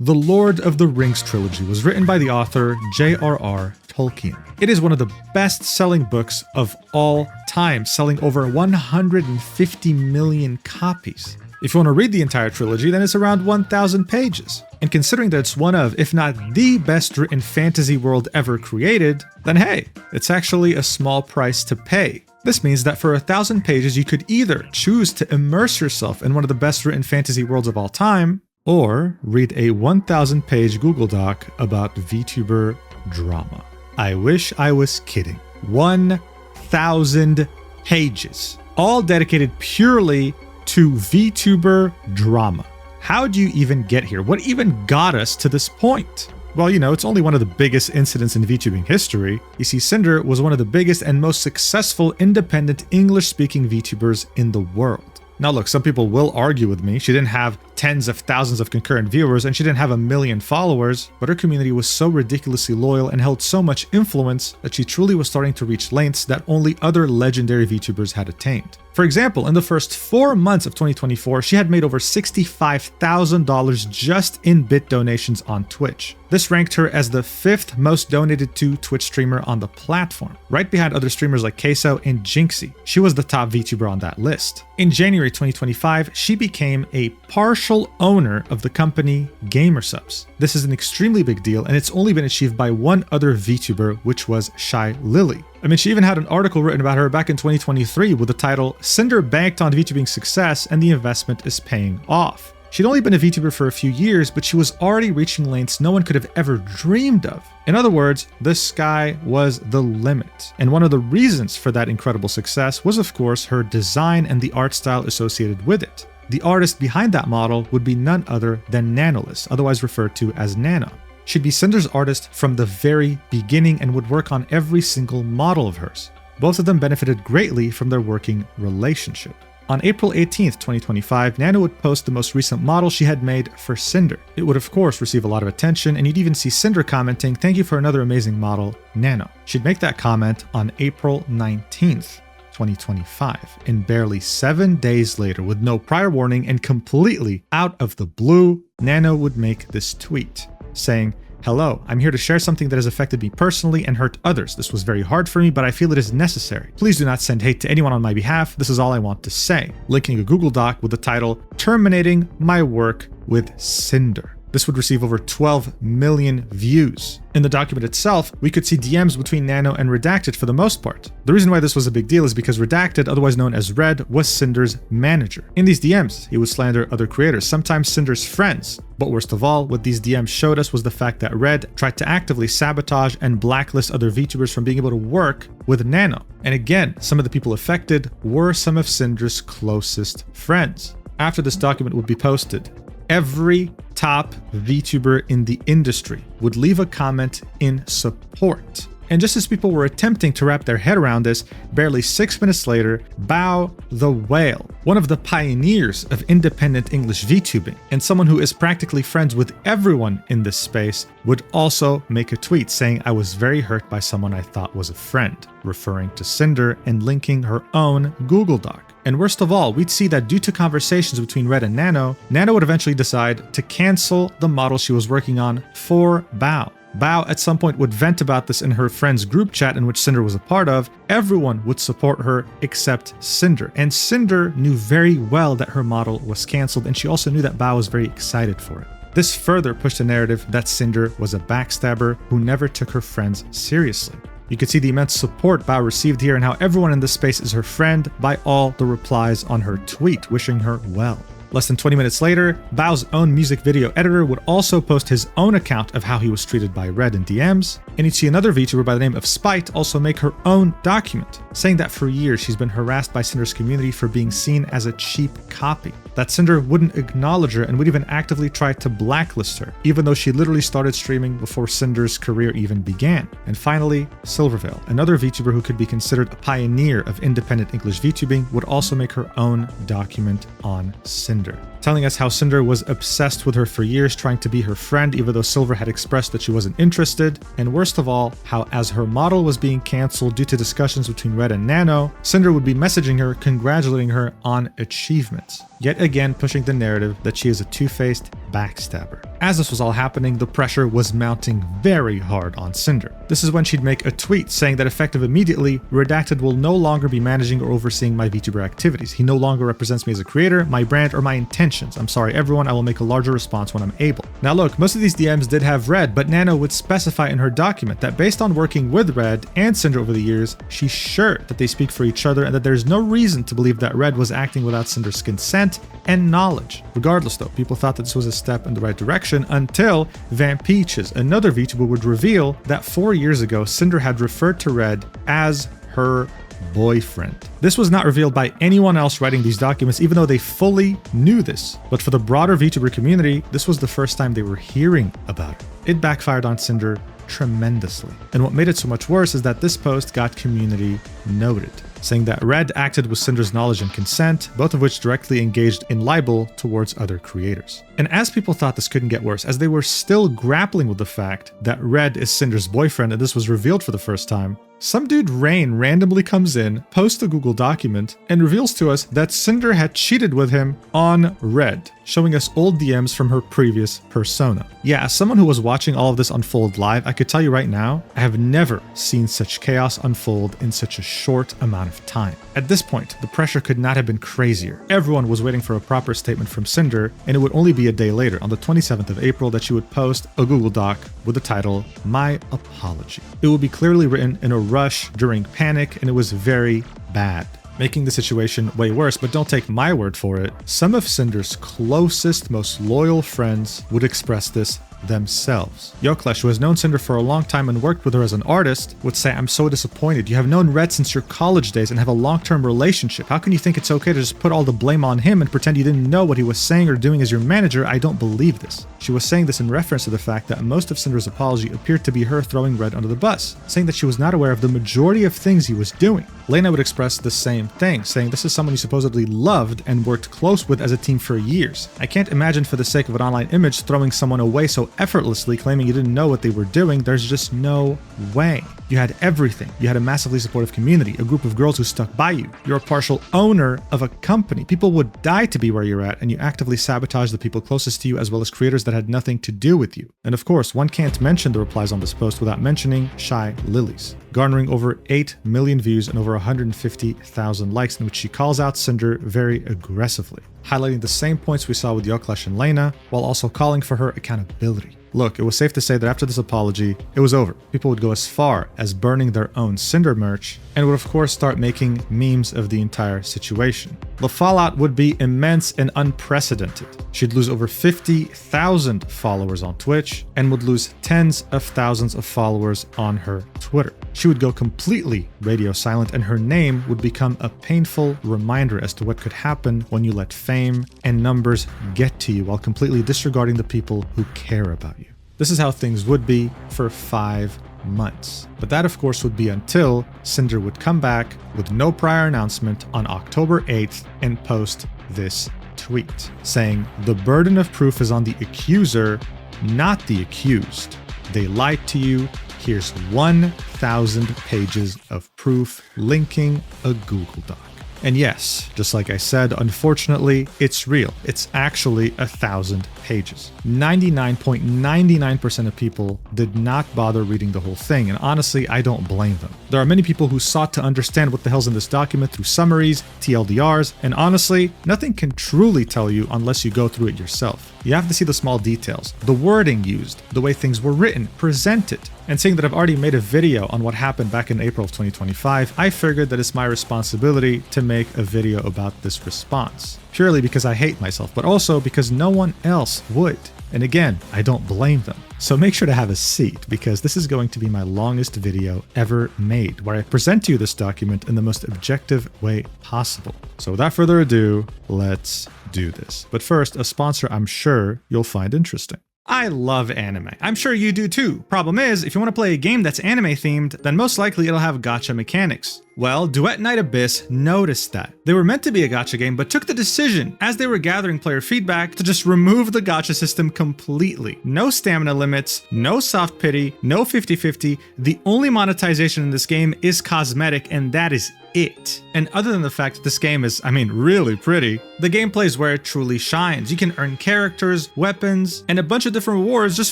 The Lord of the Rings trilogy was written by the author J.R.R. Tolkien. It is one of the best-selling books of all time, selling over 150 million copies. If you want to read the entire trilogy, then it's around 1,000 pages. And considering that it's one of, if not the best written fantasy world ever created, then hey, it's actually a small price to pay. This means that for 1,000 pages, you could either choose to immerse yourself in one of the best written fantasy worlds of all time, or read a 1,000 page Google Doc about VTuber drama. I wish I was kidding. 1,000 pages, all dedicated purely to VTuber drama. How do you even get here? What even got us to this point? Well, you know, it's only one of the biggest incidents in VTubing history. You see, Sinder was one of the biggest and most successful independent English-speaking VTubers in the world. Now look, some people will argue with me. She didn't have tens of thousands of concurrent viewers and she didn't have 1 million followers, but her community was so ridiculously loyal and held so much influence that she truly was starting to reach lengths that only other legendary VTubers had attained. For example, in the first 4 months of 2024, she had made over $65,000 just in bit donations on Twitch. This ranked her as the 5th most donated to Twitch streamer on the platform, right behind other streamers like Queso and Jinxie. She was the top VTuber on that list. In January 2025, she became a partial owner of the company Gamersubs. This is an extremely big deal, and it's only been achieved by one other VTuber, which was Shylily. I mean, she even had an article written about her back in 2023 with the title, "Sinder banked on VTubing success and the investment is paying off." She'd only been a VTuber for a few years, but she was already reaching lengths no one could have ever dreamed of. In other words, the sky was the limit. And one of the reasons for that incredible success was, of course, her design and the art style associated with it. The artist behind that model would be none other than Nanoless, otherwise referred to as Nano. She'd be Sinder's artist from the very beginning and would work on every single model of hers. Both of them benefited greatly from their working relationship. On April 18th, 2025, Nano would post the most recent model she had made for Sinder. It would of course receive a lot of attention, and you'd even see Sinder commenting, "Thank you for another amazing model, Nano." She'd make that comment on April 19th. 2025, and barely 7 days later, with no prior warning and completely out of the blue, Nano would make this tweet saying, "Hello, I'm here to share something that has affected me personally and hurt others. This was very hard for me, but I feel it is necessary. Please do not send hate to anyone on my behalf. This is all I want to say." Linking a Google Doc with the title, "Terminating my work with Sinder." This would receive over 12 million views. In the document itself, we could see DMs between Nano and Redacted for the most part. The reason why this was a big deal is because Redacted, otherwise known as Red, was Sinder's manager. In these DMs, he would slander other creators, sometimes Sinder's friends. But worst of all, what these DMs showed us was the fact that Red tried to actively sabotage and blacklist other VTubers from being able to work with Nano. And again, some of the people affected were some of Sinder's closest friends. After this document would be posted, every top VTuber in the industry would leave a comment in support. And just as people were attempting to wrap their head around this, barely 6 minutes later, Bao the Whale, one of the pioneers of independent English VTubing, and someone who is practically friends with everyone in this space, would also make a tweet saying, "I was very hurt by someone I thought was a friend," referring to Sinder and linking her own Google Doc. And worst of all, we'd see that due to conversations between Red and Nano, Nano would eventually decide to cancel the model she was working on for Bao. Bao at some point would vent about this in her friends group chat in which Sinder was a part of. Everyone would support her except Sinder. And Sinder knew very well that her model was canceled, and she also knew that Bao was very excited for it. This further pushed the narrative that Sinder was a backstabber who never took her friends seriously. You can see the immense support Bao received here and how everyone in this space is her friend by all the replies on her tweet, wishing her well. Less than 20 minutes later, Bao's own music video editor would also post his own account of how he was treated by Red in DMs, and you'd see another VTuber by the name of Spite also make her own document, saying that for years she's been harassed by Sinder's community for being seen as a cheap copy, that Sinder wouldn't acknowledge her and would even actively try to blacklist her, even though she literally started streaming before Sinder's career even began. And finally, Silvervale, another VTuber who could be considered a pioneer of independent English VTubing, would also make her own document on Sinder, telling us how Sinder was obsessed with her for years, trying to be her friend even though Silver had expressed that she wasn't interested, and worst of all, how as her model was being cancelled due to discussions between Red and Nano, Sinder would be messaging her, congratulating her on achievements. yet again pushing the narrative that she is a two-faced backstabber. As this was all happening, the pressure was mounting very hard on Sinder. This is when she'd make a tweet saying that effective immediately, Redacted will no longer be managing or overseeing my VTuber activities. He no longer represents me as a creator, my brand, or my intentions. I'm sorry everyone, I will make a larger response when I'm able. Now look, most of these DMs did have Red, but Nano would specify in her document that based on working with Red and Sinder over the years, she's sure that they speak for each other and that there's no reason to believe that Red was acting without Cinder's consent and knowledge. Regardless though, people thought that this was a step in the right direction until Vampeaches, another VTuber, would reveal that 4 years ago, Sinder had referred to Red as her boyfriend. This was not revealed by anyone else writing these documents, even though they fully knew this. But for the broader VTuber community, this was the first time they were hearing about it. It backfired on Sinder tremendously. And what made it so much worse is that this post got community noted, saying that Red acted with Cinder's knowledge and consent, both of which directly engaged in libel towards other creators. And as people thought this couldn't get worse, as they were still grappling with the fact that Red is Cinder's boyfriend and this was revealed for the first time, some dude Rain randomly comes in, posts a Google document, and reveals to us that Sinder had cheated with him on Red, showing us old DMs from her previous persona. Yeah, as someone who was watching all of this unfold live, I could tell you right now, I have never seen such chaos unfold in such a short amount of time. At this point, the pressure could not have been crazier. Everyone was waiting for a proper statement from Sinder, and it would only be a day later, on the 27th of April, that she would post a Google Doc with the title, My Apology. It would be clearly written in a rush during panic, and it was very bad, making the situation way worse. But don't take my word for it. Some of Cinder's closest, most loyal friends would express this themselves. Yoklesh, who has known Sinder for a long time and worked with her as an artist, would say, I'm so disappointed. You have known Red since your college days and have a long-term relationship. How can you think it's okay to just put all the blame on him and pretend you didn't know what he was saying or doing as your manager? I don't believe this. She was saying this in reference to the fact that most of Cinder's apology appeared to be her throwing Red under the bus, saying that she was not aware of the majority of things he was doing. Lena would express the same thing, saying this is someone you supposedly loved and worked close with as a team for years. I can't imagine for the sake of an online image throwing someone away so effortlessly, claiming you didn't know what they were doing. There's just no way. You had everything. You had a massively supportive community, a group of girls who stuck by you. You're a partial owner of a company. People would die to be where you're at, and you actively sabotage the people closest to you as well as creators that had nothing to do with you. And of course, one can't mention the replies on this post without mentioning Shylily's, garnering over 8 million views and over 150,000 likes, in which she calls out Sinder very aggressively, highlighting the same points we saw with Yoklesh and Lena, while also calling for her accountability. Look, it was safe to say that after this apology, it was over. People would go as far as burning their own Sinder merch and would of course start making memes of the entire situation. The fallout would be immense and unprecedented. She'd lose over 50,000 followers on Twitch and would lose tens of thousands of followers on her Twitter. She would go completely radio silent, and her name would become a painful reminder as to what could happen when you let fame and numbers get to you while completely disregarding the people who care about you. This is how things would be for 5 months. But that of course would be until Sinder would come back with no prior announcement on October 8th and post this tweet saying, "The burden of proof is on the accuser, not the accused. They lied to you. Here's 1,000 pages of proof linking a Google Doc." And yes, just like I said, unfortunately, it's real. It's actually 1,000 pages. 99.99% of people did not bother reading the whole thing, and honestly, I don't blame them. There are many people who sought to understand what the hell's in this document through summaries, TLDRs, and honestly, nothing can truly tell you unless you go through it yourself. You have to see the small details, the wording used, the way things were written, presented. And seeing that I've already made a video on what happened back in April of 2025, I figured that it's my responsibility to make a video about this response. Purely because I hate myself, but also because no one else would. And again, I don't blame them. So make sure to have a seat, because this is going to be my longest video ever made, where I present to you this document in the most objective way possible. So without further ado, let's do this. But first, a sponsor I'm sure you'll find interesting. I love anime. I'm sure you do too. Problem is, if you want to play a game that's anime themed, then most likely it'll have gacha mechanics. Well, Duet Night Abyss noticed that. They were meant to be a gacha game, but took the decision, as they were gathering player feedback, to just remove the gacha system completely. No stamina limits, no soft pity, no 50-50. The only monetization in this game is cosmetic, and that is it. And other than the fact that this game is, really pretty, the gameplay is where it truly shines. You can earn characters, weapons, and a bunch of different rewards just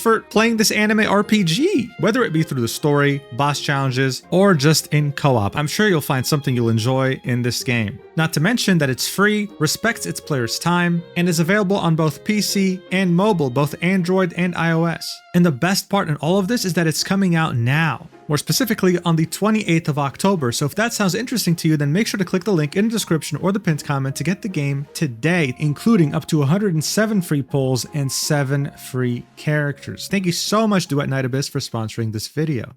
for playing this anime RPG, whether it be through the story, boss challenges, or just in co-op. I'm sure you'll find something you'll enjoy in this game. Not to mention that it's free, respects its players' time, and is available on both PC and mobile, both Android and iOS. And the best part in all of this is that it's coming out now. More specifically on the 28th of October, so if that sounds interesting to you, then make sure to click the link in the description or the pinned comment to get the game today, including up to 107 free polls and 7 free characters. Thank you so much, Duet Night Abyss, for sponsoring this video.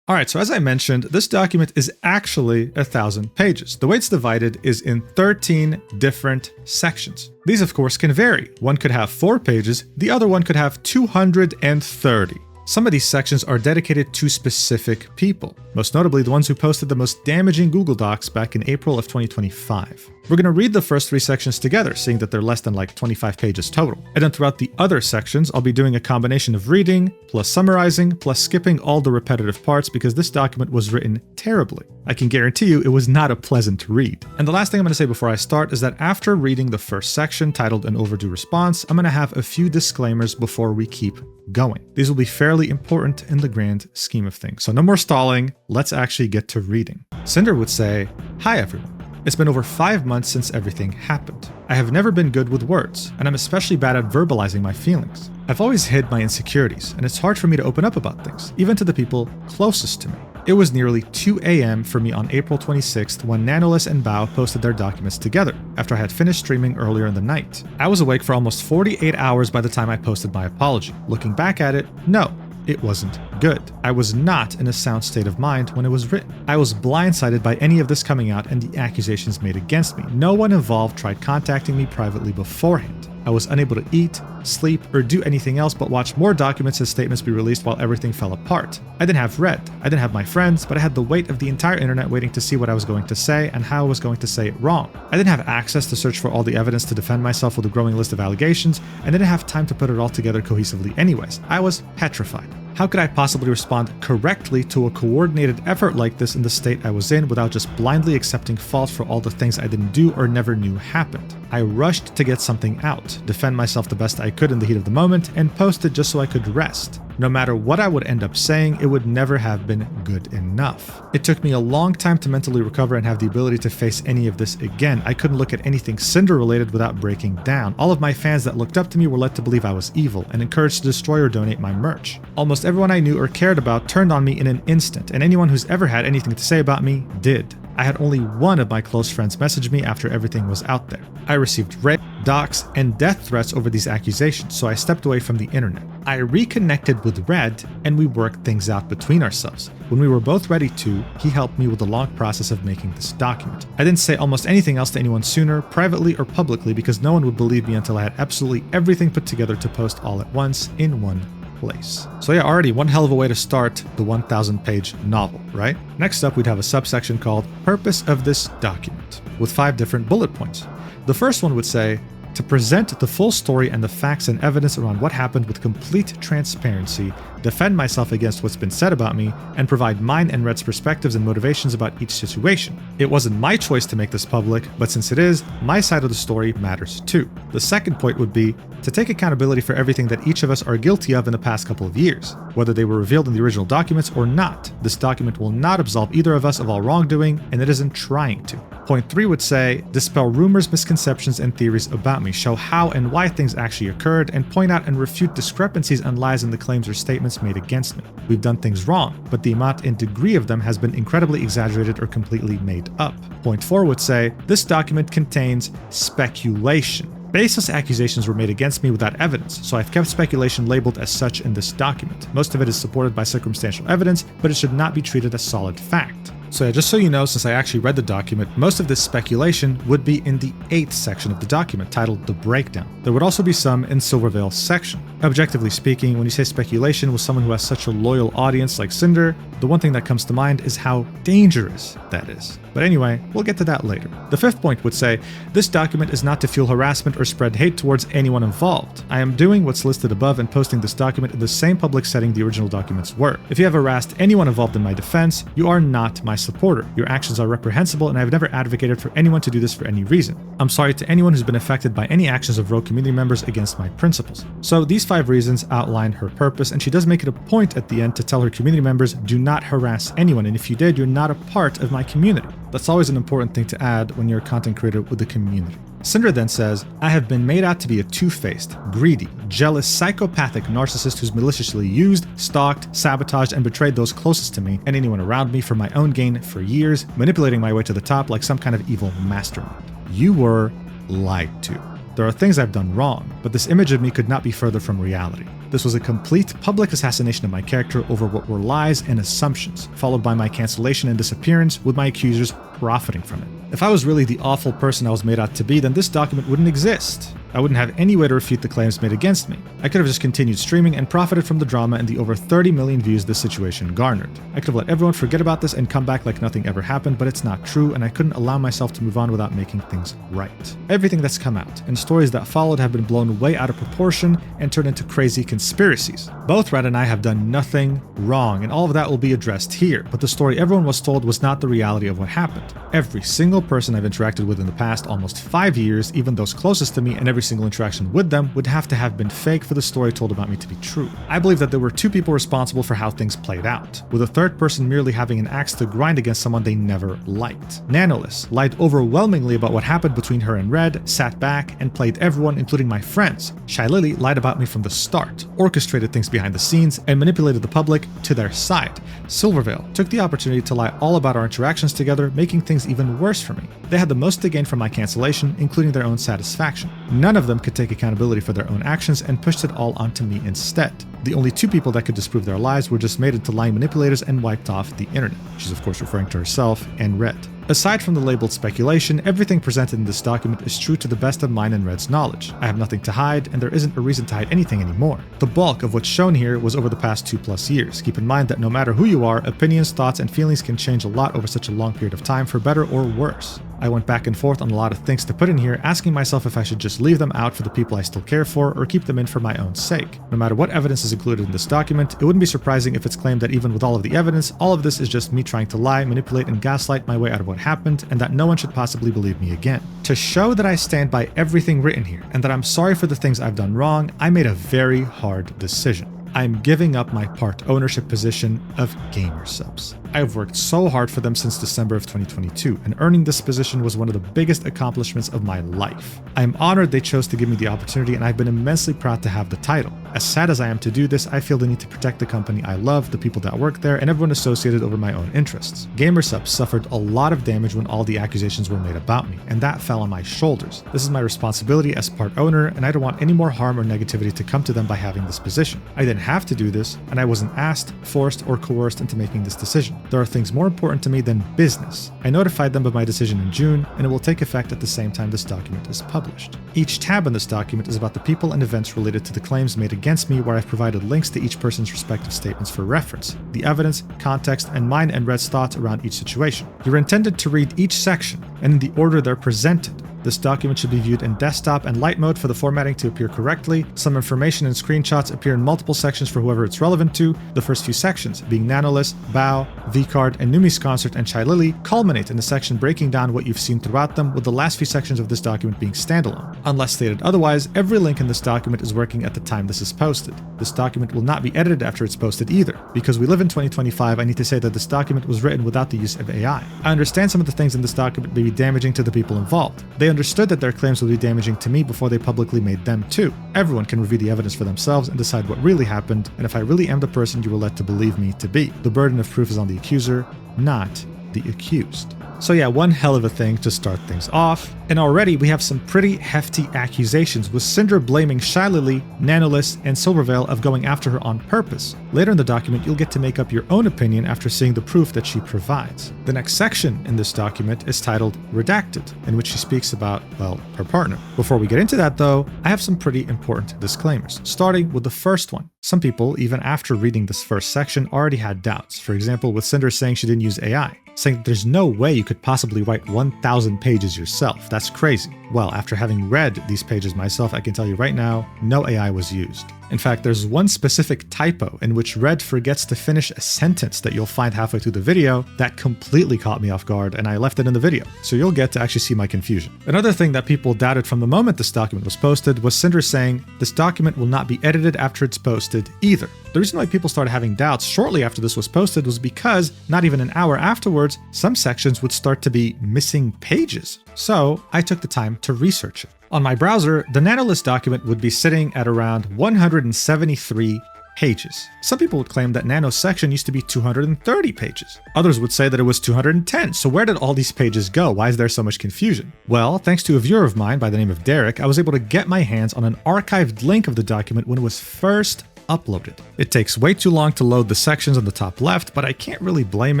Alright, so as I mentioned, this document is actually 1,000 pages. The way it's divided is in 13 different sections. These, of course, can vary. One could have 4 pages, the other one could have 230. Some of these sections are dedicated to specific people, most notably the ones who posted the most damaging Google Docs back in April of 2025. We're going to read the first 3 sections together, seeing that they're less than like 25 pages total. And then throughout the other sections, I'll be doing a combination of reading, plus summarizing, plus skipping all the repetitive parts because this document was written terribly. I can guarantee you it was not a pleasant read. And the last thing I'm going to say before I start is that after reading the first section titled An Overdue Response, I'm going to have a few disclaimers before we keep going. These will be fairly important in the grand scheme of things. So no more stalling, let's actually get to reading. Sinder would say, "Hi everyone. It's been over 5 months since everything happened. I have never been good with words, and I'm especially bad at verbalizing my feelings. I've always hid my insecurities, and it's hard for me to open up about things, even to the people closest to me. It was nearly 2 a.m. for me on April 26th when Nanoless and Bao posted their documents together, after I had finished streaming earlier in the night. I was awake for almost 48 hours by the time I posted my apology. Looking back at it, no. It wasn't good. I was not in a sound state of mind when it was written. I was blindsided by any of this coming out and the accusations made against me. No one involved tried contacting me privately beforehand. I was unable to eat, sleep, or do anything else but watch more documents and statements be released while everything fell apart. I didn't have Red, I didn't have my friends, but I had the weight of the entire internet waiting to see what I was going to say and how I was going to say it wrong. I didn't have access to search for all the evidence to defend myself with a growing list of allegations, and didn't have time to put it all together cohesively anyways. I was petrified. How could I possibly respond correctly to a coordinated effort like this in the state I was in without just blindly accepting fault for all the things I didn't do or never knew happened? I rushed to get something out, defend myself the best I could in the heat of the moment, and post it just so I could rest. No matter what I would end up saying, it would never have been good enough. It took me a long time to mentally recover and have the ability to face any of this again. I couldn't look at anything Sinder related without breaking down. All of my fans that looked up to me were led to believe I was evil and encouraged to destroy or donate my merch. Almost everyone I knew or cared about turned on me in an instant, and anyone who's ever had anything to say about me did. I had only one of my close friends message me after everything was out there. I received rape, docs, and death threats over these accusations, so I stepped away from the internet. I reconnected with Red, and we worked things out between ourselves. When we were both ready to, he helped me with the long process of making this document. I didn't say almost anything else to anyone sooner, privately or publicly, because no one would believe me until I had absolutely everything put together to post all at once in one place. So yeah, already one hell of a way to start the 1,000-page novel, right? Next up, we'd have a subsection called Purpose of this document, with 5 different bullet points. The first one would say, to present the full story and the facts and evidence around what happened with complete transparency, defend myself against what's been said about me, and provide mine and Red's perspectives and motivations about each situation. It wasn't my choice to make this public, but since it is, my side of the story matters too. The second point would be to take accountability for everything that each of us are guilty of in the past couple of years, whether they were revealed in the original documents or not. This document will not absolve either of us of all wrongdoing, and it isn't trying to. Point 3 would say, dispel rumors, misconceptions, and theories about me, show how and why things actually occurred, and point out and refute discrepancies and lies in the claims or statements made against me. We've done things wrong, but the amount and degree of them has been incredibly exaggerated or completely made up. Point 4 would say, this document contains speculation. Baseless accusations were made against me without evidence, so I've kept speculation labeled as such in this document. Most of it is supported by circumstantial evidence, but it should not be treated as solid fact. So yeah, just so you know, since I actually read the document, most of this speculation would be in the 8th section of the document, titled The Breakdown. There would also be some in Silvervale's section. Objectively speaking, when you say speculation with someone who has such a loyal audience like Sinder, the one thing that comes to mind is how dangerous that is. But anyway, we'll get to that later. The fifth point would say, this document is not to fuel harassment or spread hate towards anyone involved. I am doing what's listed above and posting this document in the same public setting the original documents were. If you have harassed anyone involved in my defense, you are not my supporter. Your actions are reprehensible and I have never advocated for anyone to do this for any reason. I'm sorry to anyone who's been affected by any actions of rogue community members against my principles. So these 5 reasons outline her purpose, and she does make it a point at the end to tell her community members, do not harass anyone, and if you did, you're not a part of my community. That's always an important thing to add when you're a content creator with the community. Sinder then says, I have been made out to be a two-faced, greedy, jealous, psychopathic narcissist who's maliciously used, stalked, sabotaged, and betrayed those closest to me and anyone around me for my own gain for years, manipulating my way to the top like some kind of evil mastermind. You were lied to. There are things I've done wrong, but this image of me could not be further from reality. This was a complete public assassination of my character over what were lies and assumptions, followed by my cancellation and disappearance, with my accusers profiting from it. If I was really the awful person I was made out to be, then this document wouldn't exist. I wouldn't have any way to refute the claims made against me. I could have just continued streaming and profited from the drama and the over 30 million views this situation garnered. I could have let everyone forget about this and come back like nothing ever happened, but it's not true, and I couldn't allow myself to move on without making things right. Everything that's come out and stories that followed have been blown way out of proportion and turned into crazy conspiracies. Both Red and I have done nothing wrong, and all of that will be addressed here, but the story everyone was told was not the reality of what happened. Every single person I've interacted with in the past almost 5 years, even those closest to me, and every single interaction with them would have to have been fake for the story told about me to be true. I believe that there were 2 people responsible for how things played out, with a third person merely having an axe to grind against someone they never liked. Nanoless lied overwhelmingly about what happened between her and Red, sat back, and played everyone, including my friends. Shylily lied about me from the start, orchestrated things behind the scenes, and manipulated the public to their side. Silvervale took the opportunity to lie all about our interactions together, making things even worse for me. They had the most to gain from my cancellation, including their own satisfaction. None of them could take accountability for their own actions and pushed it all onto me instead. The only 2 people that could disprove their lies were just made into lying manipulators and wiped off the internet. She's of course referring to herself and Red. Aside from the labeled speculation, everything presented in this document is true to the best of mine and Red's knowledge. I have nothing to hide, and there isn't a reason to hide anything anymore. The bulk of what's shown here was over the past 2+ years. Keep in mind that no matter who you are, opinions, thoughts, and feelings can change a lot over such a long period of time, for better or worse. I went back and forth on a lot of things to put in here, asking myself if I should just leave them out for the people I still care for or keep them in for my own sake. No matter what evidence is included in this document, it wouldn't be surprising if it's claimed that even with all of the evidence, all of this is just me trying to lie, manipulate, and gaslight my way out of what happened, and that no one should possibly believe me again. To show that I stand by everything written here, and that I'm sorry for the things I've done wrong, I made a very hard decision. I'm giving up my part ownership position of gamer subs. I've worked so hard for them since December of 2022, and earning this position was one of the biggest accomplishments of my life. I am honored they chose to give me the opportunity, and I've been immensely proud to have the title. As sad as I am to do this, I feel the need to protect the company I love, the people that work there, and everyone associated over my own interests. Gamer subs suffered a lot of damage when all the accusations were made about me, and that fell on my shoulders. This is my responsibility as part owner, and I don't want any more harm or negativity to come to them by having this position. I didn't have to do this, and I wasn't asked, forced, or coerced into making this decision. There are things more important to me than business. I notified them of my decision in June, and it will take effect at the same time this document is published. Each tab in this document is about the people and events related to the claims made against me, where I've provided links to each person's respective statements for reference, the evidence, context, and mine and Red's thoughts around each situation. You're intended to read each section, and in the order they're presented. This document should be viewed in desktop and light mode for the formatting to appear correctly. Some information and screenshots appear in multiple sections for whoever it's relevant to. The first few sections, being Nanoless, Bao, Vcard, and Numi's concert, and Shylily, culminate in a section breaking down what you've seen throughout them, with the last few sections of this document being standalone. Unless stated otherwise, every link in this document is working at the time this is posted. This document will not be edited after it's posted either. Because we live in 2025, I need to say that this document was written without the use of AI. I understand some of the things in this document may be damaging to the people involved. They understood that their claims would be damaging to me before they publicly made them too. Everyone can review the evidence for themselves and decide what really happened, and if I really am the person you were led to believe me to be. The burden of proof is on the accuser, not the accused. So yeah, one hell of a thing to start things off. And already we have some pretty hefty accusations, with Sinder blaming Shylily, Nanoless, and Silvervale of going after her on purpose. Later in the document, you'll get to make up your own opinion after seeing the proof that she provides. The next section in this document is titled Redacted, in which she speaks about, well, her partner. Before we get into that though, I have some pretty important disclaimers, starting with the first one. Some people, even after reading this first section, already had doubts. For example, with Sinder saying she didn't use AI. saying that there's no way you could possibly write 1,000 pages yourself. That's crazy. Well, after having read these pages myself, I can tell you right now, no AI was used. In fact, there's one specific typo in which Red forgets to finish a sentence that you'll find halfway through the video that completely caught me off guard, and I left it in the video, so you'll get to actually see my confusion. Another thing that people doubted from the moment this document was posted was Sinder saying, "This document will not be edited after it's posted either." The reason why people started having doubts shortly after this was posted was because, not even an hour afterwards, some sections would start to be missing pages. So I took the time to research it. On my browser, the Nanoless document would be sitting at around 173 pages. Some people would claim that Nano's section used to be 230 pages. Others would say that it was 210, so where did all these pages go? Why is there so much confusion? Well, thanks to a viewer of mine by the name of Derek, I was able to get my hands on an archived link of the document when it was first uploaded. It takes way too long to load the sections on the top left, but I can't really blame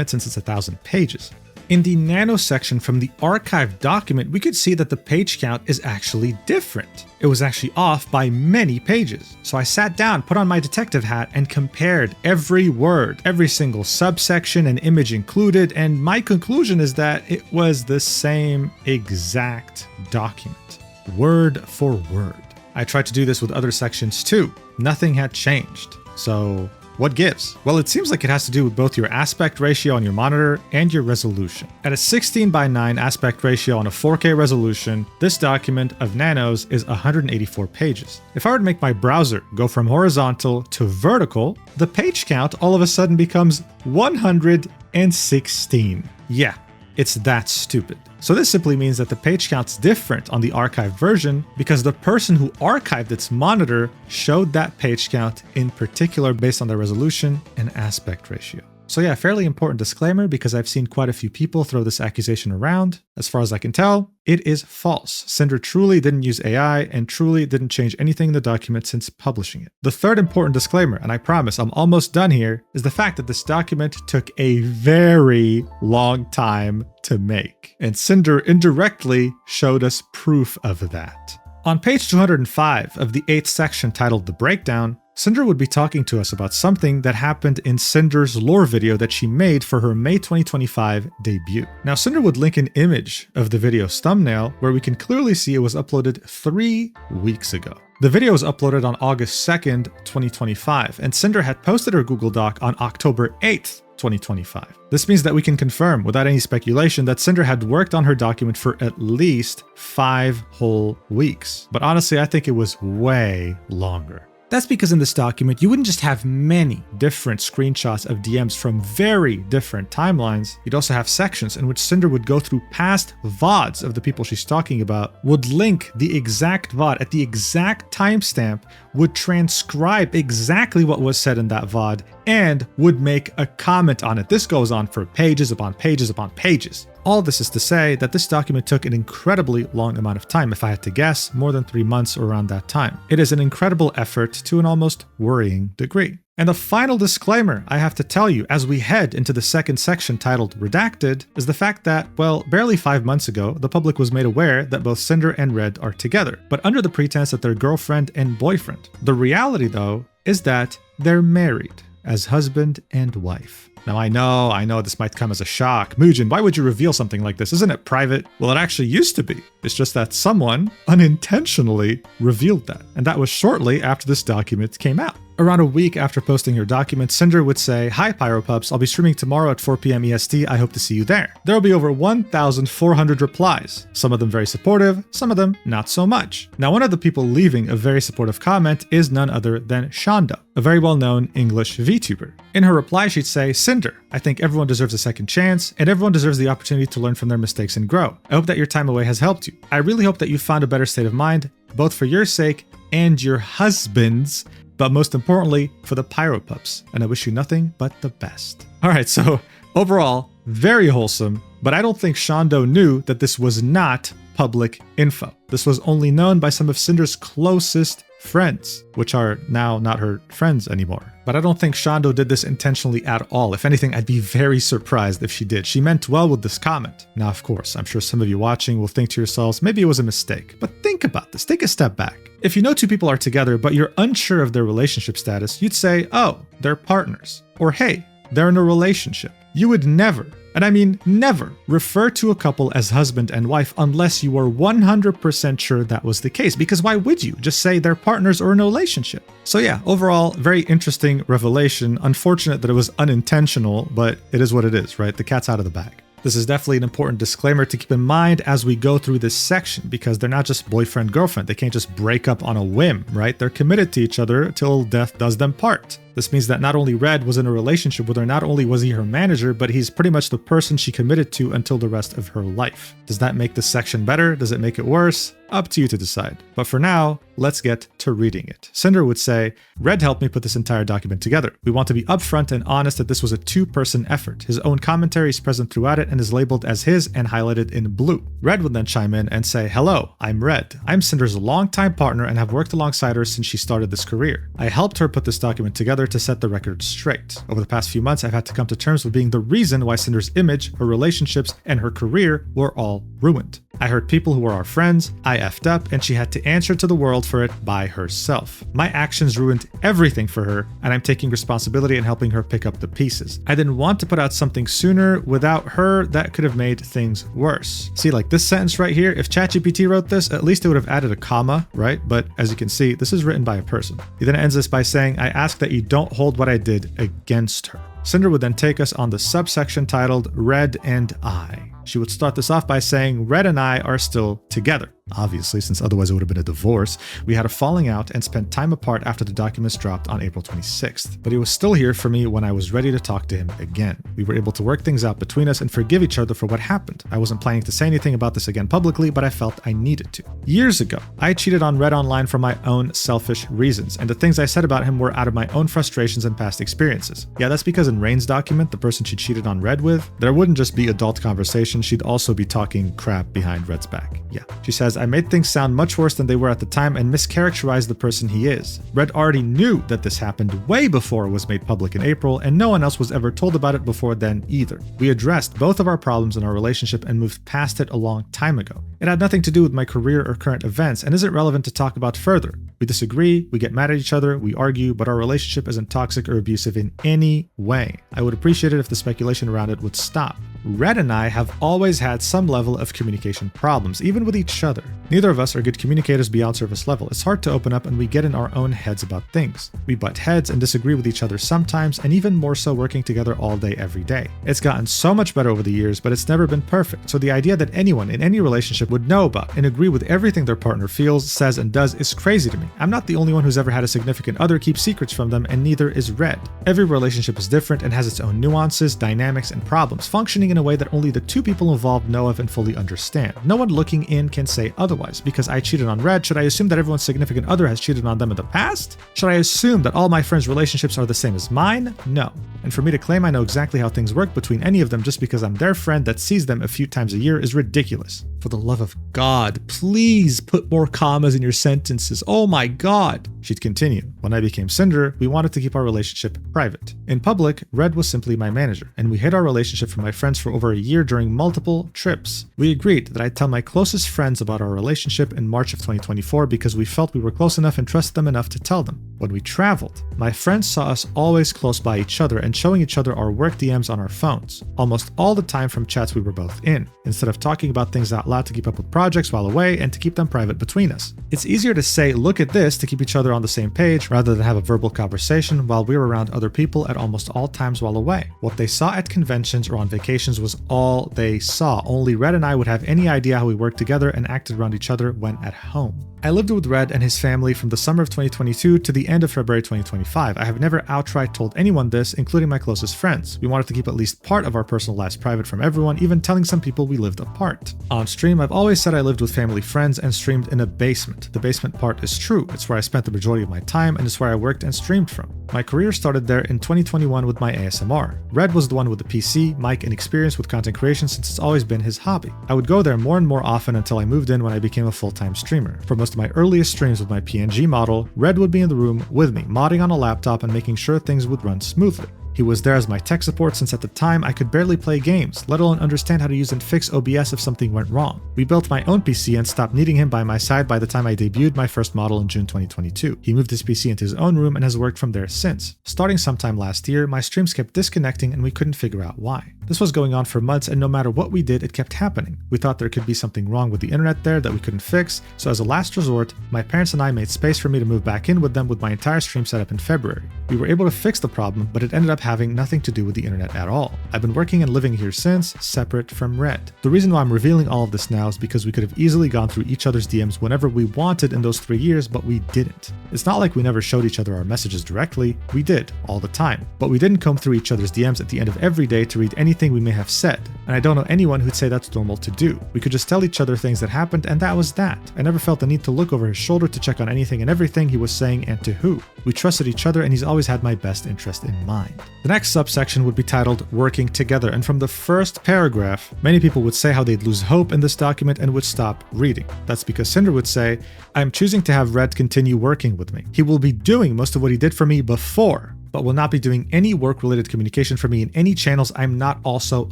it since it's 1,000 pages. In the Nano section from the archived document, we could see that the page count is actually different. It was actually off by many pages. So I sat down, put on my detective hat, and compared every word, every single subsection and image included, and my conclusion is that it was the same exact document, word for word. I tried to do this with other sections too. Nothing had changed. So what gives? Well, it seems like it has to do with both your aspect ratio on your monitor and your resolution. At a 16:9 aspect ratio on a 4K resolution, this document of Nano's is 184 pages. If I were to make my browser go from horizontal to vertical, the page count all of a sudden becomes 116. Yeah, it's that stupid. So this simply means that the page count's different on the archived version because the person who archived its monitor showed that page count in particular based on the resolution and aspect ratio. So yeah, fairly important disclaimer because I've seen quite a few people throw this accusation around. As far as I can tell, it is false. Sinder truly didn't use AI and truly didn't change anything in the document since publishing it. The third important disclaimer, and I promise I'm almost done here, is the fact that this document took a very long time to make. And Sinder indirectly showed us proof of that. On page 205 of the 8th section titled The Breakdown, Sinder would be talking to us about something that happened in Sinder's lore video that she made for her May 2025 debut. Now, Sinder would link an image of the video's thumbnail where we can clearly see it was uploaded 3 weeks ago. The video was uploaded on August 2nd, 2025, and Sinder had posted her Google Doc on October 8th, 2025. This means that we can confirm, without any speculation, that Sinder had worked on her document for at least 5 whole weeks. But honestly, I think it was way longer. That's because in this document, you wouldn't just have many different screenshots of DMs from very different timelines. You'd also have sections in which Sinder would go through past VODs of the people she's talking about, would link the exact VOD at the exact timestamp, would transcribe exactly what was said in that VOD, and would make a comment on it. This goes on for pages upon pages upon pages. All this is to say that this document took an incredibly long amount of time. If I had to guess, more than 3 months or around that time. It is an incredible effort to an almost worrying degree. And the final disclaimer I have to tell you as we head into the second section titled Redacted is the fact that, well, barely 5 months ago, the public was made aware that both Sinder and Red are together, but under the pretense that they're girlfriend and boyfriend. The reality, though, is that they're married as husband and wife. Now, I know this might come as a shock. Mujin, why would you reveal something like this? Isn't it private? Well, it actually used to be. It's just that someone unintentionally revealed that. And that was shortly after this document came out. Around a week after posting her document, Sinder would say, "Hi Pyropups, I'll be streaming tomorrow at 4 p.m. EST. I hope to see you there." There will be over 1,400 replies. Some of them very supportive, some of them not so much. Now, one of the people leaving a very supportive comment is none other than Shanda, a very well-known English VTuber. In her reply, she'd say, "Sinder, I think everyone deserves a second chance, and everyone deserves the opportunity to learn from their mistakes and grow. I hope that your time away has helped you. I really hope that you found a better state of mind, both for your sake and your husband's, but most importantly, for the Pyropups, and I wish you nothing but the best." Alright, so overall, very wholesome, but I don't think Shando knew that this was not public info. This was only known by some of Sinder's closest friends, which are now not her friends anymore. But I don't think Shando did this intentionally at all. If anything, I'd be very surprised if she did. She meant well with this comment. Now, of course, I'm sure some of you watching will think to yourselves, maybe it was a mistake. But think about this. Take a step back. If you know two people are together, but you're unsure of their relationship status, you'd say, oh, they're partners. Or hey, they're in a relationship. You would never, And I mean never refer to a couple as husband and wife unless you are 100% sure that was the case, because why would you? Just say they're partners or in a relationship. So yeah, overall, very interesting revelation. Unfortunate that it was unintentional, but it is what it is, right? The cat's out of the bag. This is definitely an important disclaimer to keep in mind as we go through this section, because they're not just boyfriend-girlfriend. They can't just break up on a whim, right? They're committed to each other till death does them part. This means that not only Red was in a relationship with her, not only was he her manager, but he's pretty much the person she committed to until the rest of her life. Does that make this section better? Does it make it worse? Up to you to decide. But for now, let's get to reading it. Sinder would say, Red helped me put this entire document together. We want to be upfront and honest that this was a two-person effort. His own commentary is present throughout it and is labeled as his and highlighted in blue. Red would then chime in and say, hello, I'm Red. I'm Cinder's longtime partner and have worked alongside her since she started this career. I helped her put this document together to set the record straight. Over the past few months, I've had to come to terms with being the reason why Cinder's image, her relationships, and her career were all ruined. I hurt people who were our friends, I effed up, and she had to answer to the world for it by herself. My actions ruined everything for her, and I'm taking responsibility and helping her pick up the pieces. I didn't want to put out something sooner. Without her, that could have made things worse. See, like this sentence right here, if ChatGPT wrote this, at least it would have added a comma, right? But as you can see, this is written by a person. He then ends this by saying, I ask that you don't hold what I did against her. Cinder would then take us on the subsection titled Red and I. She would start this off by saying, Red and I are still together. Obviously, since otherwise it would have been a divorce. We had a falling out and spent time apart after the documents dropped on April 26th. But he was still here for me when I was ready to talk to him again. We were able to work things out between us and forgive each other for what happened. I wasn't planning to say anything about this again publicly, but I felt I needed to. Years ago, I cheated on Red online for my own selfish reasons, and the things I said about him were out of my own frustrations and past experiences. Yeah, that's because in Rain's document, the person she cheated on Red with, there wouldn't just be adult conversation, she'd also be talking crap behind Red's back. Yeah. She says, I made things sound much worse than they were at the time and mischaracterized the person he is. Red already knew that this happened way before it was made public in April, and no one else was ever told about it before then either. We addressed both of our problems in our relationship and moved past it a long time ago. It had nothing to do with my career or current events and isn't relevant to talk about further. We disagree, we get mad at each other, we argue, but our relationship isn't toxic or abusive in any way. I would appreciate it if the speculation around it would stop. Red and I have always had some level of communication problems, even with each other. Neither of us are good communicators beyond surface level. It's hard to open up and we get in our own heads about things. We butt heads and disagree with each other sometimes, and even more so working together all day every day. It's gotten so much better over the years, but it's never been perfect. So the idea that anyone in any relationship would know about and agree with everything their partner feels, says, and does is crazy to me. I'm not the only one who's ever had a significant other keep secrets from them, and neither is Red. Every relationship is different and has its own nuances, dynamics, and problems, functioning in a way that only the two people involved know of and fully understand. No one looking in can say otherwise. Because I cheated on Red, should I assume that everyone's significant other has cheated on them in the past? Should I assume that all my friends' relationships are the same as mine? No. And for me to claim I know exactly how things work between any of them just because I'm their friend that sees them a few times a year is ridiculous. For the love of God, please put more commas in your sentences. Oh my God. She'd continue. When I became Cinder, we wanted to keep our relationship private. In public, Red was simply my manager, and we hid our relationship from my friends for over a year during multiple trips. We agreed that I'd tell my closest friends about our relationship in March of 2024 because we felt we were close enough and trusted them enough to tell them. When we traveled, my friends saw us always close by each other and showing each other our work DMs on our phones, almost all the time from chats we were both in, instead of talking about things out loud to keep up with projects while away and to keep them private between us. It's easier to say, look at this, to keep each other on the same page rather than have a verbal conversation while we were around other people at almost all times while away. What they saw at conventions or on vacations was all they saw. Only Red and I would have any idea how we worked together and acted around each other when at home. I lived with Red and his family from the summer of 2022 to the end of February 2025. I have never outright told anyone this, including my closest friends. We wanted to keep at least part of our personal lives private from everyone, even telling some people we lived apart. On stream, I've always said I lived with family friends and streamed in a basement. The basement part is true. It's where I spent the majority of my time and it's where I worked and streamed from. My career started there in 2021 with my ASMR. Red was the one with the PC, mic, and experience with content creation since it's always been his hobby. I would go there more and more often until I moved in when I became a full-time streamer. For most of my earliest streams with my PNG model, Red would be in the room with me, modding on a laptop and making sure things would run smoothly. He was there as my tech support since at the time I could barely play games, let alone understand how to use and fix OBS if something went wrong. We built my own PC and stopped needing him by my side by the time I debuted my first model in June 2022. He moved his PC into his own room and has worked from there since. Starting sometime last year, my streams kept disconnecting and we couldn't figure out why. This was going on for months, and no matter what we did, it kept happening. We thought there could be something wrong with the internet there that we couldn't fix, so as a last resort, my parents and I made space for me to move back in with them with my entire stream set up in February. We were able to fix the problem, but it ended up having nothing to do with the internet at all. I've been working and living here since, separate from Red. The reason why I'm revealing all of this now is because we could have easily gone through each other's DMs whenever we wanted in those 3 years, but we didn't. It's not like we never showed each other our messages directly, we did, all the time. But we didn't comb through each other's DMs at the end of every day to read anything we may have said, and I don't know anyone who'd say that's normal to do. We could just tell each other things that happened, and that was that. I never felt the need to look over his shoulder to check on anything and everything he was saying and to who. We trusted each other, and he's always had my best interest in mind. The next subsection would be titled Working Together, and from the first paragraph, many people would say how they'd lose hope in this document and would stop reading. That's because Sinder would say, I'm choosing to have Red continue working with me. He will be doing most of what he did for me before, but will not be doing any work-related communication for me in any channels I'm not also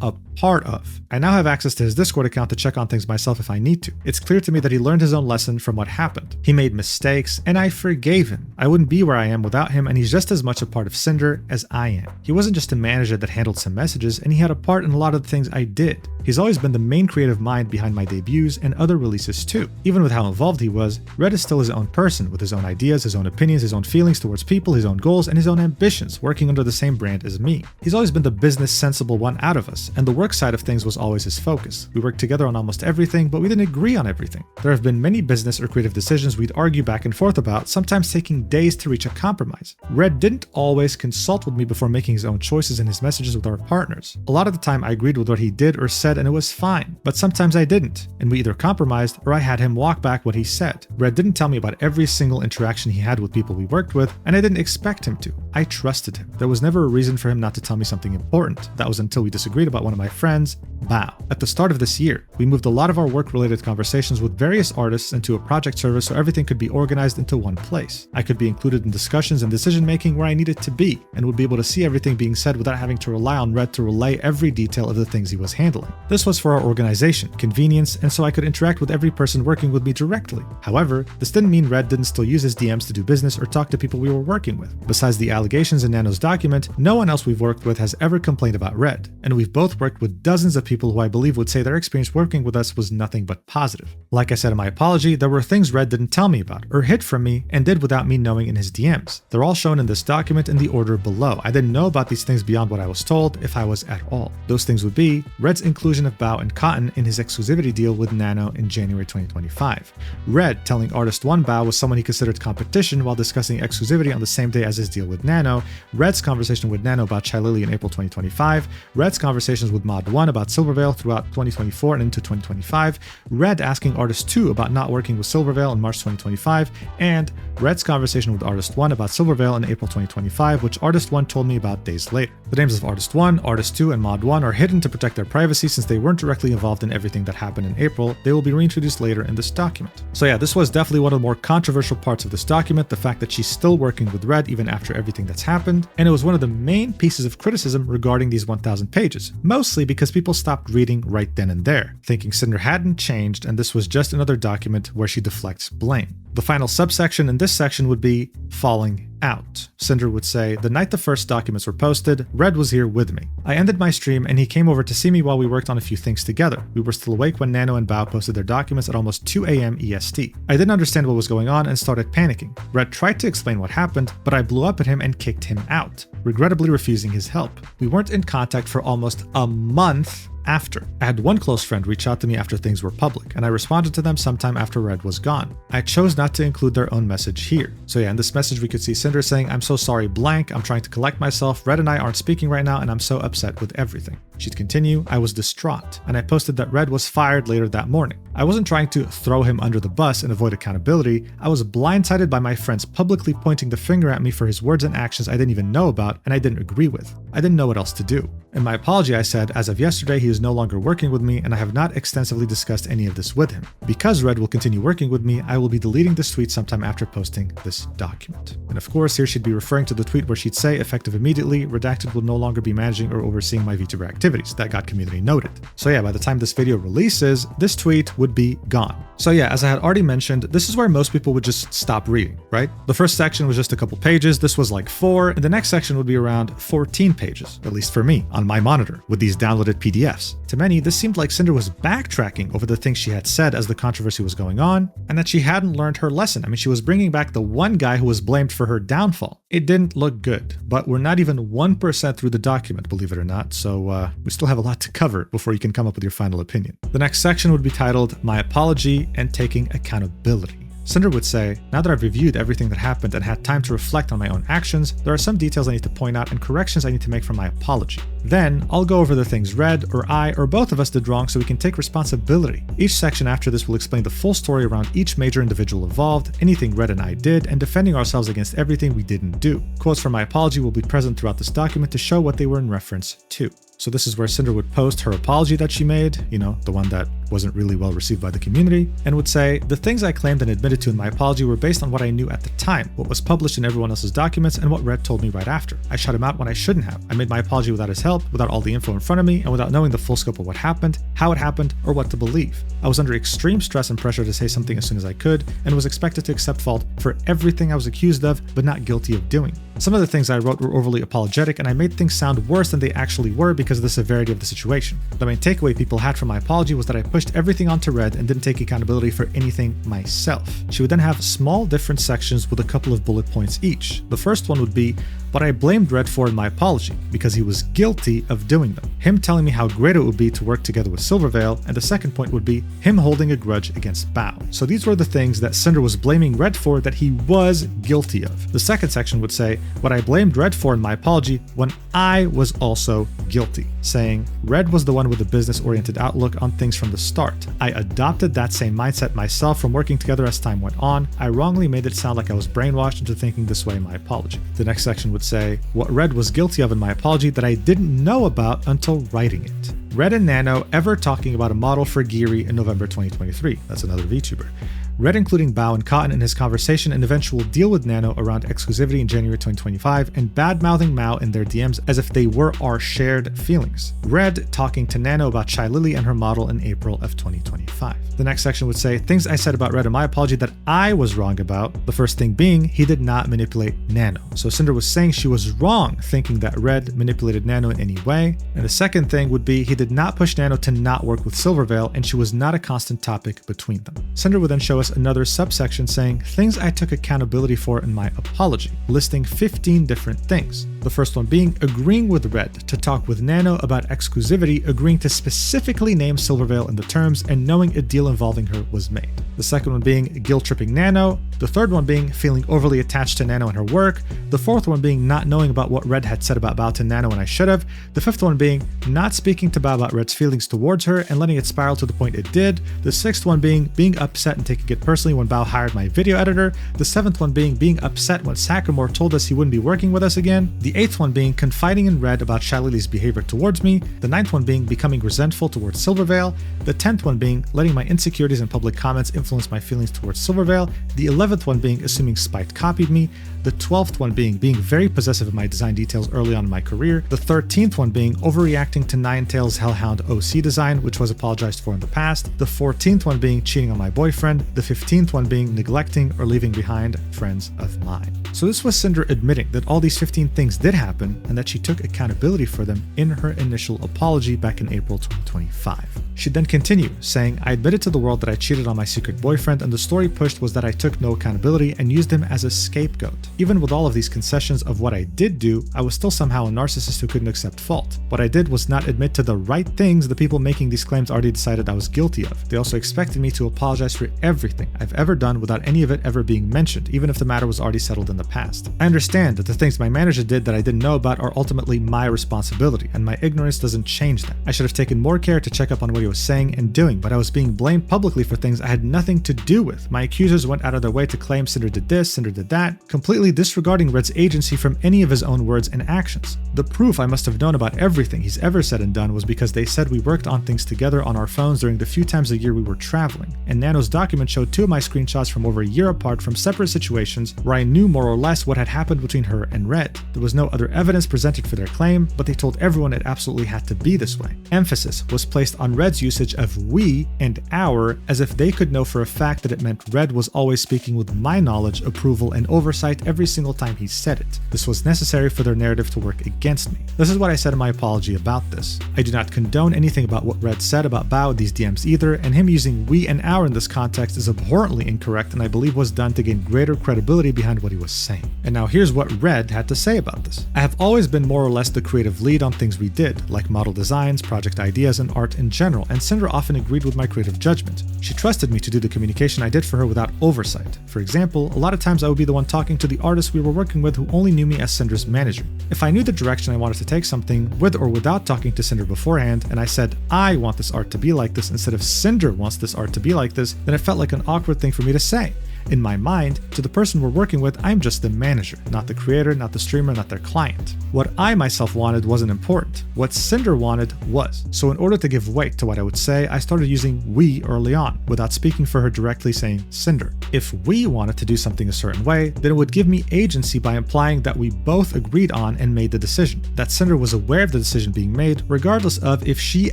a part of. I now have access to his Discord account to check on things myself if I need to. It's clear to me that he learned his own lesson from what happened. He made mistakes, and I forgave him. I wouldn't be where I am without him, and he's just as much a part of Sinder as I am. He wasn't just a manager that handled some messages, and he had a part in a lot of the things I did. He's always been the main creative mind behind my debuts and other releases too. Even with how involved he was, Red is still his own person, with his own ideas, his own opinions, his own feelings towards people, his own goals, and his own ambitions, working under the same brand as me. He's always been the business sensible one out of us, and the work side of things was always his focus. We worked together on almost everything, but we didn't agree on everything. There have been many business or creative decisions we'd argue back and forth about, sometimes taking days to reach a compromise. Red didn't always consult with me before making his own choices in his messages with our partners. A lot of the time I agreed with what he did or said, and it was fine, but sometimes I didn't, and we either compromised or I had him walk back what he said. Red didn't tell me about every single interaction he had with people we worked with, and I didn't expect him to. I trusted him. There was never a reason for him not to tell me something important. That was until we disagreed about one of my friends, Bao. At the start of this year, we moved a lot of our work-related conversations with various artists into a project service so everything could be organized into one place. I could be included in discussions and decision-making where I needed to be, and would be able to see everything being said without having to rely on Red to relay every detail of the things he was handling. This was for our organization, convenience, and so I could interact with every person working with me directly. However, this didn't mean Red didn't still use his DMs to do business or talk to people we were working with. Besides the allegations in Nano's document, no one else we've worked with has ever complained about Red, and we've both worked with dozens of people who I believe would say their experience working with us was nothing but positive. Like I said in my apology, there were things Red didn't tell me about, or hid from me, and did without me knowing in his DMs. They're all shown in this document in the order below. I didn't know about these things beyond what I was told, if I was at all. Those things would be Red's inclusion of Bao and Cotton in his exclusivity deal with Nano in January 2025. Red telling artist 1 Bao was someone he considered competition while discussing exclusivity on the same day as his deal with Nano, Red's conversation with Nano about Shylily in April 2025, Red's conversations with Mod 1 about Silvervale throughout 2024 and into 2025, Red asking artist 2 about not working with Silvervale in March 2025, and Red's conversation with artist 1 about Silvervale in April 2025, which artist 1 told me about days later. The names of artist 1, artist 2, and Mod 1 are hidden to protect their privacy since they weren't directly involved in everything that happened in April. They will be reintroduced later in this document. So yeah, this was definitely one of the more controversial parts of this document, the fact that she's still working with Red even after everything that's happened, and it was one of the main pieces of criticism regarding these 1,000 pages, mostly because people stopped reading right then and there, thinking Sinder hadn't changed and this was just another document where she deflects blame. The final subsection in this section would be falling out. Sinder would say, the night the first documents were posted, Red was here with me. I ended my stream and he came over to see me while we worked on a few things together. We were still awake when Nano and Bao posted their documents at almost 2 AM EST. I didn't understand what was going on and started panicking. Red tried to explain what happened, but I blew up at him and kicked him out, regrettably refusing his help. We weren't in contact for almost a month after. I had one close friend reach out to me after things were public, and I responded to them sometime after Red was gone. I chose not to include their own message here. So yeah, in this message we could see Sinder saying, I'm so sorry blank, I'm trying to collect myself, Red and I aren't speaking right now and I'm so upset with everything. She'd continue, I was distraught, and I posted that Red was fired later that morning. I wasn't trying to throw him under the bus and avoid accountability, I was blindsided by my friends publicly pointing the finger at me for his words and actions I didn't even know about and I didn't agree with. I didn't know what else to do. In my apology, I said, as of yesterday, he is no longer working with me, and I have not extensively discussed any of this with him. Because Red will continue working with me, I will be deleting this tweet sometime after posting this document. And of course, here she'd be referring to the tweet where she'd say, effective immediately, Redacted will no longer be managing or overseeing my Vtuber activities. That got community noted. So yeah, by the time this video releases, this tweet would be gone. So yeah, as I had already mentioned, this is where most people would just stop reading, right? The first section was just a couple pages, this was like 4, and the next section would be around 14 pages, at least for me, on my monitor, with these downloaded PDFs. To many, this seemed like Sinder was backtracking over the things she had said as the controversy was going on, and that she hadn't learned her lesson. I mean, she was bringing back the one guy who was blamed for her downfall. It didn't look good, but we're not even 1% through the document, believe it or not, so we still have a lot to cover before you can come up with your final opinion. The next section would be titled, My Apology and Taking Accountability. Sinder would say, now that I've reviewed everything that happened and had time to reflect on my own actions, there are some details I need to point out and corrections I need to make from my apology. Then, I'll go over the things Red, or I, or both of us did wrong so we can take responsibility. Each section after this will explain the full story around each major individual involved, anything Red and I did, and defending ourselves against everything we didn't do. Quotes from my apology will be present throughout this document to show what they were in reference to. So this is where Sinder would post her apology that she made, you know, the one that wasn't really well received by the community, and would say, the things I claimed and admitted to in my apology were based on what I knew at the time, what was published in everyone else's documents, and what Red told me right after. I shut him out when I shouldn't have. I made my apology without his help, without all the info in front of me, and without knowing the full scope of what happened, how it happened, or what to believe. I was under extreme stress and pressure to say something as soon as I could, and was expected to accept fault for everything I was accused of, but not guilty of doing. Some of the things I wrote were overly apologetic, and I made things sound worse than they actually were because of the severity of the situation. The main takeaway people had from my apology was that I pushed everything onto Red and didn't take accountability for anything myself. She would then have small different sections with a couple of bullet points each. The first one would be what I blamed Red for in my apology, because he was guilty of doing them. Him telling me how great it would be to work together with Silvervale, and the second point would be him holding a grudge against Bao. So these were the things that Sinder was blaming Red for that he was guilty of. The second section would say what I blamed Red for in my apology when I was also guilty, saying Red was the one with the business-oriented outlook on things from the start. I adopted that same mindset myself from working together as time went on. I wrongly made it sound like I was brainwashed into thinking this way in my apology. The next section would say what Red was guilty of in my apology that I didn't know about until writing it. Red and Nano ever talking about a model for Geary in November 2023. That's another VTuber. Red including Bao and Cotton in his conversation and eventual deal with Nano around exclusivity in January 2025, and bad-mouthing Mao in their DMs as if they were our shared feelings. Red talking to Nano about Shylily and her model in April of 2025. The next section would say things I said about Red in my apology that I was wrong about, the first thing being he did not manipulate Nano. So Sinder was saying she was wrong thinking that Red manipulated Nano in any way, and the second thing would be he did not push Nano to not work with Silvervale, and she was not a constant topic between them. Sinder would then show us another subsection saying things I took accountability for in my apology, listing 15 different things. The first one being agreeing with Red to talk with Nano about exclusivity, agreeing to specifically name Silvervale in the terms, and knowing a deal involving her was made. The second one being guilt-tripping Nano. The third one being feeling overly attached to Nano and her work. The fourth one being not knowing about what Red had said about Bao to Nano when I should have. The fifth one being not speaking to Bao about Red's feelings towards her and letting it spiral to the point it did. The sixth one being upset and taking it personally when Bao hired my video editor. The seventh one being upset when Sakamore told us he wouldn't be working with us again. The eighth one being confiding in Red about Shylily's behavior towards me. The ninth one being becoming resentful towards Silvervale. The 10th one being letting my insecurities and public comments influence my feelings towards Silvervale. The 11th one being assuming Spite copied me. The 12th one being very possessive of my design details early on in my career. The 13th one being overreacting to Nyantales Hellhound OC design, which was apologized for in the past. The 14th one being cheating on my boyfriend. The 15th one being neglecting or leaving behind friends of mine. So this was Sinder admitting that all these 15 things did happen and that she took accountability for them in her initial apology back in April 2025. She'd then continue, saying, I admitted to the world that I cheated on my secret boyfriend, and the story pushed was that I took no accountability and used him as a scapegoat. Even with all of these concessions of what I did do, I was still somehow a narcissist who couldn't accept fault. What I did was not admit to the right things the people making these claims already decided I was guilty of. They also expected me to apologize for everything I've ever done without any of it ever being mentioned, even if the matter was already settled in the past. I understand that the things my manager did that I didn't know about are ultimately my responsibility, and my ignorance doesn't change that. I should have taken more care to check up on what he was saying and doing, but I was being blamed publicly for things I had nothing to do with. My accusers went out of their way to claim Sinder did this, Sinder did that, completely completely disregarding Red's agency from any of his own words and actions. The proof I must have known about everything he's ever said and done was because they said we worked on things together on our phones during the few times a year we were traveling, and Nano's document showed 2 of my screenshots from over a year apart from separate situations where I knew more or less what had happened between her and Red. There was no other evidence presented for their claim, but they told everyone it absolutely had to be this way. Emphasis was placed on Red's usage of we and our as if they could know for a fact that it meant Red was always speaking with my knowledge, approval, and oversight every single time he said it. This was necessary for their narrative to work against me. This is what I said in my apology about this. I do not condone anything about what Red said about Bao these DMs either, and him using we and our in this context is abhorrently incorrect and I believe was done to gain greater credibility behind what he was saying. And now here's what Red had to say about this. I have always been more or less the creative lead on things we did, like model designs, project ideas, and art in general, and Sinder often agreed with my creative judgment. She trusted me to do the communication I did for her without oversight. For example, a lot of times I would be the one talking to the artists we were working with who only knew me as Sinder's manager. If I knew the direction I wanted to take something, with or without talking to Sinder beforehand, and I said, I want this art to be like this instead of Sinder wants this art to be like this, then it felt like an awkward thing for me to say. In my mind, to the person we're working with, I'm just the manager, not the creator, not the streamer, not their client. What I myself wanted wasn't important. What Sinder wanted was. So in order to give weight to what I would say, I started using we early on, without speaking for her directly saying Sinder. If we wanted to do something a certain way, then it would give me agency by implying that we both agreed on and made the decision. That Sinder was aware of the decision being made, regardless of if she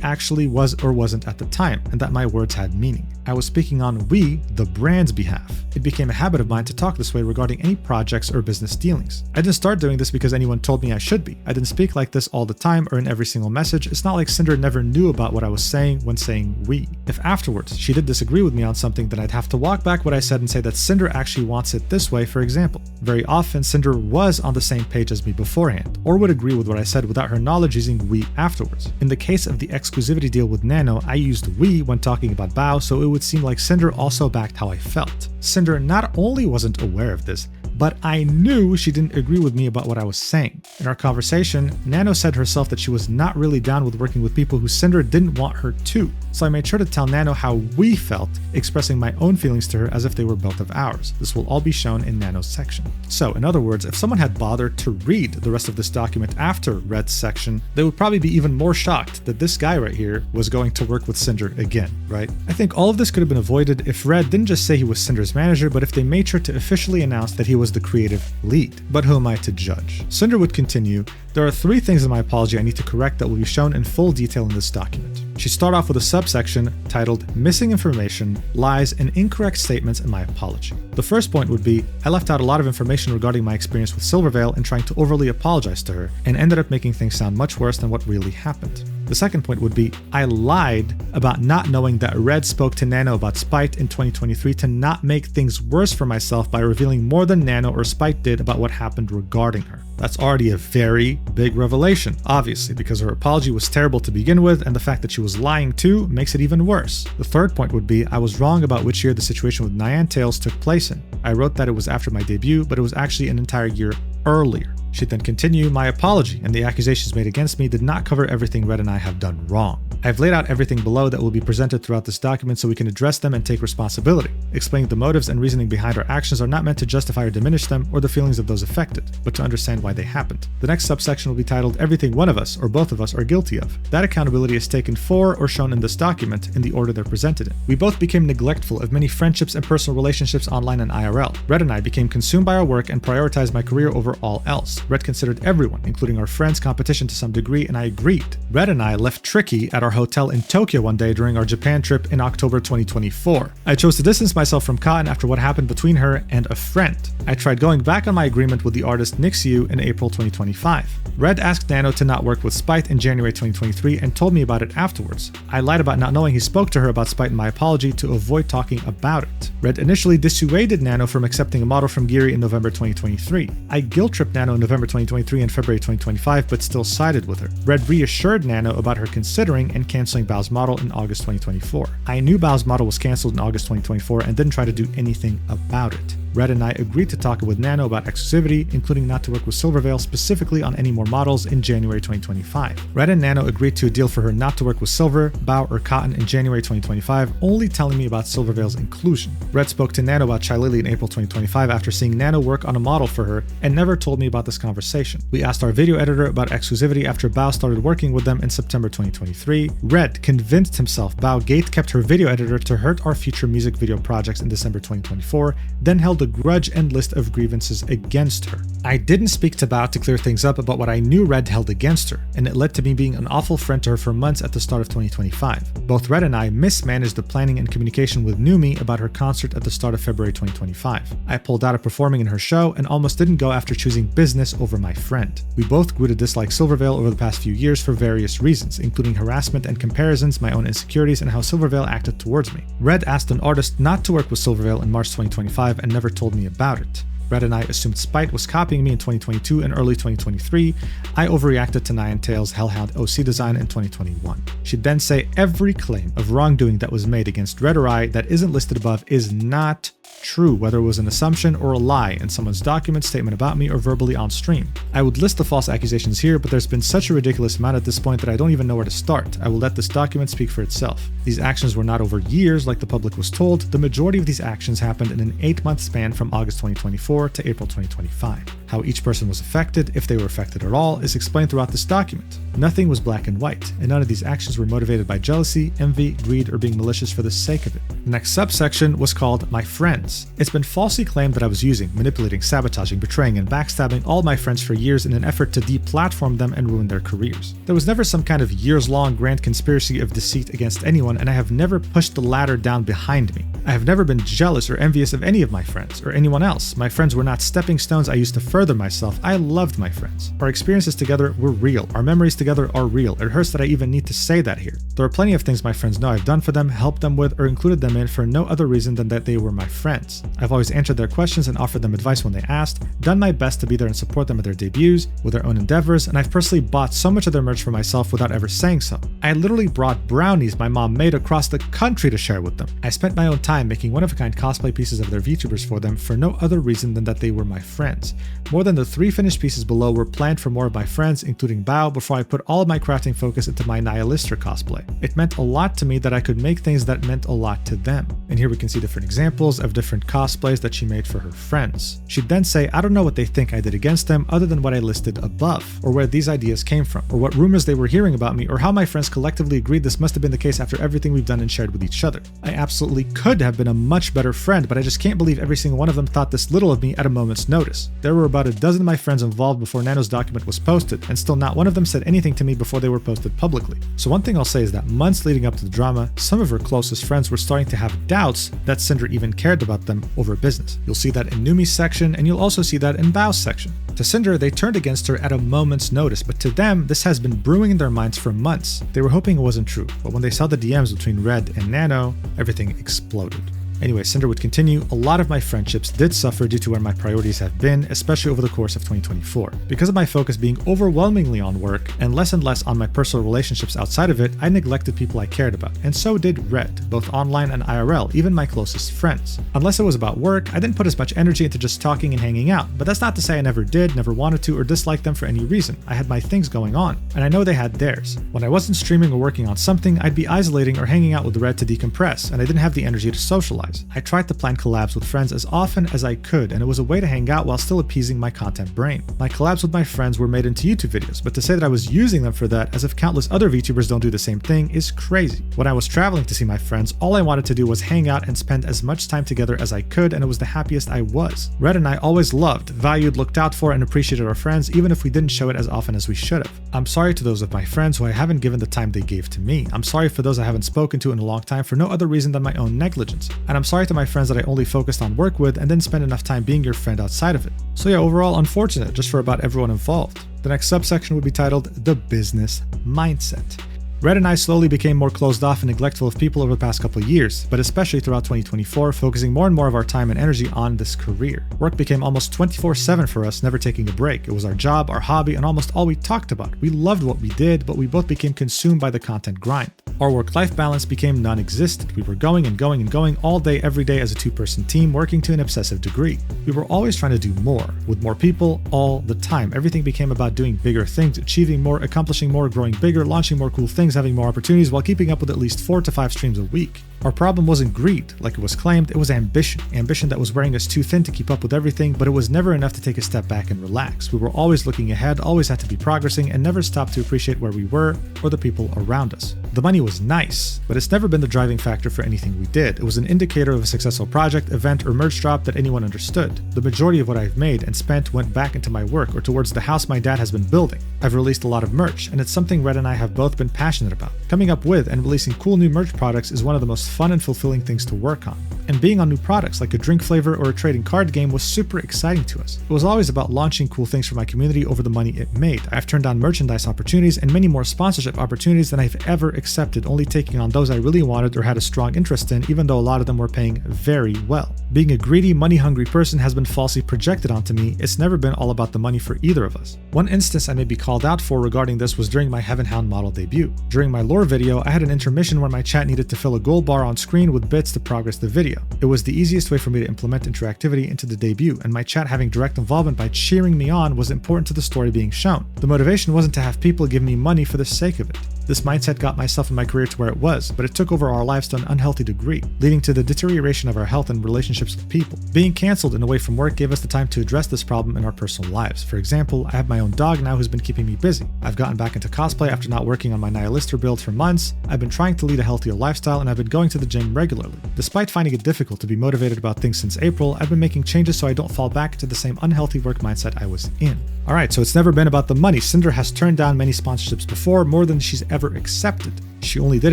actually was or wasn't at the time, and that my words had meaning. I was speaking on we, the brand's behalf. It became a habit of mine to talk this way regarding any projects or business dealings. I didn't start doing this because anyone told me I should be. I didn't speak like this all the time or in every single message. It's not like Sinder never knew about what I was saying when saying we. If afterwards she did disagree with me on something, then I'd have to walk back what I said and say that Sinder actually wants it this way, for example. Very often, Sinder was on the same page as me beforehand, or would agree with what I said without her knowledge using we afterwards. In the case of the exclusivity deal with Nano, I used we when talking about Bao, so it would seem like Sinder also backed how I felt. Sinder not only wasn't aware of this, but I knew she didn't agree with me about what I was saying. In our conversation, Nano said herself that she was not really down with working with people who Sinder didn't want her to, so I made sure to tell Nano how we felt, expressing my own feelings to her as if they were both of ours. This will all be shown in Nano's section. So, in other words, if someone had bothered to read the rest of this document after Red's section, they would probably be even more shocked that this guy right here was going to work with Sinder again, right? I think all of this could have been avoided if Red didn't just say he was Sinder's manager, but if they made sure to officially announce that he was the creative lead. But who am I to judge? Sinder would continue, there are 3 things in my apology I need to correct that will be shown in full detail in this document. She'd start off with a subsection titled Missing Information, Lies, and Incorrect Statements in My Apology. The first point would be, I left out a lot of information regarding my experience with Silvervale and trying to overly apologize to her, and ended up making things sound much worse than what really happened. The second point would be, I lied about not knowing that Red spoke to Nano about Spite in 2023 to not make things worse for myself by revealing more than Nano or Spite did about what happened regarding her. That's already a very big revelation, obviously, because her apology was terrible to begin with, and the fact that she was lying too makes it even worse. The third point would be, I was wrong about which year the situation with Nyantales took place in. I wrote that it was after my debut, but it was actually an entire year earlier. She'd then continue, my apology and the accusations made against me did not cover everything Red and I have done wrong. I've laid out everything below that will be presented throughout this document so we can address them and take responsibility. Explaining the motives and reasoning behind our actions are not meant to justify or diminish them or the feelings of those affected, but to understand why they happened. The next subsection will be titled Everything one of us or both of us are guilty of. That accountability is taken for or shown in this document in the order they're presented in. We both became neglectful of many friendships and personal relationships online and IRL. Red and I became consumed by our work and prioritized my career over all else. Red considered everyone, including our friends, competition to some degree, and I agreed. Red and I left Tricky at our hotel in Tokyo one day during our Japan trip in October 2024. I chose to distance myself from Cotton after what happened between her and a friend. I tried going back on my agreement with the artist Nixiu in April 2025. Red asked Nano to not work with Spite in January 2023 and told me about it afterwards. I lied about not knowing he spoke to her about Spite in my apology to avoid talking about it. Red initially dissuaded Nano from accepting a model from Geary in November 2023. I guilt-tripped Nano in November 2023 and February 2025, but still sided with her. Red reassured Nano about her considering and canceling Bao's model in August 2024. I knew Bao's model was cancelled in August 2024 and didn't try to do anything about it. Red and I agreed to talk with Nano about exclusivity, including not to work with Silvervale specifically on any more models in January 2025. Red and Nano agreed to a deal for her not to work with Silver, Bao, or Cotton in January 2025, only telling me about Silvervale's inclusion. Red spoke to Nano about Shylily in April 2025 after seeing Nano work on a model for her and never told me about this conversation. We asked our video editor about exclusivity after Bao started working with them in September 2023. Red convinced himself Bao gatekept her video editor to hurt our future music video projects in December 2024, then held a grudge and list of grievances against her. I didn't speak to Bao to clear things up about what I knew Red held against her, and it led to me being an awful friend to her for months at the start of 2025. Both Red and I mismanaged the planning and communication with Numi about her concert at the start of February 2025. I pulled out of performing in her show and almost didn't go after choosing business over my friend. We both grew to dislike Silvervale over the past few years for various reasons, including harassment and comparisons, my own insecurities, and how Silvervale acted towards me. Red asked an artist not to work with Silvervale in March 2025 and never told me about it. Red and I assumed Spite was copying me in 2022 and early 2023. I overreacted to Nyantales' Hellhound OC design in 2021. She'd then say every claim of wrongdoing that was made against Red or I that isn't listed above is not true, whether it was an assumption or a lie in someone's document, statement about me, or verbally on stream. I would list the false accusations here, but there's been such a ridiculous amount at this point that I don't even know where to start. I will let this document speak for itself. These actions were not over years like the public was told. The majority of these actions happened in an 8-month span from August 2024 to April 2025. How each person was affected, if they were affected at all, is explained throughout this document. Nothing was black and white, and none of these actions were motivated by jealousy, envy, greed, or being malicious for the sake of it. The next subsection was called My Friends. It's been falsely claimed that I was using, manipulating, sabotaging, betraying, and backstabbing all my friends for years in an effort to deplatform them and ruin their careers. There was never some kind of years-long grand conspiracy of deceit against anyone, and I have never pushed the ladder down behind me. I have never been jealous or envious of any of my friends, or anyone else. My friends were not stepping stones I used to further myself. I loved my friends. Our experiences together were real. Our memories together are real. It hurts that I even need to say that here. There are plenty of things my friends know I've done for them, helped them with, or included them in for no other reason than that they were my friends. I've always answered their questions and offered them advice when they asked, done my best to be there and support them at their debuts, with their own endeavors, and I've personally bought so much of their merch for myself without ever saying so. I literally brought brownies my mom made across the country to share with them. I spent my own time making one-of-a-kind cosplay pieces of their VTubers for them for no other reason than that they were my friends. More than the 3 finished pieces below were planned for more of my friends, including Bao, before I put all of my crafting focus into my Nihilister cosplay. It meant a lot to me that I could make things that meant a lot to them. And here we can see different examples of different cosplays that she made for her friends. She'd then say, I don't know what they think I did against them other than what I listed above, or where these ideas came from, or what rumors they were hearing about me, or how my friends collectively agreed this must have been the case after everything we've done and shared with each other. I absolutely could have been a much better friend, but I just can't believe every single one of them thought this little of me at a moment's notice. There were about a dozen of my friends involved before Nano's document was posted, and still not one of them said anything to me before they were posted publicly. So one thing I'll say is that months leading up to the drama, some of her closest friends were starting to have doubts that Sinder even cared about them over business. You'll see that in Numi's section, and you'll also see that in Bao's section. To Sinder, they turned against her at a moment's notice, but to them, this has been brewing in their minds for months. They were hoping it wasn't true, but when they saw the DMs between Red and Nano, everything exploded. Anyway, Sinder would continue, a lot of my friendships did suffer due to where my priorities have been, especially over the course of 2024. Because of my focus being overwhelmingly on work and less on my personal relationships outside of it, I neglected people I cared about, and so did Red, both online and IRL, even my closest friends. Unless it was about work, I didn't put as much energy into just talking and hanging out, but that's not to say I never did, never wanted to, or disliked them for any reason. I had my things going on, and I know they had theirs. When I wasn't streaming or working on something, I'd be isolating or hanging out with Red to decompress, and I didn't have the energy to socialize. I tried to plan collabs with friends as often as I could, and it was a way to hang out while still appeasing my content brain. My collabs with my friends were made into YouTube videos, but to say that I was using them for that, as if countless other VTubers don't do the same thing, is crazy. When I was traveling to see my friends, all I wanted to do was hang out and spend as much time together as I could, and it was the happiest I was. Red and I always loved, valued, looked out for, and appreciated our friends, even if we didn't show it as often as we should have. I'm sorry to those of my friends who I haven't given the time they gave to me. I'm sorry for those I haven't spoken to in a long time for no other reason than my own negligence. And I'm sorry to my friends that I only focused on work with and didn't spend enough time being your friend outside of it. So yeah, overall unfortunate just for about everyone involved. The next subsection would be titled The Business Mindset. Red and I slowly became more closed off and neglectful of people over the past couple of years, but especially throughout 2024, focusing more and more of our time and energy on this career. Work became almost 24/7 for us, never taking a break. It was our job, our hobby, and almost all we talked about. We loved what we did, but we both became consumed by the content grind. Our work-life balance became non-existent. We were going and going and going all day, every day as a two-person team, working to an obsessive degree. We were always trying to do more, with more people, all the time. Everything became about doing bigger things, achieving more, accomplishing more, growing bigger, launching more cool things, having more opportunities, while keeping up with at least 4 to 5 streams a week. Our problem wasn't greed, like it was claimed, it was ambition. Ambition that was wearing us too thin to keep up with everything, but it was never enough to take a step back and relax. We were always looking ahead, always had to be progressing, and never stopped to appreciate where we were or the people around us. The money was nice, but it's never been the driving factor for anything we did. It was an indicator of a successful project, event, or merch drop that anyone understood. The majority of what I've made and spent went back into my work or towards the house my dad has been building. I've released a lot of merch, and it's something Red and I have both been passionate about. Coming up with and releasing cool new merch products is one of the most fun and fulfilling things to work on. And being on new products like a drink flavor or a trading card game was super exciting to us. It was always about launching cool things for my community over the money it made. I've turned down merchandise opportunities and many more sponsorship opportunities than I've ever accepted, only taking on those I really wanted or had a strong interest in, even though a lot of them were paying very well. Being a greedy, money-hungry person has been falsely projected onto me. It's never been all about the money for either of us. One instance I may be called out for regarding this was during my Heaven Hound model debut. During my lore video, I had an intermission where my chat needed to fill a gold bar on screen with bits to progress the video. It was the easiest way for me to implement interactivity into the debut, and my chat having direct involvement by cheering me on was important to the story being shown. The motivation wasn't to have people give me money for the sake of it. This mindset got myself and my career to where it was, but it took over our lives to an unhealthy degree, leading to the deterioration of our health and relationships with people. Being cancelled and away from work gave us the time to address this problem in our personal lives. For example, I have my own dog now who's been keeping me busy. I've gotten back into cosplay after not working on my Nihilister build for months. I've been trying to lead a healthier lifestyle, and I've been going to the gym regularly. Despite finding it difficult to be motivated about things since April, I've been making changes so I don't fall back into the same unhealthy work mindset I was in. Alright, so it's never been about the money. Cinder has turned down many sponsorships before, more than she's ever accepted. She only did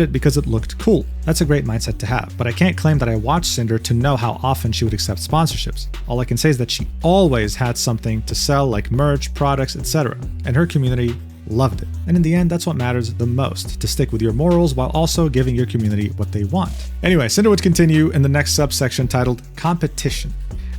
it because it looked cool. That's a great mindset to have, but I can't claim that I watched Cinder to know how often she would accept sponsorships. All I can say is that she always had something to sell, like merch, products, etc., and her community loved it. And in the end, that's what matters the most, to stick with your morals while also giving your community what they want. Anyway, Cinder would continue in the next subsection titled Competition.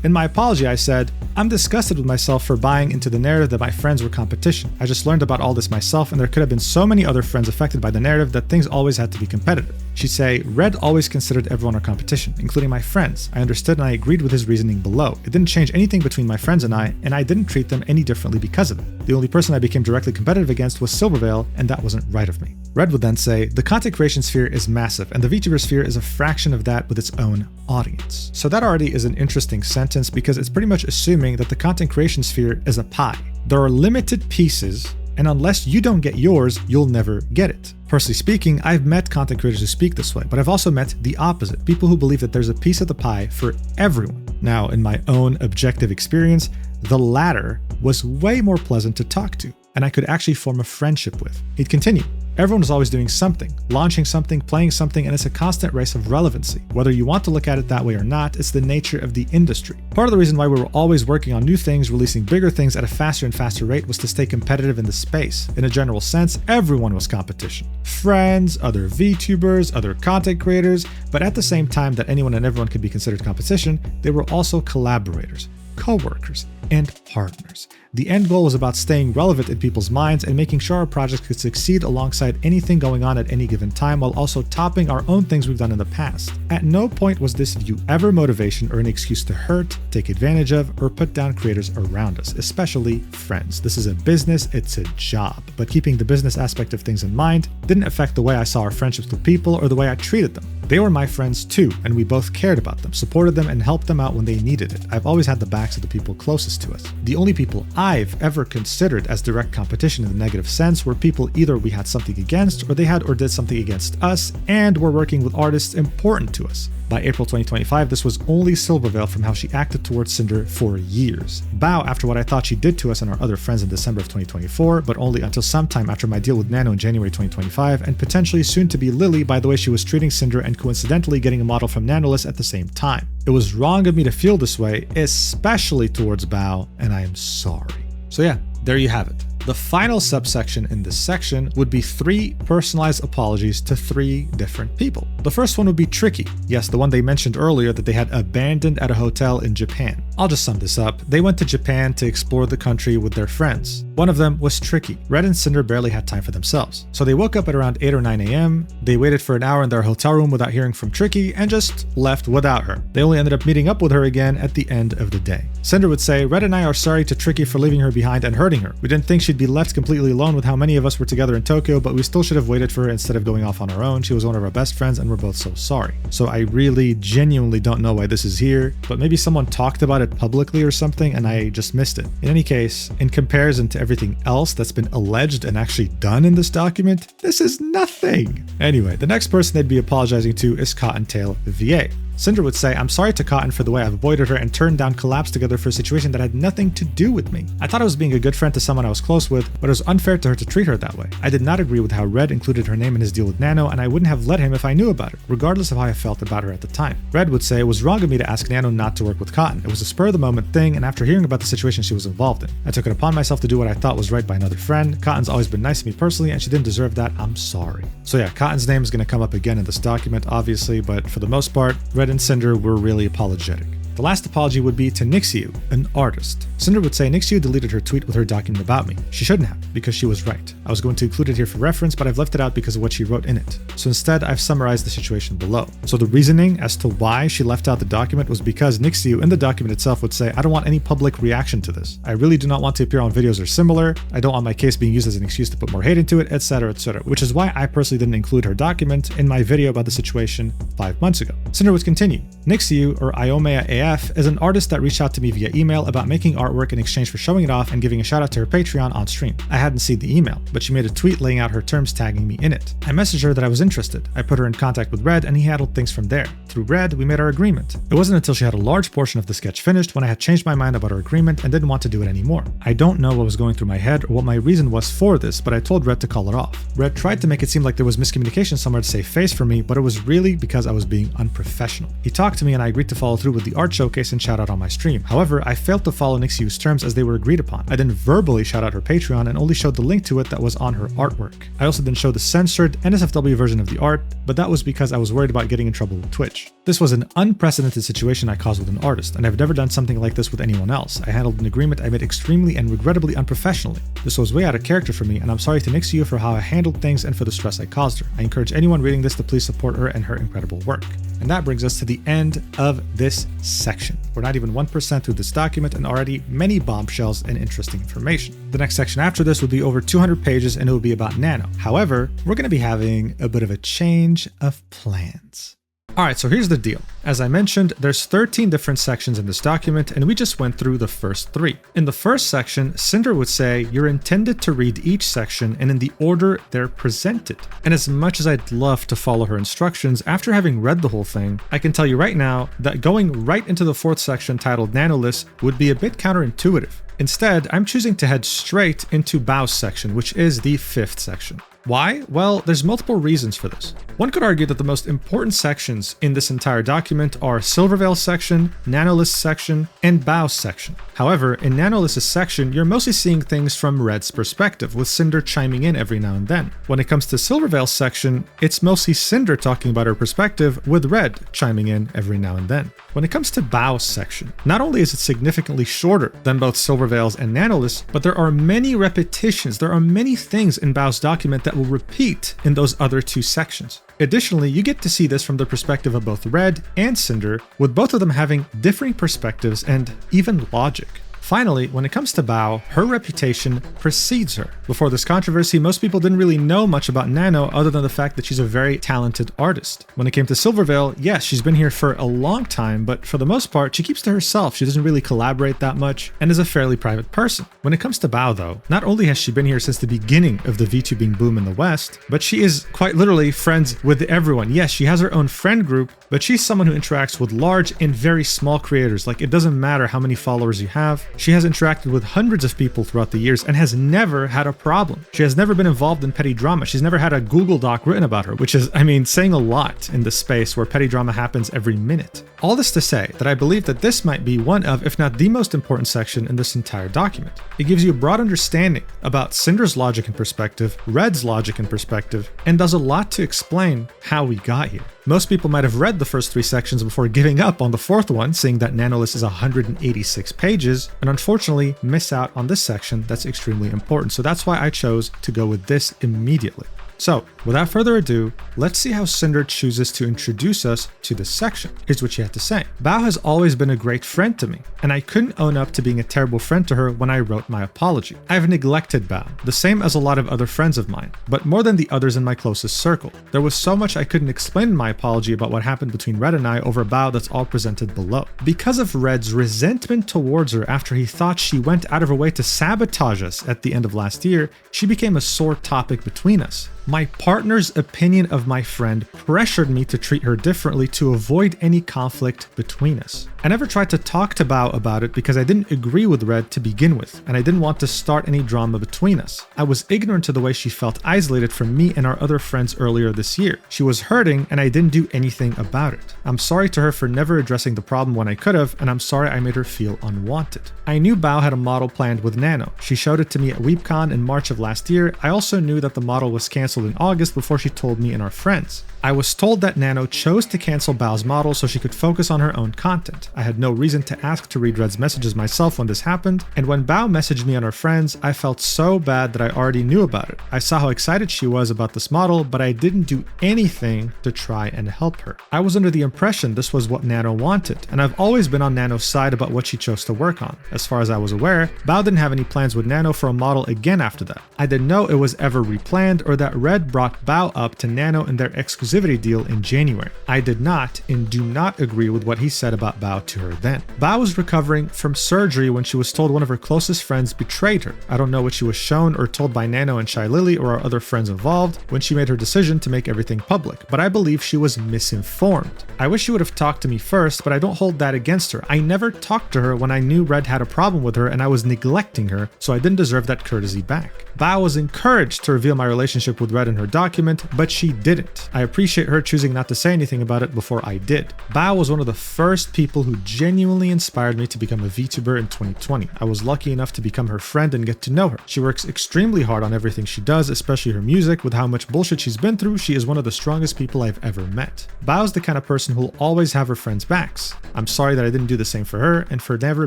In my apology, I said, I'm disgusted with myself for buying into the narrative that my friends were competition. I just learned about all this myself, and there could have been so many other friends affected by the narrative that things always had to be competitive. She'd say, Red always considered everyone our competition, including my friends. I understood and I agreed with his reasoning below. It didn't change anything between my friends and I didn't treat them any differently because of it. The only person I became directly competitive against was Silvervale, and that wasn't right of me. Red would then say, the content creation sphere is massive, and the Vtuber sphere is a fraction of that with its own audience. So that already is an interesting sentence because it's pretty much assuming that the content creation sphere is a pie. There are limited pieces, and unless you don't get yours, you'll never get it. Personally speaking, I've met content creators who speak this way, but I've also met the opposite, people who believe that there's a piece of the pie for everyone. Now, in my own objective experience, the latter was way more pleasant to talk to, and I could actually form a friendship with. He'd continue. Everyone is always doing something, launching something, playing something, and it's a constant race of relevancy. Whether you want to look at it that way or not, it's the nature of the industry. Part of the reason why we were always working on new things, releasing bigger things at a faster and faster rate was to stay competitive in the space. In a general sense, everyone was competition. Friends, other VTubers, other content creators, but at the same time that anyone and everyone could be considered competition, they were also collaborators, co-workers, and partners. The end goal was about staying relevant in people's minds and making sure our projects could succeed alongside anything going on at any given time, while also topping our own things we've done in the past. At no point was this view ever motivation or an excuse to hurt, take advantage of, or put down creators around us, especially friends. This is a business, it's a job. But keeping the business aspect of things in mind didn't affect the way I saw our friendships with people or the way I treated them. They were my friends too, and we both cared about them, supported them, and helped them out when they needed it. I've always had the backs of the people closest to us. The only people I've ever considered as direct competition in the negative sense were people either we had something against, or they had or did something against us, and were working with artists important to us. By April 2025, this was only Silvervale from how she acted towards Cinder for years. Bow after what I thought she did to us and our other friends in December of 2024, but only until sometime after my deal with Nano in January 2025, and potentially soon to be Lily by the way she was treating Cinder and coincidentally getting a model from Nanoless at the same time. It was wrong of me to feel this way, especially towards Bow, and I am sorry. So yeah, there you have it. The final subsection in this section would be 3 personalized apologies to 3 different people. The first one would be Tricky. Yes, the one they mentioned earlier that they had abandoned at a hotel in Japan. I'll just sum this up. They went to Japan to explore the country with their friends. One of them was Tricky. Red and Sinder barely had time for themselves. So they woke up at around 8 or 9 a.m. They waited for an hour in their hotel room without hearing from Tricky and just left without her. They only ended up meeting up with her again at the end of the day. Sinder would say, Red and I are sorry to Tricky for leaving her behind and hurting her. We didn't think she'd be left completely alone with how many of us were together in Tokyo, but we still should have waited for her instead of going off on our own. She was one of our best friends and we're both so sorry. So I really genuinely don't know why this is here, but maybe someone talked about it publicly or something and I just missed it. In any case, in comparison to everything else that's been alleged and actually done in this document, this is nothing. Anyway, the next person they'd be apologizing to is Cottontail VA. Sinder would say, I'm sorry to Cotton for the way I've avoided her and turned down collabs together for a situation that had nothing to do with me. I thought I was being a good friend to someone I was close with, but it was unfair to her to treat her that way. I did not agree with how Red included her name in his deal with Nano, and I wouldn't have let him if I knew about it, regardless of how I felt about her at the time. Red would say it was wrong of me to ask Nano not to work with Cotton. It was a spur-of-the-moment thing, and after hearing about the situation she was involved in, I took it upon myself to do what I thought was right by another friend. Cotton's always been nice to me personally, and she didn't deserve that. I'm sorry. So yeah, Cotton's name is going to come up again in this document, obviously, but for the most part, Red and Sinder were really apologetic. The last apology would be to Nixiu, an artist. Sinder would say Nixiu deleted her tweet with her document about me. She shouldn't have, because she was right. I was going to include it here for reference, but I've left it out because of what she wrote in it. So instead, I've summarized the situation below. So the reasoning as to why she left out the document was because Nixiu in the document itself would say, I don't want any public reaction to this. I really do not want to appear on videos or similar. I don't want my case being used as an excuse to put more hate into it, etc., which is why I personally didn't include her document in my video about the situation 5 months ago. Sinder would continue. Nixiu, or Iomea AF, is an artist that reached out to me via email about making artwork in exchange for showing it off and giving a shout out to her Patreon on stream. I hadn't seen the email, but she made a tweet laying out her terms tagging me in it. I messaged her that I was interested. I put her in contact with Red and he handled things from there. Through Red, we made our agreement. It wasn't until she had a large portion of the sketch finished when I had changed my mind about our agreement and didn't want to do it anymore. I don't know what was going through my head or what my reason was for this, but I told Red to call it off. Red tried to make it seem like there was miscommunication somewhere to save face for me, but it was really because I was being unprofessional. He talked to me and I agreed to follow through with the art showcase and shout out on my stream. However, I failed to follow Nixiu's terms as they were agreed upon. I didn't verbally shout out her Patreon and only showed the link to it that was on her artwork. I also didn't show the censored NSFW version of the art, but that was because I was worried about getting in trouble with Twitch. This was an unprecedented situation I caused with an artist, and I've never done something like this with anyone else. I handled an agreement I made extremely and regrettably unprofessionally. This was way out of character for me, and I'm sorry to Nixiu for how I handled things and for the stress I caused her. I encourage anyone reading this to please support her and her incredible work. And that brings us to the end of this section. We're not even 1% through this document and already many bombshells and interesting information. The next section after this would be over 200 pages and it would be about Nano. However, we're going to be having a bit of a change of plans. Alright, so here's the deal. As I mentioned, there's 13 different sections in this document, and we just went through the first 3. In the first section, Sinder would say you're intended to read each section and in the order they're presented. And as much as I'd love to follow her instructions, after having read the whole thing, I can tell you right now that going right into the 4th section titled Nanoless would be a bit counterintuitive. Instead, I'm choosing to head straight into Bao's section, which is the 5th section. Why? Well, there's multiple reasons for this. One could argue that the most important sections in this entire document are Silvervale section, Nanoless section, and Bao's section. However, in Nanoless's section, you're mostly seeing things from Red's perspective, with Sinder chiming in every now and then. When it comes to Silvervale's section, it's mostly Sinder talking about her perspective, with Red chiming in every now and then. When it comes to Bao's section, not only is it significantly shorter than both Silvervale's and Nanoless, but there are many repetitions, there are many things in Bao's document that will repeat in those other 2 sections. Additionally, you get to see this from the perspective of both Red and Sinder, with both of them having differing perspectives and even logic. Finally, when it comes to Bao, her reputation precedes her. Before this controversy, most people didn't really know much about Nano other than the fact that she's a very talented artist. When it came to Silvervale, yes, she's been here for a long time, but for the most part, she keeps to herself. She doesn't really collaborate that much and is a fairly private person. When it comes to Bao, though, not only has she been here since the beginning of the VTubing boom in the West, but she is quite literally friends with everyone. Yes, she has her own friend group, but she's someone who interacts with large and very small creators. Like, it doesn't matter how many followers you have. She has interacted with hundreds of people throughout the years and has never had a problem. She has never been involved in petty drama. She's never had a Google Doc written about her, which is, saying a lot in this space where petty drama happens every minute. All this to say that I believe that this might be one of, if not the most important section in this entire document. It gives you a broad understanding about Cinder's logic and perspective, Red's logic and perspective, and does a lot to explain how we got here. Most people might have read the first 3 sections before giving up on the 4th one, seeing that Nanoless is 186 pages, and unfortunately miss out on this section that's extremely important. So that's why I chose to go with this immediately. So, without further ado, let's see how Sinder chooses to introduce us to this section. Here's what she had to say. Bao has always been a great friend to me, and I couldn't own up to being a terrible friend to her when I wrote my apology. I've neglected Bao, the same as a lot of other friends of mine, but more than the others in my closest circle. There was so much I couldn't explain in my apology about what happened between Red and I over Bao that's all presented below. Because of Red's resentment towards her after he thought she went out of her way to sabotage us at the end of last year, she became a sore topic between us. My partner's opinion of my friend pressured me to treat her differently to avoid any conflict between us. I never tried to talk to Bao about it because I didn't agree with Red to begin with, and I didn't want to start any drama between us. I was ignorant to the way she felt isolated from me and our other friends earlier this year. She was hurting and I didn't do anything about it. I'm sorry to her for never addressing the problem when I could have, and I'm sorry I made her feel unwanted. I knew Bao had a model planned with Nano. She showed it to me at WeebCon in March of last year. I also knew that the model was canceled in August before she told me and our friends. I was told that Nano chose to cancel Bao's model so she could focus on her own content. I had no reason to ask to read Red's messages myself when this happened, and when Bao messaged me and our friends, I felt so bad that I already knew about it. I saw how excited she was about this model, but I didn't do anything to try and help her. I was under the impression this was what Nano wanted, and I've always been on Nano's side about what she chose to work on. As far as I was aware, Bao didn't have any plans with Nano for a model again after that. I didn't know it was ever replanned or that Red brought Bao up to Nano in their exclusivity deal in January. I did not and do not agree with what he said about Bao to her then. Bao was recovering from surgery when she was told one of her closest friends betrayed her. I don't know what she was shown or told by Nano and Shylily or our other friends involved when she made her decision to make everything public, but I believe she was misinformed. I wish she would have talked to me first, but I don't hold that against her. I never talked to her when I knew Red had a problem with her and I was neglecting her, so I didn't deserve that courtesy back. Bao was encouraged to reveal my relationship with Red in her document, but she didn't. I appreciate her choosing not to say anything about it before I did. Bao was one of the first people who genuinely inspired me to become a VTuber in 2020. I was lucky enough to become her friend and get to know her. She works extremely hard on everything she does, especially her music. With how much bullshit she's been through, she is one of the strongest people I've ever met. Bao's the kind of person who'll always have her friends' backs. I'm sorry that I didn't do the same for her and for never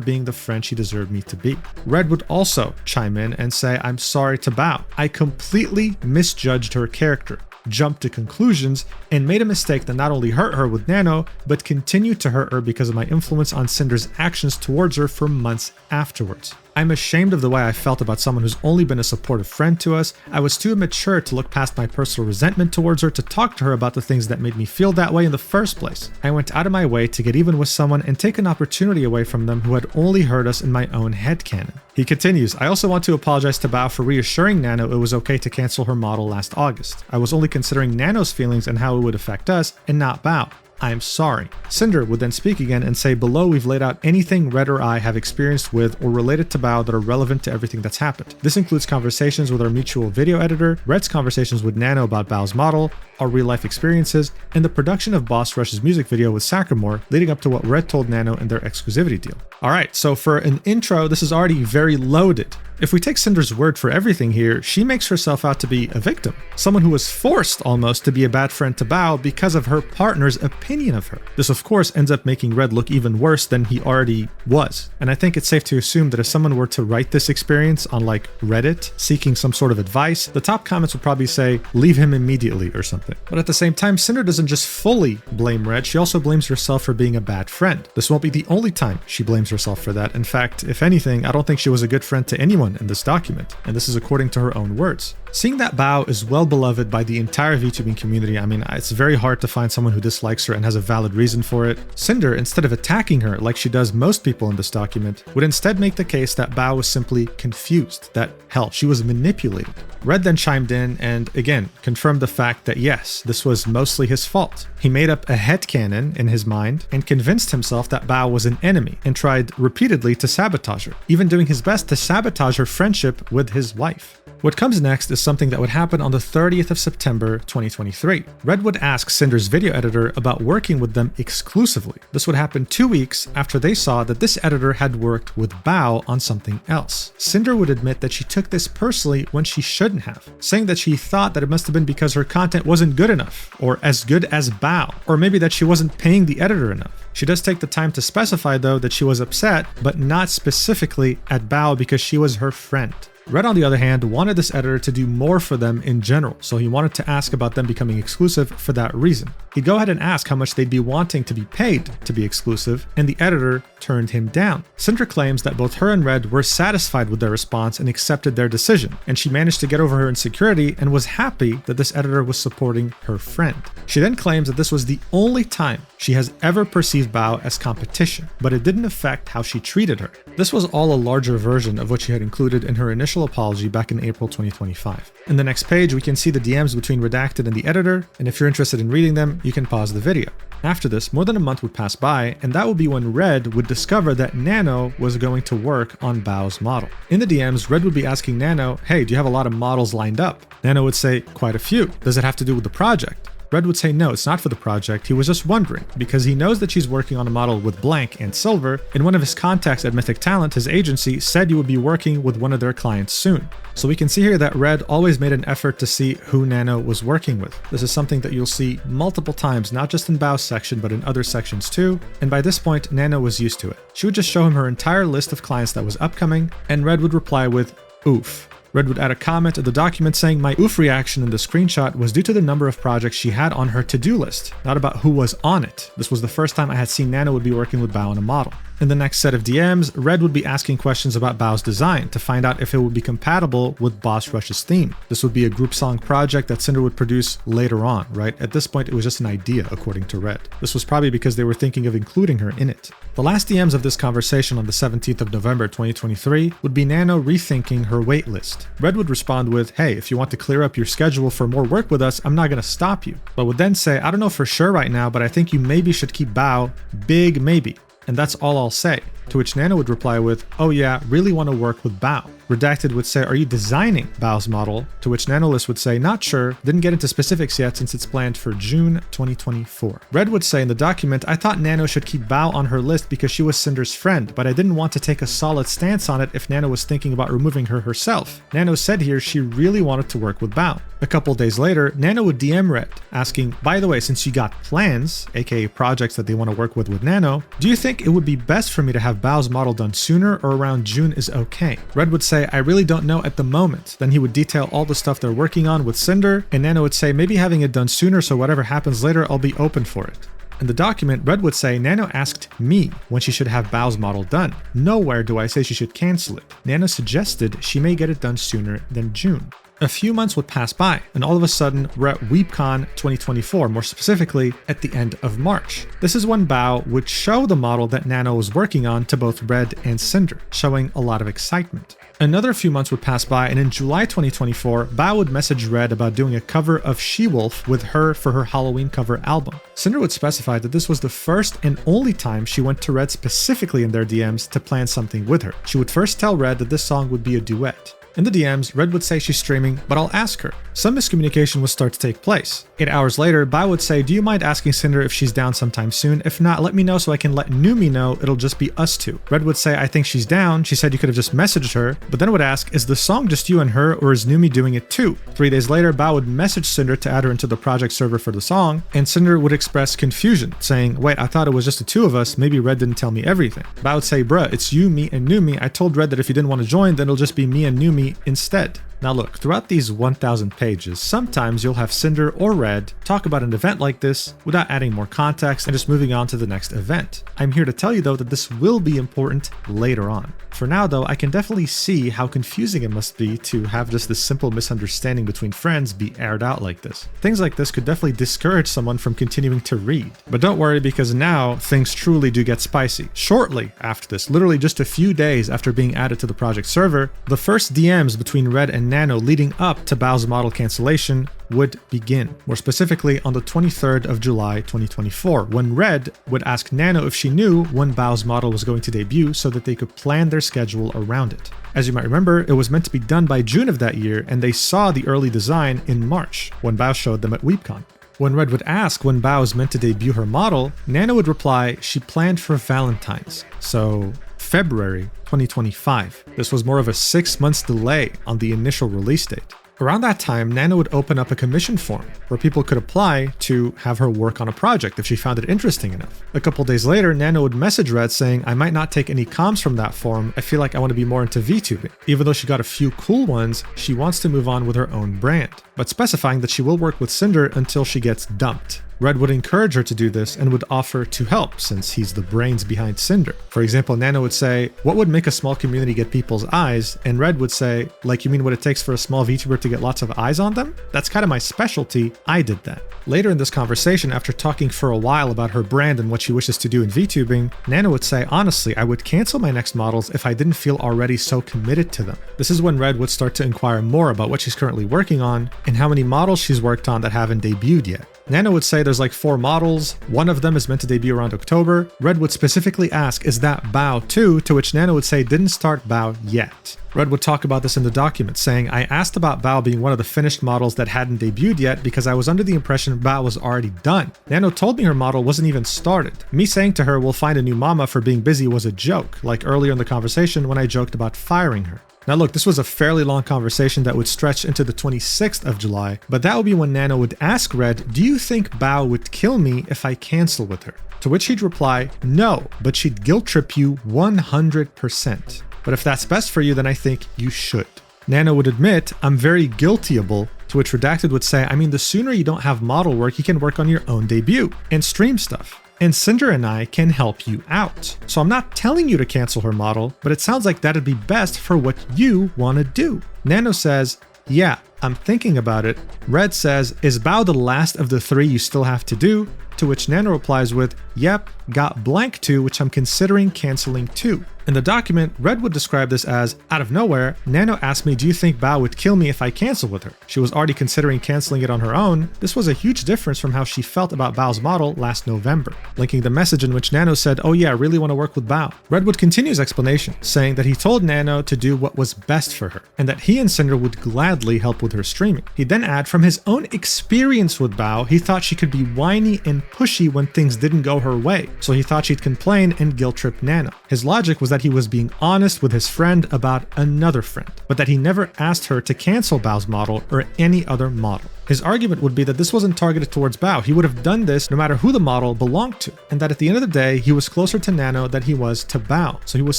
being the friend she deserved me to be. Red would also chime in and say, I'm sorry to Bao. I completely misjudged her character, jumped to conclusions, and made a mistake that not only hurt her with Nano, but continued to hurt her because of my influence on Cinder's actions towards her for months afterwards. I'm ashamed of the way I felt about someone who's only been a supportive friend to us. I was too immature to look past my personal resentment towards her to talk to her about the things that made me feel that way in the first place. I went out of my way to get even with someone and take an opportunity away from them who had only hurt us in my own headcanon. He continues, I also want to apologize to Bao for reassuring Nano it was okay to cancel her model last August. I was only considering Nano's feelings and how it would affect us, and not Bao. I am sorry. Sinder would then speak again and say, below we've laid out anything Red or I have experienced with or related to Bao that are relevant to everything that's happened. This includes conversations with our mutual video editor, Red's conversations with Nano about Bao's model, our real life experiences, and the production of Boss Rush's music video with Sakamore leading up to what Red told Nano in their exclusivity deal. Alright, so for an intro, this is already very loaded. If we take Cinder's word for everything here, she makes herself out to be a victim. Someone who was forced almost to be a bad friend to Bao because of her partner's opinion of her. This of course ends up making Red look even worse than he already was. And I think it's safe to assume that if someone were to write this experience on like Reddit, seeking some sort of advice, the top comments would probably say, leave him immediately or something. But at the same time, Cinder doesn't just fully blame Red, she also blames herself for being a bad friend. This won't be the only time she blames herself for that. In fact, if anything, I don't think she was a good friend to anyone in this document, and this is according to her own words. Seeing that Bao is well beloved by the entire VTubing community, I mean, it's very hard to find someone who dislikes her and has a valid reason for it. Sinder, instead of attacking her like she does most people in this document, would instead make the case that Bao was simply confused, that hell, she was manipulated. Red then chimed in and, again, confirmed the fact that yes, this was mostly his fault. He made up a headcanon in his mind and convinced himself that Bao was an enemy and tried repeatedly to sabotage her, even doing his best to sabotage her friendship with his wife. What comes next is something that would happen on the 30th of September 2023. Red would ask Sinder's video editor about working with them exclusively. This would happen 2 weeks after they saw that this editor had worked with Bao on something else. Sinder would admit that she took this personally when she shouldn't have, saying that she thought that it must have been because her content wasn't good enough, or as good as Bao, or maybe that she wasn't paying the editor enough. She does take the time to specify though that she was upset, but not specifically at Bao because she was her friend. Red, on the other hand, wanted this editor to do more for them in general, so he wanted to ask about them becoming exclusive for that reason. He'd go ahead and ask how much they'd be wanting to be paid to be exclusive, and the editor turned him down. Sinder claims that both her and Red were satisfied with their response and accepted their decision, and she managed to get over her insecurity and was happy that this editor was supporting her friend. She then claims that this was the only time she has ever perceived Bao as competition, but it didn't affect how she treated her. This was all a larger version of what she had included in her initial apology back in April 2025. In the next page, we can see the DMs between Redacted and the editor, and if you're interested in reading them, you can pause the video. After this, more than a month would pass by, and that would be when Red would discover that Nano was going to work on Bao's model. In the DMs, Red would be asking Nano, hey, do you have a lot of models lined up? Nano would say, quite a few. Does it have to do with the project? Red would say no, it's not for the project, he was just wondering, because he knows that she's working on a model with Blank and Silver, and one of his contacts at Mythic Talent, his agency, said you would be working with one of their clients soon. So we can see here that Red always made an effort to see who Nano was working with. This is something that you'll see multiple times, not just in Bao's section, but in other sections too, and by this point, Nano was used to it. She would just show him her entire list of clients that was upcoming, and Red would reply with, oof. Red would add a comment to the document saying my oof reaction in the screenshot was due to the number of projects she had on her to-do list, not about who was on it. This was the first time I had seen Nano would be working with Bao on a model. In the next set of DMs, Red would be asking questions about Bao's design to find out if it would be compatible with Boss Rush's theme. This would be a group song project that Sinder would produce later on, right? At this point, it was just an idea, according to Red. This was probably because they were thinking of including her in it. The last DMs of this conversation on the 17th of November 2023 would be Nano rethinking her waitlist. Red would respond with, hey, if you want to clear up your schedule for more work with us, I'm not going to stop you. But would then say, I don't know for sure right now, but I think you maybe should keep Bao, big maybe. And that's all I'll say. To which Nano would reply with, oh yeah, really want to work with Bao. Redacted would say, are you designing Bao's model? To which Nanoless would say, not sure, didn't get into specifics yet since it's planned for June 2024. Red would say in the document, I thought Nano should keep Bao on her list because she was Sinder's friend, but I didn't want to take a solid stance on it if Nano was thinking about removing her herself. Nano said here she really wanted to work with Bao. A couple days later, Nano would DM Red, asking, by the way, since you got plans, aka projects that they want to work with Nano, do you think it would be best for me to have Bao's model done sooner or around June is okay? Red would say, I really don't know at the moment. Then he would detail all the stuff they're working on with Sinder, and Nano would say maybe having it done sooner so whatever happens later I'll be open for it. In the document, Red would say Nano asked me when she should have Bao's model done. Nowhere do I say she should cancel it. Nano suggested she may get it done sooner than June. A few months would pass by, and all of a sudden, we're at WeepCon 2024, more specifically, at the end of March. This is when Bao would show the model that Nano was working on to both Red and Sinder, showing a lot of excitement. Another few months would pass by, and in July 2024, Bao would message Red about doing a cover of She-Wolf with her for her Halloween cover album. Sinder would specify that this was the first and only time she went to Red specifically in their DMs to plan something with her. She would first tell Red that this song would be a duet. In the DMs, Red would say she's streaming, but I'll ask her. Some miscommunication would start to take place. 8 hours later, Bao would say, do you mind asking Sinder if she's down sometime soon? If not, let me know so I can let Numi know it'll just be us two. Red would say, I think she's down. She said you could have just messaged her, but then would ask, is the song just you and her, or is Numi doing it too? 3 days later, Bao would message Sinder to add her into the project server for the song, and Sinder would express confusion, saying, wait, I thought it was just the two of us, maybe Red didn't tell me everything. Bao would say, bruh, it's you, me, and Numi. I told Red that if you didn't want to join, then it'll just be me and Numi instead. Now look, throughout these 1000 pages, sometimes you'll have Sinder or Red talk about an event like this without adding more context and just moving on to the next event. I'm here to tell you though that this will be important later on. For now though, I can definitely see how confusing it must be to have just this simple misunderstanding between friends be aired out like this. Things like this could definitely discourage someone from continuing to read. But don't worry, because now things truly do get spicy. Shortly after this, literally just a few days after being added to the project server, the first DMs between Red and Nano leading up to Bao's model cancellation would begin. More specifically on the 23rd of July 2024, when Red would ask Nano if she knew when Bao's model was going to debut so that they could plan their schedule around it. As you might remember, it was meant to be done by June of that year, and they saw the early design in March, when Bao showed them at WeebCon. When Red would ask when Bao is meant to debut her model, Nano would reply she planned for Valentine's, so February 2025. This was more of a 6 months delay on the initial release date. Around that time, Nano would open up a commission form where people could apply to have her work on a project if she found it interesting enough. A couple days later, Nano would message Red saying, I might not take any comms from that form, I feel like I want to be more into VTubing. Even though she got a few cool ones, she wants to move on with her own brand, but specifying that she will work with Sinder until she gets dumped. Red would encourage her to do this and would offer to help since he's the brains behind Sinder. For example, Nano would say, what would make a small community get people's eyes? And Red would say, like, you mean what it takes for a small VTuber to get lots of eyes on them? That's kind of my specialty. I did that. Later in this conversation, after talking for a while about her brand and what she wishes to do in VTubing, Nano would say, honestly, I would cancel my next models if I didn't feel already so committed to them. This is when Red would start to inquire more about what she's currently working on and how many models she's worked on that haven't debuted yet. Nano would say there's like 4 models, one of them is meant to debut around October. Red would specifically ask, is that Bao too? To which Nano would say didn't start Bao yet. Red would talk about this in the document, saying, I asked about Bao being one of the finished models that hadn't debuted yet because I was under the impression Bao was already done. Nano told me her model wasn't even started. Me saying to her we'll find a new mama for being busy was a joke, like earlier in the conversation when I joked about firing her. Now look, this was a fairly long conversation that would stretch into the 26th of July, but that would be when Nano would ask Red, do you think Bao would kill me if I cancel with her? To which he'd reply, no, but she'd guilt trip you 100%. But if that's best for you, then I think you should. Nano would admit, I'm very guiltyable, to which Redacted would say, I mean, the sooner you don't have model work, you can work on your own debut and stream stuff. And Sinder and I can help you out. So I'm not telling you to cancel her model, but it sounds like that'd be best for what you want to do. Nano says, yeah, I'm thinking about it. Red says, is Bao the last of the 3 you still have to do? To which Nano replies with, yep, got blank 2, which I'm considering canceling too. In the document, Red would describe this as, out of nowhere, Nano asked me, do you think Bao would kill me if I cancel with her? She was already considering canceling it on her own. This was a huge difference from how she felt about Bao's model last November. Linking the message in which Nano said, oh yeah, I really want to work with Bao. Red would continue his explanation, saying that he told Nano to do what was best for her, and that he and Sinder would gladly help with her streaming. He'd then add, from his own experience with Bao, he thought she could be whiny and pushy when things didn't go her way, so he thought she'd complain and guilt trip Nano. His logic was that he was being honest with his friend about another friend, but that he never asked her to cancel Bao's model or any other model. His argument would be that this wasn't targeted towards Bao. He would have done this no matter who the model belonged to, and that at the end of the day, he was closer to Nano than he was to Bao, so he was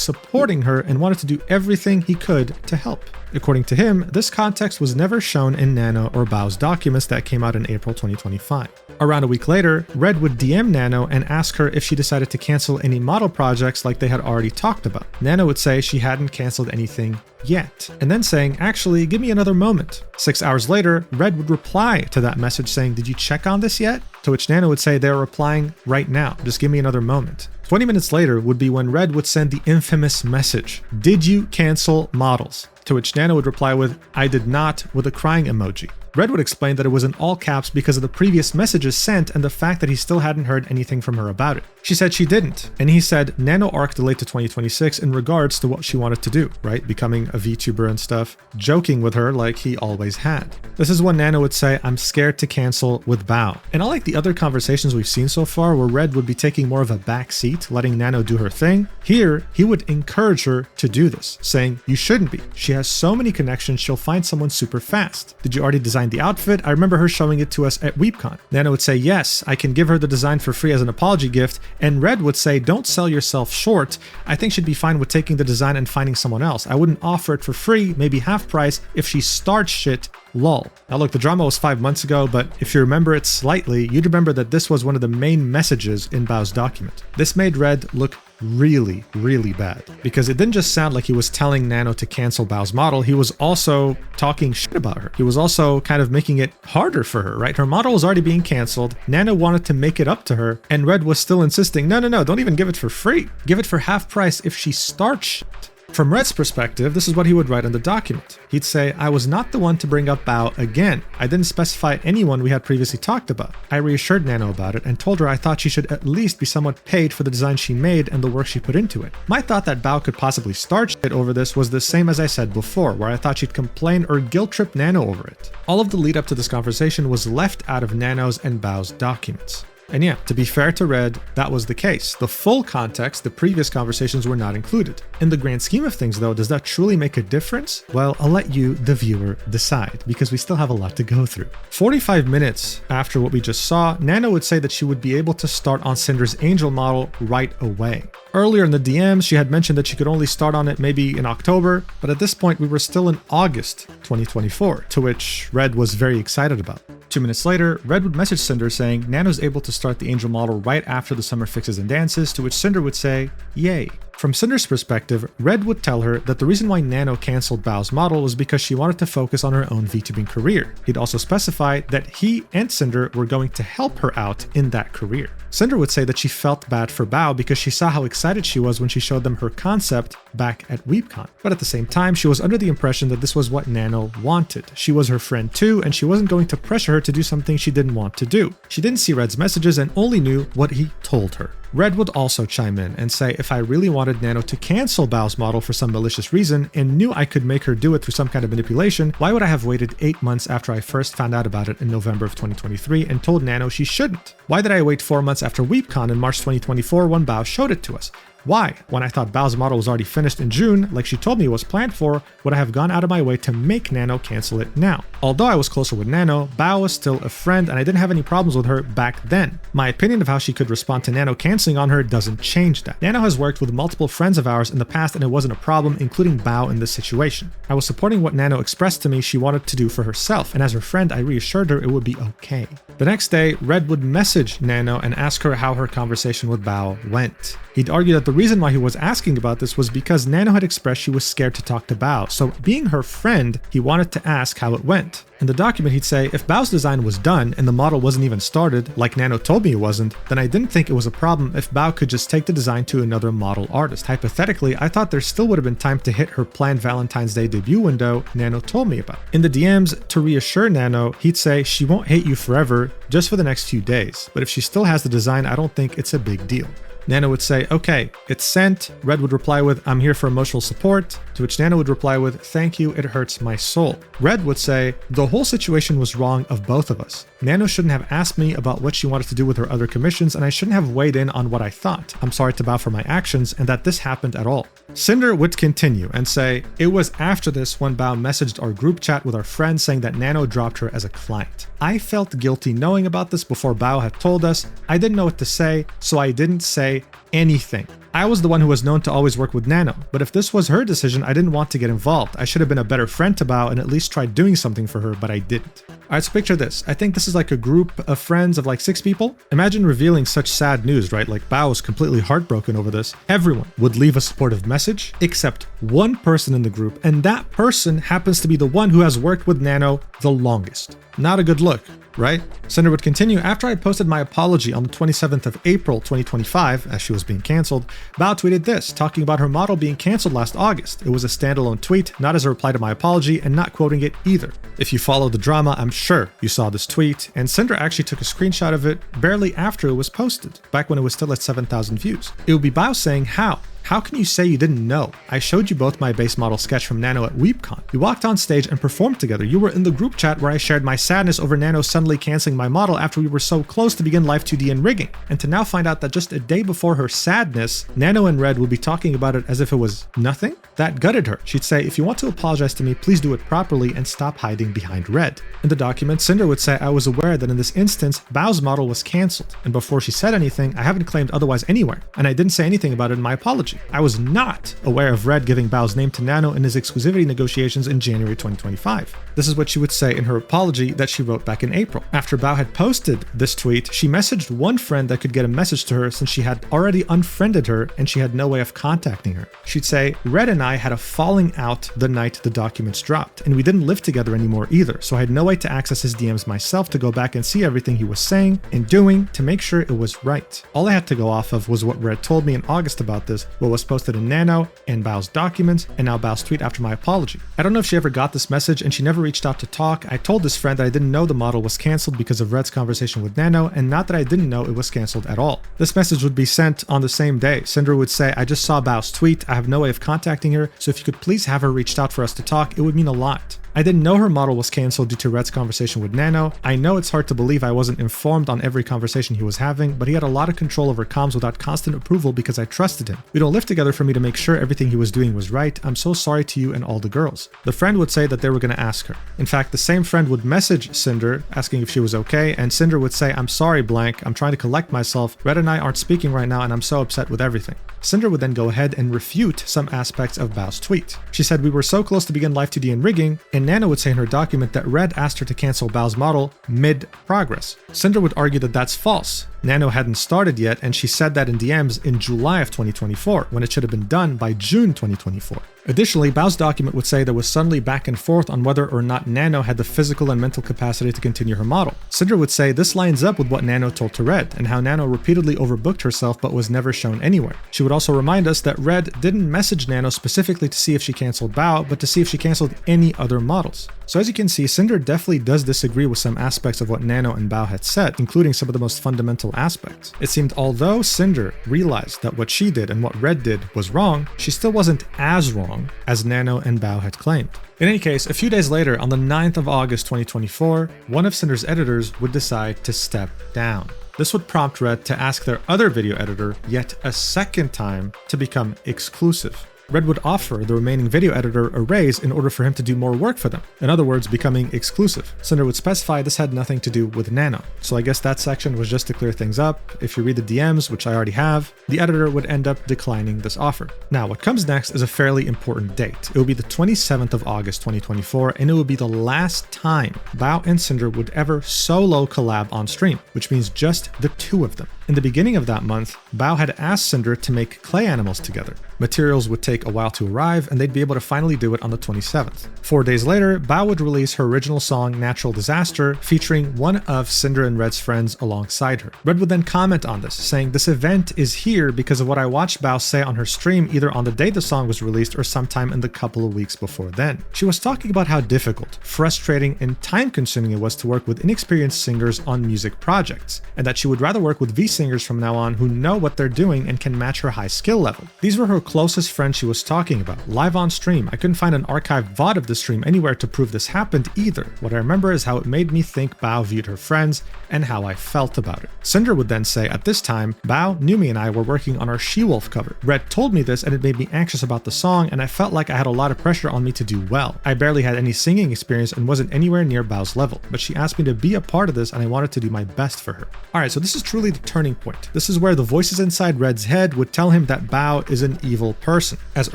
supporting her and wanted to do everything he could to help. According to him, this context was never shown in Nano or Bao's documents that came out in April 2025. Around a week later, Red would DM Nano and ask her if she decided to cancel any model projects like they had already talked about. Nano would say she hadn't canceled anything yet, and then saying, actually, give me another moment. 6 hours later, Red would reply to that message saying, did you check on this yet? To which Nano would say, they're replying right now, just give me another moment. 20 minutes later would be when Red would send the infamous message, did you cancel models? To which Nano would reply with, I did not, with a crying emoji. Red would explain that it was in all caps because of the previous messages sent and the fact that he still hadn't heard anything from her about it. She said she didn't, and he said Nano arc delayed to 2026 in regards to what she wanted to do, right? Becoming a VTuber and stuff, joking with her like he always had. This is when Nano would say, I'm scared to cancel with Bao. And unlike the other conversations we've seen so far where Red would be taking more of a back seat, letting Nano do her thing, here he would encourage her to do this, saying, you shouldn't be. She has so many connections, she'll find someone super fast. Did you already design designed the outfit. I remember her showing it to us at WeebCon. Nano would say, yes, I can give her the design for free as an apology gift. And Red would say, don't sell yourself short. I think she'd be fine with taking the design and finding someone else. I wouldn't offer it for free, maybe half price if she starts shit. Lol. Now look, the drama was 5 months ago, but if you remember it slightly, you'd remember that this was one of the main messages in Bao's document. This made Red look really, really bad, because it didn't just sound like he was telling Nano to cancel Bao's model, he was also talking shit about her. He was also kind of making it harder for her, right? Her model was already being canceled, Nano wanted to make it up to her, and Red was still insisting, no, don't even give it for free. Give it for half price if she starts shit. From Red's perspective, this is what he would write on the document. He'd say, I was not the one to bring up Bao again. I didn't specify anyone we had previously talked about. I reassured Nano about it and told her I thought she should at least be somewhat paid for the design she made and the work she put into it. My thought that Bao could possibly start shit over this was the same as I said before, where I thought she'd complain or guilt trip Nano over it. All of the lead up to this conversation was left out of Nano's and Bao's documents. And yeah, to be fair to Red, that was the case. The full context, the previous conversations were not included. In the grand scheme of things though, does that truly make a difference? Well, I'll let you, the viewer, decide, because we still have a lot to go through. 45 minutes after what we just saw, Nano would say that she would be able to start on Cinder's Angel model right away. Earlier in the DMs, she had mentioned that she could only start on it maybe in October, but at this point we were still in August 2024, to which Red was very excited about. 2 minutes later, Red would message Sinder saying Nano's able to start the Angel model right after the summer fixes and dances, to which Sinder would say, yay. From Cinder's perspective, Red would tell her that the reason why Nano cancelled Bao's model was because she wanted to focus on her own VTubing career. He'd also specify that he and Sinder were going to help her out in that career. Sinder would say that she felt bad for Bao because she saw how excited she was when she showed them her concept back at WeebCon. But at the same time, she was under the impression that this was what Nano wanted. She was her friend too, and she wasn't going to pressure her to do something she didn't want to do. She didn't see Red's messages and only knew what he told her. Red would also chime in and say if I really wanted Nano to cancel Bao's model for some malicious reason and knew I could make her do it through some kind of manipulation, why would I have waited 8 months after I first found out about it in November of 2023 and told Nano she shouldn't? Why did I wait 4 months after WeebCon in March 2024 when Bao showed it to us? Why, when I thought Bao's model was already finished in June, like she told me it was planned for, would I have gone out of my way to make Nano cancel it now? Although I was closer with Nano, Bao was still a friend and I didn't have any problems with her back then. My opinion of how she could respond to Nano canceling on her doesn't change that. Nano has worked with multiple friends of ours in the past and it wasn't a problem, including Bao in this situation. I was supporting what Nano expressed to me she wanted to do for herself, and as her friend I reassured her it would be okay. The next day, Red would message Nano and ask her how her conversation with Bao went. He'd argue that the reason why he was asking about this was because Nano had expressed she was scared to talk to Bao, so being her friend, he wanted to ask how it went. In the document he'd say, if Bao's design was done and the model wasn't even started, like Nano told me it wasn't, then I didn't think it was a problem if Bao could just take the design to another model artist. Hypothetically, I thought there still would have been time to hit her planned Valentine's Day debut window Nano told me about. In the DMs, to reassure Nano, he'd say she won't hate you forever, just for the next few days, but if she still has the design, I don't think it's a big deal. Nano would say, okay, it's sent. Red would reply with, I'm here for emotional support, to which Nano would reply with, thank you, it hurts my soul. Red would say, the whole situation was wrong of both of us. Nano shouldn't have asked me about what she wanted to do with her other commissions, and I shouldn't have weighed in on what I thought. I'm sorry to Bao for my actions and that this happened at all. Cinder would continue and say, it was after this when Bao messaged our group chat with our friends saying that Nano dropped her as a client. I felt guilty knowing about this before Bao had told us. I didn't know what to say, so I didn't say anything. I was the one who was known to always work with Nano, but if this was her decision, I didn't want to get involved. I should have been a better friend to Bao and at least tried doing something for her, but I didn't. Alright, so picture this. I think this is like a group of friends of like 6 people. Imagine revealing such sad news, right? Like Bao was completely heartbroken over this. Everyone would leave a supportive message except one person in the group, and that person happens to be the one who has worked with Nano the longest. Not a good look, right? Cinder would continue, after I posted my apology on the 27th of April 2025, as she was being cancelled, Bao tweeted this, talking about her model being cancelled last August. It was a standalone tweet, not as a reply to my apology, and not quoting it either. If you follow the drama, I'm sure you saw this tweet, and Cinder actually took a screenshot of it barely after it was posted, back when it was still at 7,000 views. It would be Bao saying how, How can you say you didn't know? I showed you both my base model sketch from Nano at WeebCon. We walked on stage and performed together. You were in the group chat where I shared my sadness over Nano suddenly canceling my model after we were so close to begin Live 2D and rigging. And to now find out that just a day before her sadness, Nano and Red would be talking about it as if it was nothing? That gutted her. She'd say, if you want to apologize to me, please do it properly and stop hiding behind Red. In the document, Sinder would say, I was aware that in this instance, Bao's model was cancelled. And before she said anything, I haven't claimed otherwise anywhere. And I didn't say anything about it in my apology. I was not aware of Red giving Bao's name to Nano in his exclusivity negotiations in January 2025. This is what she would say in her apology that she wrote back in April. After Bao had posted this tweet, she messaged one friend that could get a message to her since she had already unfriended her and she had no way of contacting her. She'd say, Red and I had a falling out the night the documents dropped, and we didn't live together anymore either, so I had no way to access his DMs myself to go back and see everything he was saying and doing to make sure it was right. All I had to go off of was what Red told me in August about this, what was posted in Nano and Bao's documents, and now Bao's tweet after my apology. I don't know if she ever got this message and she never reached out to talk. I told this friend that I didn't know the model was cancelled because of Red's conversation with Nano, and not that I didn't know it was cancelled at all. This message would be sent on the same day. Sinder would say, I just saw Bao's tweet, I have no way of contacting her, so if you could please have her reached out for us to talk, it would mean a lot. I didn't know her model was cancelled due to Red's conversation with Nano. I know it's hard to believe I wasn't informed on every conversation he was having, but he had a lot of control over comms without constant approval because I trusted him. We don't live together for me to make sure everything he was doing was right. I'm so sorry to you and all the girls. The friend would say that they were going to ask her. In fact, the same friend would message Sinder asking if she was okay, and Sinder would say, I'm sorry, blank, I'm trying to collect myself. Red and I aren't speaking right now and I'm so upset with everything. Sinder would then go ahead and refute some aspects of Bao's tweet. She said, we were so close to begin Live 2D and rigging, and Nano would say in her document that Red asked her to cancel Bao's model mid-progress. Sinder would argue that that's false. Nano hadn't started yet, and she said that in DMs in July of 2024, when it should have been done by June 2024. Additionally, Bao's document would say there was suddenly back and forth on whether or not Nano had the physical and mental capacity to continue her model. Sinder would say this lines up with what Nano told to Red, and how Nano repeatedly overbooked herself but was never shown anywhere. She would also remind us that Red didn't message Nano specifically to see if she canceled Bao, but to see if she canceled any other models. So as you can see, Sinder definitely does disagree with some aspects of what Nano and Bao had said, including some of the most fundamental aspects. It seemed although Sinder realized that what she did and what Red did was wrong, she still wasn't as wrong as Nano and Bao had claimed. In any case, a few days later, on the 9th of August 2024, one of Sinder's editors would decide to step down. This would prompt Red to ask their other video editor yet a second time to become exclusive. Red would offer the remaining video editor a raise in order for him to do more work for them. In other words, becoming exclusive. Sinder would specify this had nothing to do with Nano. So I guess that section was just to clear things up. If you read the DMs, which I already have, the editor would end up declining this offer. Now, what comes next is a fairly important date. It will be the 27th of August 2024, and it will be the last time Bao and Sinder would ever solo collab on stream, which means just the two of them. In the beginning of that month, Bao had asked Sinder to make clay animals together. Materials would take a while to arrive, and they'd be able to finally do it on the 27th. 4 days later, Bao would release her original song, Natural Disaster, featuring one of Sinder and Red's friends alongside her. Red would then comment on this, saying, this event is here because of what I watched Bao say on her stream either on the day the song was released or sometime in the couple of weeks before then. She was talking about how difficult, frustrating, and time-consuming it was to work with inexperienced singers on music projects, and that she would rather work with V-singers from now on who know what they're doing and can match her high skill level. These were her closest friends she was talking about, live on stream. I couldn't find an archived VOD of the stream anywhere to prove this happened either. What I remember is how it made me think Bao viewed her friends and how I felt about it. Sinder would then say, at this time, Bao, Numi, and I were working on our She-Wolf cover. Red told me this and it made me anxious about the song, and I felt like I had a lot of pressure on me to do well. I barely had any singing experience and wasn't anywhere near Bao's level, but she asked me to be a part of this and I wanted to do my best for her. Alright, so this is truly the turning point. This is where the voices inside Red's head would tell him that Bao is an evil person, as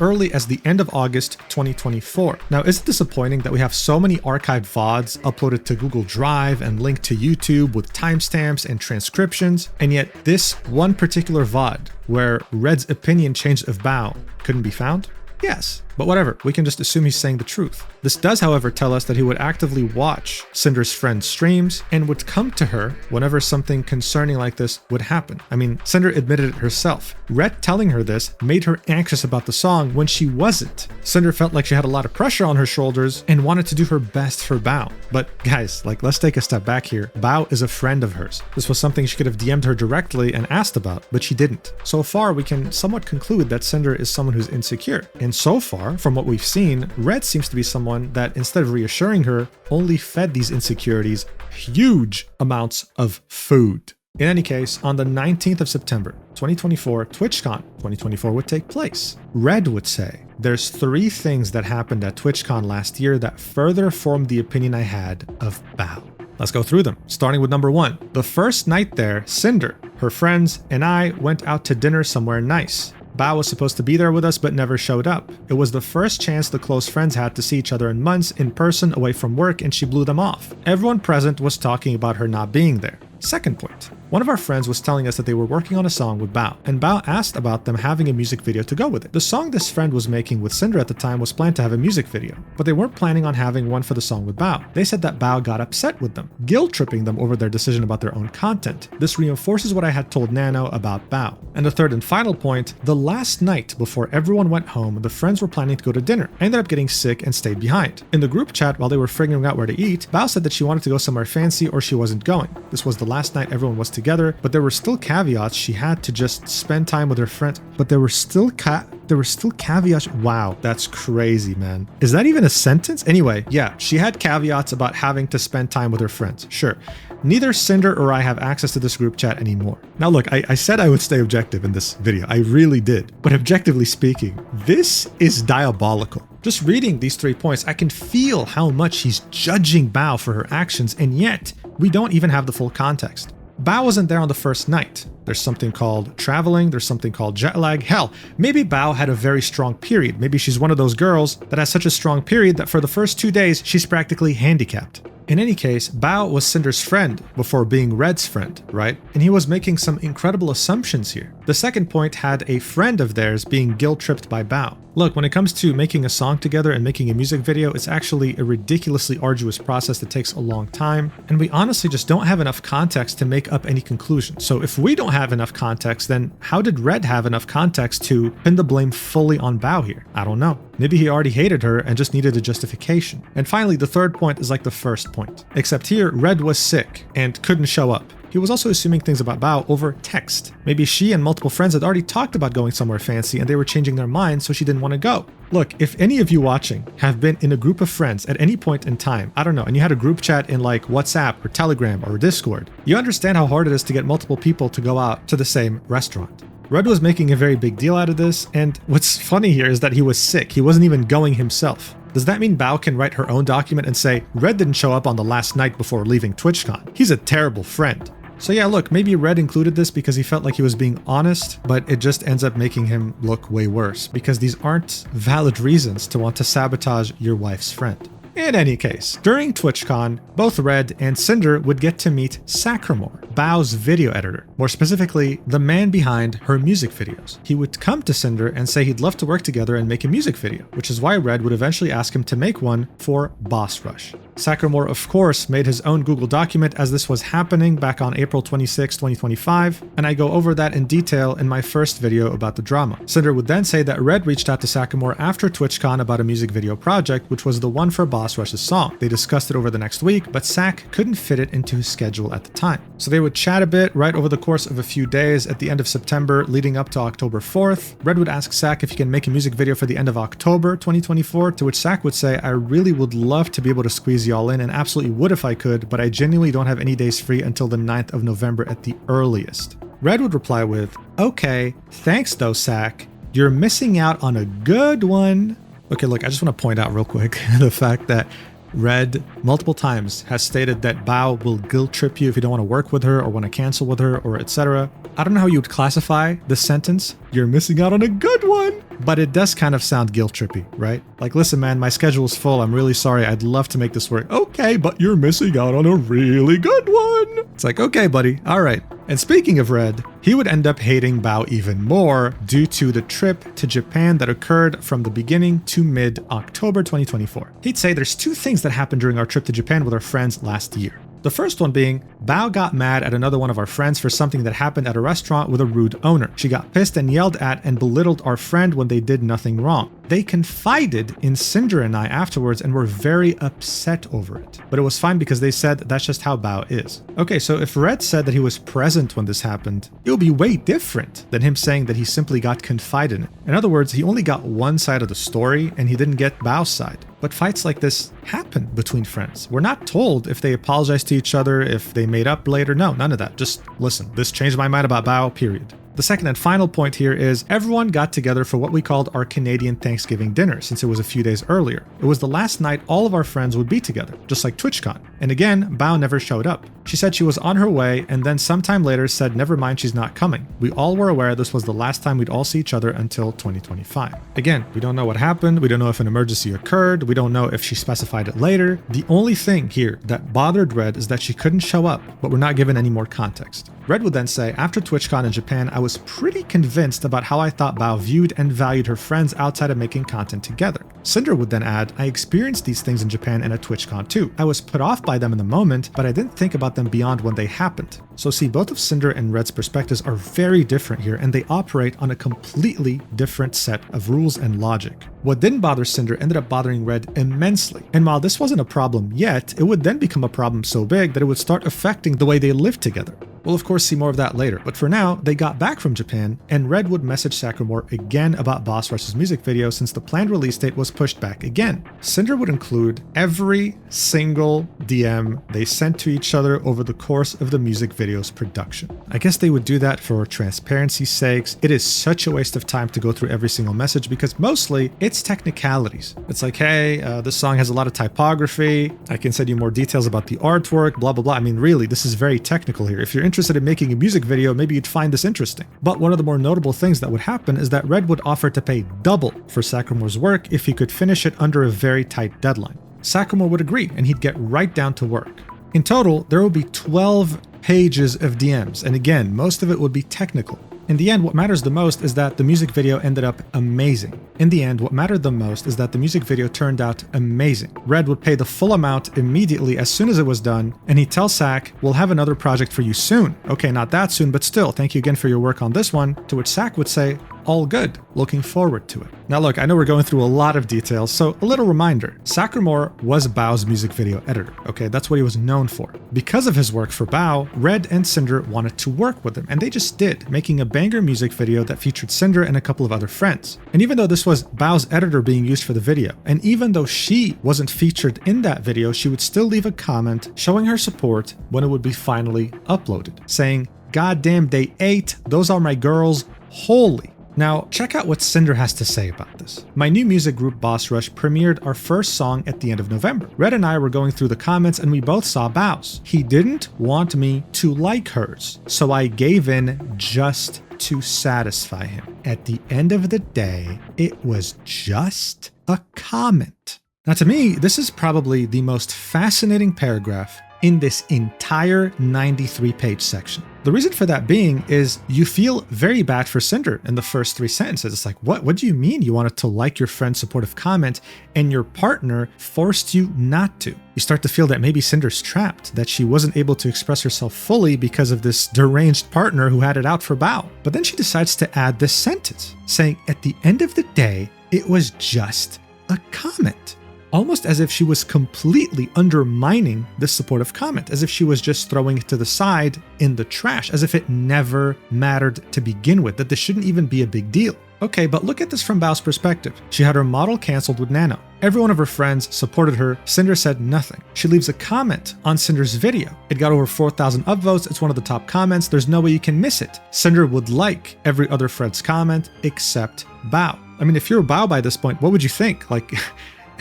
early as the end of August 2024. Now, is it disappointing that we have so many archived VODs uploaded to Google Drive and linked to YouTube with timestamps and transcriptions, and yet this one particular VOD where Red's opinion changed of Bao couldn't be found? Yes, But whatever, we can just assume he's saying the truth. This does, however, tell us that he would actively watch Cinder's friend's streams and would come to her whenever something concerning like this would happen. I mean, Cinder admitted it herself. Red telling her this made her anxious about the song when she wasn't. Cinder felt like she had a lot of pressure on her shoulders and wanted to do her best for Bao. But guys, like, let's take a step back here. Bao is a friend of hers. This was something she could have DM'd her directly and asked about, but she didn't. So far, we can somewhat conclude that Cinder is someone who's insecure. And so far, from what we've seen, Red seems to be someone that, instead of reassuring her, only fed these insecurities huge amounts of food. In any case, on the 19th of September, 2024, TwitchCon 2024 would take place. Red would say, "There's 3 things that happened at TwitchCon last year that further formed the opinion I had of Bao." Let's go through them, starting with number 1. The first night there, Cinder, her friends, and I went out to dinner somewhere nice. Bao was supposed to be there with us but never showed up. It was the first chance the close friends had to see each other in months in person away from work, and she blew them off. Everyone present was talking about her not being there. Second point. One of our friends was telling us that they were working on a song with Bao, and Bao asked about them having a music video to go with it. The song this friend was making with Cinder at the time was planned to have a music video, but they weren't planning on having one for the song with Bao. They said that Bao got upset with them, guilt-tripping them over their decision about their own content. This reinforces what I had told Nano about Bao. And the third and final point, the last night before everyone went home, the friends were planning to go to dinner. I ended up getting sick and stayed behind. In the group chat, while they were figuring out where to eat, Bao said that she wanted to go somewhere fancy or she wasn't going. This was the last night everyone was together, but there were still caveats. She had to just spend time with her friends, but there were still caveats. Wow, that's crazy, man. Is that even a sentence? Anyway, yeah, she had caveats about having to spend time with her friends. Sure. Neither Cinder or I have access to this group chat anymore. Now look, I said I would stay objective in this video. I really did. But objectively speaking, this is diabolical. Just reading these 3 points, I can feel how much he's judging Bao for her actions, and yet we don't even have the full context. Bao wasn't there on the first night. There's something called traveling, there's something called jet lag. Hell, maybe Bao had a very strong period. Maybe she's one of those girls that has such a strong period that for the first 2 days, she's practically handicapped. In any case, Bao was Cinder's friend before being Red's friend, right? And he was making some incredible assumptions here. The second point had a friend of theirs being guilt-tripped by Bao. Look, when it comes to making a song together and making a music video, it's actually a ridiculously arduous process that takes a long time, and we honestly just don't have enough context to make up any conclusion. So if we don't have enough context, then how did Red have enough context to pin the blame fully on Bao here? I don't know. Maybe he already hated her and just needed a justification. And finally, the third point is like the first point. Except here, Red was sick and couldn't show up. He was also assuming things about Bao over text. Maybe she and multiple friends had already talked about going somewhere fancy and they were changing their minds, so she didn't want to go. Look, if any of you watching have been in a group of friends at any point in time, I don't know, and you had a group chat in like WhatsApp or Telegram or Discord, you understand how hard it is to get multiple people to go out to the same restaurant. Red was making a very big deal out of this, and what's funny here is that he was sick. He wasn't even going himself. Does that mean Bao can write her own document and say, Red didn't show up on the last night before leaving TwitchCon? He's a terrible friend. So yeah, look, maybe Red included this because he felt like he was being honest, but it just ends up making him look way worse because these aren't valid reasons to want to sabotage your wife's friend. In any case, during TwitchCon, both Red and Cinder would get to meet Sacramore, Bao's video editor, more specifically, the man behind her music videos. He would come to Cinder and say he'd love to work together and make a music video, which is why Red would eventually ask him to make one for Boss Rush. Sacramore, of course, made his own Google document as this was happening back on April 26, 2025, and I go over that in detail in my first video about the drama. Cinder would then say that Red reached out to Sacramore after TwitchCon about a music video project, which was the one for Boss Rush's song. They discussed it over the next week, but Sac couldn't fit it into his schedule at the time. So they would chat a bit right over the course of a few days at the end of September leading up to October 4th. Red would ask Sac if he can make a music video for the end of October 2024, to which Sac would say, I really would love to be able to squeeze y'all in and absolutely would if I could, but I genuinely don't have any days free until the 9th of November at the earliest. Red would reply with, okay, thanks though, Sac. You're missing out on a good one. Okay, look, I just want to point out real quick the fact that Red multiple times has stated that Bao will guilt trip you if you don't want to work with her or want to cancel with her or etc. I don't know how you would classify this sentence. You're missing out on a good one, but it does kind of sound guilt trippy, right? Like, listen, man, my schedule's full. I'm really sorry. I'd love to make this work. Okay, but you're missing out on a really good one. It's like, okay, buddy, all right. And speaking of Red, he would end up hating Bao even more due to the trip to Japan that occurred from the beginning to mid-October 2024. He'd say there's two things that happened during our trip to Japan with our friends last year. The first one being, Bao got mad at another one of our friends for something that happened at a restaurant with a rude owner. She got pissed and yelled at and belittled our friend when they did nothing wrong. They confided in Sinder and I afterwards and were very upset over it. But it was fine because they said that's just how Bao is. Okay, so if Red said that he was present when this happened, it would be way different than him saying that he simply got confided in it. In other words, he only got one side of the story and he didn't get Bao's side. But fights like this happen between friends. We're not told if they apologize to each other, if they made up later. No, none of that. Just listen, this changed my mind about Bao, period. The second and final point here is everyone got together for what we called our Canadian Thanksgiving dinner, since it was a few days earlier. It was the last night all of our friends would be together, just like TwitchCon. And again, Bao never showed up. She said she was on her way and then sometime later said never mind, she's not coming. We all were aware this was the last time we'd all see each other until 2025. Again, we don't know what happened, we don't know if an emergency occurred, we don't know if she specified it later. The only thing here that bothered Red is that she couldn't show up, but we're not given any more context. Red would then say, after TwitchCon in Japan, I was pretty convinced about how I thought Bao viewed and valued her friends outside of making content together. Sinder would then add, I experienced these things in Japan and at TwitchCon too. I was put off by them in the moment, but I didn't think about them beyond when they happened. So see, both of Sinder and Red's perspectives are very different here, and they operate on a completely different set of rules and logic. What didn't bother Sinder ended up bothering Red immensely. And while this wasn't a problem yet, it would then become a problem so big that it would start affecting the way they lived together. We'll of course see more of that later, but for now, they got back from Japan, and Red would message Sakurmore again about Boss Rush's music video since the planned release date was pushed back again. Sinder would include every single DM they sent to each other over the course of the music video's production. I guess they would do that for transparency's sakes. It is such a waste of time to go through every single message because mostly it's technicalities. It's like, hey, this song has a lot of typography. I can send you more details about the artwork, blah, blah, blah. I mean, really, this is very technical here. If you're interested in making a music video, maybe you'd find this interesting. But one of the more notable things that would happen is that Red would offer to pay double for Sakurmore's work if he could finish it under a very tight deadline. Sakurmore would agree, and he'd get right down to work. In total, there would be 12 pages of DMs, and again, most of it would be technical. In the end, what matters the most is that the music video ended up amazing. In the end, what mattered the most is that the music video turned out amazing. Red would pay the full amount immediately as soon as it was done, and he'd tell Sak, we'll have another project for you soon. Okay, not that soon, but still, thank you again for your work on this one, to which Sak would say, all good, looking forward to it. Now look, I know we're going through a lot of details, so a little reminder. Sakurmore was Bao's music video editor, okay? That's what he was known for. Because of his work for Bao, Red and Sinder wanted to work with him, and they just did, making a banger music video that featured Sinder and a couple of other friends. And even though this was Bao's editor being used for the video, and even though she wasn't featured in that video, she would still leave a comment showing her support when it would be finally uploaded, saying, "Goddamn, they ate, those are my girls, holy." Now, check out what Sinder has to say about this. My new music group Boss Rush premiered our first song at the end of November. Red and I were going through the comments and we both saw Bao's. He didn't want me to like hers, so I gave in just to satisfy him. At the end of the day, it was just a comment. Now to me, this is probably the most fascinating paragraph in this entire 93-page section. The reason for that being is you feel very bad for Sinder in the first 3 sentences. It's like, what do you mean you wanted to like your friend's supportive comment and your partner forced you not to? You start to feel that maybe Cinder's trapped, that she wasn't able to express herself fully because of this deranged partner who had it out for Bao. But then she decides to add this sentence, saying, at the end of the day, it was just a comment. Almost as if she was completely undermining this supportive comment, as if she was just throwing it to the side in the trash, as if it never mattered to begin with, that this shouldn't even be a big deal. Okay, but look at this from Bao's perspective. She had her model canceled with Nano. Every one of her friends supported her. Sinder said nothing. She leaves a comment on Cinder's video. It got over 4,000 upvotes. It's one of the top comments. There's no way you can miss it. Sinder would like every other friend's comment except Bao. I mean, if you're Bao by this point, what would you think? Like,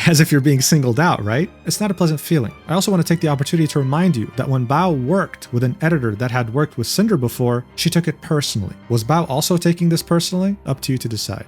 As if you're being singled out, right? It's not a pleasant feeling. I also want to take the opportunity to remind you that when Bao worked with an editor that had worked with Sinder before, she took it personally. Was Bao also taking this personally? Up to you to decide.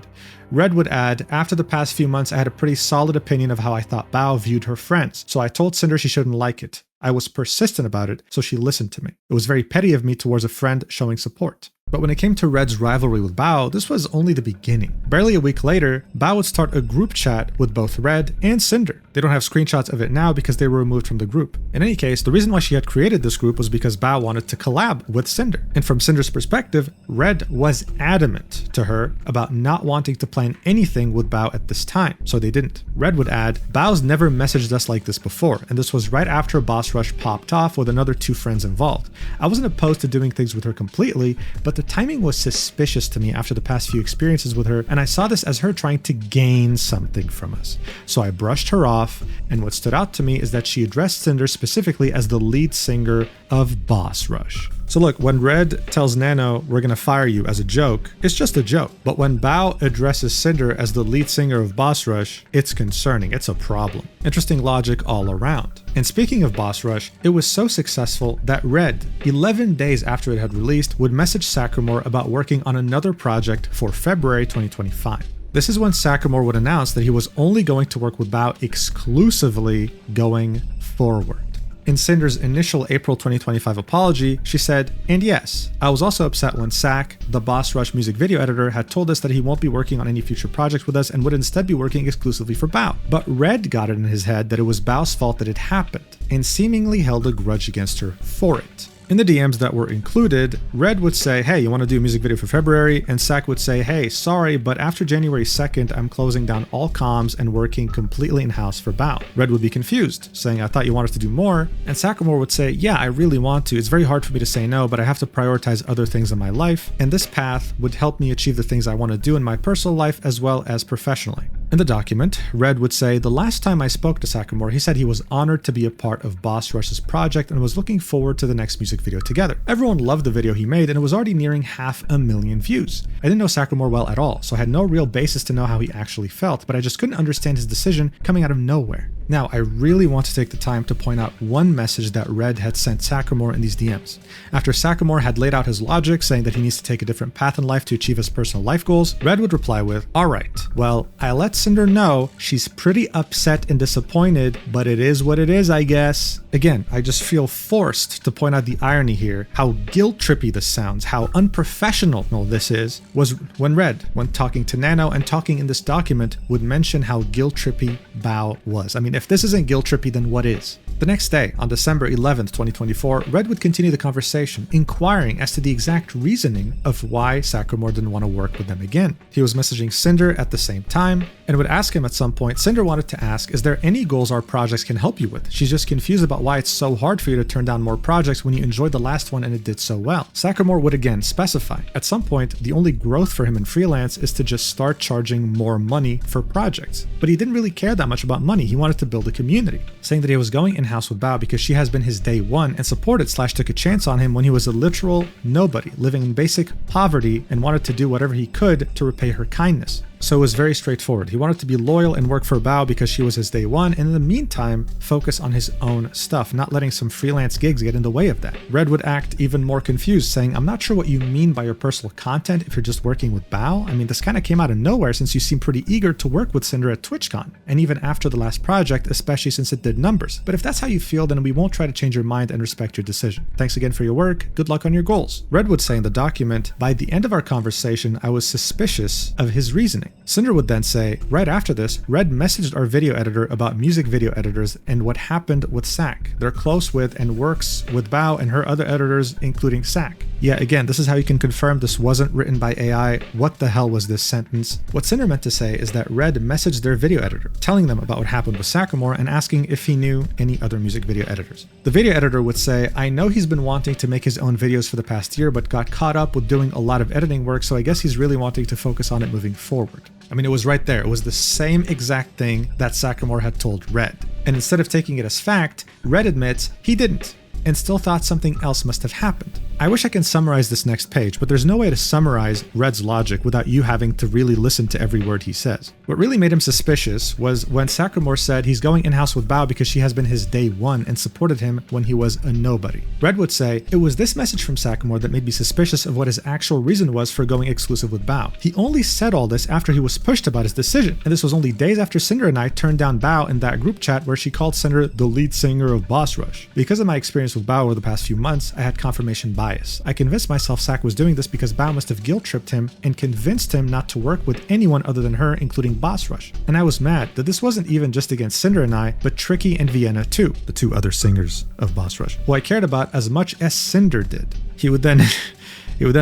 Red would add, after the past few months, I had a pretty solid opinion of how I thought Bao viewed her friends, so I told Sinder she shouldn't like it. I was persistent about it, so she listened to me. It was very petty of me towards a friend showing support. But when it came to Red's rivalry with Bao, this was only the beginning. Barely a week later, Bao would start a group chat with both Red and Sinder. They don't have screenshots of it now because they were removed from the group. In any case, the reason why she had created this group was because Bao wanted to collab with Sinder. And from Sinder's perspective, Red was adamant to her about not wanting to plan anything with Bao at this time, so they didn't. Red would add, Bao's never messaged us like this before, and this was right after Boss Rush popped off with another 2 friends involved. I wasn't opposed to doing things with her completely, but the timing was suspicious to me after the past few experiences with her, and I saw this as her trying to gain something from us. So I brushed her off, and what stood out to me is that she addressed Sinder specifically as the lead singer of Boss Rush. So look, when Red tells Nano, we're gonna fire you as a joke, it's just a joke. But when Bao addresses Sinder as the lead singer of Boss Rush, it's concerning, it's a problem. Interesting logic all around. And speaking of Boss Rush, it was so successful that Red, 11 days after it had released, would message Sakamore about working on another project for February 2025. This is when Sakamore would announce that he was only going to work with Bao exclusively going forward. In Sinder's initial April 2025 apology, she said, and yes, I was also upset when Sak, the Boss Rush music video editor, had told us that he won't be working on any future projects with us and would instead be working exclusively for Bao. But Red got it in his head that it was Bao's fault that it happened, and seemingly held a grudge against her for it. In the DMs that were included, Red would say, hey, you want to do a music video for February? And Sak would say, hey, sorry, but after January 2nd, I'm closing down all comms and working completely in-house for Bao. Red would be confused, saying, I thought you wanted to do more. And Sakamore would say, yeah, I really want to. It's very hard for me to say no, but I have to prioritize other things in my life. And this path would help me achieve the things I want to do in my personal life as well as professionally. In the document, Red would say, the last time I spoke to Sakamore, he said he was honored to be a part of Boss Rush's project and was looking forward to the next music video together. Everyone loved the video he made and it was already nearing 500,000 views. I didn't know Sakamore well at all, so I had no real basis to know how he actually felt, but I just couldn't understand his decision coming out of nowhere. Now, I really want to take the time to point out one message that Red had sent Sakamore in these DMs. After Sakamore had laid out his logic, saying that he needs to take a different path in life to achieve his personal life goals, Red would reply with, alright, well, I let Sinder know she's pretty upset and disappointed, but it is what it is, I guess. Again, I just feel forced to point out the irony here, how guilt-trippy this sounds, how unprofessional this is, was when Red, when talking to Nano and talking in this document, would mention how guilt-trippy Bao was. I mean, if this isn't guilt-trippy, then what is? The next day, on December 11th, 2024, Red would continue the conversation, inquiring as to the exact reasoning of why Sakamore didn't want to work with them again. He was messaging Sinder at the same time, and would ask him at some point, Sinder wanted to ask, is there any goals our projects can help you with? She's just confused about why it's so hard for you to turn down more projects when you enjoyed the last one and it did so well. Sakamore would again specify, at some point, the only growth for him in freelance is to just start charging more money for projects. But he didn't really care that much about money, he wanted to build a community, saying that he was going in-house with Bao because she has been his day one and supported / took a chance on him when he was a literal nobody, living in basic poverty and wanted to do whatever he could to repay her kindness. So it was very straightforward. He wanted to be loyal and work for Bao because she was his day one, and in the meantime, focus on his own stuff, not letting some freelance gigs get in the way of that. Red would act even more confused, saying, I'm not sure what you mean by your personal content if you're just working with Bao. I mean, this kind of came out of nowhere since you seem pretty eager to work with Sinder at TwitchCon, and even after the last project, especially since it did numbers. But if that's how you feel, then we won't try to change your mind and respect your decision. Thanks again for your work. Good luck on your goals. Red would say in the document, by the end of our conversation, I was suspicious of his reasoning. Sinder would then say, right after this, Red messaged our video editor about music video editors and what happened with Sak. They're close with and works with Bao and her other editors, including Sak. Yeah, again, this is how you can confirm this wasn't written by AI. What the hell was this sentence? What Sinder meant to say is that Red messaged their video editor, telling them about what happened with Sakamore and asking if he knew any other music video editors. The video editor would say, I know he's been wanting to make his own videos for the past year, but got caught up with doing a lot of editing work, so I guess he's really wanting to focus on it moving forward. I mean, it was right there. It was the same exact thing that Sakamore had told Red. And instead of taking it as fact, Red admits he didn't, and still thought something else must have happened. I wish I can summarize this next page, but there's no way to summarize Red's logic without you having to really listen to every word he says. What really made him suspicious was when Sakamore said he's going in-house with Bao because she has been his day one and supported him when he was a nobody. Red would say, it was this message from Sakamore that made me suspicious of what his actual reason was for going exclusive with Bao. He only said all this after he was pushed about his decision, and this was only days after Sinder and I turned down Bao in that group chat where she called Sinder the lead singer of Boss Rush. Because of my experience with Bao over the past few months, I had confirmation bias. I convinced myself Sak was doing this because Bao must have guilt-tripped him and convinced him not to work with anyone other than her, including Boss Rush. And I was mad that this wasn't even just against Sinder and I, but Tricky and Vienna too, the two other singers of Boss Rush, who I cared about as much as Sinder did. He would then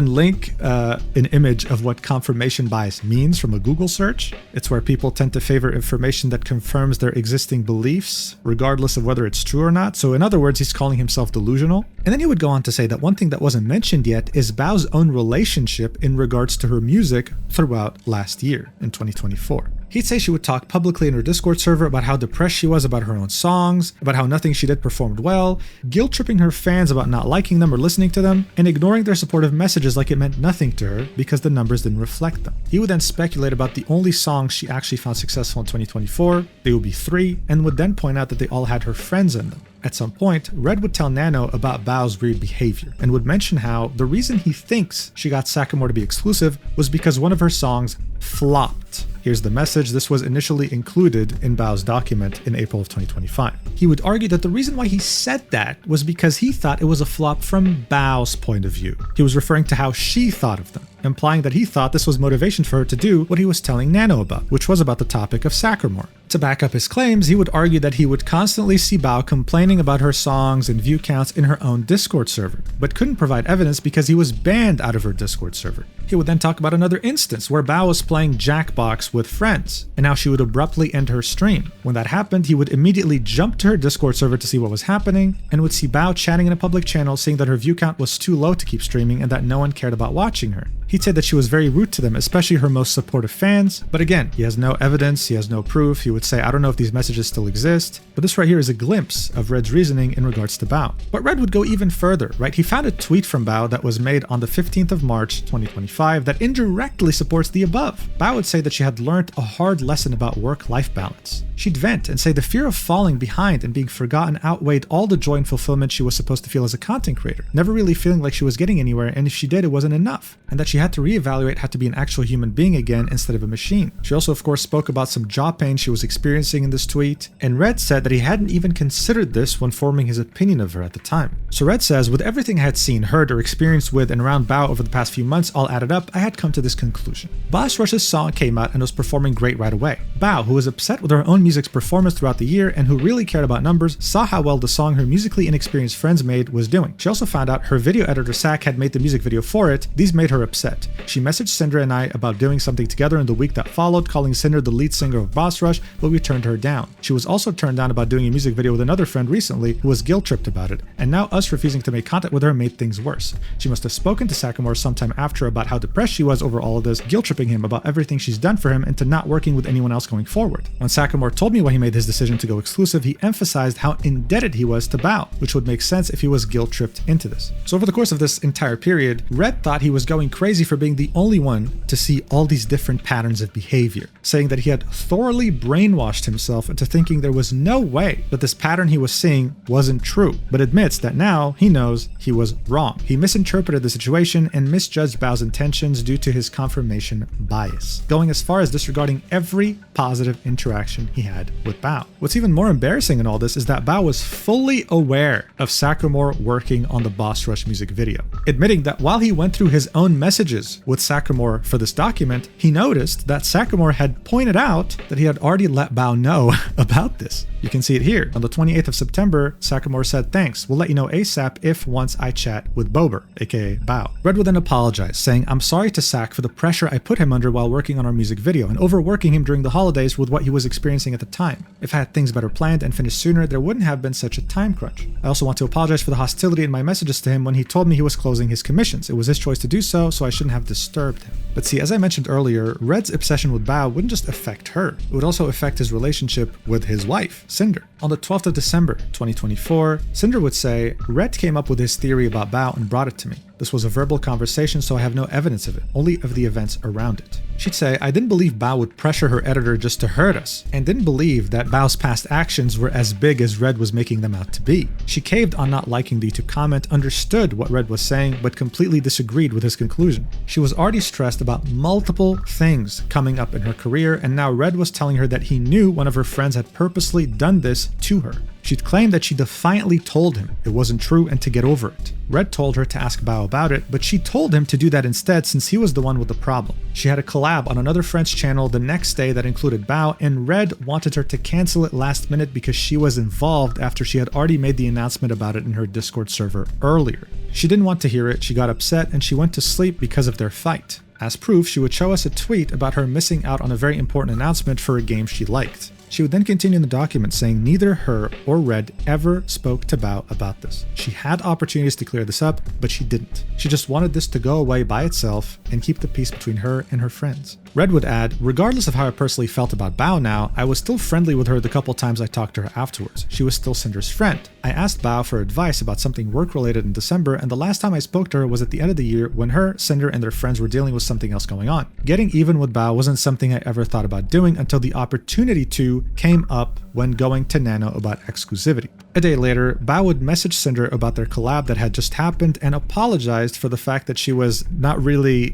link an image of what confirmation bias means from a Google search. It's where people tend to favor information that confirms their existing beliefs, regardless of whether it's true or not. So in other words, he's calling himself delusional. And then he would go on to say that one thing that wasn't mentioned yet is Bao's own relationship in regards to her music throughout last year in 2024. He'd say she would talk publicly in her Discord server about how depressed she was about her own songs, about how nothing she did performed well, guilt-tripping her fans about not liking them or listening to them, and ignoring their supportive messages like it meant nothing to her because the numbers didn't reflect them. He would then speculate about the only songs she actually found successful in 2024, they would be 3, and would then point out that they all had her friends in them. At some point, Red would tell Nano about Bao's weird behavior, and would mention how the reason he thinks she got Sakamore to be exclusive was because one of her songs flopped. Here's the message. This was initially included in Bao's document in April of 2025. He would argue that the reason why he said that was because he thought it was a flop from Bao's point of view. He was referring to how she thought of them, implying that he thought this was motivation for her to do what he was telling Nano about, which was about the topic of Sakamore. To back up his claims, he would argue that he would constantly see Bao complaining about her songs and view counts in her own Discord server, but couldn't provide evidence because he was banned out of her Discord server. He would then talk about another instance where Bao was playing Jackbox with friends, and how she would abruptly end her stream. When that happened, he would immediately jump to her Discord server to see what was happening, and would see Bao chatting in a public channel saying that her view count was too low to keep streaming and that no one cared about watching her. He'd said that she was very rude to them, especially her most supportive fans, but again, he has no evidence, he has no proof. He would say, I don't know if these messages still exist, but this right here is a glimpse of Red's reasoning in regards to Bao. But Red would go even further, right? He found a tweet from Bao that was made on the 15th of March, 2025 that indirectly supports the above. Bao would say that she had learned a hard lesson about work-life balance. She'd vent and say the fear of falling behind and being forgotten outweighed all the joy and fulfillment she was supposed to feel as a content creator, never really feeling like she was getting anywhere, and if she did, it wasn't enough, and that she had to reevaluate how to be an actual human being again instead of a machine. She also, of course, spoke about some jaw pain she was experiencing in this tweet, and Red said that he hadn't even considered this when forming his opinion of her at the time. So Red says, with everything I had seen, heard, or experienced with and around Bao over the past few months all added up, I had come to this conclusion. Boss Rush's song came out and was performing great right away. Bao, who was upset with her own music's performance throughout the year and who really cared about numbers, saw how well the song her musically inexperienced friends made was doing. She also found out her video editor Sak had made the music video for it. These made her upset. She messaged Sinder and I about doing something together in the week that followed, calling Sinder the lead singer of Boss Rush, but we turned her down. She was also turned down about doing a music video with another friend recently who was guilt-tripped about it, and now us refusing to make content with her made things worse. She must have spoken to Sakamore sometime after about how depressed she was over all of this, guilt-tripping him about everything she's done for him and to not working with anyone else going forward. When Sakamore told me why he made his decision to go exclusive, he emphasized how indebted he was to Bao, which would make sense if he was guilt-tripped into this. So over the course of this entire period, Red thought he was going crazy for being the only one to see all these different patterns of behavior, saying that he had thoroughly brainwashed himself into thinking there was no way that this pattern he was seeing wasn't true, but admits that now he knows he was wrong. He misinterpreted the situation and misjudged Bao's intentions due to his confirmation bias, going as far as disregarding every positive interaction he had with Bao. What's even more embarrassing in all this is that Bao was fully aware of Sakamore working on the Boss Rush music video, admitting that while he went through his own messages with Sakamore for this document, he noticed that Sakamore had pointed out that he had already let Bao know about this. You can see it here. On the 28th of September, Sakamore said, "Thanks, we'll let you know ASAP if once I chat with Bober," aka Bao. Red would then apologize, saying, "I'm sorry to Sak for the pressure I put him under while working on our music video and overworking him during the holidays with what he was experiencing at the time. If I had things better planned and finished sooner, there wouldn't have been such a time crunch. I also want to apologize for the hostility in my messages to him when he told me he was closing his commissions. It was his choice to do so, so I I shouldn't have disturbed him. But see, as I mentioned earlier, Red's obsession with Bao wouldn't just affect her, it would also affect his relationship with his wife, Sinder. On the 12th of December, 2024, Sinder would say, Red came up with his theory about Bao and brought it to me. This was a verbal conversation, so I have no evidence of it, only of the events around it. She'd say, I didn't believe Bao would pressure her editor just to hurt us, and didn't believe that Bao's past actions were as big as Red was making them out to be. She caved on not liking the to comment, understood what Red was saying, but completely disagreed with his conclusion. She was already stressed about multiple things coming up in her career, and now Red was telling her that he knew one of her friends had purposely done this to her. She'd claimed that she defiantly told him it wasn't true and to get over it. Red told her to ask Bao about it, but she told him to do that instead since he was the one with the problem. She had a collab on another friend's channel the next day that included Bao, and Red wanted her to cancel it last minute because she was involved after she had already made the announcement about it in her Discord server earlier. She didn't want to hear it, she got upset, and she went to sleep because of their fight. As proof, she would show us a tweet about her missing out on a very important announcement for a game she liked. She would then continue in the document saying neither her or Red ever spoke to Bao about this. She had opportunities to clear this up, but she didn't. She just wanted this to go away by itself and keep the peace between her and her friends. Red would add, regardless of how I personally felt about Bao now, I was still friendly with her the couple times I talked to her afterwards. She was still Cinder's friend. I asked Bao for advice about something work-related in December, and the last time I spoke to her was at the end of the year when her, Cinder, and their friends were dealing with something else going on. Getting even with Bao wasn't something I ever thought about doing until the opportunity to came up when going to Nano about exclusivity. A day later, Bao would message Cinder about their collab that had just happened and apologized for the fact that she was not really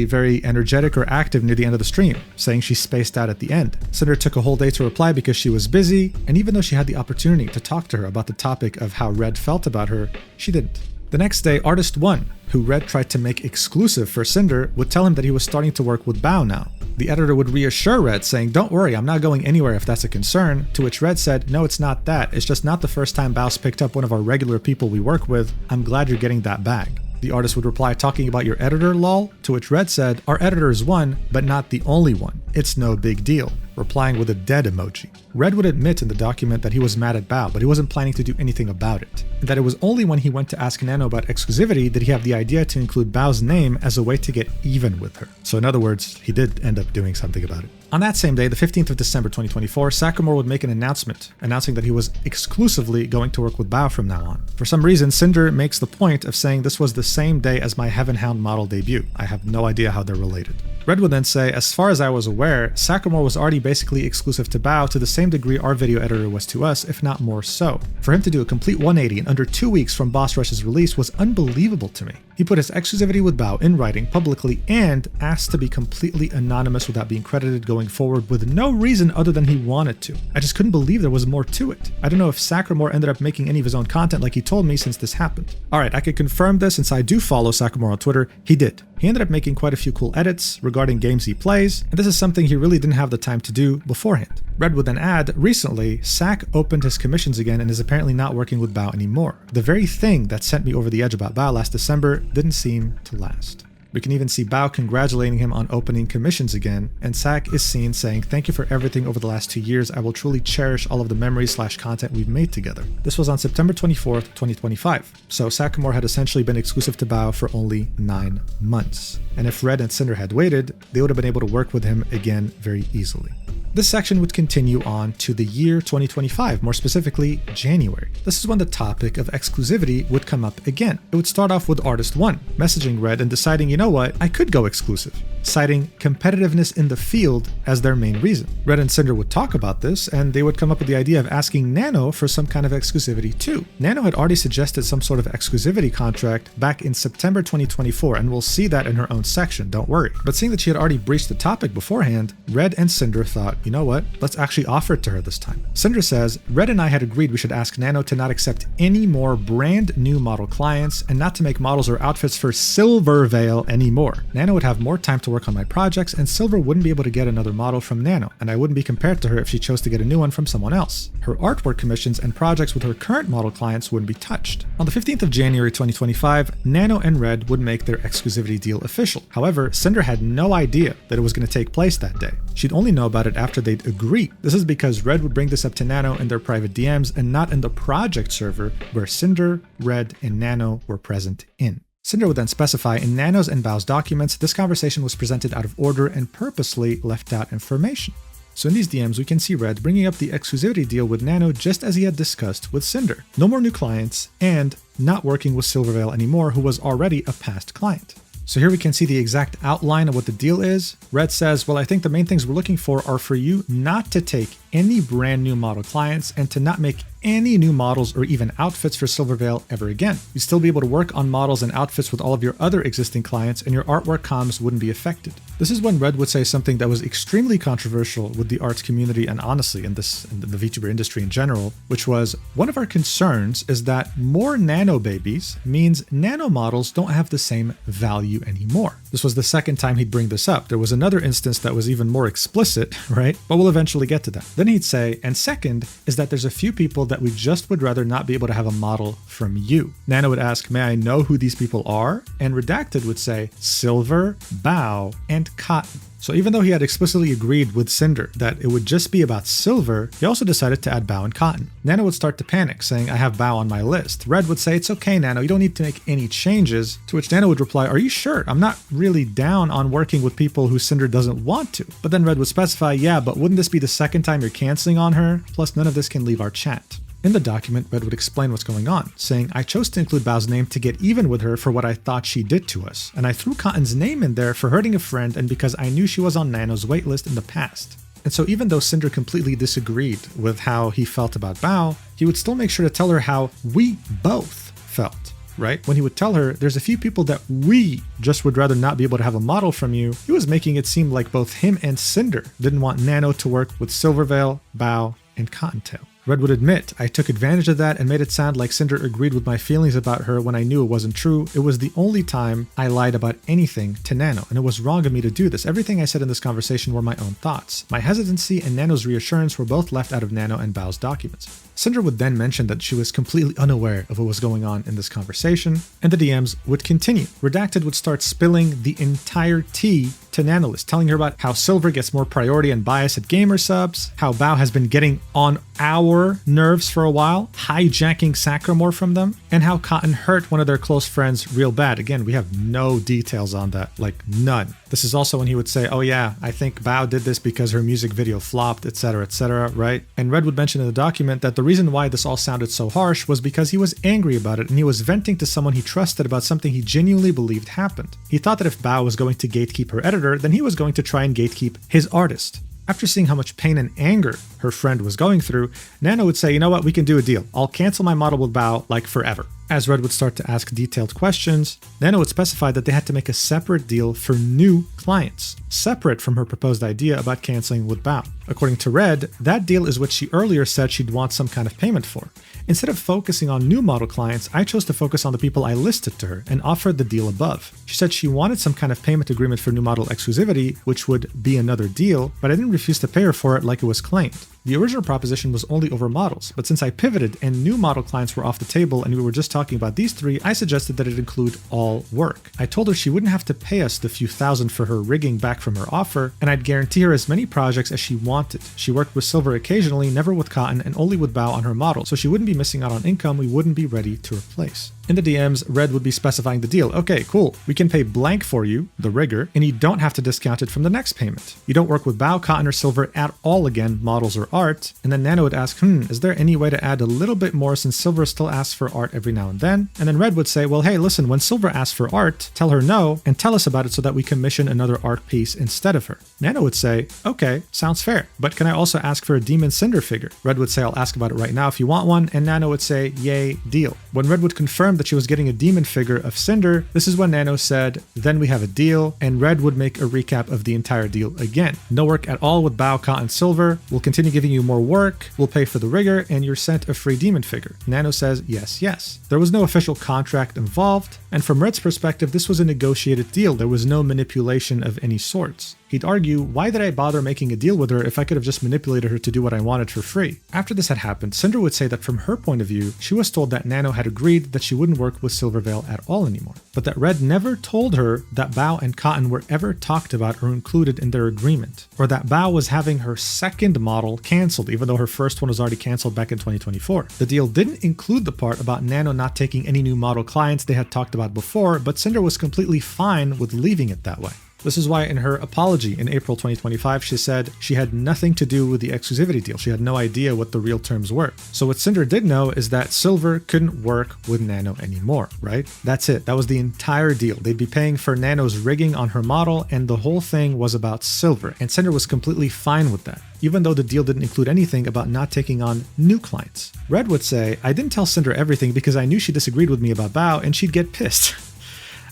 very energetic or active near the end of the stream, saying she spaced out at the end. Cinder took a whole day to reply because she was busy, and even though she had the opportunity to talk to her about the topic of how Red felt about her, she didn't. The next day, Artist 1, who Red tried to make exclusive for Cinder, would tell him that he was starting to work with Bao now. The editor would reassure Red, saying, don't worry, I'm not going anywhere if that's a concern, to which Red said, no, it's not that. It's just not the first time Bao's picked up one of our regular people we work with. I'm glad you're getting that bag. The artist would reply, talking about your editor, lol, to which Red said, our editor is one, but not the only one. It's no big deal, replying with a dead emoji. Red would admit in the document that he was mad at Bao, but he wasn't planning to do anything about it, and that it was only when he went to ask Nano about exclusivity did he have the idea to include Bao's name as a way to get even with her. So in other words, he did end up doing something about it. On that same day, the 15th of December 2024, Sakamore would make an announcement announcing that he was exclusively going to work with Bao from now on. For some reason, Cinder makes the point of saying this was the same day as my Heaven Hound model debut. I have no idea how they're related. Red would then say, as far as I was aware, Sakamore was already basically exclusive to Bao to the same degree our video editor was to us, if not more so. For him to do a complete 180 in under 2 weeks from Boss Rush's release was unbelievable to me. He put his exclusivity with Bao in writing publicly and asked to be completely anonymous without being credited going forward with no reason other than he wanted to. I just couldn't believe there was more to it. I don't know if Sakamore ended up making any of his own content like he told me since this happened. Alright, I could confirm this since I do follow Sakamore on Twitter. He did. He ended up making quite a few cool edits regarding games he plays, and this is something he really didn't have the time to do beforehand. Red would then add, recently, Sak opened his commissions again and is apparently not working with Bao anymore. The very thing that sent me over the edge about Bao last December didn't seem to last. We can even see Bao congratulating him on opening commissions again, and Sak is seen saying, thank you for everything over the last 2 years. I will truly cherish all of the memories/content we've made together. This was on September 24th, 2025. So Sakamore had essentially been exclusive to Bao for only 9 months. And if Red and Cinder had waited, they would have been able to work with him again very easily. This section would continue on to the year 2025, more specifically January. This is when the topic of exclusivity would come up again. It would start off with Artist 1, messaging Red and deciding, you know what, I could go exclusive, citing competitiveness in the field as their main reason. Red and Cinder would talk about this, and they would come up with the idea of asking Nano for some kind of exclusivity too. Nano had already suggested some sort of exclusivity contract back in September 2024, and we'll see that in her own section, don't worry. But seeing that she had already breached the topic beforehand, Red and Cinder thought, you know what, let's actually offer it to her this time. Cinder says, Red and I had agreed we should ask Nano to not accept any more brand new model clients and not to make models or outfits for Silvervale anymore. Nano would have more time to work on my projects, and Silver wouldn't be able to get another model from Nano, and I wouldn't be compared to her if she chose to get a new one from someone else. Her artwork commissions and projects with her current model clients wouldn't be touched. On the 15th of January 2025, Nano and Red would make their exclusivity deal official. However, Cinder had no idea that it was going to take place that day. She'd only know about it after they'd agree. This is because Red would bring this up to Nano in their private DMs and not in the project server where Cinder, Red, and Nano were present in. Sinder would then specify in Nano's and Bao's documents this conversation was presented out of order and purposely left out information. So in these DMs, we can see Red bringing up the exclusivity deal with Nano just as he had discussed with Sinder. No more new clients, and not working with Silvervale anymore, who was already a past client. So here we can see the exact outline of what the deal is. Red says, well, I think the main things we're looking for are for you not to take any brand new model clients and to not make any new models or even outfits for Silvervale ever again. You'd still be able to work on models and outfits with all of your other existing clients, and your artwork comms wouldn't be affected. This is when Red would say something that was extremely controversial with the arts community and honestly in the VTuber industry in general, which was, one of our concerns is that more nano babies means nano models don't have the same value anymore. This was the second time he'd bring this up. There was another instance that was even more explicit, right? But we'll eventually get to that. Then he'd say, and second is that there's a few people that we just would rather not be able to have a model from you. Nano would ask, may I know who these people are? And Redacted would say, Silver, Bao, and Cotton. So even though he had explicitly agreed with Sinder that it would just be about Silver, he also decided to add Bao and Cotton. Nano would start to panic, saying, I have Bao on my list. Red would say, it's okay, Nano, you don't need to make any changes. To which Nano would reply, are you sure? I'm not really down on working with people who Sinder doesn't want to. But then Red would specify, yeah, but wouldn't this be the second time you're canceling on her? Plus, none of this can leave our chat. In the document, Red would explain what's going on, saying, I chose to include Bao's name to get even with her for what I thought she did to us, and I threw Cotton's name in there for hurting a friend and because I knew she was on Nano's waitlist in the past. And so even though Sinder completely disagreed with how he felt about Bao, he would still make sure to tell her how we both felt. Right? When he would tell her, there's a few people that we just would rather not be able to have a model from you, he was making it seem like both him and Sinder didn't want Nano to work with Silvervale, Bao, and Cottontail. Red would admit, I took advantage of that and made it sound like Sinder agreed with my feelings about her when I knew it wasn't true. It was the only time I lied about anything to Nano, and it was wrong of me to do this. Everything I said in this conversation were my own thoughts. My hesitancy and Nano's reassurance were both left out of Nano and Bao's documents. Sinder would then mention that she was completely unaware of what was going on in this conversation, and the DMs would continue. Redacted would start spilling the entire tea to Nanoless, telling her about how Silver gets more priority and bias at gamer subs, how Bao has been getting on our nerves for a while, hijacking Sacramore from them, and how Cotton hurt one of their close friends real bad. Again, we have no details on that, like none. This is also when he would say, oh yeah, I think Bao did this because her music video flopped, etc., right? And Red would mention in the document that the reason why this all sounded so harsh was because he was angry about it and he was venting to someone he trusted about something he genuinely believed happened. He thought that if Bao was going to gatekeep her editor, then he was going to try and gatekeep his artist. After seeing how much pain and anger her friend was going through, Nano would say, you know what, we can do a deal. I'll cancel my model with Bao, like forever. As Red would start to ask detailed questions, Nano would specify that they had to make a separate deal for new clients, separate from her proposed idea about canceling with Bao. According to Red, that deal is what she earlier said she'd want some kind of payment for. Instead of focusing on new model clients, I chose to focus on the people I listed to her and offered the deal above. She said she wanted some kind of payment agreement for new model exclusivity, which would be another deal, but I didn't refuse to pay her for it like it was claimed. The original proposition was only over models, but since I pivoted and new model clients were off the table and we were just talking about these three, I suggested that it include all work. I told her she wouldn't have to pay us the few thousand for her rigging back from her offer, and I'd guarantee her as many projects as she wanted. She worked with Silver occasionally, never with Cotton, and only with Bao on her model, so she wouldn't be missing out on income we wouldn't be ready to replace. In the DMs, Red would be specifying the deal. Okay, cool. We can pay blank for you, the rigger, and you don't have to discount it from the next payment. You don't work with Bao, Cotton, or Silver at all again, models or art. And then Nano would ask, is there any way to add a little bit more since Silver still asks for art every now and then? And then Red would say, well, hey, listen, when Silver asks for art, tell her no, and tell us about it so that we commission another art piece instead of her. Nano would say, okay, sounds fair, but can I also ask for a Demon Cinder figure? Red would say, I'll ask about it right now if you want one, and Nano would say, yay, deal. When Red would confirm that she was getting a demon figure of Sinder, this is when Nano said, then we have a deal, and Red would make a recap of the entire deal again. No work at all with Bao, Cotton, Silver. We'll continue giving you more work, we'll pay for the rigger, and you're sent a free demon figure. Nano says, yes, yes. There was no official contract involved, and from Red's perspective, this was a negotiated deal. There was no manipulation of any sorts. He'd argue, why did I bother making a deal with her if I could have just manipulated her to do what I wanted for free? After this had happened, Sinder would say that from her point of view, she was told that Nano had agreed that she wouldn't work with Silvervale at all anymore, but that Red never told her that Bao and Cotton were ever talked about or included in their agreement, or that Bao was having her second model canceled, even though her first one was already canceled back in 2024. The deal didn't include the part about Nano not taking any new model clients they had talked about before, but Sinder was completely fine with leaving it that way. This is why in her apology in April 2025, she said she had nothing to do with the exclusivity deal. She had no idea what the real terms were. So what Sinder did know is that Silver couldn't work with Nano anymore, right? That's it. That was the entire deal. They'd be paying for Nano's rigging on her model, and the whole thing was about Silver. And Sinder was completely fine with that, even though the deal didn't include anything about not taking on new clients. Red would say, I didn't tell Sinder everything because I knew she disagreed with me about Bao and she'd get pissed.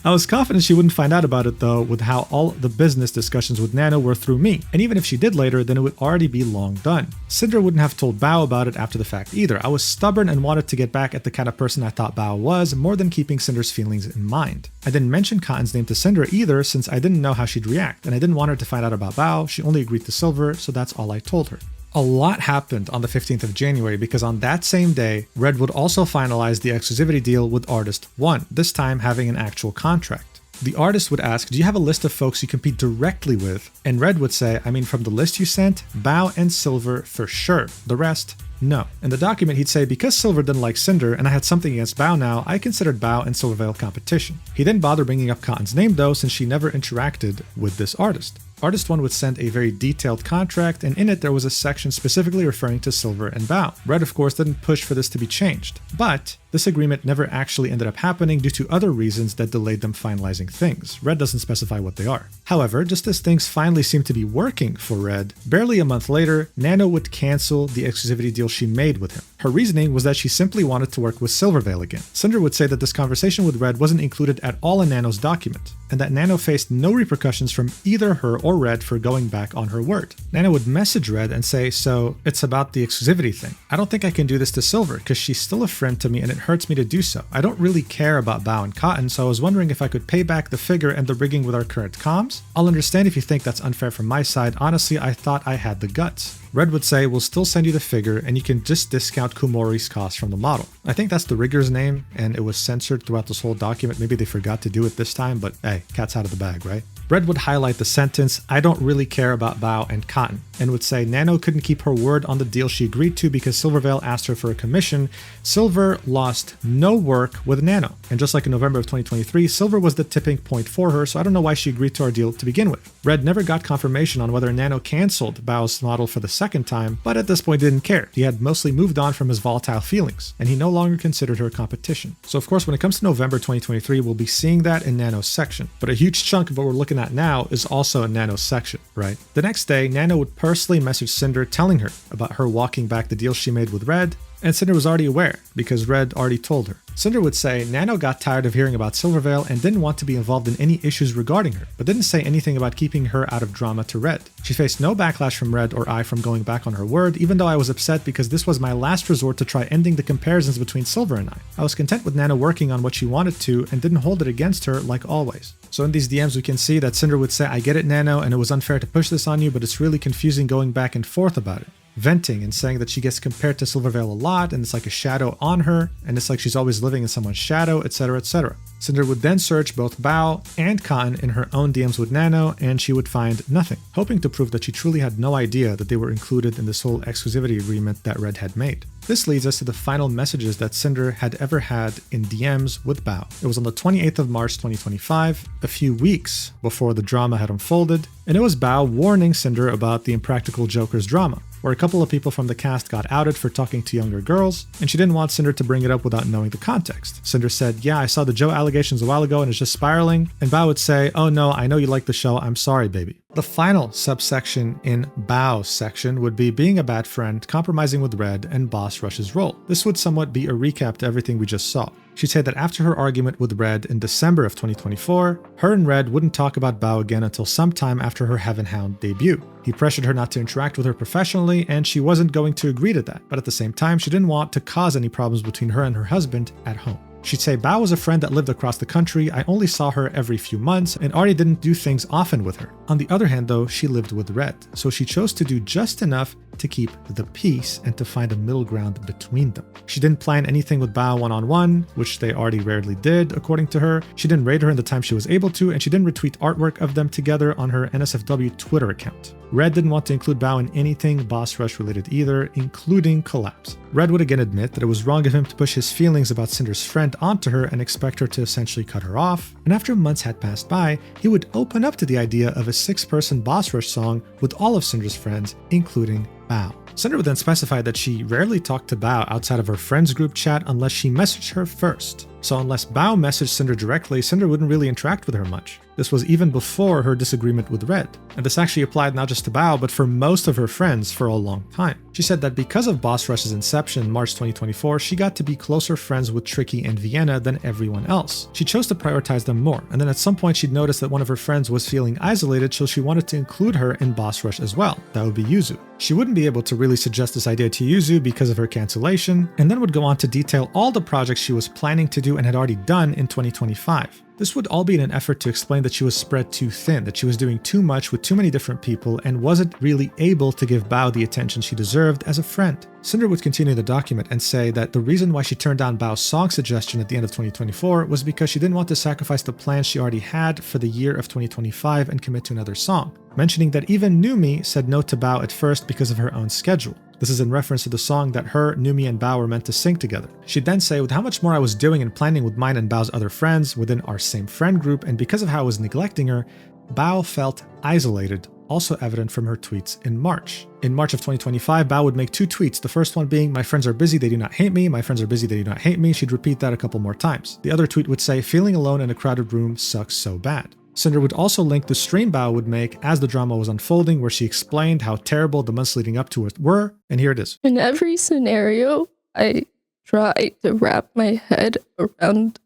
I was confident she wouldn't find out about it though, with how all the business discussions with Nano were through me, and even if she did later, then it would already be long done. Sinder wouldn't have told Bao about it after the fact either. I was stubborn and wanted to get back at the kind of person I thought Bao was, more than keeping Cinder's feelings in mind. I didn't mention Cotton's name to Sinder either, since I didn't know how she'd react, and I didn't want her to find out about Bao. She only agreed to Silver, so that's all I told her. A lot happened on the 15th of January because on that same day, Red would also finalize the exclusivity deal with Artist 1, this time having an actual contract. The artist would ask, do you have a list of folks you compete directly with? And Red would say, I mean, from the list you sent, Bao and Silver for sure. The rest, no. In the document, he'd say, because Silver didn't like Sinder and I had something against Bao now, I considered Bao and Silvervale competition. He didn't bother bringing up Cotton's name though, since she never interacted with this artist. Artist 1 would send a very detailed contract, and in it there was a section specifically referring to Silver and Bao. Red, of course, didn't push for this to be changed, but this agreement never actually ended up happening due to other reasons that delayed them finalizing things. Red doesn't specify what they are. However, just as things finally seemed to be working for Red, barely a month later, Nano would cancel the exclusivity deal she made with him. Her reasoning was that she simply wanted to work with Silvervale again. Cinder would say that this conversation with Red wasn't included at all in Nano's document, and that Nano faced no repercussions from either her or Red for going back on her word. Nano would message Red and say, so it's about the exclusivity thing. I don't think I can do this to Silver because she's still a friend to me and it hurts me to do so. I don't really care about Bao and Cotton, so I was wondering if I could pay back the figure and the rigging with our current comms. I'll understand if you think that's unfair from my side. Honestly, I thought I had the guts. Red would say, we'll still send you the figure and you can just discount Kumori's cost from the model. I think that's the rigger's name and it was censored throughout this whole document. Maybe they forgot to do it this time, but hey, cat's out of the bag, right? Red would highlight the sentence, I don't really care about Bao and Cotton, and would say Nano couldn't keep her word on the deal she agreed to because Silvervale asked her for a commission. Silver lost no work with Nano. And just like in November of 2023, Silver was the tipping point for her, so I don't know why she agreed to our deal to begin with. Red never got confirmation on whether Nano canceled Bao's model for the second time, but at this point didn't care. He had mostly moved on from his volatile feelings, and he no longer considered her competition. So of course, when it comes to November 2023, we'll be seeing that in Nano's section. But a huge chunk of what we're looking at now is also in Nano's section, right? The next day, Nano would personally message Sinder telling her about her walking back the deal she made with Red, and Sinder was already aware because Red already told her. Cinder would say Nano got tired of hearing about Silvervale and didn't want to be involved in any issues regarding her, but didn't say anything about keeping her out of drama to Red. She faced no backlash from Red or I from going back on her word, even though I was upset because this was my last resort to try ending the comparisons between Silver and I. I was content with Nano working on what she wanted to and didn't hold it against her like always. So in these DMs we can see that Cinder would say, I get it Nano and it was unfair to push this on you, but it's really confusing going back and forth about it. Venting and saying that she gets compared to Silvervale a lot and it's like a shadow on her and it's like she's always living in someone's shadow, etc, etc. Cinder would then search both Bao and Cotton in her own DMs with Nano and she would find nothing, hoping to prove that she truly had no idea that they were included in this whole exclusivity agreement that Red had made. This leads us to the final messages that Cinder had ever had in DMs with Bao. It was on the 28th of March 2025, a few weeks before the drama had unfolded, and it was Bao warning Cinder about the Impractical Jokers drama, where a couple of people from the cast got outed for talking to younger girls, and she didn't want Cinder to bring it up without knowing the context. Cinder said, yeah, I saw the Joe allegations a while ago and it's just spiraling, and Bao would say, oh no, I know you like the show, I'm sorry baby. The final subsection in Bao's section would be being a bad friend, compromising with Red, and Boss Rush's role. This would somewhat be a recap to everything we just saw. She'd say that after her argument with Red in December of 2024, her and Red wouldn't talk about Bao again until sometime after her Heaven Hound debut. He pressured her not to interact with her professionally, and she wasn't going to agree to that, but at the same time, she didn't want to cause any problems between her and her husband at home. She'd say Bao was a friend that lived across the country, I only saw her every few months, and already didn't do things often with her. On the other hand though, she lived with Red, so she chose to do just enough to keep the peace and to find a middle ground between them. She didn't plan anything with Bao one-on-one, which they already rarely did, according to her. She didn't raid her in the time she was able to, and she didn't retweet artwork of them together on her NSFW Twitter account. Red didn't want to include Bao in anything Boss Rush related either, including collabs. Red would again admit that it was wrong of him to push his feelings about Cinder's friend onto her and expect her to essentially cut her off, and after months had passed by, he would open up to the idea of a 6-person Boss Rush song with all of Cinder's friends, including Bao. Cinder would then specify that she rarely talked to Bao outside of her friends group chat unless she messaged her first. So unless Bao messaged Cinder directly, Cinder wouldn't really interact with her much. This was even before her disagreement with Red. And this actually applied not just to Bao, but for most of her friends for a long time. She said that because of Boss Rush's inception in March 2024, she got to be closer friends with Tricky and Vienna than everyone else. She chose to prioritize them more, and then at some point she'd noticed that one of her friends was feeling isolated, so she wanted to include her in Boss Rush as well. That would be Yuzu. She wouldn't be able to really suggest this idea to Yuzu because of her cancellation, and then would go on to detail all the projects she was planning to do and had already done in 2025. This would all be in an effort to explain that she was spread too thin, that she was doing too much with too many different people and wasn't really able to give Bao the attention she deserved as a friend. Cinder would continue the document and say that the reason why she turned down Bao's song suggestion at the end of 2024 was because she didn't want to sacrifice the plans she already had for the year of 2025 and commit to another song, mentioning that even Numi said no to Bao at first because of her own schedule. This is in reference to the song that her, Numi, and Bao were meant to sing together. She'd then say, with how much more I was doing and planning with mine and Bao's other friends within our same friend group, and because of how I was neglecting her, Bao felt isolated, also evident from her tweets in March. In March of 2025, Bao would make 2 tweets, the first one being, "My friends are busy, they do not hate me. My friends are busy, they do not hate me." She'd repeat that a couple more times. The other tweet would say, "Feeling alone in a crowded room sucks so bad." Cinder would also link the stream Bao would make as the drama was unfolding, where she explained how terrible the months leading up to it were, and here it is. In every scenario, I try to wrap my head around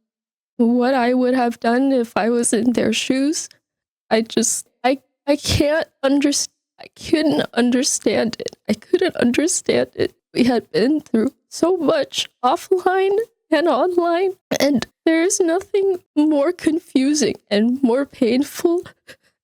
what I would have done if I was in their shoes. I can't understand. I couldn't understand it. I couldn't understand it. We had been through so much offline and online, and there's nothing more confusing and more painful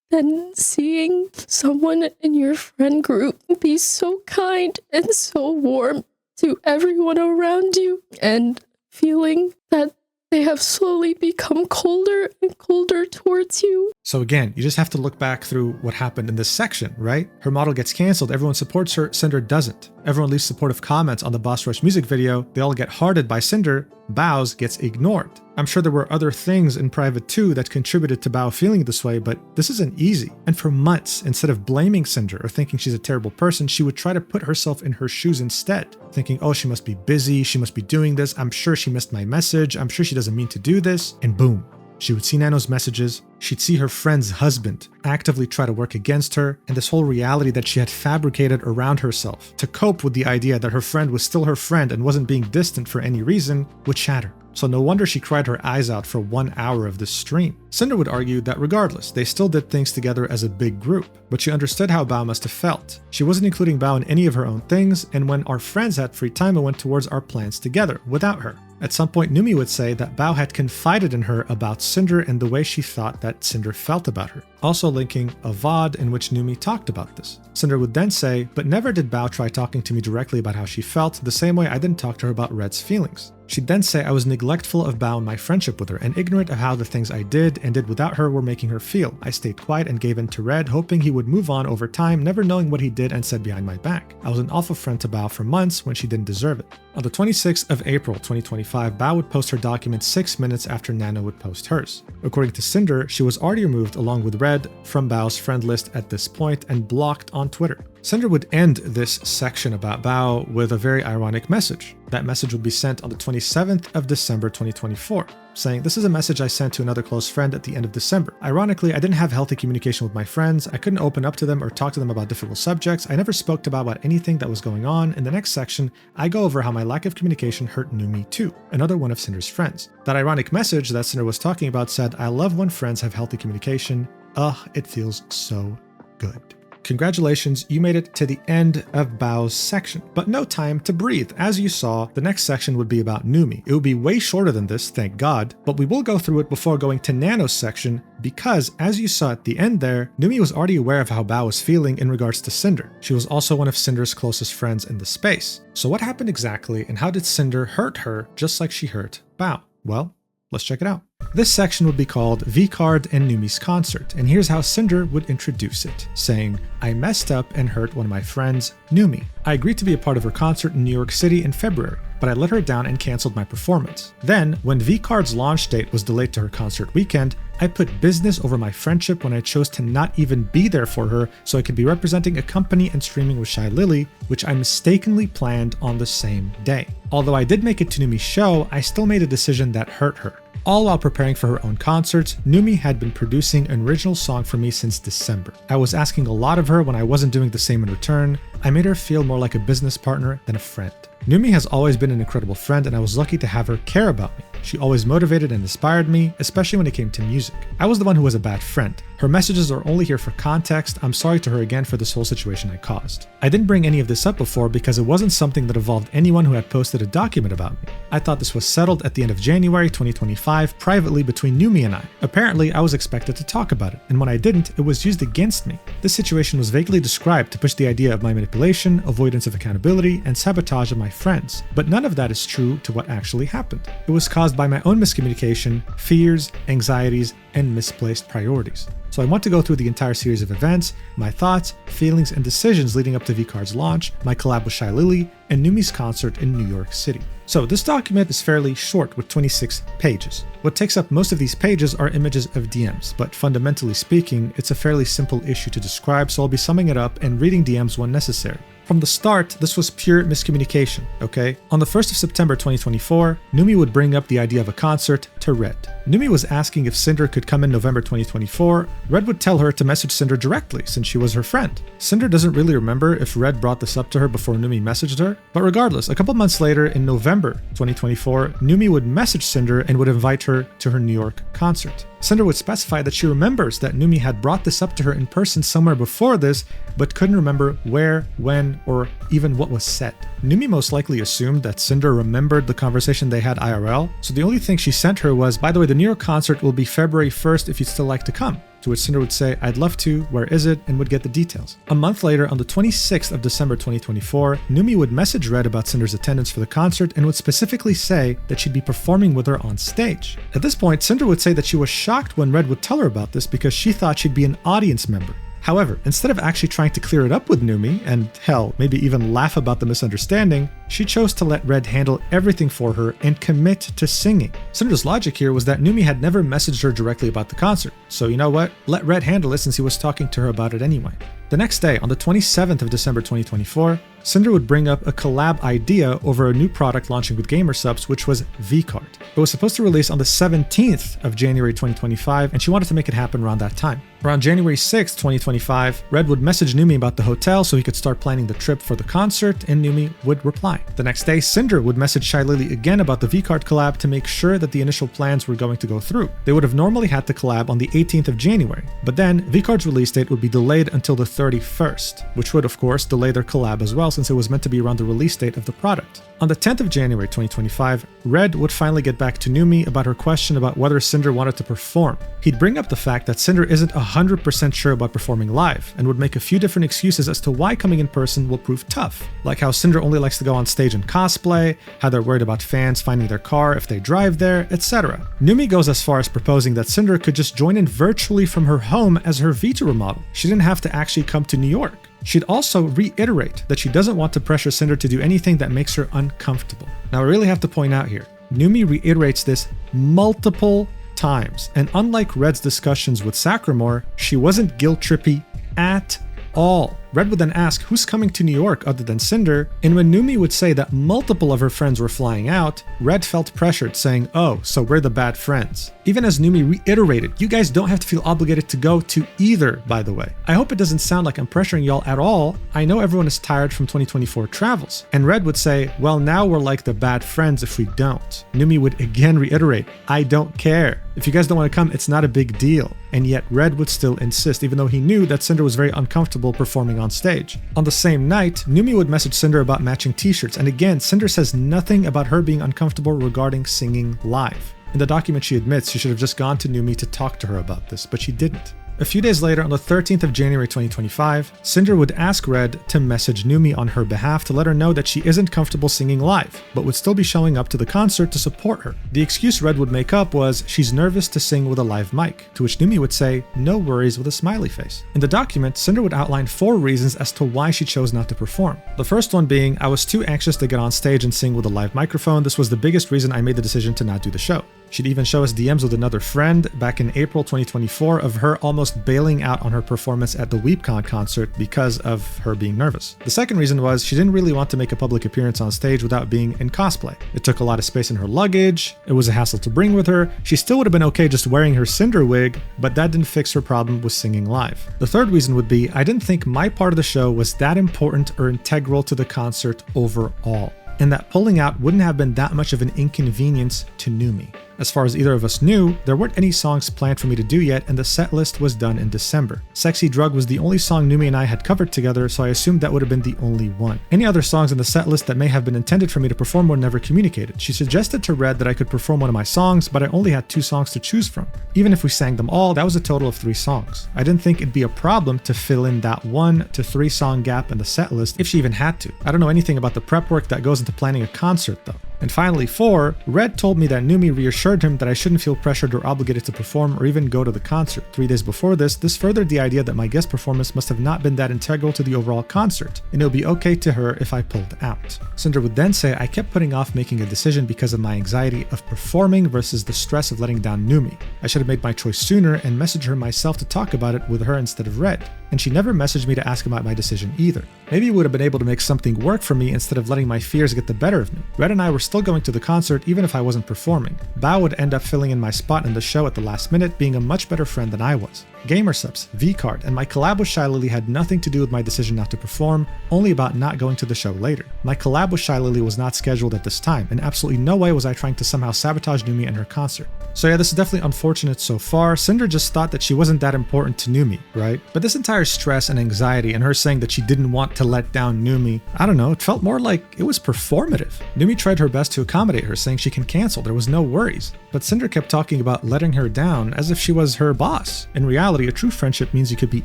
than seeing someone in your friend group be so kind and so warm to everyone around you, and feeling that they have slowly become colder and colder towards you. So again, you just have to look back through what happened in this section, right? Her model gets canceled, everyone supports her, Cinder doesn't. Everyone leaves supportive comments on the Boss Rush music video, they all get hearted by Cinder, Bao's gets ignored. I'm sure there were other things in private too that contributed to Bao feeling this way, but this isn't easy. And for months, instead of blaming Cinder or thinking she's a terrible person, she would try to put herself in her shoes instead, thinking, oh, she must be busy, she must be doing this, I'm sure she missed my message, I'm sure she doesn't mean to do this, and boom. She would see Nano's messages, she'd see her friend's husband actively try to work against her, and this whole reality that she had fabricated around herself to cope with the idea that her friend was still her friend and wasn't being distant for any reason would shatter. So no wonder she cried her eyes out for 1 hour of this stream. Cinder would argue that regardless, they still did things together as a big group, but she understood how Bao must have felt. She wasn't including Bao in any of her own things, and when our friends had free time, it went towards our plans together, without her. At some point, Numi would say that Bao had confided in her about Cinder and the way she thought that Cinder felt about her, also linking a VOD in which Numi talked about this. Cinder would then say, but never did Bao try talking to me directly about how she felt, the same way I didn't talk to her about Red's feelings. She'd then say I was neglectful of Bao and my friendship with her, and ignorant of how the things I did and did without her were making her feel. I stayed quiet and gave in to Red, hoping he would move on over time, never knowing what he did and said behind my back. I was an awful friend to Bao for months when she didn't deserve it. On the 26th of April 2025, Bao would post her document 6 minutes after Nano would post hers. According to Cinder, she was already removed along with Red from Bao's friend list at this point and blocked on Twitter. Cinder would end this section about Bao with a very ironic message. That message would be sent on the 27th of December 2024, saying, "This is a message I sent to another close friend at the end of December. Ironically, I didn't have healthy communication with my friends. I couldn't open up to them or talk to them about difficult subjects. I never spoke to Bao about anything that was going on. In the next section, I go over how my lack of communication hurt Numi too, another one of Cinder's friends." That ironic message that Cinder was talking about said, "I love when friends have healthy communication. Ugh, it feels so good." Congratulations, you made it to the end of Bao's section, but no time to breathe. As you saw, the next section would be about Numi. It would be way shorter than this, thank God, but we will go through it before going to Nano's section because, as you saw at the end there, Numi was already aware of how Bao was feeling in regards to Sinder. She was also one of Sinder's closest friends in the space. So what happened exactly, and how did Sinder hurt her just like she hurt Bao? Well, let's check it out. This section would be called V-Card and Numi's Concert, and here's how Sinder would introduce it, saying, I messed up and hurt one of my friends, Numi. I agreed to be a part of her concert in New York City in February, but I let her down and canceled my performance. Then, when V-Card's launch date was delayed to her concert weekend, I put business over my friendship when I chose to not even be there for her so I could be representing a company and streaming with Shylily, which I mistakenly planned on the same day. Although I did make it to Numi's show, I still made a decision that hurt her. All while preparing for her own concerts, Numi had been producing an original song for me since December. I was asking a lot of her when I wasn't doing the same in return. I made her feel more like a business partner than a friend. Numi has always been an incredible friend, and I was lucky to have her care about me. She always motivated and inspired me, especially when it came to music. I was the one who was a bad friend. Her messages are only here for context. I'm sorry to her again for this whole situation I caused. I didn't bring any of this up before because it wasn't something that involved anyone who had posted a document about me. I thought this was settled at the end of January 2025 privately between Numi and I. Apparently, I was expected to talk about it, and when I didn't, it was used against me. This situation was vaguely described to push the idea of my manipulation, avoidance of accountability, and sabotage of my friends, but none of that is true to what actually happened. It was caused by my own miscommunication, fears, anxieties, and misplaced priorities. So I want to go through the entire series of events, my thoughts, feelings, and decisions leading up to V-Card's launch, my collab with Shylily, and Numi's concert in New York City. So this document is fairly short with 26 pages. What takes up most of these pages are images of DMs, but fundamentally speaking, it's a fairly simple issue to describe, so I'll be summing it up and reading DMs when necessary. From the start, this was pure miscommunication, okay? On the 1st of September 2024, Numi would bring up the idea of a concert to Red. Numi was asking if Sinder could come in November 2024. Red would tell her to message Sinder directly since she was her friend. Sinder doesn't really remember if Red brought this up to her before Numi messaged her, but regardless, a couple months later in November 2024, Numi would message Sinder and would invite her to her New York concert. Sinder would specify that she remembers that Numi had brought this up to her in person somewhere before this, but couldn't remember where, when, or even what was said. Numi most likely assumed that Sinder remembered the conversation they had IRL, so the only thing she sent her was, by the way, the New York concert will be February 1st if you'd still like to come. To which Sinder would say, I'd love to, where is it, and would get the details. A month later, on the 26th of December 2024, Numi would message Red about Sinder's attendance for the concert and would specifically say that she'd be performing with her on stage. At this point, Sinder would say that she was shocked when Red would tell her about this because she thought she'd be an audience member. However, instead of actually trying to clear it up with Numi, and hell, maybe even laugh about the misunderstanding, she chose to let Red handle everything for her and commit to singing. Sinder's logic here was that Numi had never messaged her directly about the concert, so you know what? Let Red handle it since he was talking to her about it anyway. The next day, on the 27th of December 2024, Sinder would bring up a collab idea over a new product launching with Gamersubs, which was V-Card. It was supposed to release on the 17th of January 2025, and she wanted to make it happen around that time. Around January 6th, 2025, Red would message Numi about the hotel so he could start planning the trip for the concert, and Numi would reply. The next day, Sinder would message Shylily again about the V-Card collab to make sure that the initial plans were going to go through. They would have normally had the collab on the 18th of January, but then V-Card's release date would be delayed until the 31st, which would of course delay their collab as well since it was meant to be around the release date of the product. On the 10th of January 2025, Red would finally get back to Numi about her question about whether Sinder wanted to perform. He'd bring up the fact that Sinder isn't 100% sure about performing live, and would make a few different excuses as to why coming in person will prove tough, like how Sinder only likes to go on stage and cosplay, how they're worried about fans finding their car if they drive there, etc. Numi goes as far as proposing that Sinder could just join in virtually from her home as her Vtuber model. She didn't have to actually come to New York. She'd also reiterate that she doesn't want to pressure Sinder to do anything that makes her uncomfortable. Now I really have to point out here, Numi reiterates this multiple times, and unlike Red's discussions with Sacramore, she wasn't guilt-trippy at all. Red would then ask who's coming to New York other than Sinder, and when Numi would say that multiple of her friends were flying out, Red felt pressured, saying, "Oh, so we're the bad friends." Even as Numi reiterated, "You guys don't have to feel obligated to go to either, by the way. I hope it doesn't sound like I'm pressuring y'all at all. I know everyone is tired from 2024 travels." And Red would say, "Well, now we're like the bad friends if we don't." Numi would again reiterate, "I don't care. If you guys don't want to come, it's not a big deal." And yet Red would still insist, even though he knew that Sinder was very uncomfortable performing on stage. On the same night, Numi would message Sinder about matching t-shirts, and again, Sinder says nothing about her being uncomfortable regarding singing live. In the document, she admits she should have just gone to Numi to talk to her about this, but she didn't. A few days later, on the 13th of January 2025, Sinder would ask Red to message Numi on her behalf to let her know that she isn't comfortable singing live, but would still be showing up to the concert to support her. The excuse Red would make up was she's nervous to sing with a live mic, to which Numi would say, "No worries," with a smiley face. In the document, Sinder would outline 4 reasons as to why she chose not to perform. The first one being, "I was too anxious to get on stage and sing with a live microphone. This was the biggest reason I made the decision to not do the show." She'd even show us DMs with another friend back in April 2024 of her almost bailing out on her performance at the WeepCon concert because of her being nervous. The second reason was she didn't really want to make a public appearance on stage without being in cosplay. It took a lot of space in her luggage, it was a hassle to bring with her. She still would have been okay just wearing her Sinder wig, but that didn't fix her problem with singing live. The third reason would be, "I didn't think my part of the show was that important or integral to the concert overall, and that pulling out wouldn't have been that much of an inconvenience to Numi." As far as either of us knew, there weren't any songs planned for me to do yet, and the set list was done in December. Sexy Drug was the only song Numi and I had covered together, so I assumed that would have been the only one. Any other songs in the set list that may have been intended for me to perform were never communicated. She suggested to Red that I could perform one of my songs, but I only had 2 songs to choose from. Even if we sang them all, that was a total of 3 songs. I didn't think it'd be a problem to fill in that 1 to 3 song gap in the set list if she even had to. I don't know anything about the prep work that goes into planning a concert though. And finally, 4, Red told me that Numi reassured him that I shouldn't feel pressured or obligated to perform or even go to the concert. 3 days before this furthered the idea that my guest performance must have not been that integral to the overall concert, and it would be okay to her if I pulled out. Sinder would then say I kept putting off making a decision because of my anxiety of performing versus the stress of letting down Numi. I should have made my choice sooner and messaged her myself to talk about it with her instead of Red. And she never messaged me to ask about my decision either. Maybe we would have been able to make something work for me instead of letting my fears get the better of me. Red and I were still going to the concert even if I wasn't performing. Bao would end up filling in my spot in the show at the last minute, being a much better friend than I was. Gamersubs, V-Card, and my collab with Shylily had nothing to do with my decision not to perform, only about not going to the show later. My collab with Shylily was not scheduled at this time, and absolutely no way was I trying to somehow sabotage Numi and her concert. So yeah, this is definitely unfortunate so far. Sinder just thought that she wasn't that important to Numi, right? But this entire stress and anxiety and her saying that she didn't want to let down Numi, I don't know, it felt more like it was performative. Numi tried her best to accommodate her, saying she can cancel, there was no worries. But Sinder kept talking about letting her down as if she was her boss. In reality, a true friendship means you could be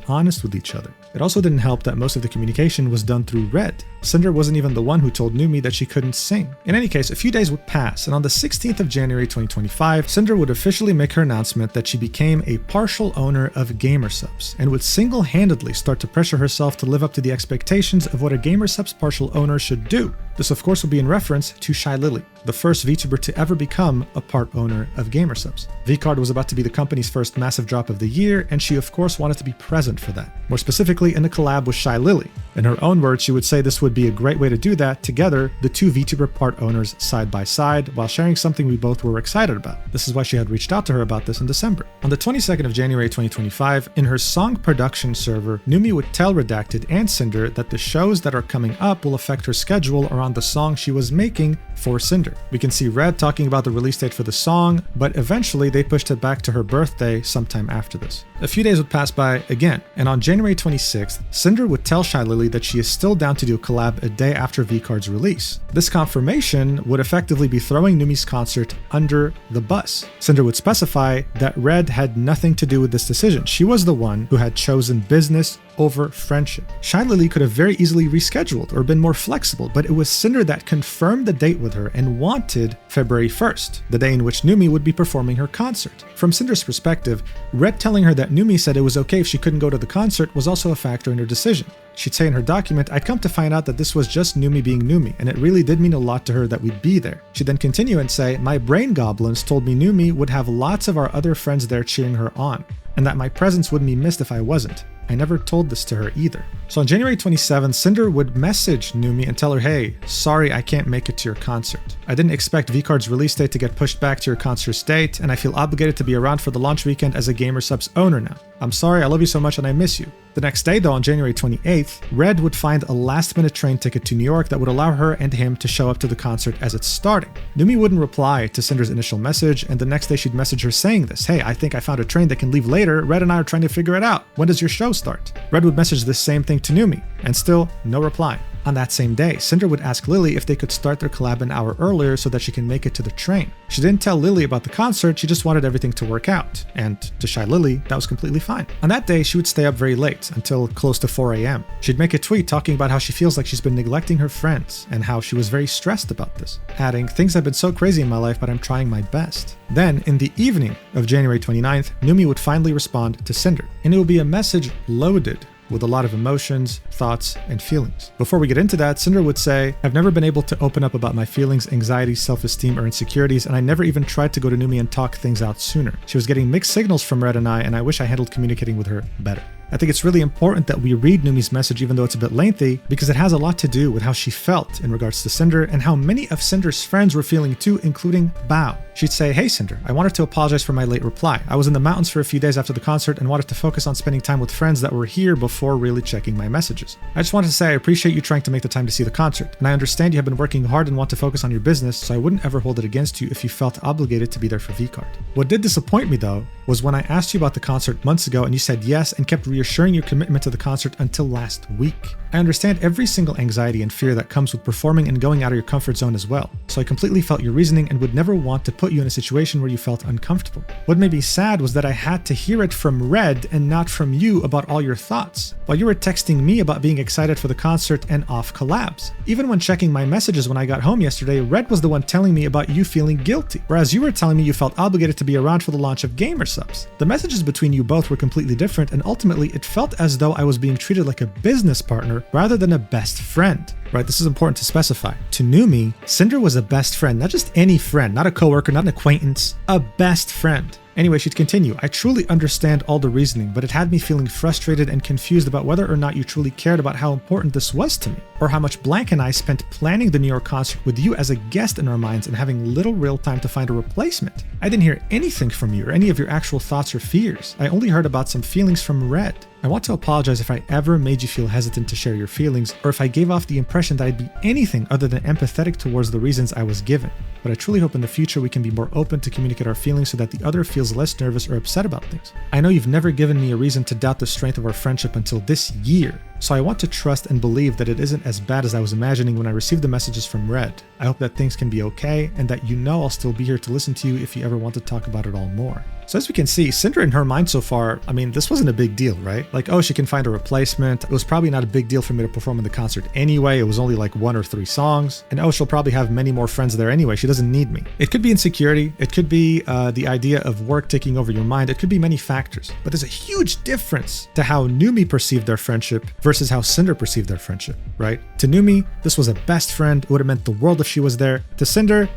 honest with each other. It also didn't help that most of the communication was done through Red. Sinder wasn't even the one who told Numi that she couldn't sing. In any case, a few days would pass, and on the 16th of January 2025, Sinder would officially make her announcement that she became a partial owner of Gamersubs, and would single-handedly start to pressure herself to live up to the expectations of what a Gamersubs partial owner should do. This of course would be in reference to Shylily, the first VTuber to ever become a part owner of Gamersubs. V-Card was about to be the company's first massive drop of the year, and she of course wanted to be present for that. More specifically in a collab with Shylily. In her own words, she would say this would be a great way to do that together, the 2 VTuber part owners side by side, while sharing something we both were excited about. This is why she had reached out to her about this in December. On the 22nd of January 2025, in her song production server, Numi would tell Redacted and Sinder that the shows that are coming up will affect her schedule around the song she was making for Sinder. We can see Red talking about the release date for the song, but eventually they pushed it back to her birthday sometime after this. A few days would pass by again, and on January 26th, Sinder would tell Shylily that she is still down to do a collab a day after V-Card's release. This confirmation would effectively be throwing Numi's concert under the bus. Sinder would specify that Red had nothing to do with this decision. She was the one who had chosen business over friendship. Shylily could have very easily rescheduled or been more flexible, but it was Sinder that confirmed the date with her and wanted February 1st, the day in which Numi would be performing her concert. From Sinder's perspective, Red telling her that Numi said it was okay if she couldn't go to the concert was also a factor in her decision. She'd say in her document, "I'd come to find out that this was just Numi being Numi, and it really did mean a lot to her that we'd be there." She'd then continue and say, "My brain goblins told me Numi would have lots of our other friends there cheering her on, and that my presence wouldn't be missed if I wasn't. I never told this to her either. So on January 27th, Sinder would message Numi and tell her, hey, sorry I can't make it to your concert. I didn't expect VCard's release date to get pushed back to your concert's date, and I feel obligated to be around for the launch weekend as a GamerSupps owner now. I'm sorry, I love you so much and I miss you. The next day though, on January 28th, Red would find a last-minute train ticket to New York that would allow her and him to show up to the concert as it's starting. Numi wouldn't reply to Sinder's initial message, and the next day she'd message her saying this, hey, I think I found a train that can leave later, Red and I are trying to figure it out. When does your show start? Red would message the same thing to Numi, and still no reply. On that same day, Sinder would ask Lily if they could start their collab an hour earlier so that she can make it to the train. She didn't tell Lily about the concert, she just wanted everything to work out. And to Shylily, that was completely fine. On that day, she would stay up very late, until close to 4 a.m. She'd make a tweet talking about how she feels like she's been neglecting her friends, and how she was very stressed about this, adding, things have been so crazy in my life, but I'm trying my best. Then, in the evening of January 29th, Numi would finally respond to Sinder, and it would be a message loaded with a lot of emotions, thoughts, and feelings. Before we get into that, Sinder would say, I've never been able to open up about my feelings, anxiety, self-esteem, or insecurities, and I never even tried to go to Numi and talk things out sooner. She was getting mixed signals from Red and I wish I handled communicating with her better. I think it's really important that we read Numi's message even though it's a bit lengthy, because it has a lot to do with how she felt in regards to Sinder and how many of Sinder's friends were feeling too, including Bao. She'd say, hey Sinder, I wanted to apologize for my late reply. I was in the mountains for a few days after the concert and wanted to focus on spending time with friends that were here before really checking my messages. I just wanted to say I appreciate you trying to make the time to see the concert, and I understand you have been working hard and want to focus on your business, so I wouldn't ever hold it against you if you felt obligated to be there for VCard. What did disappoint me though was when I asked you about the concert months ago and you said yes and kept reassuring your commitment to the concert until last week. I understand every single anxiety and fear that comes with performing and going out of your comfort zone as well, so I completely felt your reasoning and would never want to put you in a situation where you felt uncomfortable. What made me sad was that I had to hear it from Red and not from you about all your thoughts, while you were texting me about being excited for the concert and off collabs. Even when checking my messages when I got home yesterday, Red was the one telling me about you feeling guilty, whereas you were telling me you felt obligated to be around for the launch of GamerSupps. The messages between you both were completely different, and ultimately it felt as though I was being treated like a business partner rather than a best friend. Right, this is important to specify. To Numi, Sinder was a best friend, not just any friend, not a coworker, not an acquaintance, a best friend. Anyway, she'd continue, I truly understand all the reasoning, but it had me feeling frustrated and confused about whether or not you truly cared about how important this was to me, or how much Blank and I spent planning the New York concert with you as a guest in our minds and having little real time to find a replacement. I didn't hear anything from you or any of your actual thoughts or fears. I only heard about some feelings from Red. I want to apologize if I ever made you feel hesitant to share your feelings, or if I gave off the impression that I'd be anything other than empathetic towards the reasons I was given. But I truly hope in the future we can be more open to communicate our feelings so that the other feels less nervous or upset about things. I know you've never given me a reason to doubt the strength of our friendship until this year, so I want to trust and believe that it isn't as bad as I was imagining when I received the messages from Red. I hope that things can be okay, and that you know I'll still be here to listen to you if you ever want to talk about it all more. So as we can see, Sinder in her mind so far, I mean, this wasn't a big deal, right? Like, oh, she can find a replacement. It was probably not a big deal for me to perform in the concert anyway. It was only like 1 or 3 songs. And oh, she'll probably have many more friends there anyway. She doesn't need me. It could be insecurity. It could be the idea of work taking over your mind. It could be many factors. But there's a huge difference to how Numi perceived their friendship versus how Sinder perceived their friendship, right? To Numi, this was a best friend. It would have meant the world if she was there. To Sinder,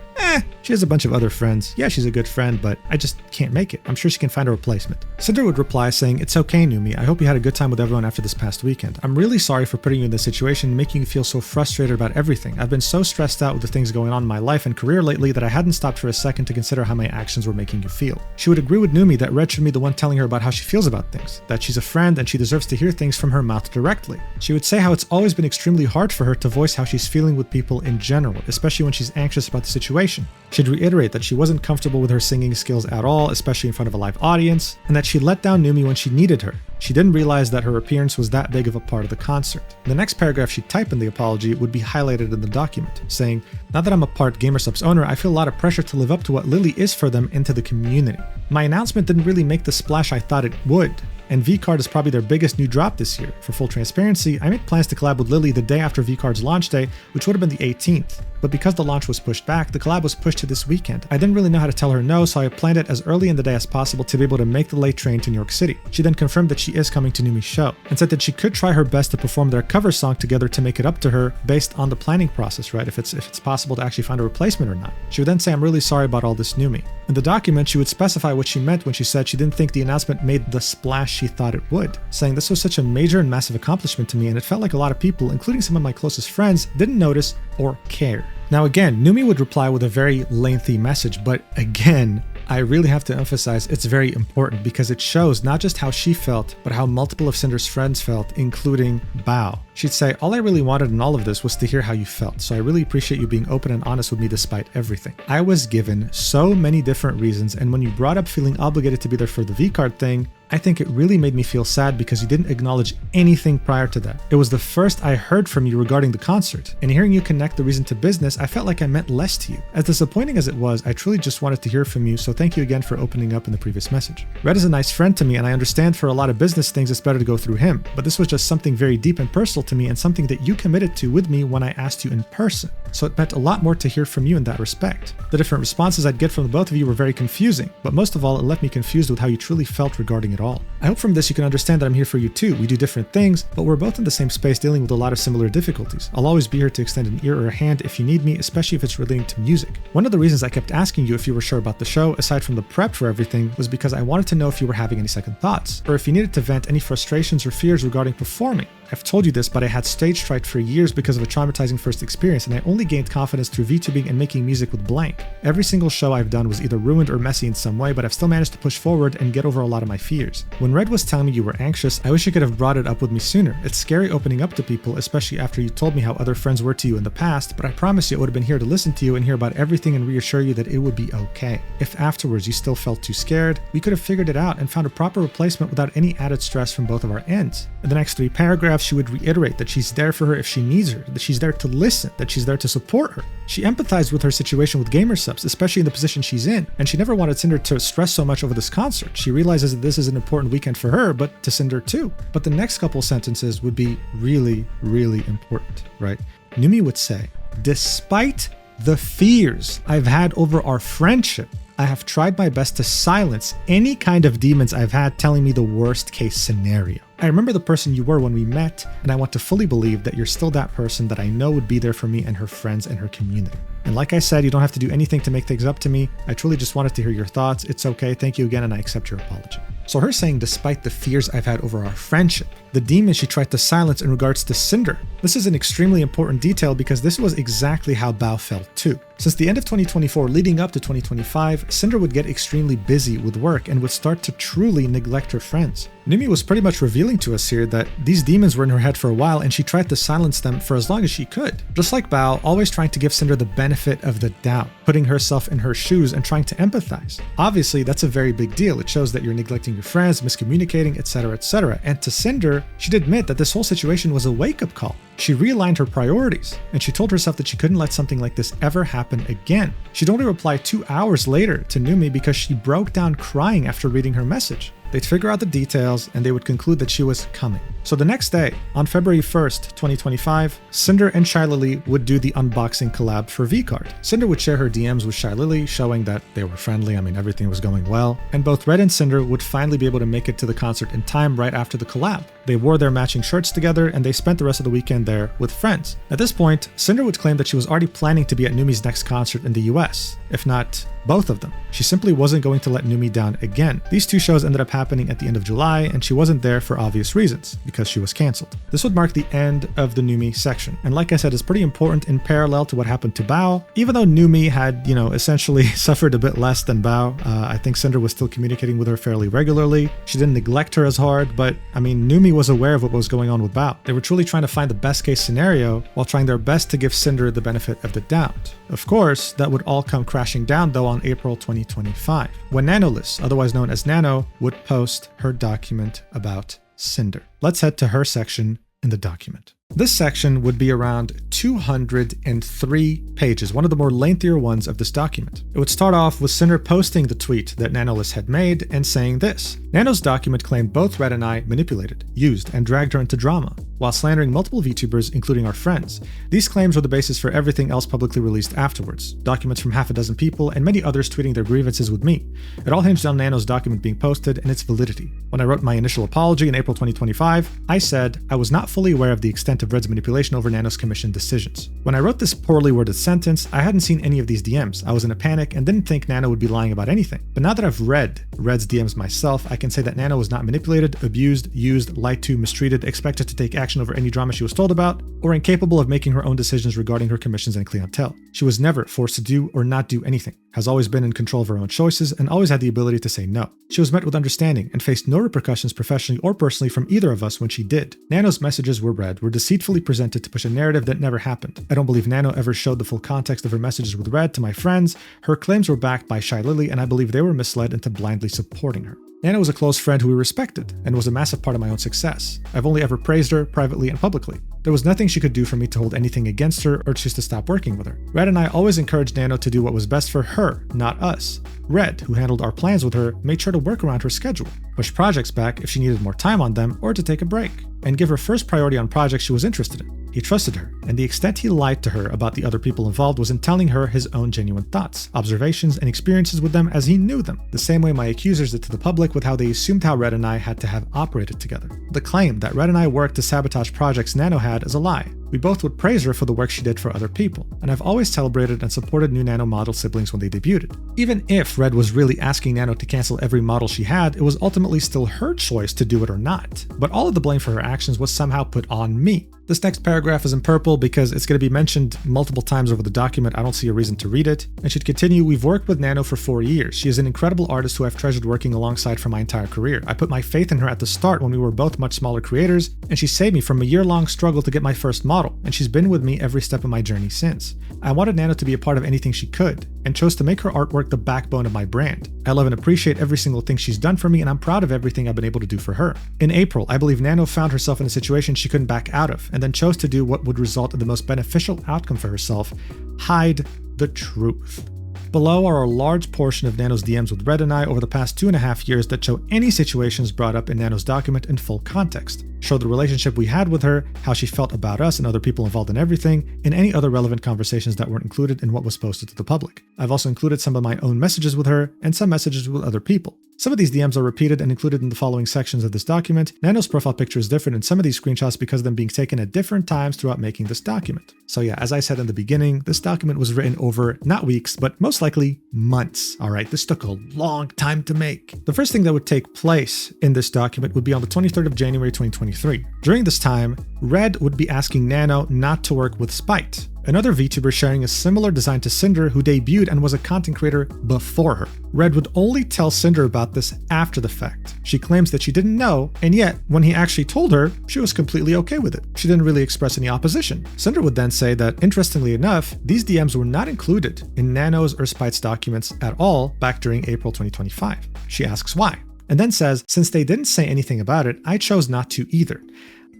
she has a bunch of other friends. Yeah, she's a good friend, but I just can't make it. I'm sure she can find a replacement. Sinder would reply saying, it's okay, Numi. I hope you had a good time with everyone after this past weekend. I'm really sorry for putting you in this situation and making you feel so frustrated about everything. I've been so stressed out with the things going on in my life and career lately that I hadn't stopped for a second to consider how my actions were making you feel. She would agree with Numi that Red should be the one telling her about how she feels about things, that she's a friend and she deserves to hear things from her mouth directly. She would say how it's always been extremely hard for her to voice how she's feeling with people in general, especially when she's anxious about the situation. She'd reiterate that she wasn't comfortable with her singing skills at all, especially in front of a live audience, and that she let down Numi when she needed her. She didn't realize that her appearance was that big of a part of the concert. The next paragraph she'd type in the apology would be highlighted in the document, saying, now that I'm a part GamerSupps owner, I feel a lot of pressure to live up to what Lily is for them and to the community. My announcement didn't really make the splash I thought it would, and VCard is probably their biggest new drop this year. For full transparency, I made plans to collab with Lily the day after VCard's launch day, which would have been the 18th. but because the launch was pushed back, the collab was pushed to this weekend. I didn't really know how to tell her no, so I planned it as early in the day as possible to be able to make the late train to New York City. She then confirmed that she is coming to Numi's show, and said that she could try her best to perform their cover song together to make it up to her based on the planning process, right? If it's possible to actually find a replacement or not. She would then say, "I'm really sorry about all this, Numi." In the document, she would specify what she meant when she said she didn't think the announcement made the splash she thought it would, saying this was such a major and massive accomplishment to me, and it felt like a lot of people, including some of my closest friends, didn't notice or care. Now again, Numi would reply with a very lengthy message, but again, I really have to emphasize it's very important because it shows not just how she felt, but how multiple of Sinder's friends felt, including Bao. She'd say, "All I really wanted in all of this was to hear how you felt, so I really appreciate you being open and honest with me despite everything. I was given so many different reasons, and when you brought up feeling obligated to be there for the V-card thing, I think it really made me feel sad because you didn't acknowledge anything prior to that. It was the first I heard from you regarding the concert, and hearing you connect the reason to business, I felt like I meant less to you. As disappointing as it was, I truly just wanted to hear from you, so thank you again for opening up in the previous message. Red is a nice friend to me, and I understand for a lot of business things it's better to go through him, but this was just something very deep and personal to me and something that you committed to with me when I asked you in person. So it meant a lot more to hear from you in that respect. The different responses I'd get from the both of you were very confusing, but most of all, it left me confused with how you truly felt regarding it all. I hope from this you can understand that I'm here for you too. We do different things, but we're both in the same space dealing with a lot of similar difficulties. I'll always be here to extend an ear or a hand if you need me, especially if it's relating to music. One of the reasons I kept asking you if you were sure about the show, aside from the prep for everything, was because I wanted to know if you were having any second thoughts, or if you needed to vent any frustrations or fears regarding performing. I've told you this, but I had stage fright for years because of a traumatizing first experience, and I only gained confidence through VTubing and making music with blank. Every single show I've done was either ruined or messy in some way, but I've still managed to push forward and get over a lot of my fears. When Red was telling me you were anxious, I wish you could have brought it up with me sooner. It's scary opening up to people, especially after you told me how other friends were to you in the past, but I promise you I would have been here to listen to you and hear about everything and reassure you that it would be okay. If afterwards you still felt too scared, we could have figured it out and found a proper replacement without any added stress from both of our ends. In the next 3 paragraphs, she would reiterate that she's there for her if she needs her, that she's there to listen, that she's there to support her. She empathized with her situation with gamer subs, especially in the position she's in, and she never wanted Sinder to stress so much over this concert. She realizes that this is an important weekend for her, but to Sinder too. But the next couple sentences would be really, really important, right? Numi would say, "Despite the fears I've had over our friendship, I have tried my best to silence any kind of demons I've had telling me the worst case scenario. I remember the person you were when we met, and I want to fully believe that you're still that person that I know would be there for me and her friends and her community. And like I said, you don't have to do anything to make things up to me. I truly just wanted to hear your thoughts. It's okay. Thank you again, and I accept your apology." So her saying, despite the fears I've had over our friendship, the demons she tried to silence in regards to Sinder. This is an extremely important detail because this was exactly how Bao felt too. Since the end of 2024 leading up to 2025, Sinder would get extremely busy with work and would start to truly neglect her friends. Numi was pretty much revealing to us here that these demons were in her head for a while and she tried to silence them for as long as she could. Just like Bao, always trying to give Sinder the benefit of the doubt, putting herself in her shoes and trying to empathize. Obviously, that's a very big deal. It shows that you're neglecting your friends, miscommunicating, etc., etc. And to Sinder, she'd admit that this whole situation was a wake-up call. She realigned her priorities, and she told herself that she couldn't let something like this ever happen again. She'd only reply 2 hours later to Numi because she broke down crying after reading her message. They'd figure out the details, and they would conclude that she was coming. So the next day, on February 1st, 2025, Sinder and Shylily would do the unboxing collab for V-Card. Sinder would share her DMs with Shylily, showing that they were friendly, everything was going well, and both Red and Sinder would finally be able to make it to the concert in time right after the collab. They wore their matching shirts together, and they spent the rest of the weekend there with friends. At this point, Sinder would claim that she was already planning to be at Numi's next concert in the US, if not both of them. She simply wasn't going to let Numi down again. These 2 shows ended up happening at the end of July, and she wasn't there for obvious reasons, because she was cancelled. This would mark the end of the Numi section, and like I said, it's pretty important in parallel to what happened to Bao. Even though Numi had, essentially suffered a bit less than Bao, I think Sinder was still communicating with her fairly regularly. She didn't neglect her as hard, but Numi was aware of what was going on with Bao. They were truly trying to find the best case scenario while trying their best to give Sinder the benefit of the doubt. Of course, that would all come crashing down though on April 2025, when Nanoless, otherwise known as Nano, would post her document about Sinder. Let's head to her section in the document. This section would be around 203 pages, one of the more lengthier ones of this document. It would start off with Sinder posting the tweet that Nanoless had made and saying this: "Nano's document claimed both Red and I manipulated, used, and dragged her into drama. while slandering multiple VTubers, including our friends. These claims were the basis for everything else publicly released afterwards, documents from half a dozen people and many others tweeting their grievances with me. It all hinged on Nano's document being posted and its validity. When I wrote my initial apology in April 2025, I said I was not fully aware of the extent of Red's manipulation over Nano's commission decisions. When I wrote this poorly worded sentence, I hadn't seen any of these DMs. I was in a panic and didn't think Nano would be lying about anything. But now that I've read Red's DMs myself, I can say that Nano was not manipulated, abused, used, lied to, mistreated, expected to take action over any drama she was told about, or incapable of making her own decisions regarding her commissions and clientele. She was never forced to do or not do anything, has always been in control of her own choices, and always had the ability to say no. She was met with understanding and faced no repercussions professionally or personally from either of us when she did. Nano's messages were deceitfully presented to push a narrative that never happened. I don't believe Nano ever showed the full context of her messages with Red to my friends. Her claims were backed by Shylily, and I believe they were misled into blindly supporting her. Nano was a close friend who we respected, and was a massive part of my own success. I've only ever praised her, privately and publicly. There was nothing she could do for me to hold anything against her or choose to stop working with her. Red and I always encouraged Nano to do what was best for her, not us. Red, who handled our plans with her, made sure to work around her schedule, push projects back if she needed more time on them or to take a break, and give her first priority on projects she was interested in. He trusted her, and the extent he lied to her about the other people involved was in telling her his own genuine thoughts, observations, and experiences with them as he knew them, the same way my accusers did to the public with how they assumed how Red and I had to have operated together. The claim that Red and I worked to sabotage projects Nano had is a lie. We both would praise her for the work she did for other people, and I've always celebrated and supported new Nano model siblings when they debuted. Even if Red was really asking Nano to cancel every model she had, it was ultimately still her choice to do it or not. But all of the blame for her actions was somehow put on me. This next paragraph is in purple because it's going to be mentioned multiple times over the document. I don't see a reason to read it. And should continue, we've worked with Nano for 4 years. She is an incredible artist who I've treasured working alongside for my entire career. I put my faith in her at the start when we were both much smaller creators, and she saved me from a year-long struggle to get my first model, and she's been with me every step of my journey since. I wanted Nano to be a part of anything she could, and chose to make her artwork the backbone of my brand. I love and appreciate every single thing she's done for me, and I'm proud of everything I've been able to do for her. In April, I believe Nano found herself in a situation she couldn't back out of, and then chose to do what would result in the most beneficial outcome for herself: hide the truth. Below are a large portion of Nano's DMs with Red and I over the past 2.5 years that show any situations brought up in Nano's document in full context, show the relationship we had with her, how she felt about us and other people involved in everything, and any other relevant conversations that weren't included in what was posted to the public. I've also included some of my own messages with her and some messages with other people. Some of these DMs are repeated and included in the following sections of this document. Nano's profile picture is different in some of these screenshots because of them being taken at different times throughout making this document. So yeah, as I said in the beginning, this document was written over not weeks, but most likely months. All right, this took a long time to make. The first thing that would take place in this document would be on the 23rd of January 2023. During this time, Red would be asking Nano not to work with Spite, another VTuber sharing a similar design to Sinder who debuted and was a content creator before her. Red would only tell Sinder about this after the fact. She claims that she didn't know, and yet, when he actually told her, she was completely okay with it. She didn't really express any opposition. Cinder would then say that, interestingly enough, these DMs were not included in Nano's or Spite's documents at all back during April 2025. She asks why, and then says, since they didn't say anything about it, I chose not to either.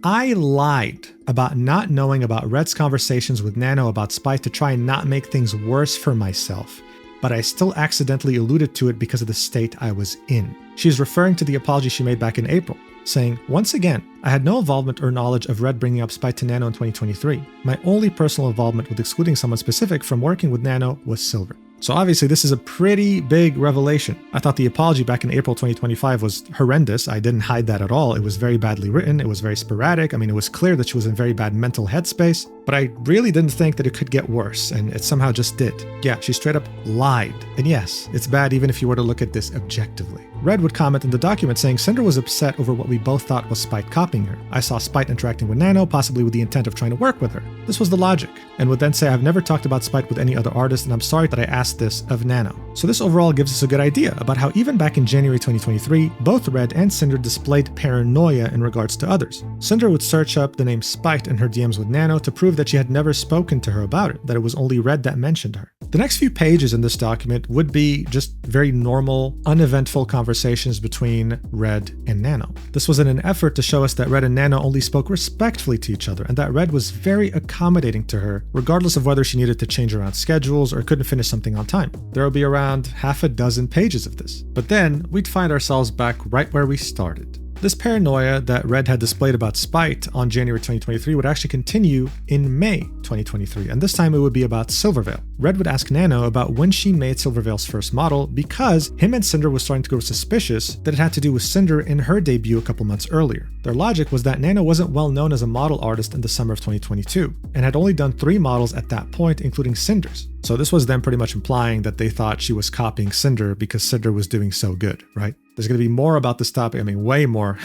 I lied about not knowing about Red's conversations with Nano about Spite to try and not make things worse for myself, but I still accidentally alluded to it because of the state I was in. She is referring to the apology she made back in April, saying, once again, I had no involvement or knowledge of Red bringing up Spite to Nano in 2023. My only personal involvement with excluding someone specific from working with Nano was Silver. So obviously this is a pretty big revelation. I thought the apology back in April 2025 was horrendous. I didn't hide that at all. It was very badly written. It was very sporadic. I mean, it was clear that she was in very bad mental headspace, but I really didn't think that it could get worse, and it somehow just did. Yeah, she straight up lied. And yes, it's bad even if you were to look at this objectively. Red would comment in the document saying Cinder was upset over what we both thought was Spite copying her. I saw Spite interacting with Nano, possibly with the intent of trying to work with her. This was the logic, and would then say I've never talked about Spite with any other artist, and I'm sorry that I asked this of Nano. So this overall gives us a good idea about how even back in January 2023, both Red and Cinder displayed paranoia in regards to others. Cinder would search up the name Spite in her DMs with Nano to prove that she had never spoken to her about it, that it was only Red that mentioned her. The next few pages in this document would be just very normal, uneventful conversations between Red and Nano. This was in an effort to show us that Red and Nano only spoke respectfully to each other, and that Red was very accommodating to her, regardless of whether she needed to change around schedules or couldn't finish something on time. There will be around half a dozen pages of this. But then we'd find ourselves back right where we started. This paranoia that Red had displayed about Spite on January 2023 would actually continue in May 2023, and this time it would be about Silvervale. Red would ask Nano about when she made Silvervale's first model because him and Sinder was starting to grow suspicious that it had to do with Sinder in her debut a couple months earlier. Their logic was that Nano wasn't well known as a model artist in the summer of 2022 and had only done 3 models at that point, including Sinder's. So this was them pretty much implying that they thought she was copying Sinder because Sinder was doing so good, right? There's going to be more about this topic, way more,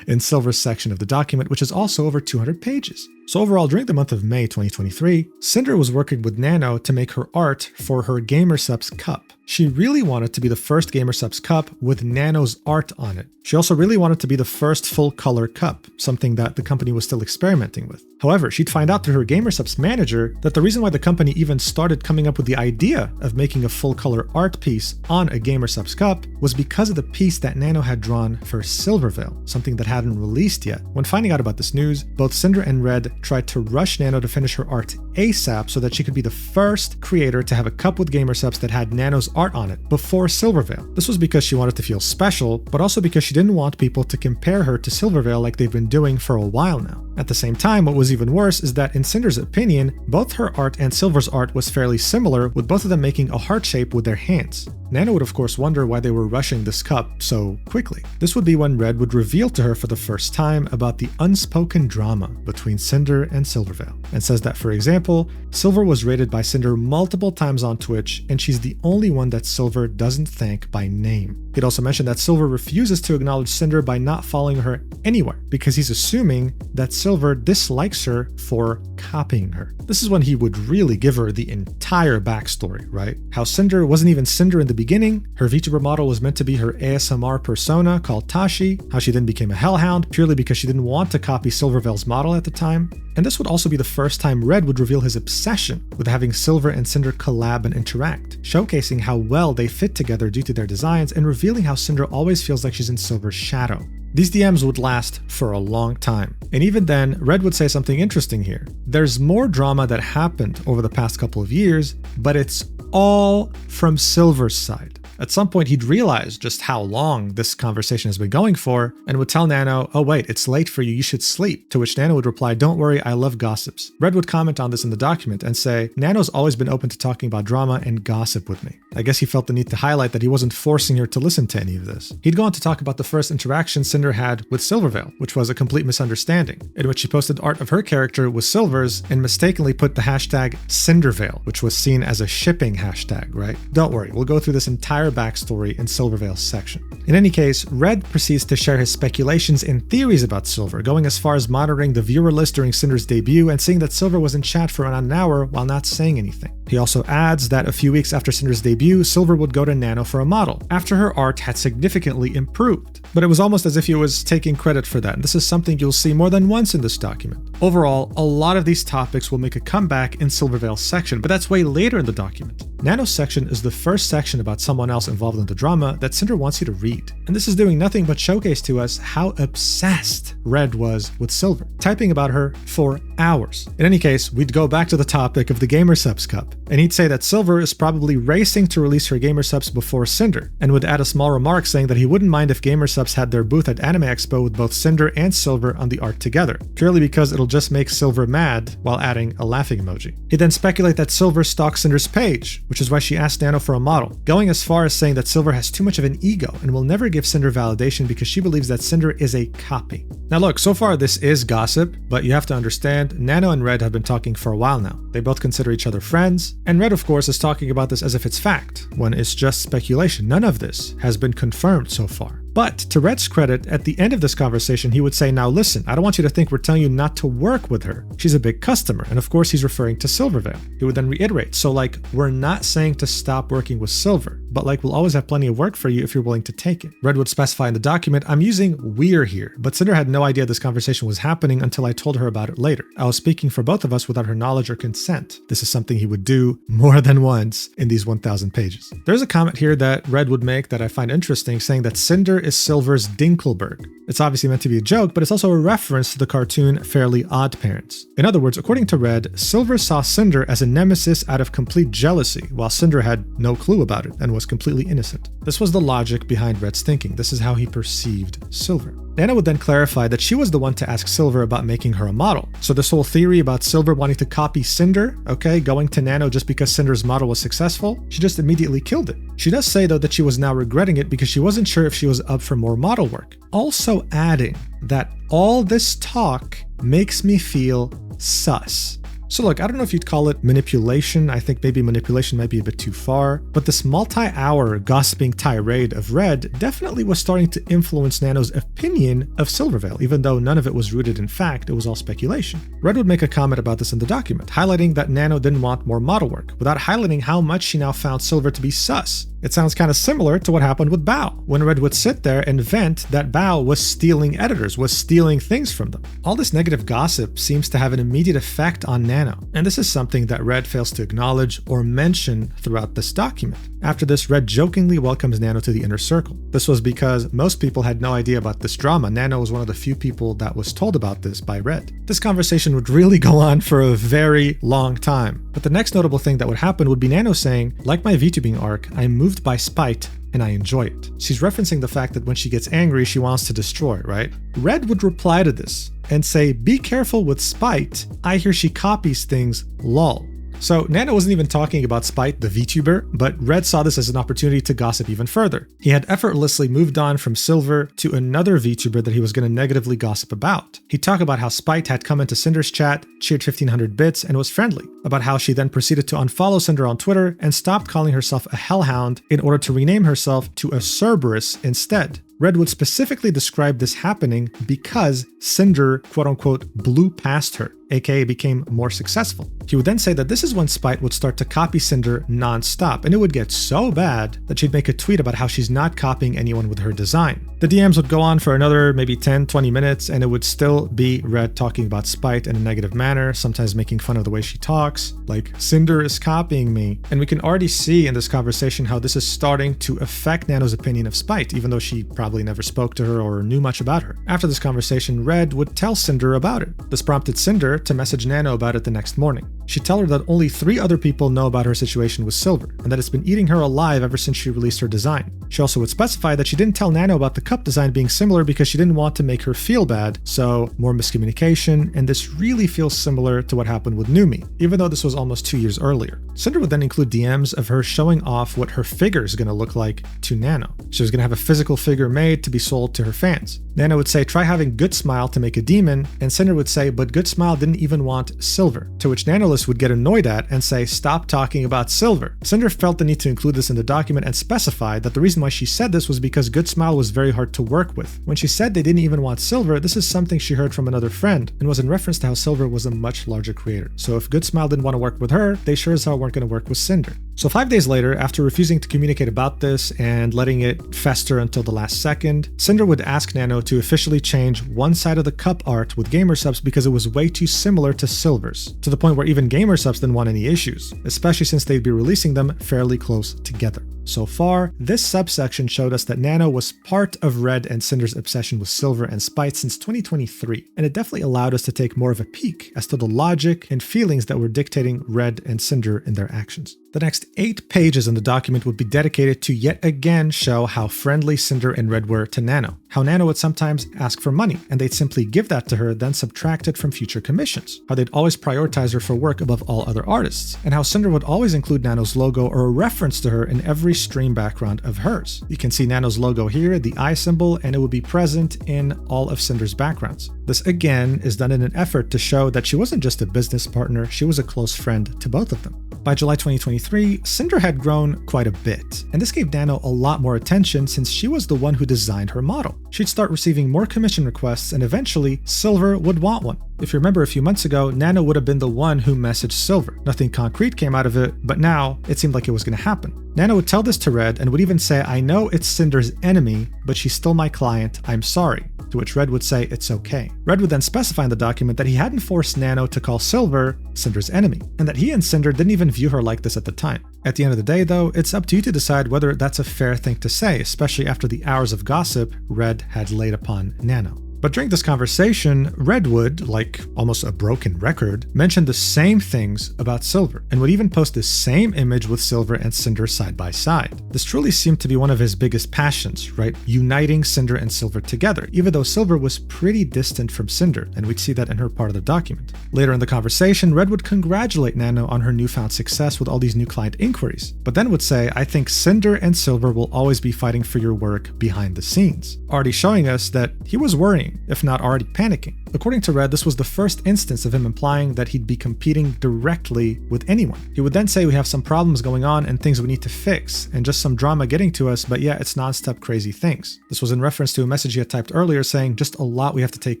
in Silver's section of the document, which is also over 200 pages. So overall, during the month of May 2023, Sinder was working with Nano to make her art for her GamerSupps cup. She really wanted to be the first GamerSupps cup with Nano's art on it. She also really wanted to be the first full-color cup, something that the company was still experimenting with. However, she'd find out through her GamerSupps manager that the reason why the company even started coming up with the idea of making a full-color art piece on a GamerSupps cup was because of the piece that Nano had drawn for Silvervale, something that hadn't released yet. When finding out about this news, both Sinder and Red tried to rush Nano to finish her art ASAP so that she could be the first creator to have a cup with GamerSupps that had Nano's art on it before Silvervale. This was because she wanted to feel special, but also because she didn't want people to compare her to Silvervale like they've been doing for a while now. At the same time, what was even worse is that in Sinder's opinion, both her art and Silver's art was fairly similar, with both of them making a heart shape with their hands. Nano would of course wonder why they were rushing this cup so quickly. This would be when Red would reveal to her for the first time about the unspoken drama between Sinder and Silvervale, and says that, for example, Silver was rated by Sinder multiple times on Twitch, and she's the only one that Silver doesn't thank by name. He'd also mentioned that Silver refuses to acknowledge Sinder by not following her anywhere, because he's assuming that Silver dislikes her for copying her. This is when he would really give her the entire backstory, right? How Sinder wasn't even Sinder in the beginning, her VTuber model was meant to be her ASMR persona called Tashi, how she then became a hellhound purely because she didn't want to copy Silvervale's model at the time. And this would also be the first time Red would reveal his obsession with having Silver and Sinder collab and interact, showcasing how well they fit together due to their designs and revealing how Sinder always feels like she's in Silver's shadow. These DMs would last for a long time. And even then, Red would say something interesting here. There's more drama that happened over the past couple of years, but it's all from Silver's side. At some point, he'd realize just how long this conversation has been going for and would tell Nano, "Oh wait, it's late for you, you should sleep." To which Nano would reply, "Don't worry, I love gossips." Red would comment on this in the document and say, "Nano's always been open to talking about drama and gossip with me." I guess he felt the need to highlight that he wasn't forcing her to listen to any of this. He'd go on to talk about the first interaction Sinder had with Silvervale, which was a complete misunderstanding, in which she posted art of her character with Silver's and mistakenly put the hashtag Cindervale, which was seen as a shipping hashtag, right? Don't worry, we'll go through this entire backstory in Silvervale's section. In any case, Red proceeds to share his speculations and theories about Silver, going as far as monitoring the viewer list during Sinder's debut and seeing that Silver was in chat for around an hour while not saying anything. He also adds that a few weeks after Sinder's debut, Silver would go to Nano for a model, after her art had significantly improved. But it was almost as if he was taking credit for that, and this is something you'll see more than once in this document. Overall, a lot of these topics will make a comeback in Silvervale's section, but that's way later in the document. Nano's section is the first section about someone else involved in the drama that Sinder wants you to read. And this is doing nothing but showcase to us how obsessed Red was with Silver, typing about her for hours. In any case, we'd go back to the topic of the GamerSupps Cup, and he'd say that Silver is probably racing to release her GamerSupps before Sinder, and would add a small remark saying that he wouldn't mind if GamerSupps had their booth at Anime Expo with both Sinder and Silver on the art together, purely because it'll just make Silver mad, while adding a laughing emoji. He'd then speculate that Silver stalks Sinder's page, which is why she asked Nano for a model, going as far as saying that Silver has too much of an ego and will never give Sinder validation because she believes that Sinder is a copy. Now look, so far this is gossip, but you have to understand, Nano and Red have been talking for a while now. They both consider each other friends, and Red of course is talking about this as if it's fact, when it's just speculation. None of this has been confirmed so far. But to Red's credit, at the end of this conversation, he would say, "Now listen, I don't want you to think we're telling you not to work with her. She's a big customer." And of course, he's referring to Silvervale. He would then reiterate, "So like, we're not saying to stop working with Silver, but like, we'll always have plenty of work for you if you're willing to take it." Red would specify in the document, "I'm using we're here, but Sinder had no idea this conversation was happening until I told her about it later. I was speaking for both of us without her knowledge or consent." This is something he would do more than once in these 1,000 pages. There's a comment here that Red would make that I find interesting, saying that Sinder is Silver's Dinkelberg. It's obviously meant to be a joke, but it's also a reference to the cartoon Fairly Odd Parents. In other words, according to Red, Silver saw Sinder as a nemesis out of complete jealousy, while Sinder had no clue about it and was completely innocent. This was the logic behind Red's thinking. This is how he perceived Silver. Nano would then clarify that she was the one to ask Silver about making her a model. So this whole theory about Silver wanting to copy Sinder, okay, going to Nano just because Cinder's model was successful, she just immediately killed it. She does say though that she was now regretting it because she wasn't sure if she was up for more model work. Also adding that all this talk makes me feel sus. So look, I don't know if you'd call it manipulation. I think maybe manipulation might be a bit too far, but this multi-hour gossiping tirade of Red definitely was starting to influence Nano's opinion of Silvervale, even though none of it was rooted in fact, it was all speculation. Red would make a comment about this in the document, highlighting that Nano didn't want more model work, without highlighting how much she now found Silver to be sus. It sounds kind of similar to what happened with Bao, when Red would sit there and vent that Bao was stealing editors, was stealing things from them. All this negative gossip seems to have an immediate effect on Nano, and this is something that Red fails to acknowledge or mention throughout this document. After this, Red jokingly welcomes Nano to the inner circle. This was because most people had no idea about this drama. Nano was one of the few people that was told about this by Red. This conversation would really go on for a very long time. But the next notable thing that would happen would be Nano saying, like my VTubing arc, I'm moved by spite and I enjoy it. She's referencing the fact that when she gets angry, she wants to destroy, right? Red would reply to this and say, be careful with spite. I hear she copies things, lol. So Nano wasn't even talking about Spite, the VTuber, but Red saw this as an opportunity to gossip even further. He had effortlessly moved on from Silver to another VTuber that he was going to negatively gossip about. He talked about how Spite had come into Cinder's chat, cheered 1500 bits, and was friendly, about how she then proceeded to unfollow Cinder on Twitter and stopped calling herself a hellhound in order to rename herself to a Cerberus instead. Red would specifically describe this happening because Cinder, quote-unquote, blew past her, aka became more successful. He would then say that this is when Spite would start to copy Cinder non-stop, and it would get so bad that she'd make a tweet about how she's not copying anyone with her design. The DMs would go on for another maybe 10-20 minutes, and it would still be Red talking about Spite in a negative manner, sometimes making fun of the way she talks, like, Cinder is copying me. And we can already see in this conversation how this is starting to affect Nano's opinion of Spite, even though she probably never spoke to her or knew much about her. After this conversation, Red would tell Cinder about it. This prompted Cinder to message Nano about it the next morning. She'd tell her that only 3 other people know about her situation with Silver, and that it's been eating her alive ever since she released her design. She also would specify that she didn't tell Nano about the cup design being similar because she didn't want to make her feel bad, so more miscommunication, and this really feels similar to what happened with Numi, even though this was almost 2 years earlier. Cinder would then include DMs of her showing off what her figure is going to look like to Nano. She was going to have a physical figure made to be sold to her fans. Nano would say, try having Good Smile to make a demon, and Cinder would say, but Good Smile didn't even want Silver, to which Nanoless would get annoyed at and say, stop talking about Silver. Cinder felt the need to include this in the document and specify that the reason why she said this was because Good Smile was very hard to work with. When she said they didn't even want Silver, this is something she heard from another friend and was in reference to how Silver was a much larger creator. So if Good Smile didn't want to work with her, they sure as hell weren't going to work with Cinder. So 5 days later, after refusing to communicate about this and letting it fester until the last second, Cinder would ask Nano to officially change one side of the cup art with gamer subs because it was way too similar to Silver's, to the point where even gamer subs didn't want any issues, especially since they'd be releasing them fairly close together. So far, this subsection showed us that Nano was part of Red and Cinder's obsession with Silver and Spite since 2023, and it definitely allowed us to take more of a peek as to the logic and feelings that were dictating Red and Cinder in their actions. The next 8 pages in the document would be dedicated to yet again show how friendly Cinder and Red were to Nano, how Nano would sometimes ask for money, and they'd simply give that to her, then subtract it from future commissions, how they'd always prioritize her for work above all other artists, and how Cinder would always include Nano's logo or a reference to her in every stream background of hers. You can see Nano's logo here, the eye symbol, and it would be present in all of Cinder's backgrounds. This again is done in an effort to show that she wasn't just a business partner, she was a close friend to both of them. By July 2023, Cinder had grown quite a bit, and this gave Nano a lot more attention since she was the one who designed her model. She'd start receiving more commission requests, and eventually, Silver would want one. If you remember a few months ago, Nano would have been the one who messaged Silver. Nothing concrete came out of it, but now it seemed like it was going to happen. Nano would tell this to Red and would even say, I know it's Cinder's enemy, but she's still my client, I'm sorry. To which Red would say, it's okay. Red would then specify in the document that he hadn't forced Nano to call Silver Cinder's enemy, and that he and Cinder didn't even view her like this at the time. At the end of the day, though, it's up to you to decide whether that's a fair thing to say, especially after the hours of gossip Red had laid upon Nano. But during this conversation, Red would, like almost a broken record, mention the same things about Silver, and would even post the same image with Silver and Sinder side by side. This truly seemed to be one of his biggest passions, right? Uniting Sinder and Silver together, even though Silver was pretty distant from Sinder, and we'd see that in her part of the document. Later in the conversation, Red would congratulate Nano on her newfound success with all these new client inquiries, but then would say, I think Sinder and Silver will always be fighting for your work behind the scenes, already showing us that he was worrying, if not already panicking. According to Red, this was the first instance of him implying that he'd be competing directly with anyone. He would then say we have some problems going on and things we need to fix, and just some drama getting to us, but yeah, it's non-stop crazy things. This was in reference to a message he had typed earlier saying just a lot we have to take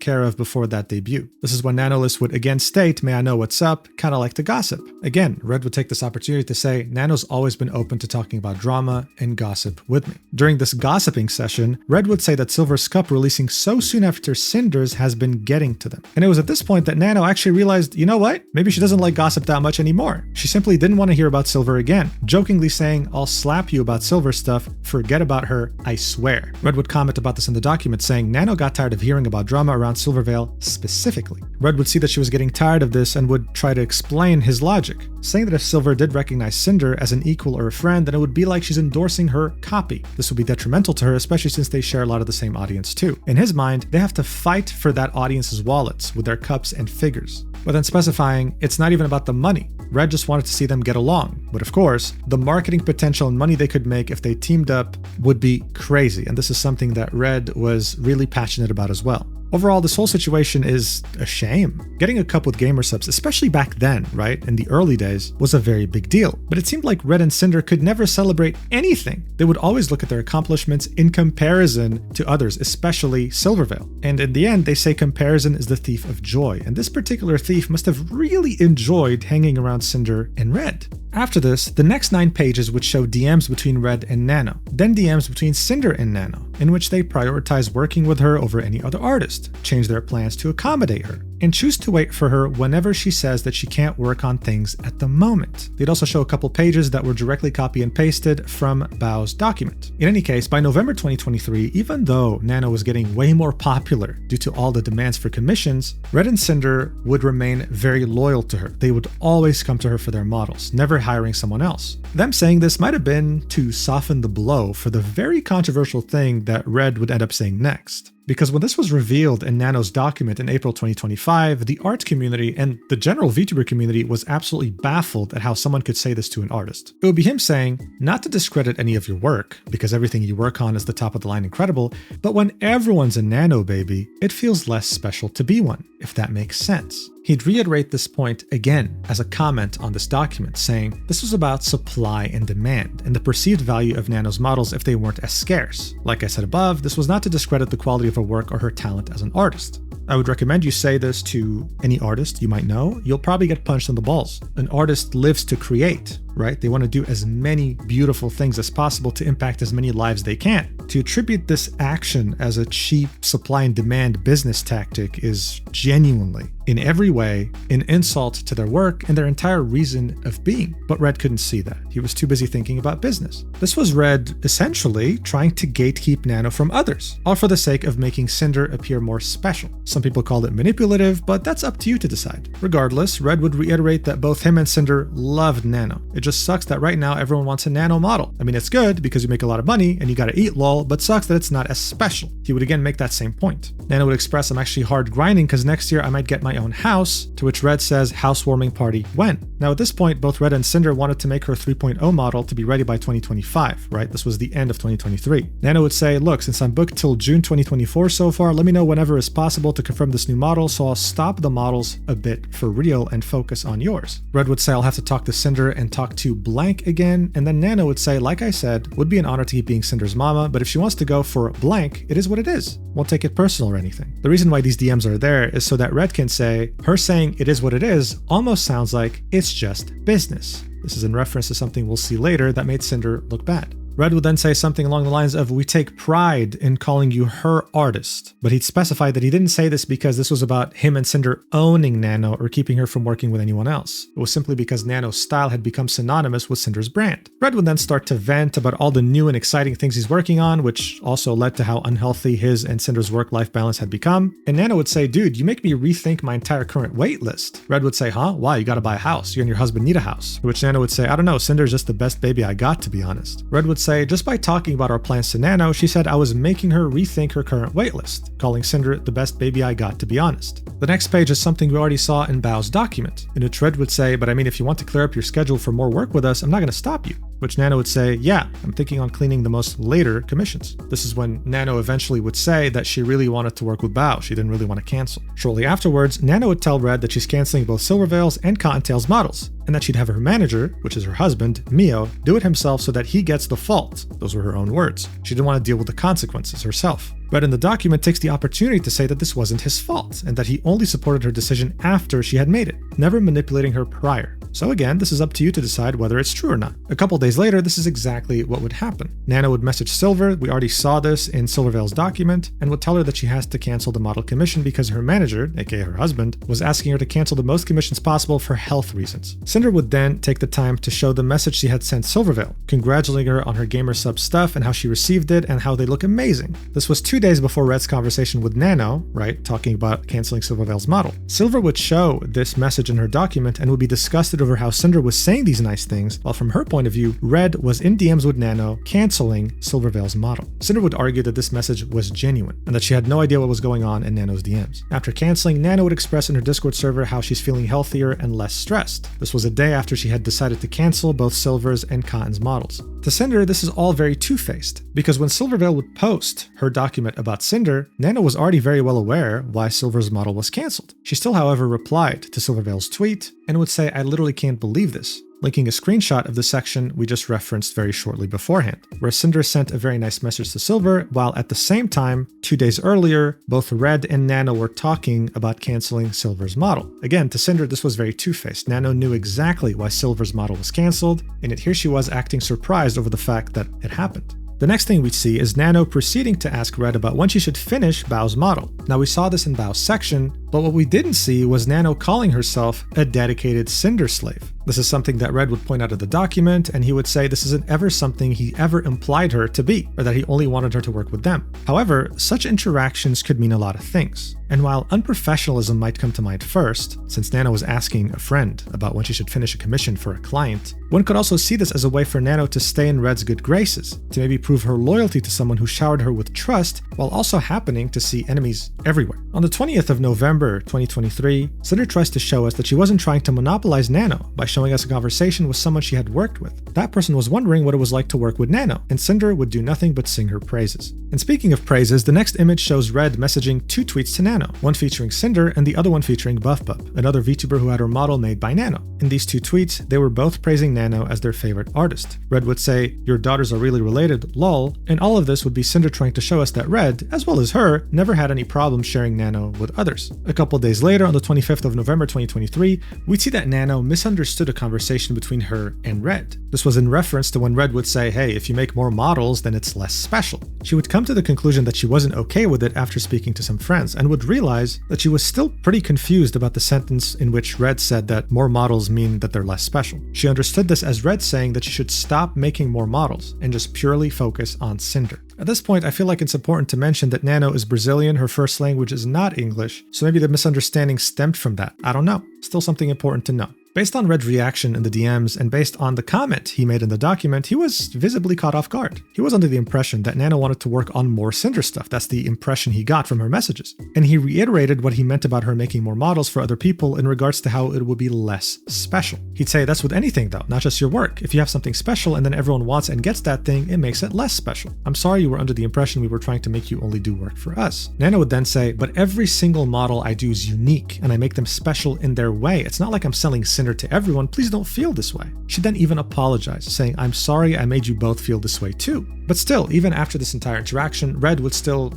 care of before that debut. This is when Nanoless would again state, may I know what's up, kinda like to gossip. Again, Red would take this opportunity to say, Nano's always been open to talking about drama and gossip with me. During this gossiping session, Red would say that Silver's cup releasing so soon after Cinder's has been getting to them. And it was at this point that Nano actually realized, you know what? Maybe she doesn't like gossip that much anymore. She simply didn't want to hear about Silver again, jokingly saying, I'll slap you about Silver stuff, forget about her, I swear. Red would comment about this in the document saying Nano got tired of hearing about drama around Silvervale specifically. Red would see that she was getting tired of this and would try to explain his logic, saying that if Silver did recognize Sinder as an equal or a friend, then it would be like she's endorsing her copy. This would be detrimental to her, especially since they share a lot of the same audience too. In his mind, they have to fight for that audience's wallets with their cups and figures. But then specifying it's not even about the money. Red just wanted to see them get along. But of course, the marketing potential and money they could make if they teamed up would be crazy. And this is something that Red was really passionate about as well. Overall, this whole situation is a shame. Getting a cup with gamer subs, especially back then, right, in the early days, was a very big deal. But it seemed like Red and Sinder could never celebrate anything. They would always look at their accomplishments in comparison to others, especially Silvervale. And in the end, they say comparison is the thief of joy. And this particular thief must have really enjoyed hanging around Sinder and Red. After this, the next 9 pages would show DMs between Red and Nano, then DMs between Sinder and Nano, in which they prioritize working with her over any other artist, change their plans to accommodate her, and choose to wait for her whenever she says that she can't work on things at the moment. They'd also show a couple pages that were directly copy and pasted from Bao's document. In any case, by November 2023, even though Nano was getting way more popular due to all the demands for commissions, Red and Sinder would remain very loyal to her. They would always come to her for their models, never hiring someone else. Them saying this might have been to soften the blow for the very controversial thing that Red would end up saying next. Because when this was revealed in Nano's document in April 2025, the art community and the general VTuber community was absolutely baffled at how someone could say this to an artist. It would be him saying, not to discredit any of your work, because everything you work on is the top of the line incredible, but when everyone's a Nano baby, it feels less special to be one, if that makes sense. He'd reiterate this point again as a comment on this document, saying this was about supply and demand and the perceived value of Nano's models if they weren't as scarce. Like I said above, this was not to discredit the quality of her work or her talent as an artist. I would recommend you say this to any artist you might know. You'll probably get punched in the balls. An artist lives to create, right? They want to do as many beautiful things as possible to impact as many lives they can. To attribute this action as a cheap supply and demand business tactic is genuinely, in every way, an insult to their work and their entire reason of being. But Red couldn't see that. He was too busy thinking about business. This was Red essentially trying to gatekeep Nano from others, all for the sake of making Sinder appear more special. Some people call it manipulative, but that's up to you to decide. Regardless, Red would reiterate that both him and Sinder loved Nano. It just sucks that right now everyone wants a Nano model. I mean, it's good because you make a lot of money and you gotta eat lol, but sucks that it's not as special. He would again make that same point. Nano would express, I'm actually hard grinding because next year I might get my own house, to which Red says, housewarming party when? Now at this point, both Red and Sinder wanted to make her 3.0 model to be ready by 2025, right? This was the end of 2023. Nano would say, look, since I'm booked till June 2024 so far, let me know whenever is possible to confirm this new model, so I'll stop the models a bit for real and focus on yours. Red would say, I'll have to talk to Sinder and talk to blank again, and then Nano would say, like I said, would be an honor to keep being Cinder's mama, but if she wants to go for blank, it is what it is. Won't take it personal or anything. The reason why these DMs are there is so that Red can say, her saying it is what it is almost sounds like it's just business. This is in reference to something we'll see later that made Sinder look bad. Red would then say something along the lines of, "We take pride in calling you her artist." But he'd specify that he didn't say this because this was about him and Sinder owning Nano or keeping her from working with anyone else. It was simply because Nano's style had become synonymous with Sinder's brand. Red would then start to vent about all the new and exciting things he's working on, which also led to how unhealthy his and Sinder's work-life balance had become. And Nano would say, "Dude, you make me rethink my entire current wait list." Red would say, "Huh? Why? You gotta buy a house. You and your husband need a house." To which Nano would say, "I don't know, Sinder's just the best baby I got, to be honest." Red would say, "Just by talking about our plans to Nano, she said I was making her rethink her current waitlist, calling Sinder the best baby I got, to be honest." The next page is something we already saw in Bao's document, in which Red would say, "But I mean, if you want to clear up your schedule for more work with us, I'm not going to stop you." Which Nano would say, "Yeah, I'm thinking on cleaning the most later commissions." This is when Nano eventually would say that she really wanted to work with Bao. She didn't really want to cancel. Shortly afterwards, Nano would tell Red that she's canceling both Silvervale's and Cottontail's models, and that she'd have her manager, which is her husband, Mio, do it himself so that he gets the fault. Those were her own words. She didn't want to deal with the consequences herself. Red in the document takes the opportunity to say that this wasn't his fault, and that he only supported her decision after she had made it, never manipulating her prior. So again, this is up to you to decide whether it's true or not. A couple days later, this is exactly what would happen. Nano would message Silver, we already saw this in Silvervale's document, and would tell her that she has to cancel the model commission because her manager, aka her husband, was asking her to cancel the most commissions possible for health reasons. Cinder would then take the time to show the message she had sent Silvervale, congratulating her on her gamer sub stuff and how she received it and how they look amazing. This was 2 days before Red's conversation with Nano, right, talking about canceling Silvervale's model. Silver would show this message in her document and would be disgusted over how Cinder was saying these nice things, while from her point of view, Red was in DMs with Nano, canceling Silvervale's model. Cinder would argue that this message was genuine, and that she had no idea what was going on in Nano's DMs. After canceling, Nano would express in her Discord server how she's feeling healthier and less stressed. This was a day after she had decided to cancel both Silver's and Cotton's models. To Cinder, this is all very two-faced, because when Silvervale would post her document about Cinder, Nano was already very well aware why Silver's model was cancelled. She still, however, replied to Silvervale's tweet and would say, "I literally can't believe this," linking a screenshot of the section we just referenced very shortly beforehand, where Cinder sent a very nice message to Silver, while at the same time, 2 days earlier, both Red and Nano were talking about canceling Silver's model. Again, to Cinder, this was very two-faced. Nano knew exactly why Silver's model was cancelled, and yet here she was acting surprised over the fact that it happened. The next thing we see is Nano proceeding to ask Red about when she should finish Bao's model. Now we saw this in Bao's section, but what we didn't see was Nano calling herself a dedicated Cinder slave. This is something that Red would point out in the document, and he would say this isn't ever something he ever implied her to be, or that he only wanted her to work with them. However, such interactions could mean a lot of things. And while unprofessionalism might come to mind first, since Nano was asking a friend about when she should finish a commission for a client, one could also see this as a way for Nano to stay in Red's good graces, to maybe prove her loyalty to someone who showered her with trust, while also happening to see enemies everywhere. On the 20th of November 2023, Cinder tries to show us that she wasn't trying to monopolize Nano by showing us a conversation with someone she had worked with. That person was wondering what it was like to work with Nano, and Cinder would do nothing but sing her praises. And speaking of praises, the next image shows Red messaging 2 tweets to Nano, one featuring Cinder and the other one featuring BuffBup, another VTuber who had her model made by Nano. In these 2 tweets, they were both praising Nano as their favorite artist. Red would say, "Your daughters are really related, lol," and all of this would be Cinder trying to show us that Red, as well as her, never had any problem sharing Nano with others. A couple days later, on the 25th of November 2023, we'd see that Nano misunderstood a conversation between her and Red. This was in reference to when Red would say, "Hey, if you make more models, then it's less special." She would come to the conclusion that she wasn't okay with it after speaking to some friends, and would realize that she was still pretty confused about the sentence in which Red said that more models mean that they're less special. She understood this as Red saying that she should stop making more models and just purely focus on Cinder. At this point, I feel like it's important to mention that Nano is Brazilian, her first language is not English, so maybe the misunderstanding stemmed from that. I don't know. Still something important to know. Based on Red's reaction in the DMs and based on the comment he made in the document, he was visibly caught off guard. He was under the impression that Nano wanted to work on more Cinder stuff. That's the impression he got from her messages. And he reiterated what he meant about her making more models for other people in regards to how it would be less special. He'd say that's with anything though, not just your work. If you have something special and then everyone wants and gets that thing, it makes it less special. I'm sorry you were under the impression we were trying to make you only do work for us. Nano would then say, but every single model I do is unique and I make them special in their way. It's not like I'm selling Cinder Cinder to everyone, please don't feel this way. She then even apologized, saying, I'm sorry I made you both feel this way too. But still, even after this entire interaction, Red would still,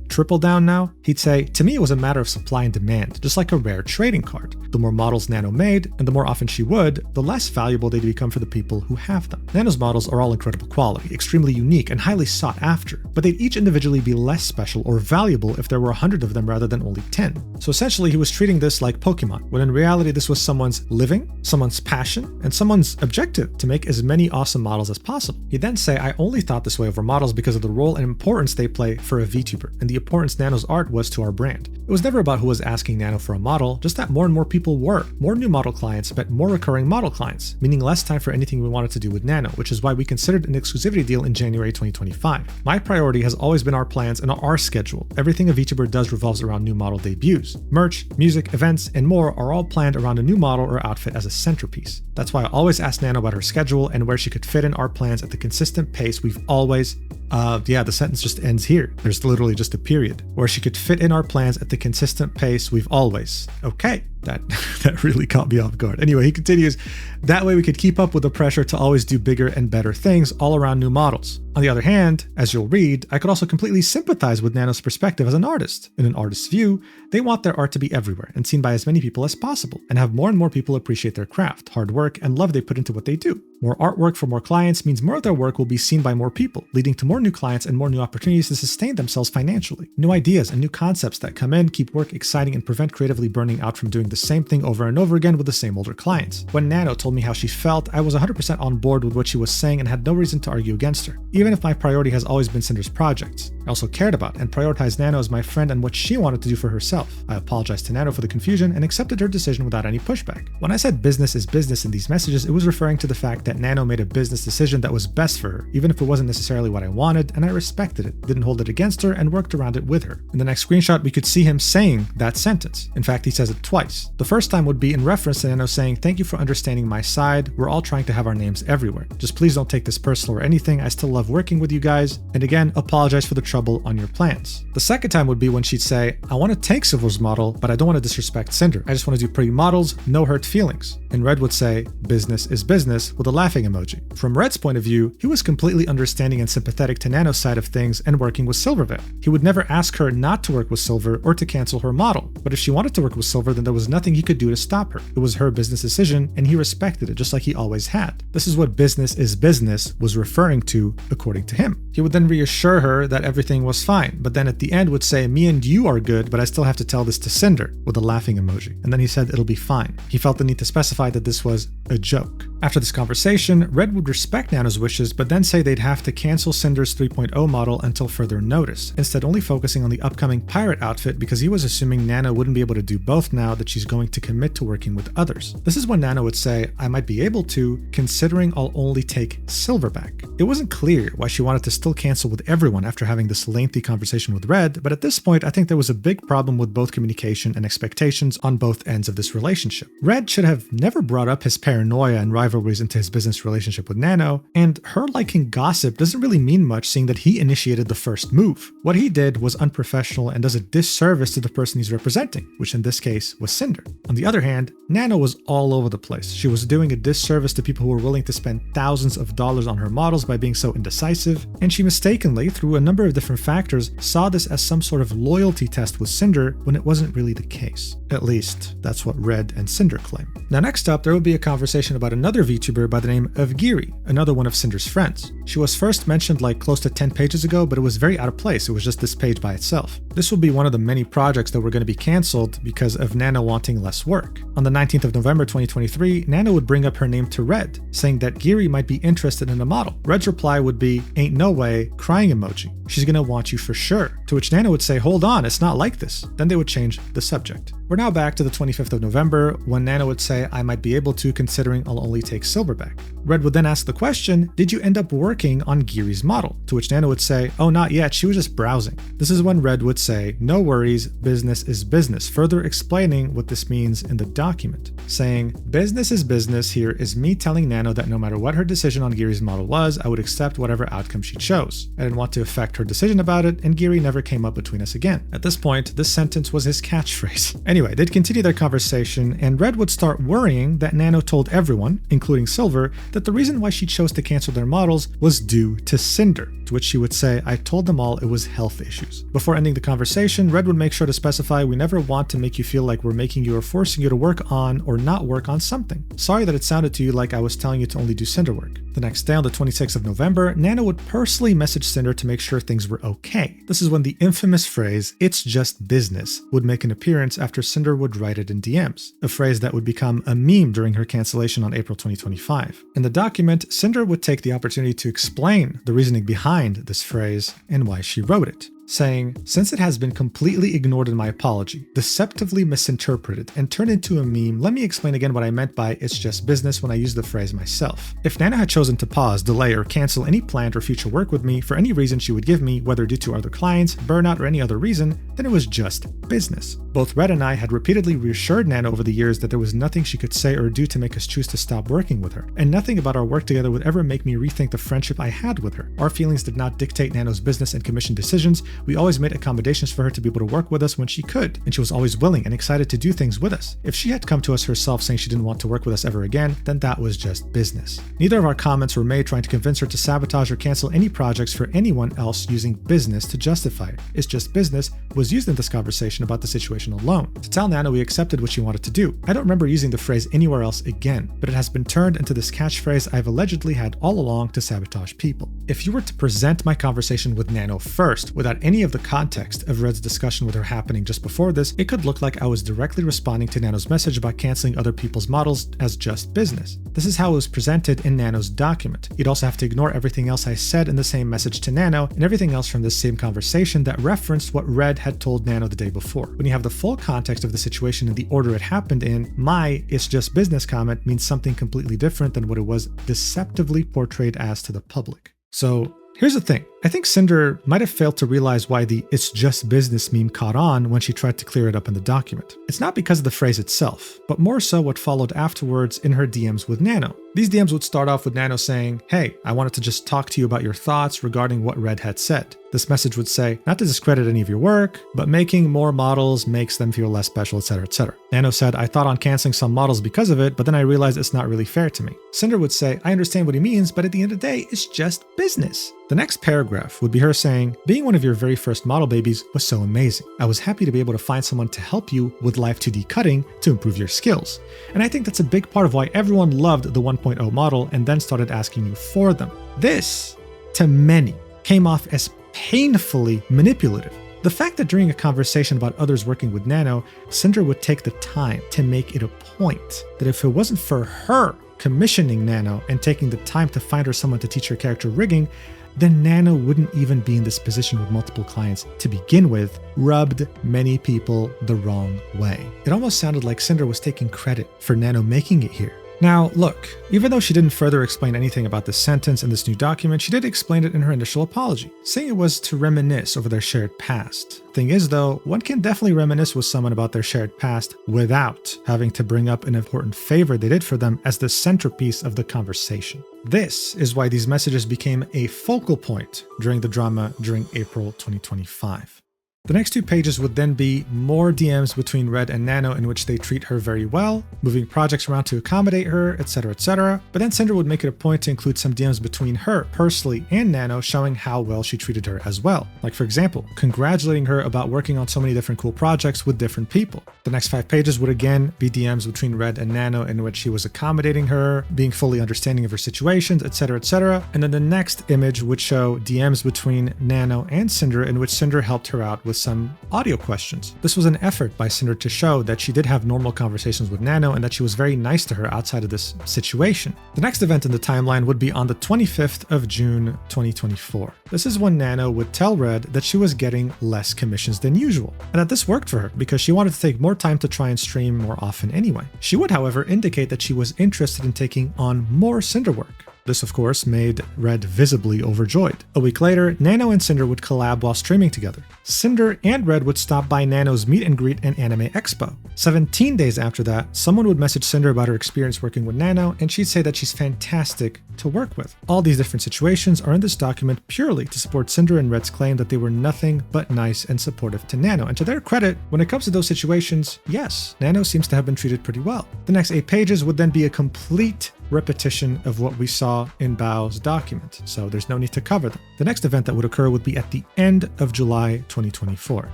triple down now? He'd say, to me it was a matter of supply and demand, just like a rare trading card. The more models Nano made, and the more often she would, the less valuable they'd become for the people who have them. Nano's models are all incredible quality, extremely unique, and highly sought after, but they'd each individually be less special or valuable if there were 100 of them rather than only 10. So essentially he was treating this like Pokemon, when in reality this was someone's living, someone's passion, and someone's objective to make as many awesome models as possible. He'd then say, I only thought this way over models because of the role and importance they play for a VTuber, and the importance Nano's art was to our brand. It was never about who was asking Nano for a model, just that more and more people were. More new model clients meant more recurring model clients, meaning less time for anything we wanted to do with Nano, which is why we considered an exclusivity deal in January 2025. My priority has always been our plans and our schedule. Everything a VTuber does revolves around new model debuts. Merch, music, events, and more are all planned around a new model or outfit as a centerpiece. That's why I always asked Nano about her schedule and where she could fit in our plans at the consistent pace we've always the sentence just ends here. There's literally just a period. Where she could fit in our plans at the consistent pace we've always. Okay, that really caught me off guard. Anyway, he continues, that way we could keep up with the pressure to always do bigger and better things all around new models. On the other hand, as you'll read, I could also completely sympathize with Nano's perspective as an artist. In an artist's view, they want their art to be everywhere and seen by as many people as possible, and have more and more people appreciate their craft, hard work, and love they put into what they do. More artwork for more clients means more of their work will be seen by more people, leading to more new clients and more new opportunities to sustain themselves financially. New ideas and new concepts that come in keep work exciting and prevent creatively burning out from doing the same thing over and over again with the same older clients. When Nano told me how she felt, I was 100% on board with what she was saying and had no reason to argue against her, even if my priority has always been Cinder's projects. I also cared about and prioritized Nano as my friend and what she wanted to do for herself. I apologized to Nano for the confusion and accepted her decision without any pushback. When I said business is business in these messages, it was referring to the fact that Nano made a business decision that was best for her, even if it wasn't necessarily what I wanted, and I respected it, didn't hold it against her, and worked around it with her. In the next screenshot, we could see him saying that sentence. In fact, he says it twice. The first time would be in reference to Nano saying, thank you for understanding my side, we're all trying to have our names everywhere. Just please don't take this personal or anything, I still love working with you guys, and again, apologize for the trouble on your plans. The second time would be when she'd say, I want to take Silver's model, but I don't want to disrespect Cinder. I just want to do pretty models, no hurt feelings. And Red would say, business is business, with a laughing emoji. From Red's point of view, he was completely understanding and sympathetic to Nano's side of things and working with Silvervale. He would never ask her not to work with Silver or to cancel her model, but if she wanted to work with Silver, then there was nothing he could do to stop her. It was her business decision, and he respected it just like he always had. This is what business is business was referring to, according to him. He would then reassure her that everything was fine, but then at the end would say, me and you are good, but I still have to tell this to Cinder, with a laughing emoji. And then he said it'll be fine. He felt the need to specify that this was a joke. After this conversation, Red would respect Nano's wishes, but then say they'd have to cancel Cinder's 3.0 model until further notice, instead only focusing on the upcoming pirate outfit because he was assuming Nano wouldn't be able to do both now that she's going to commit to working with others. This is when Nano would say, I might be able to, considering I'll only take Silver back. It wasn't clear why she wanted to still cancel with everyone after having this lengthy conversation with Red, but at this point I think there was a big problem with both communication and expectations on both ends of this relationship. Red should have never brought up his paranoia and rivalries into his business relationship with Nano, and her liking gossip doesn't really mean much seeing that he initiated the first move. What he did was unprofessional and does a disservice to the person he's representing, which in this case was Cinder. On the other hand, Nano was all over the place. She was doing a disservice to people who were willing to spend thousands of dollars on her models by being so indecisive, and she mistakenly, through a number of different factors, saw this as some sort of loyalty test with Cinder when it wasn't really the case. At least, that's what Red and Cinder claim. Now next up, there will be a conversation about another VTuber by the name of Giri, another one of Cinder's friends. She was first mentioned like close to 10 pages ago, but it was very out of place. It was just this page by itself. This will be one of the many projects that were going to be cancelled because of Nano wanting less work. On the 19th of November 2023, Nano would bring up her name to Red, saying that Giri might be interested in a model. Red's reply would be, ain't no way, crying emoji. She's gonna want you for sure. To which Nano would say, hold on, it's not like this. Then they would change the subject. We're now back to the 25th of November when Nano would say, I might be able to, considering I'll only take take Silver back. Red would then ask the question, did you end up working on Giri's model? To which Nano would say, oh, not yet, she was just browsing. This is when Red would say, no worries, business is business, further explaining what this means in the document, saying, business is business here is me telling Nano that no matter what her decision on Giri's model was, I would accept whatever outcome she chose. I didn't want to affect her decision about it, and Giri never came up between us again. At this point, this sentence was his catchphrase. Anyway, they'd continue their conversation, and Red would start worrying that Nano told everyone, including Silver, that the reason why she chose to cancel their models was due to Sinder, to which she would say, I told them all it was health issues. Before ending the conversation, Red would make sure to specify, we never want to make you feel like we're making you or forcing you to work on or not work on something. Sorry that it sounded to you like I was telling you to only do Sinder work. The next day, on the 26th of November, Nano would personally message Sinder to make sure things were okay. This is when the infamous phrase, it's just business, would make an appearance after Sinder would write it in DMs, a phrase that would become a meme during her cancellation on April 2025. In the document, Sinder would take the opportunity to explain the reasoning behind this phrase and why she wrote it, saying, since it has been completely ignored in my apology, deceptively misinterpreted, and turned into a meme, let me explain again what I meant by it's just business when I used the phrase myself. If Nano had chosen to pause, delay, or cancel any planned or future work with me for any reason she would give me, whether due to other clients, burnout, or any other reason, then it was just business. Both Red and I had repeatedly reassured Nano over the years that there was nothing she could say or do to make us choose to stop working with her, and nothing about our work together would ever make me rethink the friendship I had with her. Our feelings did not dictate Nano's business and commission decisions. We always made accommodations for her to be able to work with us when she could, and she was always willing and excited to do things with us. If she had come to us herself saying she didn't want to work with us ever again, then that was just business. Neither of our comments were made trying to convince her to sabotage or cancel any projects for anyone else using business to justify it. It's just business was used in this conversation about the situation alone. To tell Nano we accepted what she wanted to do. I don't remember using the phrase anywhere else again, but it has been turned into this catchphrase I've allegedly had all along to sabotage people. If you were to present my conversation with Nano first, without any of the context of Red's discussion with her happening just before this, it could look like I was directly responding to Nano's message about canceling other people's models as just business. This is how it was presented in Nano's document. You'd also have to ignore everything else I said in the same message to Nano and everything else from this same conversation that referenced what Red had told Nano the day before. When you have the full context of the situation in the order it happened in, my "it's just business" comment means something completely different than what it was deceptively portrayed as to the public. So here's the thing. I think Sinder might have failed to realize why the "it's just business" meme caught on when she tried to clear it up in the document. It's not because of the phrase itself, but more so what followed afterwards in her DMs with Nano. These DMs would start off with Nano saying, hey, I wanted to just talk to you about your thoughts regarding what Red had said. This message would say, not to discredit any of your work, but making more models makes them feel less special, etc., etc. Nano said, I thought on canceling some models because of it, but then I realized it's not really fair to me. Sinder would say, I understand what he means, but at the end of the day, it's just business. The next paragraph would be her saying, being one of your very first model babies was so amazing. I was happy to be able to find someone to help you with live 2D cutting to improve your skills. And I think that's a big part of why everyone loved the 1.0 model and then started asking you for them. This, to many, came off as painfully manipulative. The fact that during a conversation about others working with Nano, Sinder would take the time to make it a point that if it wasn't for her commissioning Nano and taking the time to find her someone to teach her character rigging, then Nano wouldn't even be in this position with multiple clients to begin with, rubbed many people the wrong way. It almost sounded like Sinder was taking credit for Nano making it here. Now, look, even though she didn't further explain anything about this sentence in this new document, she did explain it in her initial apology, saying it was to reminisce over their shared past. Thing is though, one can definitely reminisce with someone about their shared past without having to bring up an important favor they did for them as the centerpiece of the conversation. This is why these messages became a focal point during the drama during April 2025. The next two pages would then be more DMs between Red and Nano in which they treat her very well, moving projects around to accommodate her, etc., etc. But then Sinder would make it a point to include some DMs between her personally and Nano showing how well she treated her as well. Like for example, congratulating her about working on so many different cool projects with different people. The next 5 pages would again be DMs between Red and Nano in which she was accommodating her, being fully understanding of her situations, etc., etc. And then the next image would show DMs between Nano and Sinder in which Sinder helped her out with with some audio questions. This was an effort by Sinder to show that she did have normal conversations with Nano and that she was very nice to her outside of this situation. The next event in the timeline would be on the 25th of June 2024. This is when Nano would tell Red that she was getting less commissions than usual, and that this worked for her because she wanted to take more time to try and stream more often anyway. She would, however, indicate that she was interested in taking on more Sinder work. This, of course, made Red visibly overjoyed. A week later, Nano and Sinder would collab while streaming together. Sinder and Red would stop by Nano's meet and greet and anime expo. 17 days after that, someone would message Sinder about her experience working with Nano, and she'd say that she's fantastic to work with. All these different situations are in this document purely to support Sinder and Red's claim that they were nothing but nice and supportive to Nano. And to their credit, when it comes to those situations, yes, Nano seems to have been treated pretty well. The next 8 pages would then be a complete repetition of what we saw in Bao's document, so there's no need to cover them. The next event that would occur would be at the end of July 2024.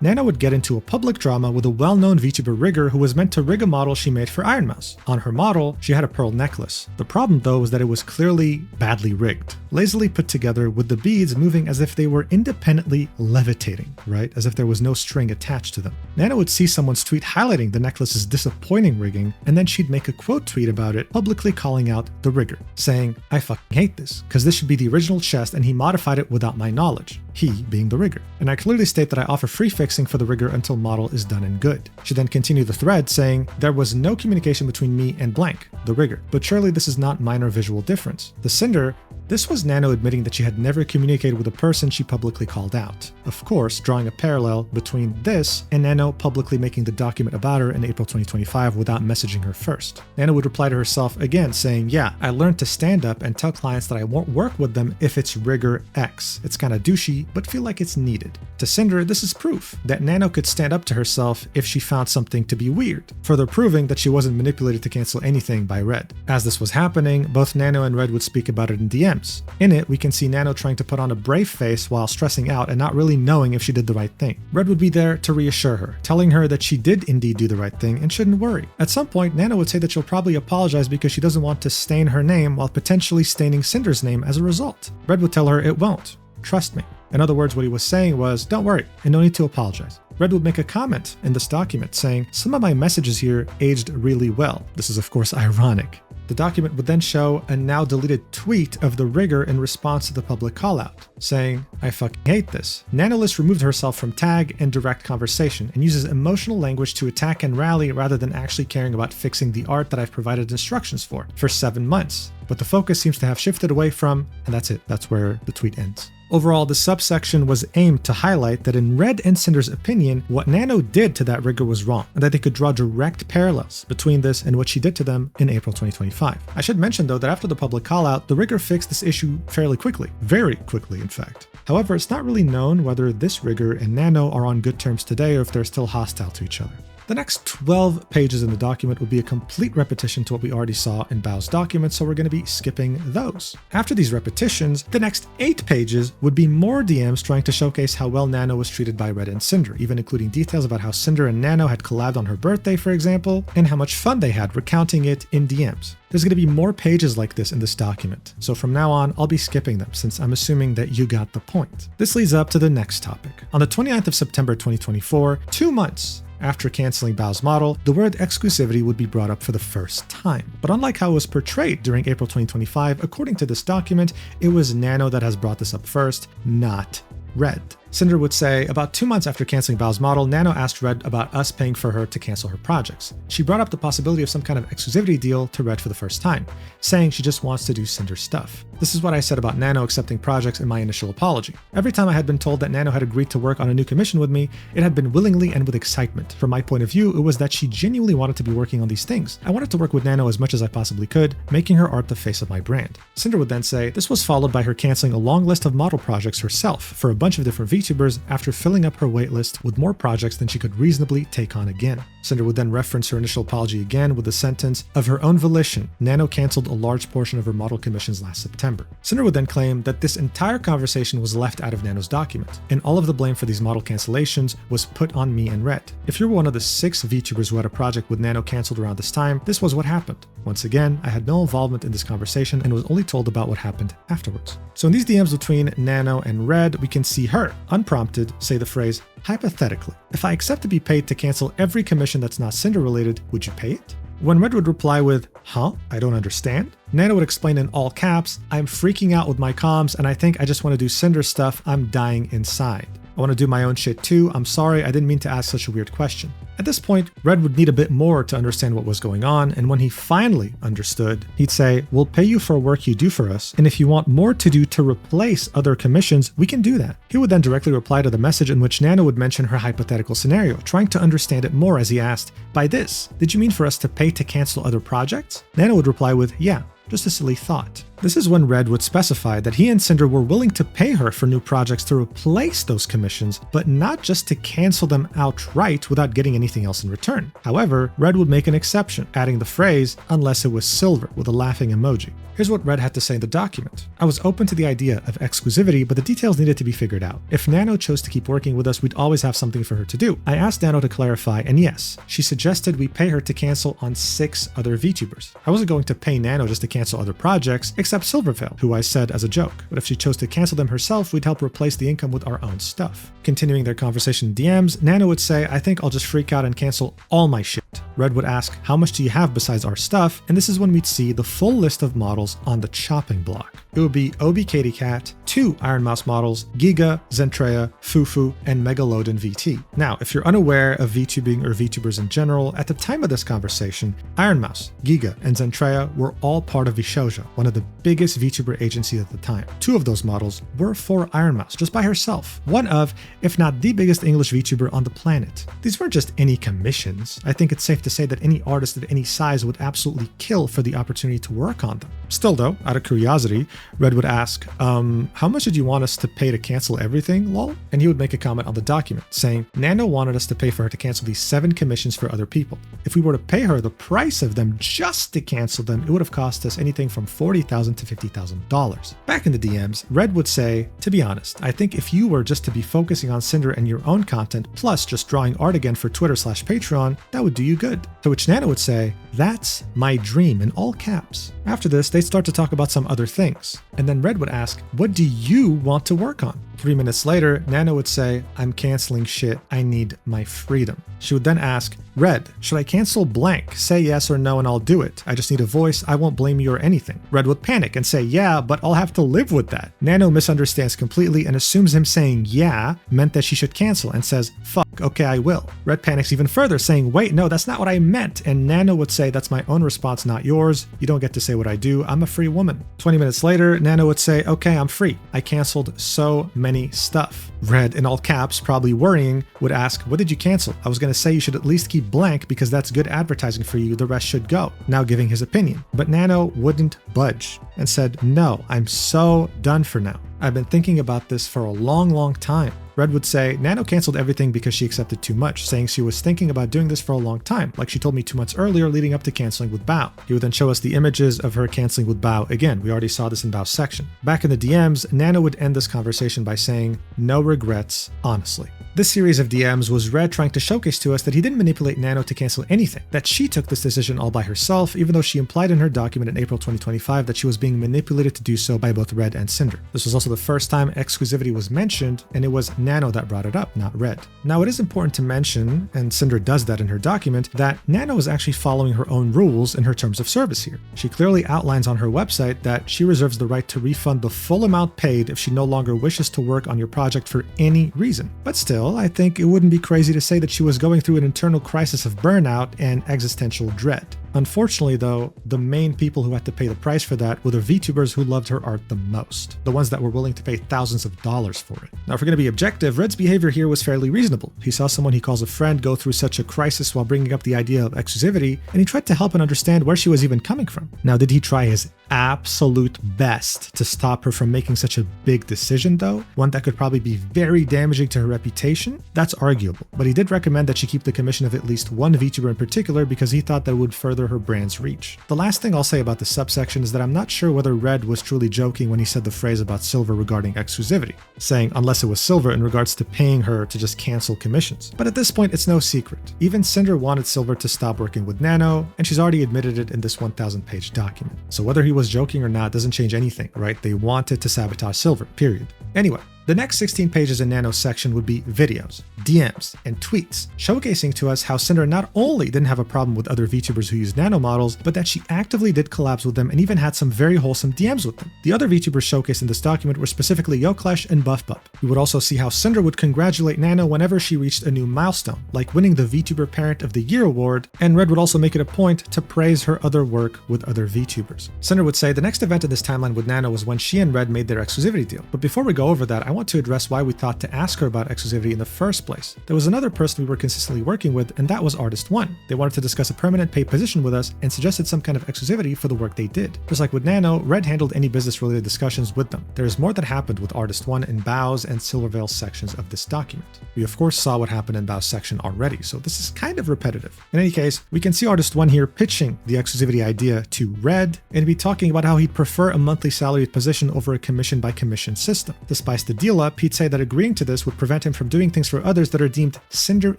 Nano would get into a public drama with a well-known VTuber rigger who was meant to rig a model she made for Iron Mouse. On her model, she had a pearl necklace. The problem though was that it was clearly badly rigged, lazily put together with the beads moving as if they were independently levitating, right? As if there was no string attached to them. Nano would see someone's tweet highlighting the necklace's disappointing rigging, and then she'd make a quote tweet about it, publicly calling out the rigger, saying, "I fucking hate this, because this should be the original chest and he modified it without my knowledge," he being the rigger. And I clearly state that I offer free fixing for the rigger until model is done and good. She then continued the thread saying, "There was no communication between me and blank, the rigger, but surely this is not minor visual difference." The Sinder, this was Nano admitting that she had never communicated with a person she publicly called out. Of course, drawing a parallel between this and Nano publicly making the document about her in April 2025 without messaging her first. Nano would reply to herself again saying, "Yeah, I learned to stand up and tell clients that I won't work with them if it's rigger X. It's kinda douchey, but feel like it's needed." To Sinder, this is proof that Nano could stand up to herself if she found something to be weird, further proving that she wasn't manipulated to cancel anything by Red. As this was happening, both Nano and Red would speak about it in DMs. In it, we can see Nano trying to put on a brave face while stressing out and not really knowing if she did the right thing. Red would be there to reassure her, telling her that she did indeed do the right thing and shouldn't worry. At some point, Nano would say that she'll probably apologize because she doesn't want to stain her name while potentially staining Sinder's name as a result. Red would tell her it won't. Trust me. In other words, what he was saying was, don't worry, and no need to apologize. Red would make a comment in this document saying, "Some of my messages here aged really well." This is of course ironic. The document would then show a now deleted tweet of the rigger in response to the public callout, saying, "I fucking hate this." Nanoless removed herself from tag and direct conversation and uses emotional language to attack and rally rather than actually caring about fixing the art that I've provided instructions for 7 months. But the focus seems to have shifted away from, and that's it, that's where the tweet ends. Overall, the subsection was aimed to highlight that in Red and Sinder's opinion, what Nano did to that rigger was wrong, and that they could draw direct parallels between this and what she did to them in April 2025. I should mention though that after the public callout, the rigger fixed this issue fairly quickly, very quickly in fact. However, it's not really known whether this rigger and Nano are on good terms today or if they're still hostile to each other. The next 12 pages in the document would be a complete repetition to what we already saw in Bao's document, so we're going to be skipping those. After these repetitions, the next 8 pages would be more DMs trying to showcase how well Nano was treated by Red and Sinder, even including details about how Sinder and Nano had collabed on her birthday, for example, and how much fun they had, recounting it in DMs. There's going to be more pages like this in this document, so from now on, I'll be skipping them since I'm assuming that you got the point. This leads up to the next topic. On the 29th of September 2024, 2 months after canceling Bao's model, the word exclusivity would be brought up for the first time. But unlike how it was portrayed during April 2025, according to this document, it was Nano that has brought this up first, not Red. Sinder would say, about 2 months after canceling Bao's model, Nano asked Red about us paying for her to cancel her projects. She brought up the possibility of some kind of exclusivity deal to Red for the first time, saying she just wants to do Sinder stuff. This is what I said about Nano accepting projects in my initial apology. Every time I had been told that Nano had agreed to work on a new commission with me, it had been willingly and with excitement. From my point of view, it was that she genuinely wanted to be working on these things. I wanted to work with Nano as much as I possibly could, making her art the face of my brand. Sinder would then say, this was followed by her canceling a long list of model projects herself for a bunch of different VTubers after filling up her waitlist with more projects than she could reasonably take on again. Sinder would then reference her initial apology again with the sentence, of her own volition, Nano canceled a large portion of her model commissions last September. Sinder would then claim that this entire conversation was left out of Nano's document, and all of the blame for these model cancellations was put on me and Red. If you're one of the 6 VTubers who had a project with Nano canceled around this time, this was what happened. Once again, I had no involvement in this conversation and was only told about what happened afterwards. So in these DMs between Nano and Red, we can see her unprompted, say the phrase, hypothetically, if I accept to be paid to cancel every commission that's not Sinder related, would you pay it? When Red would reply with, huh, I don't understand, Nano would explain in all caps, I'm freaking out with my comms and I think I just want to do Sinder stuff, I'm dying inside. I want to do my own shit too, I'm sorry, I didn't mean to ask such a weird question. At this point, Red would need a bit more to understand what was going on, and when he finally understood, he'd say, we'll pay you for work you do for us, and if you want more to do to replace other commissions, we can do that. He would then directly reply to the message in which Nano would mention her hypothetical scenario, trying to understand it more as he asked, by this, did you mean for us to pay to cancel other projects? Nano would reply with, yeah, just a silly thought. This is when Red would specify that he and Sinder were willing to pay her for new projects to replace those commissions, but not just to cancel them outright without getting anything else in return. However, Red would make an exception, adding the phrase, unless it was silver, with a laughing emoji. Here's what Red had to say in the document. I was open to the idea of exclusivity, but the details needed to be figured out. If Nano chose to keep working with us, we'd always have something for her to do. I asked Nano to clarify, and yes, she suggested we pay her to cancel on 6 other VTubers. I wasn't going to pay Nano just to cancel other projects, except Silvervale, who I said as a joke. But if she chose to cancel them herself, we'd help replace the income with our own stuff. Continuing their conversation in DMs, Nano would say, I think I'll just freak out and cancel all my shit. Red would ask, how much do you have besides our stuff? And this is when we'd see the full list of models on the chopping block. It would be Obi Katy Cat, 2 Iron Mouse models, Giga, Zentreya, Fufu, and Megalodon VT. Now, if you're unaware of VTubing or VTubers in general, at the time of this conversation, Iron Mouse, Giga, and Zentreya were all part of Vishoja, one of the biggest VTuber agencies at the time. 2 of those models were for Iron Mouse, just by herself. One of, if not the biggest English VTuber on the planet. These weren't just any commissions. I think it's safe to say that any artist of any size would absolutely kill for the opportunity to work on them. Still though, out of curiosity, Red would ask, how much did you want us to pay to cancel everything, lol? And he would make a comment on the document, saying, Nano wanted us to pay for her to cancel these 7 commissions for other people. If we were to pay her the price of them just to cancel them, it would have cost us anything from $40,000 to $50,000. Back in the DMs, Red would say, to be honest, I think if you were just to be focusing on Sinder and your own content, plus just drawing art again for Twitter/Patreon, that would do you good. To which Nano would say, that's my dream, in all caps. After this, they'd start to talk about some other things. And then Red would ask, what do you want to work on? 3 minutes later, Nano would say, I'm canceling shit, I need my freedom. She would then ask, Red, should I cancel blank? Say yes or no and I'll do it. I just need a voice, I won't blame you or anything. Red would panic and say, yeah, but I'll have to live with that. Nano misunderstands completely and assumes him saying yeah meant that she should cancel and says, fuck, okay, I will. Red panics even further, saying, wait, no, that's not what I meant. And Nano would say, that's my own response, not yours. You don't get to say what I do. I'm a free woman. 20 minutes later, Nano would say, okay, I'm free. I canceled so many stuff. Red, in all caps, probably worrying, would ask, what did you cancel? I was going to say you should at least keep blank because that's good advertising for you. The rest should go. Now giving his opinion. But Nano wouldn't budge and said, no, I'm so done for now. I've been thinking about this for a long time. Red would say, Nano canceled everything because she accepted too much, saying she was thinking about doing this for a long time, like she told me 2 months earlier leading up to canceling with Bao. He would then show us the images of her canceling with Bao again. We already saw this in Bao's section. Back in the DMs, Nano would end this conversation by saying, no regrets, honestly. This series of DMs was Red trying to showcase to us that he didn't manipulate Nano to cancel anything, that she took this decision all by herself, even though she implied in her document in April 2025 that she was being manipulated to do so by both Red and Sinder. This was also the first time exclusivity was mentioned, and it was Nano that brought it up, not Red. Now, it is important to mention, and Sinder does that in her document, that Nano is actually following her own rules in her terms of service here. She clearly outlines on her website that she reserves the right to refund the full amount paid if she no longer wishes to work on your project for any reason. But still, I think it wouldn't be crazy to say that she was going through an internal crisis of burnout and existential dread. Unfortunately though, the main people who had to pay the price for that were the VTubers who loved her art the most, the ones that were willing to pay thousands of dollars for it. Now if we're going to be objective, Red's behavior here was fairly reasonable. He saw someone he calls a friend go through such a crisis while bringing up the idea of exclusivity, and he tried to help and understand where she was even coming from. Now did he try his absolute best to stop her from making such a big decision though? One that could probably be very damaging to her reputation? That's arguable, but he did recommend that she keep the commission of at least one VTuber in particular because he thought that would further her brand's reach. The last thing I'll say about this subsection is that I'm not sure whether Red was truly joking when he said the phrase about Silver regarding exclusivity, saying unless it was Silver in regards to paying her to just cancel commissions. But at this point, it's no secret. Even Sinder wanted Silver to stop working with Nano, and she's already admitted it in this 1,000-page document. So whether he was joking or not doesn't change anything, right? They wanted to sabotage Silver, period. Anyway, The next 16 pages in Nano's section would be videos, DMs, and tweets, showcasing to us how Sinder not only didn't have a problem with other VTubers who used Nano models, but that she actively did collabs with them and even had some very wholesome DMs with them. The other VTubers showcased in this document were specifically Yoclash and BuffBup. We would also see how Sinder would congratulate Nano whenever she reached a new milestone, like winning the VTuber Parent of the Year award, and Red would also make it a point to praise her other work with other VTubers. Sinder would say the next event in this timeline with Nano was when she and Red made their exclusivity deal. But before we go over that, I want to address why we thought to ask her about exclusivity in the first place. There was another person we were consistently working with, and that was Artist 1. They wanted to discuss a permanent paid position with us and suggested some kind of exclusivity for the work they did. Just like with Nano, Red handled any business-related discussions with them. There is more that happened with Artist 1 in Bao's and Silvervale sections of this document. We of course saw what happened in Bao's section already, so this is kind of repetitive. In any case, we can see Artist 1 here pitching the exclusivity idea to Red and be talking about how he'd prefer a monthly salaried position over a commission by commission system. To spice the deal up, he'd say that agreeing to this would prevent him from doing things for others that are deemed Sinder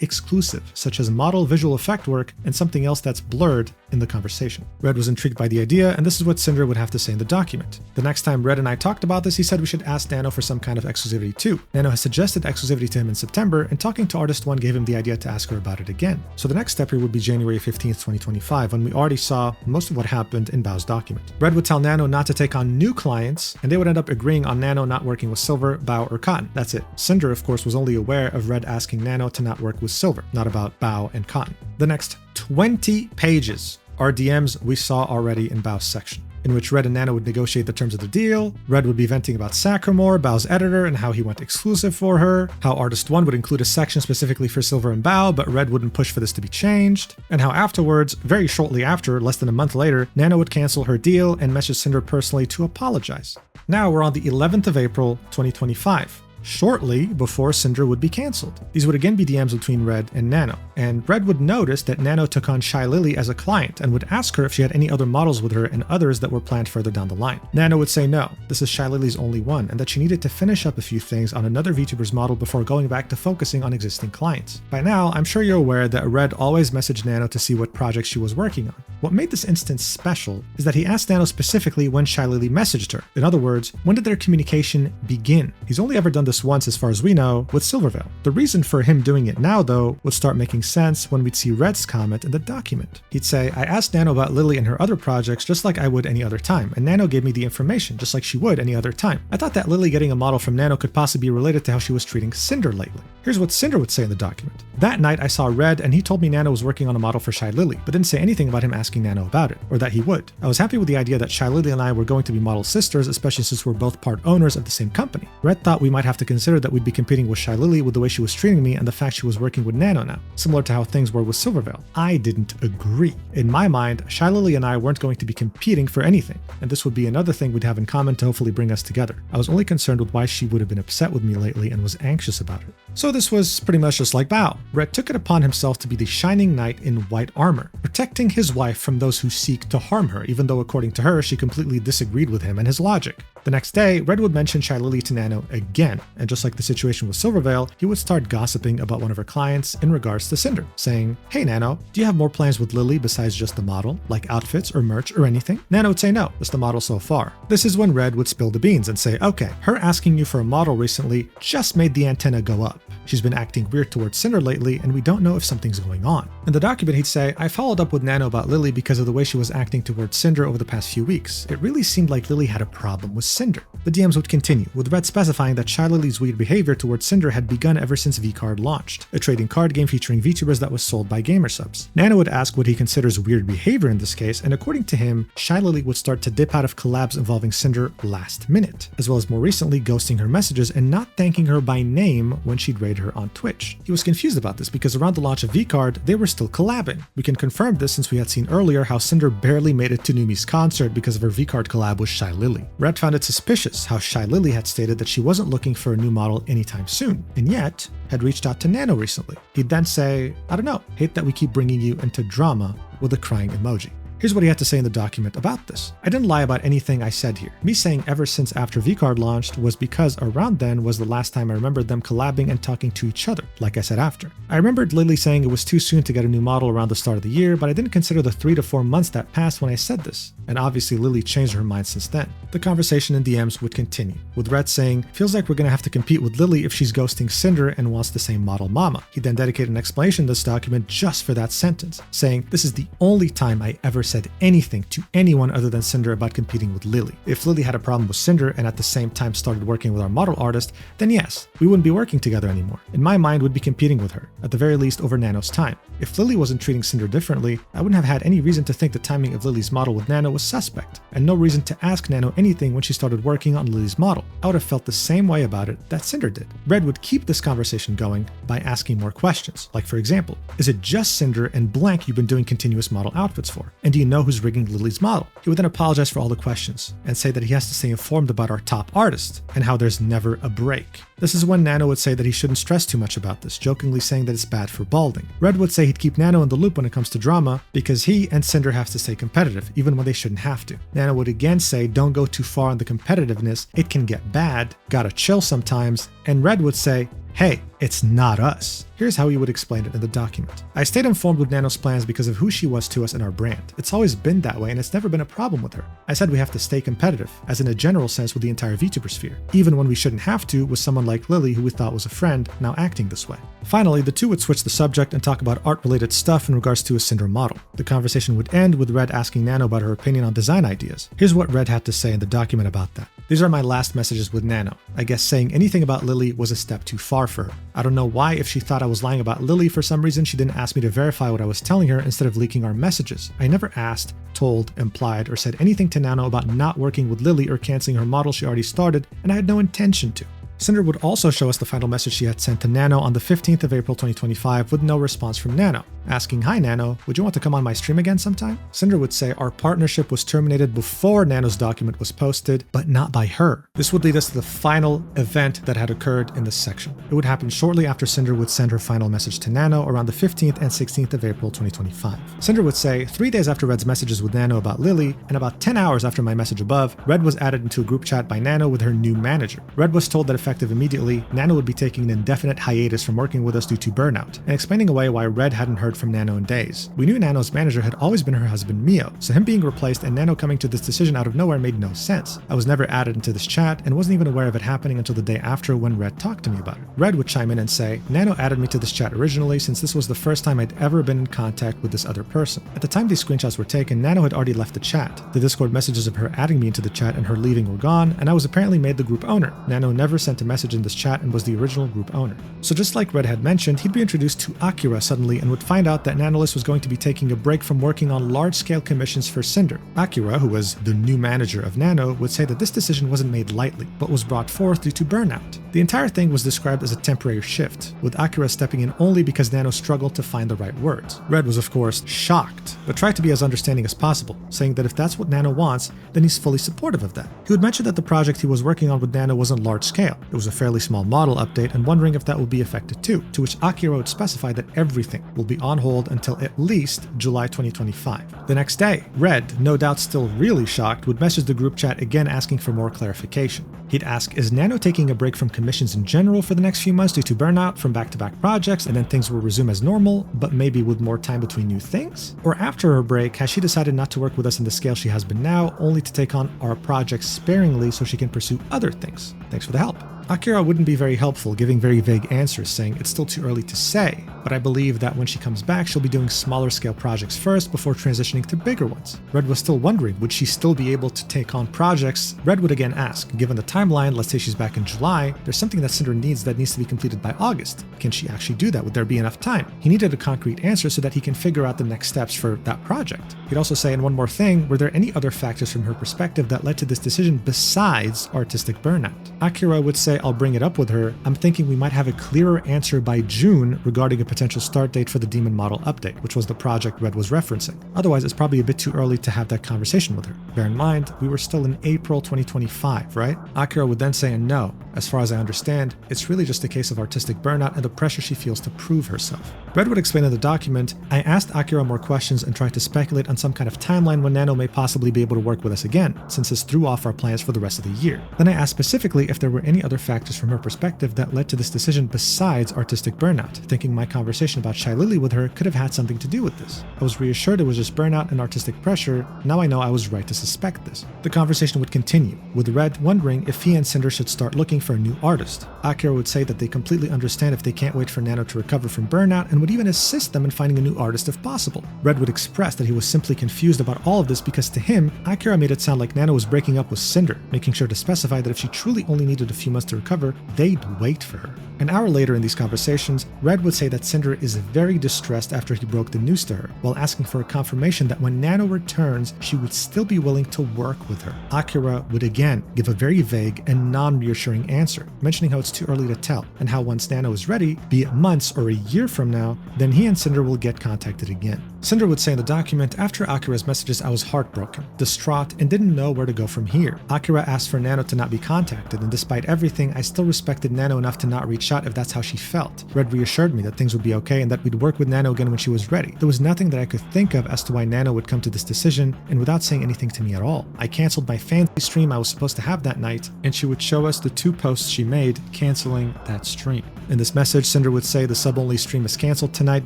exclusive, such as model visual effect work and something else that's blurred in the conversation. Red was intrigued by the idea, and this is what Sinder would have to say in the document. The next time Red and I talked about this, he said we should ask Nano for some kind of exclusivity too. Nano has suggested exclusivity to him in September, and talking to Artist 1 gave him the idea to ask her about it again. So the next step here would be January 15th, 2025, when we already saw most of what happened in Bao's document. Red would tell Nano not to take on new clients, and they would end up agreeing on Nano not working with Silver, Bao, or Cotton. That's it. Sinder, of course, was only aware of Red asking Nano to not work with Silver, not about Bao and Cotton. The next 20 pages are DMs we saw already in Bao's section, in which Red and Nano would negotiate the terms of the deal. Red would be venting about Sacramore, Bao's editor, and how he went exclusive for her, how Artist 1 would include a section specifically for Silver and Bao, but Red wouldn't push for this to be changed, and how afterwards, very shortly after, less than a month later, Nano would cancel her deal and message Sinder personally to apologize. Now we're on the 11th of April, 2025. Shortly before Sinder would be cancelled. These would again be DMs between Red and Nano, and Red would notice that Nano took on Shylily as a client and would ask her if she had any other models with her and others that were planned further down the line. Nano would say no, this is Shylily's only one, and that she needed to finish up a few things on another VTuber's model before going back to focusing on existing clients. By now, I'm sure you're aware that Red always messaged Nano to see what projects she was working on. What made this instance special is that he asked Nano specifically when Shylily messaged her. In other words, when did their communication begin? He's only ever done this once, as far as we know, with Silvervale. The reason for him doing it now, though, would start making sense when we'd see Red's comment in the document. He'd say, I asked Nano about Lily and her other projects just like I would any other time, and Nano gave me the information just like she would any other time. I thought that Lily getting a model from Nano could possibly be related to how she was treating Sinder lately. Here's what Sinder would say in the document. That night I saw Red and he told me Nano was working on a model for Shylily, but didn't say anything about him asking Nano about it, or that he would. I was happy with the idea that Shylily and I were going to be model sisters, especially since we're both part owners of the same company. Red thought we might have to consider that we'd be competing with Shylily with the way she was treating me and the fact she was working with Nano now, similar to how things were with Silvervale. I didn't agree. In my mind, Shylily and I weren't going to be competing for anything, and this would be another thing we'd have in common to hopefully bring us together. I was only concerned with why she would have been upset with me lately and was anxious about it. So this was pretty much just like Bao. Red took it upon himself to be the shining knight in white armor, protecting his wife from those who seek to harm her, even though according to her, she completely disagreed with him and his logic. The next day, Red would mention Shylily to Nano again, and just like the situation with Silvervale, he would start gossiping about one of her clients in regards to Sinder, saying, hey Nano, do you have more plans with Lily besides just the model, like outfits or merch or anything? Nano would say no, just the model so far. This is when Red would spill the beans and say, okay, her asking you for a model recently just made the antenna go up. She's been acting weird towards Sinder lately, and we don't know if something's going on. In the document, he'd say, I followed up with Nano about Lily because of the way she was acting towards Sinder over the past few weeks. It really seemed like Lily had a problem with Sinder. The DMs would continue, with Red specifying that Shylily's weird behavior towards Sinder had begun ever since VCard launched, a trading card game featuring VTubers that was sold by Gamersubs. Nano would ask what he considers weird behavior in this case, and according to him, Shylily would start to dip out of collabs involving Sinder last minute, as well as more recently ghosting her messages and not thanking her by name when she'd raid her on Twitch. He was confused about this because around the launch of VCard, they were still collabing. We can confirm this since we had seen earlier how Sinder barely made it to Numi's concert because of her VCard collab with Shylily. Red found it suspicious how Shylily had stated that she wasn't looking for a new model anytime soon, and yet had reached out to Nano recently. He'd then say, I don't know, hate that we keep bringing you into drama, with a crying emoji. Here's what he had to say in the document about this. I didn't lie about anything I said here. Me saying ever since after VCard launched was because around then was the last time I remembered them collabing and talking to each other, like I said after. I remembered Lily saying it was too soon to get a new model around the start of the year, but I didn't consider the 3 to 4 months that passed when I said this. And obviously Lily changed her mind since then. The conversation in DMs would continue, with Red saying, feels like we're gonna have to compete with Lily if she's ghosting Sinder and wants the same model mama. He then dedicated an explanation in this document just for that sentence, saying, this is the only time I ever said anything to anyone other than Sinder about competing with Lily. If Lily had a problem with Sinder and at the same time started working with our model artist, then yes, we wouldn't be working together anymore. In my mind, we'd be competing with her, at the very least over Nano's time. If Lily wasn't treating Sinder differently, I wouldn't have had any reason to think the timing of Lily's model with Nano was suspect, and no reason to ask Nano anything when she started working on Lily's model. I would have felt the same way about it that Sinder did. Red would keep this conversation going by asking more questions, like for example, is it just Sinder and blank you've been doing continuous model outfits for? And do you know who's rigging Lily's model? He would then apologize for all the questions, and say that he has to stay informed about our top artist, and how there's never a break. This is when Nano would say that he shouldn't stress too much about this, jokingly saying that it's bad for balding. Red would say he'd keep Nano in the loop when it comes to drama, because he and Sinder have to stay competitive, even when they shouldn't have to. Nano would again say don't go too far on the competitiveness, it can get bad, gotta chill sometimes, and Red would say, hey, it's not us. Here's how he would explain it in the document. I stayed informed with Nano's plans because of who she was to us and our brand. It's always been that way and it's never been a problem with her. I said we have to stay competitive, as in a general sense with the entire VTuber sphere, even when we shouldn't have to with someone like Lily who we thought was a friend, now acting this way. Finally, the two would switch the subject and talk about art-related stuff in regards to a Sinder model. The conversation would end with Red asking Nano about her opinion on design ideas. Here's what Red had to say in the document about that. These are my last messages with Nano. I guess saying anything about Lily was a step too far for her. I don't know why, if she thought I was lying about Lily for some reason, she didn't ask me to verify what I was telling her instead of leaking our messages. I never asked, told, implied, or said anything to Nano about not working with Lily or canceling her model she already started, and I had no intention to. Sinder would also show us the final message she had sent to Nano on the 15th of April 2025 with no response from Nano, asking, hi Nano, would you want to come on my stream again sometime? Sinder would say our partnership was terminated before Nano's document was posted, but not by her. This would lead us to the final event that had occurred in this section. It would happen shortly after Sinder would send her final message to Nano around the 15th and 16th of April 2025. Sinder would say, 3 days after Red's messages with Nano about Lily, and about 10 hours after my message above, Red was added into a group chat by Nano with her new manager. Red was told that effective immediately, Nano would be taking an indefinite hiatus from working with us due to burnout, and explaining away why Red hadn't heard from Nano in days. We knew Nano's manager had always been her husband Mio, so him being replaced and Nano coming to this decision out of nowhere made no sense. I was never added into this chat and wasn't even aware of it happening until the day after when Red talked to me about it. Red would chime in and say, Nano added me to this chat originally since this was the first time I'd ever been in contact with this other person. At the time these screenshots were taken, Nano had already left the chat. The Discord messages of her adding me into the chat and her leaving were gone, and I was apparently made the group owner. Nano never sent a message in this chat and was the original group owner. So just like Red had mentioned, he'd be introduced to Akira suddenly and would find out that Nanoless was going to be taking a break from working on large-scale commissions for Sinder. Akira, who was the new manager of Nano, would say that this decision wasn't made lightly, but was brought forth due to burnout. The entire thing was described as a temporary shift, with Akira stepping in only because Nano struggled to find the right words. Red was of course shocked, but tried to be as understanding as possible, saying that if that's what Nano wants, then he's fully supportive of that. He would mention that the project he was working on with Nano wasn't large scale. It was a fairly small model update and wondering if that would be affected too, to which Akira would specify that everything will be on hold until at least July 2025. The next day, Red, no doubt still really shocked, would message the group chat again asking for more clarification. He'd ask, is Nano taking a break from commissions in general for the next few months due to burnout from back-to-back projects and then things will resume as normal, but maybe with more time between new things? Or after her break, has she decided not to work with us in the scale she has been now, only to take on our projects sparingly so she can pursue other things? Thanks for the help. Akira wouldn't be very helpful, giving very vague answers, saying it's still too early to say, but I believe that when she comes back she'll be doing smaller scale projects first before transitioning to bigger ones. Red was still wondering, would she still be able to take on projects? Red would again ask, given the timeline, let's say she's back in July, there's something that Sinder needs that needs to be completed by August. Can she actually do that? Would there be enough time? He needed a concrete answer so that he can figure out the next steps for that project. He'd also say, and one more thing, were there any other factors from her perspective that led to this decision besides artistic burnout? Akira would say, I'll bring it up with her. I'm thinking we might have a clearer answer by June regarding a potential start date for the Demon Model update, which was the project Red was referencing. Otherwise, it's probably a bit too early to have that conversation with her. Bear in mind, we were still in April 2025, right? Akira would then say, no, as far as I understand, it's really just a case of artistic burnout and the pressure she feels to prove herself. Red would explain in the document, I asked Akira more questions and tried to speculate on some kind of timeline when Nano may possibly be able to work with us again, since this threw off our plans for the rest of the year. Then I asked specifically if there were any other factors from her perspective that led to this decision besides artistic burnout, thinking my conversation about Shylily with her could have had something to do with this. I was reassured it was just burnout and artistic pressure. Now I know I was right to suspect this. The conversation would continue, with Red wondering if he and Sinder should start looking for a new artist. Akira would say that they completely understand if they can't wait for Nano to recover from burnout and would even assist them in finding a new artist if possible. Red would express that he was simply confused about all of this because to him, Akira made it sound like Nano was breaking up with Sinder, making sure to specify that if she truly only needed a few months to recover, they'd wait for her. An hour later in these conversations, Red would say that Sinder is very distressed after he broke the news to her, while asking for a confirmation that when Nano returns, she would still be willing to work with her. Akira would again give a very vague and non-reassuring answer, mentioning how it's too early to tell, and how once Nano is ready, be it months or a year from now, then he and Sinder will get contacted again. Sinder would say in the document, after Akira's messages, I was heartbroken, distraught, and didn't know where to go from here. Akira asked for Nano to not be contacted, and despite everything, I still respected Nano enough to not reach out if that's how she felt. Red reassured me that things would be okay and that we'd work with Nano again when she was ready. There was nothing that I could think of as to why Nano would come to this decision, and without saying anything to me at all, I canceled my fancy stream I was supposed to have that night, and she would show us the 2 posts she made canceling that stream. In this message, Sinder would say the sub-only stream is canceled tonight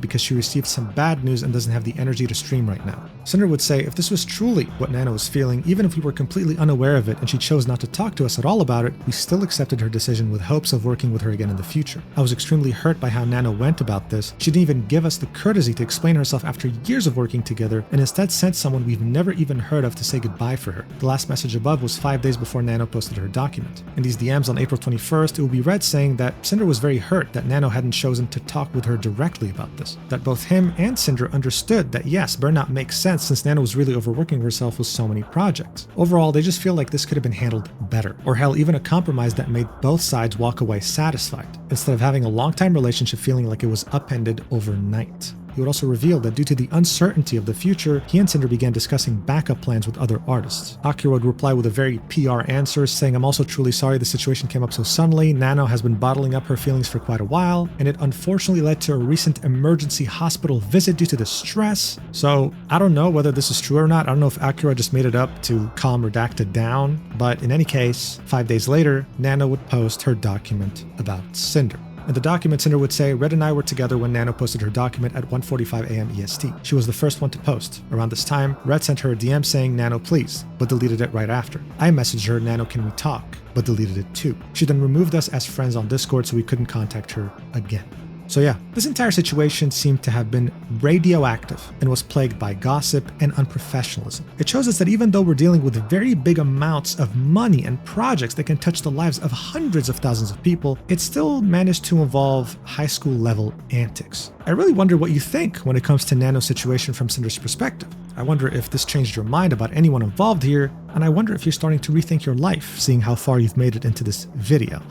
because she received some bad news and doesn't have the energy to stream right now. Sinder would say if this was truly what Nano was feeling, even if we were completely unaware of it and she chose not to talk to us at all about it, we still accepted her decision with hopes of working with her again in the future. I was extremely hurt by how Nano went about this. She didn't even give us the courtesy to explain herself after years of working together and instead sent someone we've never even heard of to say goodbye for her. The last message above was 5 days before Nano posted her document. In these DMs on April 21st, it will be read saying that Sinder was very hurt that Nano hadn't chosen to talk with her directly about this. That both him and Sinder understood that yes, burnout makes sense since Nano was really overworking herself with so many projects. Overall, they just feel like this could have been handled better, or hell, even a compromise that made both sides walk away satisfied, instead of having a long-time relationship feeling like it was upended overnight. He would also reveal that due to the uncertainty of the future, he and Sinder began discussing backup plans with other artists. Akira would reply with a very PR answer, saying, I'm also truly sorry the situation came up so suddenly. Nano has been bottling up her feelings for quite a while, and it unfortunately led to a recent emergency hospital visit due to the stress. So I don't know whether this is true or not. I don't know if Akira just made it up to calm Redacted down, but in any case, 5 days later, Nano would post her document about Sinder. In the document, Sinder would say, Red and I were together when Nano posted her document at 1:45 a.m. EST. She was the first one to post. Around this time, Red sent her a DM saying, Nano please, but deleted it right after. I messaged her, Nano can we talk, but deleted it too. She then removed us as friends on Discord so we couldn't contact her again. So yeah, this entire situation seemed to have been radioactive and was plagued by gossip and unprofessionalism. It shows us that even though we're dealing with very big amounts of money and projects that can touch the lives of hundreds of thousands of people, it still managed to involve high school level antics. I really wonder what you think when it comes to Nano's situation from Sinder's perspective. I wonder if this changed your mind about anyone involved here, and I wonder if you're starting to rethink your life, seeing how far you've made it into this video.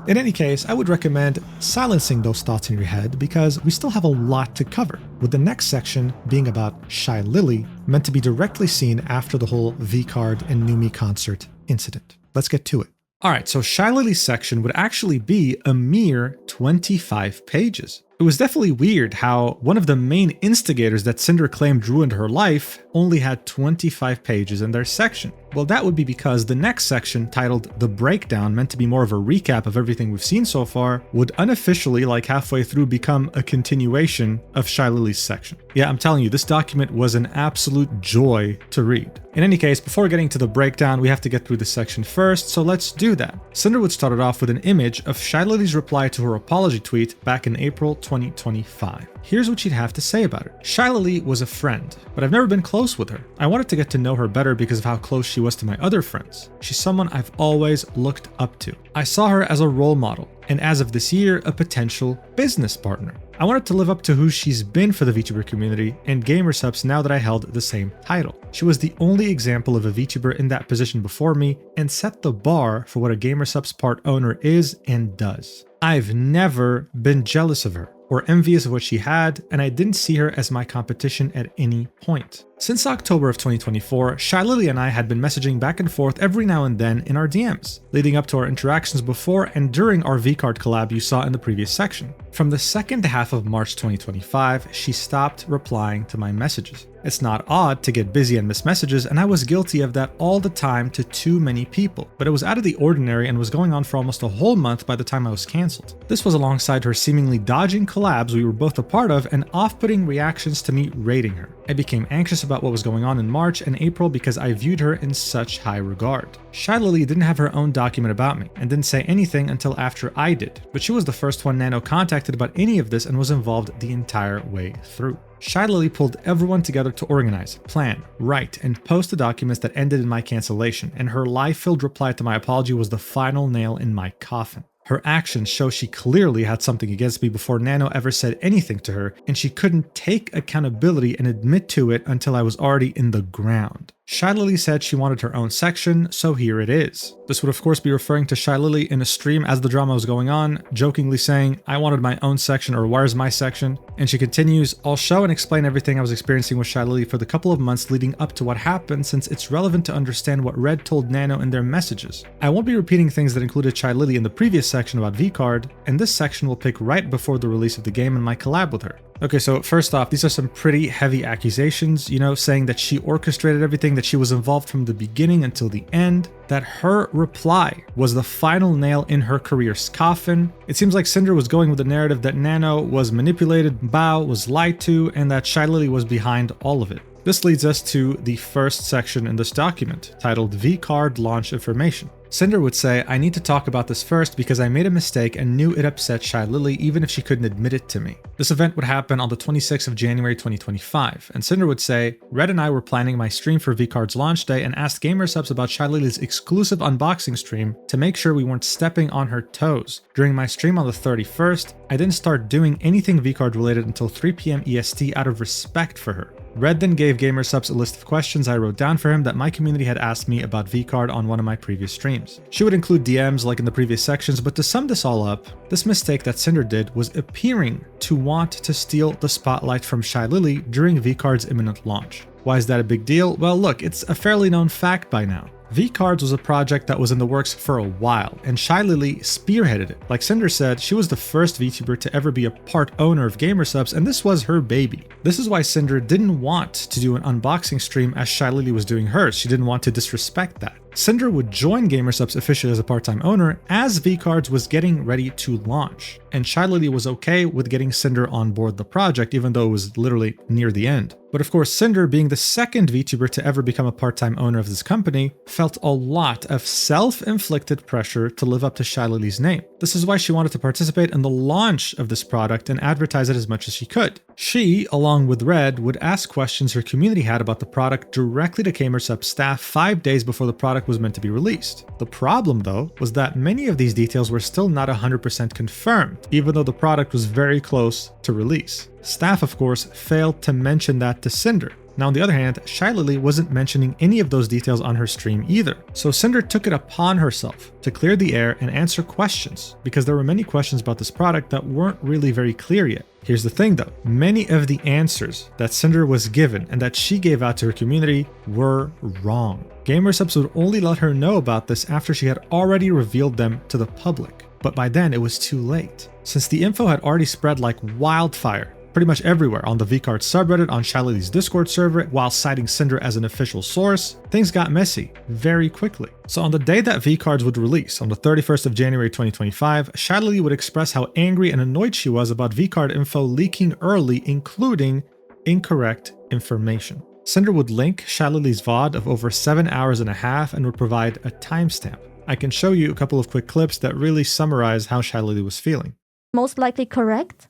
In any case, I would recommend silencing those thoughts in your head because we still have a lot to cover, with the next section being about Shylily, meant to be directly seen after the whole V-Card and Numi concert incident. Let's get to it. Alright, so Shylily's section would actually be a mere 25 pages. It was definitely weird how one of the main instigators that Sinder claimed ruined her life only had 25 pages in their section. Well, that would be because the next section, titled The Breakdown, meant to be more of a recap of everything we've seen so far, would unofficially, like halfway through, become a continuation of Shylily's section. Yeah, I'm telling you, this document was an absolute joy to read. In any case, before getting to the breakdown, we have to get through this section first, so let's do that. Sinder would start it off with an image of Shylily's reply to her apology tweet back in April 2025. Here's what she'd have to say about her. Shylily was a friend, but I've never been close with her. I wanted to get to know her better because of how close she was to my other friends. She's someone I've always looked up to. I saw her as a role model, and as of this year, a potential business partner. I wanted to live up to who she's been for the VTuber community and gamersubs now that I held the same title. She was the only example of a VTuber in that position before me and set the bar for what a gamersubs part owner is and does. I've never been jealous of her or envious of what she had, and I didn't see her as my competition at any point. Since October of 2024, Shylily and I had been messaging back and forth every now and then in our DMs, leading up to our interactions before and during our VCard collab you saw in the previous section. From the second half of March 2025, she stopped replying to my messages. It's not odd to get busy and miss messages, and I was guilty of that all the time to too many people, but it was out of the ordinary and was going on for almost a whole month by the time I was cancelled. This was alongside her seemingly dodging collabs we were both a part of and off-putting reactions to me rating her. I became anxious about what was going on in March and April because I viewed her in such high regard. Shylily didn't have her own document about me and didn't say anything until after I did, but she was the first one Nano contacted about any of this and was involved the entire way through. Shylily pulled everyone together to organize, plan, write, and post the documents that ended in my cancellation, and her lie-filled reply to my apology was the final nail in my coffin. Her actions show she clearly had something against me before Nano ever said anything to her, and she couldn't take accountability and admit to it until I was already in the ground. Shylily said she wanted her own section, so here it is. This would of course be referring to Shylily in a stream as the drama was going on, jokingly saying, "I wanted my own section," or "Where's my section?" And she continues, "I'll show and explain everything I was experiencing with Shylily for the couple of months leading up to what happened since it's relevant to understand what Red told Nano in their messages. I won't be repeating things that included Shylily in the previous section about VCard, and this section will pick right before the release of the game and my collab with her." Okay, so first off, these are some pretty heavy accusations, saying that she orchestrated everything, that she was involved from the beginning until the end, that her reply was the final nail in her career's coffin. It seems like Sinder was going with the narrative that Nano was manipulated, Bao was lied to, and that Shylily was behind all of it. This leads us to the first section in this document, titled VCard Launch Information. Sinder would say, "I need to talk about this first because I made a mistake and knew it upset Shylily even if she couldn't admit it to me." This event would happen on the 26th of January 2025, and Sinder would say, "Red and I were planning my stream for VCard's launch day and asked gamersubs about Shylily's exclusive unboxing stream to make sure we weren't stepping on her toes. During my stream on the 31st, I didn't start doing anything VCard related until 3 PM EST out of respect for her. Red then gave gamersubs a list of questions I wrote down for him that my community had asked me about VCard on one of my previous streams. She would include DMs like in the previous sections, but to sum this all up, this mistake that Sinder did was appearing to want to steal the spotlight from Shylily during VCard's imminent launch. Why is that a big deal? Well, look, it's a fairly known fact by now. VCards was a project that was in the works for a while, and Shylily spearheaded it. Like Sinder said, she was the first VTuber to ever be a part owner of gamersubs, and this was her baby. This is why Sinder didn't want to do an unboxing stream as Shylily was doing hers. She didn't want to disrespect that. Sinder would join gamersubs officially as a part-time owner as VCards was getting ready to launch, and Shylily was okay with getting Sinder on board the project even though it was literally near the end. But of course, Sinder, being the second VTuber to ever become a part-time owner of this company, felt a lot of self-inflicted pressure to live up to Shylily's name. This is why she wanted to participate in the launch of this product and advertise it as much as she could. She, along with Red, would ask questions her community had about the product directly to gamersubs staff 5 days before the product was meant to be released. The problem, though, was that many of these details were still not 100% confirmed, even though the product was very close to release. Staff, of course, failed to mention that to Sinder. Now, on the other hand, Shylily wasn't mentioning any of those details on her stream either. So Sinder took it upon herself to clear the air and answer questions, because there were many questions about this product that weren't really very clear yet. Here's the thing though, many of the answers that Sinder was given and that she gave out to her community were wrong. Gamersubs would only let her know about this after she had already revealed them to the public. But by then it was too late. Since the info had already spread like wildfire, pretty much everywhere on the VCard subreddit, on Shylily's Discord server, while citing Sinder as an official source, things got messy very quickly. So on the day that VCards would release, on the 31st of January 2025, Shylily would express how angry and annoyed she was about VCard info leaking early, including incorrect information. Sinder would link Shylily's VOD of over 7 hours and a half and would provide a timestamp. I can show you a couple of quick clips that really summarize how Shylily was feeling. Most likely correct.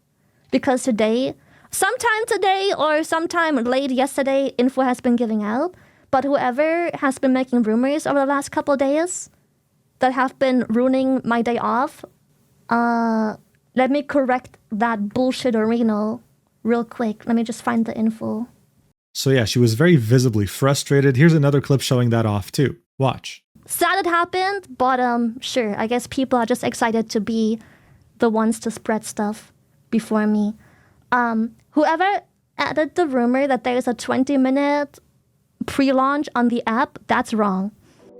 because sometime today or sometime late yesterday, info has been giving out. But whoever has been making rumors over the last couple of days that have been ruining my day off, let me correct that bullshit arena real quick. Let me just find the info. So yeah, she was very visibly frustrated. Here's another clip showing that off too. Watch. Sad it happened, but sure, I guess people are just excited to be the ones to spread stuff before me. Whoever added the rumor that there's a 20-minute pre-launch on the app, that's wrong.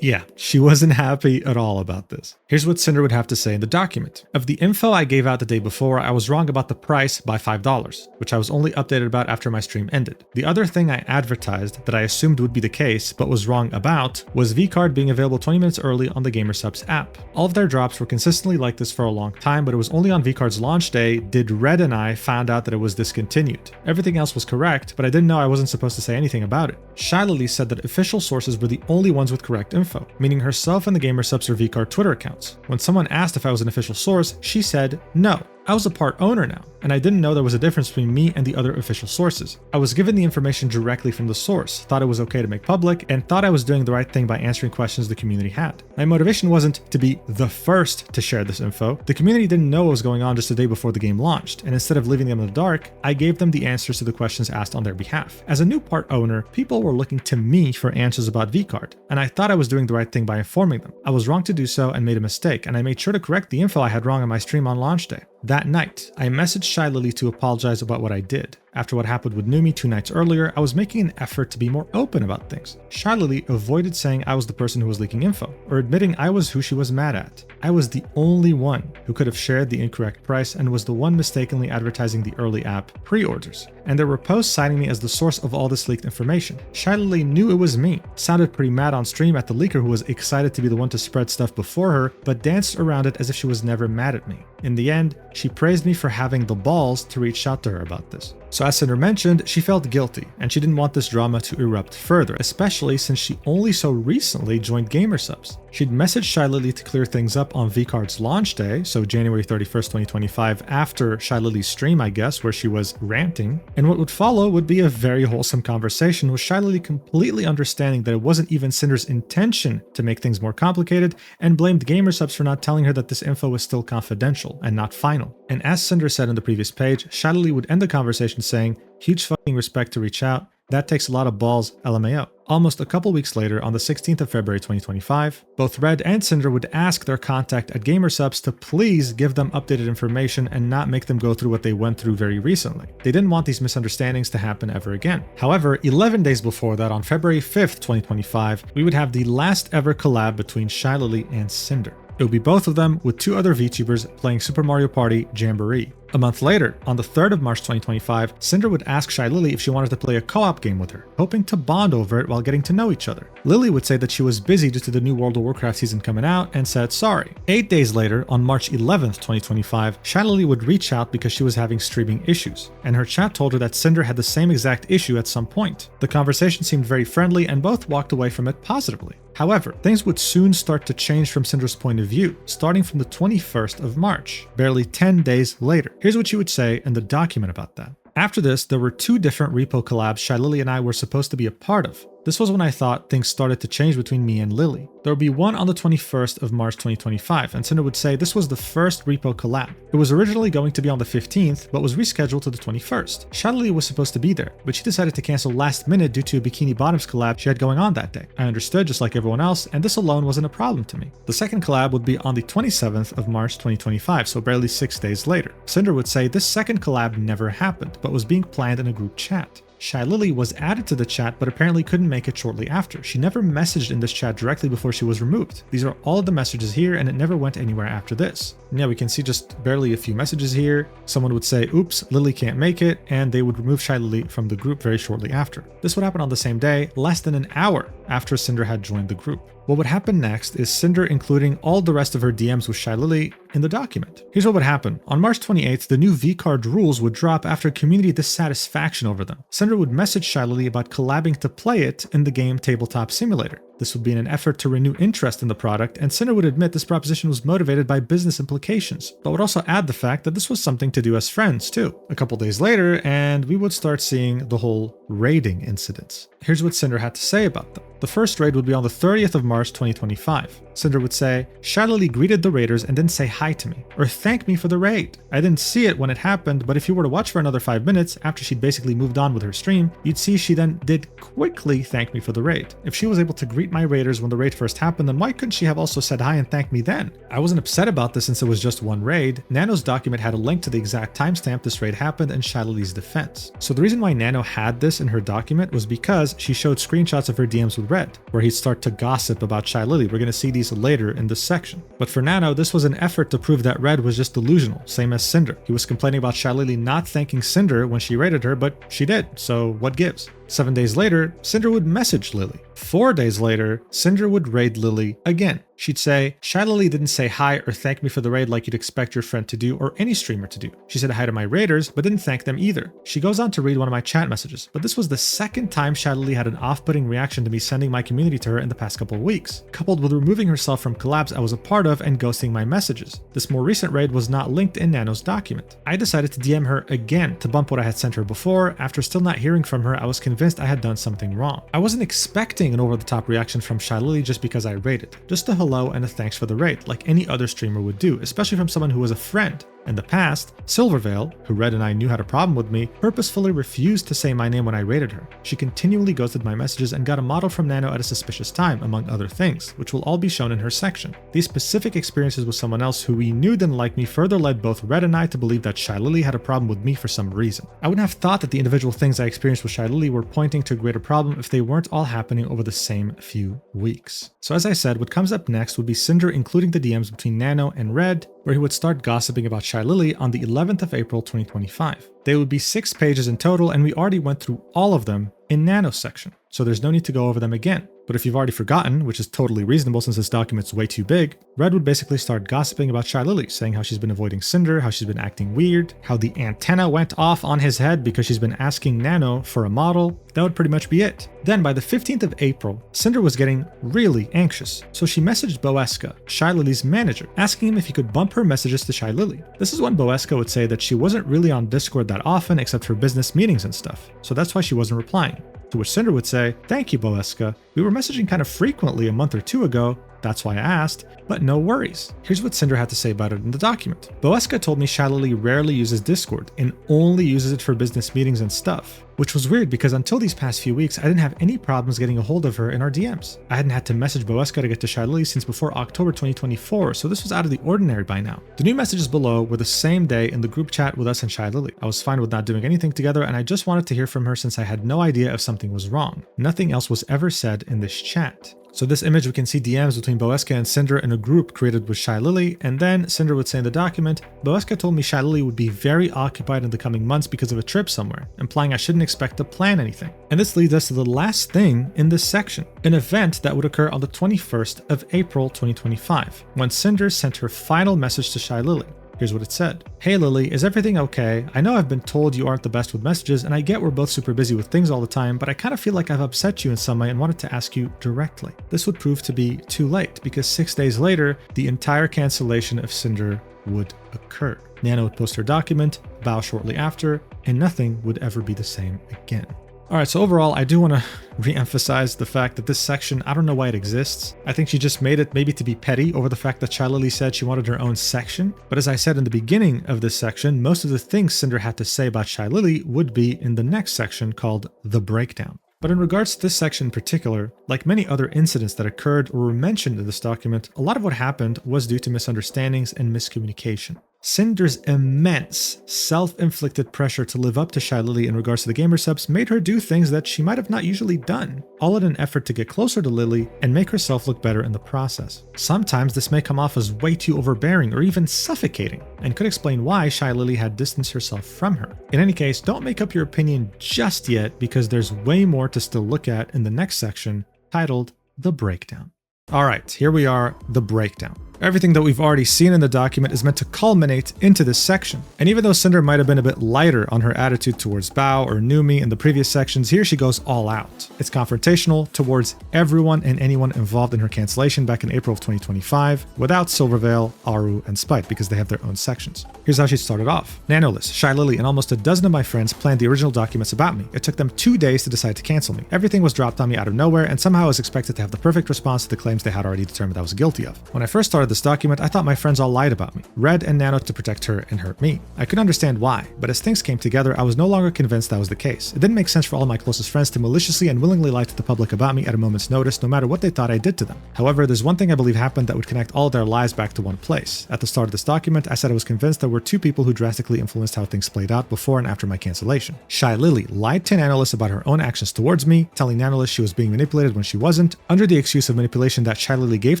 Yeah, she wasn't happy at all about this. Here's what Sinder would have to say in the document. Of the info I gave out the day before, I was wrong about the price by $5, which I was only updated about after my stream ended. The other thing I advertised that I assumed would be the case, but was wrong about, was vCard being available 20 minutes early on the GamerSupps app. All of their drops were consistently like this for a long time, but it was only on vCard's launch day did Red and I found out that it was discontinued. Everything else was correct, but I didn't know I wasn't supposed to say anything about it. Shylily said that official sources were the only ones with correct info, meaning herself and the GamerSupps or vCard Twitter accounts. When someone asked if I was an official source, she said no. I was a part owner now, and I didn't know there was a difference between me and the other official sources. I was given the information directly from the source, thought it was okay to make public, and thought I was doing the right thing by answering questions the community had. My motivation wasn't to be the first to share this info. The community didn't know what was going on just a day before the game launched, and instead of leaving them in the dark, I gave them the answers to the questions asked on their behalf. As a new part owner, people were looking to me for answers about vCard, and I thought I was doing the right thing by informing them. I was wrong to do so and made a mistake, and I made sure to correct the info I had wrong on my stream on launch day. That night, I messaged Shylily to apologize about what I did. After what happened with Numi 2 nights earlier, I was making an effort to be more open about things. Shylily avoided saying I was the person who was leaking info, or admitting I was who she was mad at. I was the only one who could have shared the incorrect price and was the one mistakenly advertising the early app pre-orders. And there were posts citing me as the source of all this leaked information. Shylily knew it was me, sounded pretty mad on stream at the leaker who was excited to be the one to spread stuff before her, but danced around it as if she was never mad at me. In the end, she praised me for having the balls to reach out to her about this. So as Sinder mentioned, she felt guilty, and she didn't want this drama to erupt further, especially since she only so recently joined GamerSupps. She'd messaged Shylily to clear things up on vCard's launch day, so January 31st, 2025, after Shylily's stream, I guess, where she was ranting, and what would follow would be a very wholesome conversation with Shylily completely understanding that it wasn't even Sinder's intention to make things more complicated, and blamed GamerSupps for not telling her that this info was still confidential and not final. And as Sinder said on the previous page, Shylily would end the conversation saying, "Huge fucking respect to reach out. That takes a lot of balls, LMAO." Almost a couple weeks later, on the 16th of February 2025, both Red and Sinder would ask their contact at GamerSupps to please give them updated information and not make them go through what they went through very recently. They didn't want these misunderstandings to happen ever again. However, 11 days before that, on February 5th, 2025, we would have the last ever collab between Shylily and Sinder. It would be both of them with two other VTubers playing Super Mario Party Jamboree. A month later, on the 3rd of March 2025, Sinder would ask Shylily if she wanted to play a co-op game with her, hoping to bond over it while getting to know each other. Lily would say that she was busy due to the new World of Warcraft season coming out and said sorry. 8 days later, on March 11th, 2025, Shylily would reach out because she was having streaming issues, and her chat told her that Sinder had the same exact issue at some point. The conversation seemed very friendly and both walked away from it positively. However, things would soon start to change from Sinder's point of view, starting from the 21st of March, barely 10 days later. Here's what she would say in the document about that. After this, there were two different repo collabs Shylily and I were supposed to be a part of. This was when I thought things started to change between me and Lily. There would be one on the 21st of March 2025, and Sinder would say this was the first repo collab. It was originally going to be on the 15th, but was rescheduled to the 21st. Shylily was supposed to be there, but she decided to cancel last minute due to a Bikini Bottoms collab she had going on that day. I understood just like everyone else, and this alone wasn't a problem to me. The second collab would be on the 27th of March 2025, so barely 6 days later. Sinder would say this second collab never happened, but was being planned in a group chat. Shylily was added to the chat but apparently couldn't make it shortly after. She never messaged in this chat directly before she was removed. These are all of the messages here and it never went anywhere after this. And yeah, we can see just barely a few messages here. Someone would say, oops, Lily can't make it, and they would remove Shylily from the group very shortly after. This would happen on the same day, less than an hour after Sinder had joined the group. What would happen next is Sinder including all the rest of her DMs with Shylily in the document. Here's what would happen. On March 28th, the new vCard rules would drop after community dissatisfaction over them. Sinder would message Shylily about collabing to play it in the game Tabletop Simulator. This would be in an effort to renew interest in the product, and Sinder would admit this proposition was motivated by business implications, but would also add the fact that this was something to do as friends too. A couple days later, and we would start seeing the whole raiding incidents. Here's what Sinder had to say about them. The first raid would be on the 30th of March 2025. Sinder would say, Shylily greeted the raiders and didn't say hi to me, or thank me for the raid. I didn't see it when it happened, but if you were to watch for another 5 minutes, after she'd basically moved on with her stream, you'd see she then did quickly thank me for the raid. If she was able to greet my raiders when the raid first happened, then why couldn't she have also said hi and thanked me then? I wasn't upset about this since it was just one raid. Nano's document had a link to the exact timestamp this raid happened in Shylily's defense. So the reason why Nano had this in her document was because she showed screenshots of her DMs with Red, where he'd start to gossip about Shylily. We're going to see these later in this section. But for Nano, this was an effort to prove that Red was just delusional, same as Sinder. He was complaining about Shylily not thanking Sinder when she raided her, but she did, so what gives? 7 days later, Sinder would message Lily. 4 days later, Sinder would raid Lily again. She'd say, Shylily didn't say hi or thank me for the raid like you'd expect your friend to do or any streamer to do. She said hi to my raiders, but didn't thank them either. She goes on to read one of my chat messages, but this was the second time Shylily had an off-putting reaction to me sending my community to her in the past couple of weeks, coupled with removing herself from collabs I was a part of and ghosting my messages. This more recent raid was not linked in Nano's document. I decided to DM her again to bump what I had sent her before. After still not hearing from her, I was convinced I had done something wrong. I wasn't expecting an over-the-top reaction from Shylily just because I raided. Just a hello and a thanks for the raid, like any other streamer would do, especially from someone who was a friend. In the past, Silvervale, who Red and I knew had a problem with me, purposefully refused to say my name when I raided her. She continually ghosted my messages and got a model from Nano at a suspicious time, among other things, which will all be shown in her section. These specific experiences with someone else who we knew didn't like me further led both Red and I to believe that Shylily had a problem with me for some reason. I wouldn't have thought that the individual things I experienced with Shylily were pointing to a greater problem if they weren't all happening over the same few weeks. So as I said, what comes up next would be Sinder including the DMs between Nano and Red, where he would start gossiping about Shylily on the 11th of April 2025. They would be 6 pages in total, and we already went through all of them in Nano's section, so there's no need to go over them again. But if you've already forgotten, which is totally reasonable since this document's way too big, Red would basically start gossiping about Shylily, saying how she's been avoiding Sinder, how she's been acting weird, how the antenna went off on his head because she's been asking Nano for a model. That would pretty much be it. Then by the 15th of April, Sinder was getting really anxious, so she messaged Boeska, Shylily's manager, asking him if he could bump her messages to Shylily. This is when Boeska would say that she wasn't really on Discord that often except for business meetings and stuff, so that's why she wasn't replying. To which Sinder would say, thank you, Boeska. We were messaging kind of frequently a month or two ago. That's why I asked, but no worries. Here's what Sinder had to say about it in the document. Boeska told me Shylily rarely uses Discord and only uses it for business meetings and stuff, which was weird because until these past few weeks, I didn't have any problems getting a hold of her in our DMs. I hadn't had to message Boeska to get to Shylily since before October 2024, so this was out of the ordinary by now. The new messages below were the same day in the group chat with us and Shylily. I was fine with not doing anything together, and I just wanted to hear from her since I had no idea if something was wrong. Nothing else was ever said in this chat. So this image, we can see DMs between Boeska and Sinder in a group created with Shylily, and then Sinder would say in the document, Boeska told me Shylily would be very occupied in the coming months because of a trip somewhere, implying I shouldn't expect to plan anything. And this leads us to the last thing in this section, an event that would occur on the 21st of April 2025, when Sinder sent her final message to Shylily. Here's what it said. Hey Lily, is everything okay? I know I've been told you aren't the best with messages, and I get we're both super busy with things all the time, but I kind of feel like I've upset you in some way and wanted to ask you directly. This would prove to be too late, because 6 days later, the entire cancellation of Sinder would occur. Nano would post her document, bow shortly after, and nothing would ever be the same again. Alright, so overall, I do want to re-emphasize the fact that this section, I don't know why it exists. I think she just made it maybe to be petty over the fact that Shylily said she wanted her own section. But as I said in the beginning of this section, most of the things Sinder had to say about Shylily would be in the next section called The Breakdown. But in regards to this section in particular, like many other incidents that occurred or were mentioned in this document, a lot of what happened was due to misunderstandings and miscommunication. Sinder's immense self-inflicted pressure to live up to Shylily in regards to the gamer subs made her do things that she might have not usually done, all in an effort to get closer to Lily and make herself look better in the process. Sometimes this may come off as way too overbearing or even suffocating, and could explain why Shylily had distanced herself from her. In any case, don't make up your opinion just yet, because there's way more to still look at in the next section, titled The Breakdown. Alright, here we are, The Breakdown. Everything that we've already seen in the document is meant to culminate into this section. And even though Sinder might have been a bit lighter on her attitude towards Bao or Numi in the previous sections, here she goes all out. It's confrontational towards everyone and anyone involved in her cancellation back in April of 2025, without Silvervale, Aruuu, and Spite, because they have their own sections. Here's how she started off. Nanoless, Shylily, and almost a dozen of my friends planned the original documents about me. It took them 2 days to decide to cancel me. Everything was dropped on me out of nowhere, and somehow I was expected to have the perfect response to the claims they had already determined I was guilty of. When I first started this document, I thought my friends all lied about me, Red and Nano to protect her and hurt me. I could understand why, but as things came together, I was no longer convinced that was the case. It didn't make sense for all my closest friends to maliciously and willingly lie to the public about me at a moment's notice, no matter what they thought I did to them. However, there's one thing I believe happened that would connect all of their lies back to one place. At the start of this document, I said I was convinced there were 2 people who drastically influenced how things played out before and after my cancellation. Shylily lied to Nanoless about her own actions towards me, telling Nanoless she was being manipulated when she wasn't. Under the excuse of manipulation that Shylily gave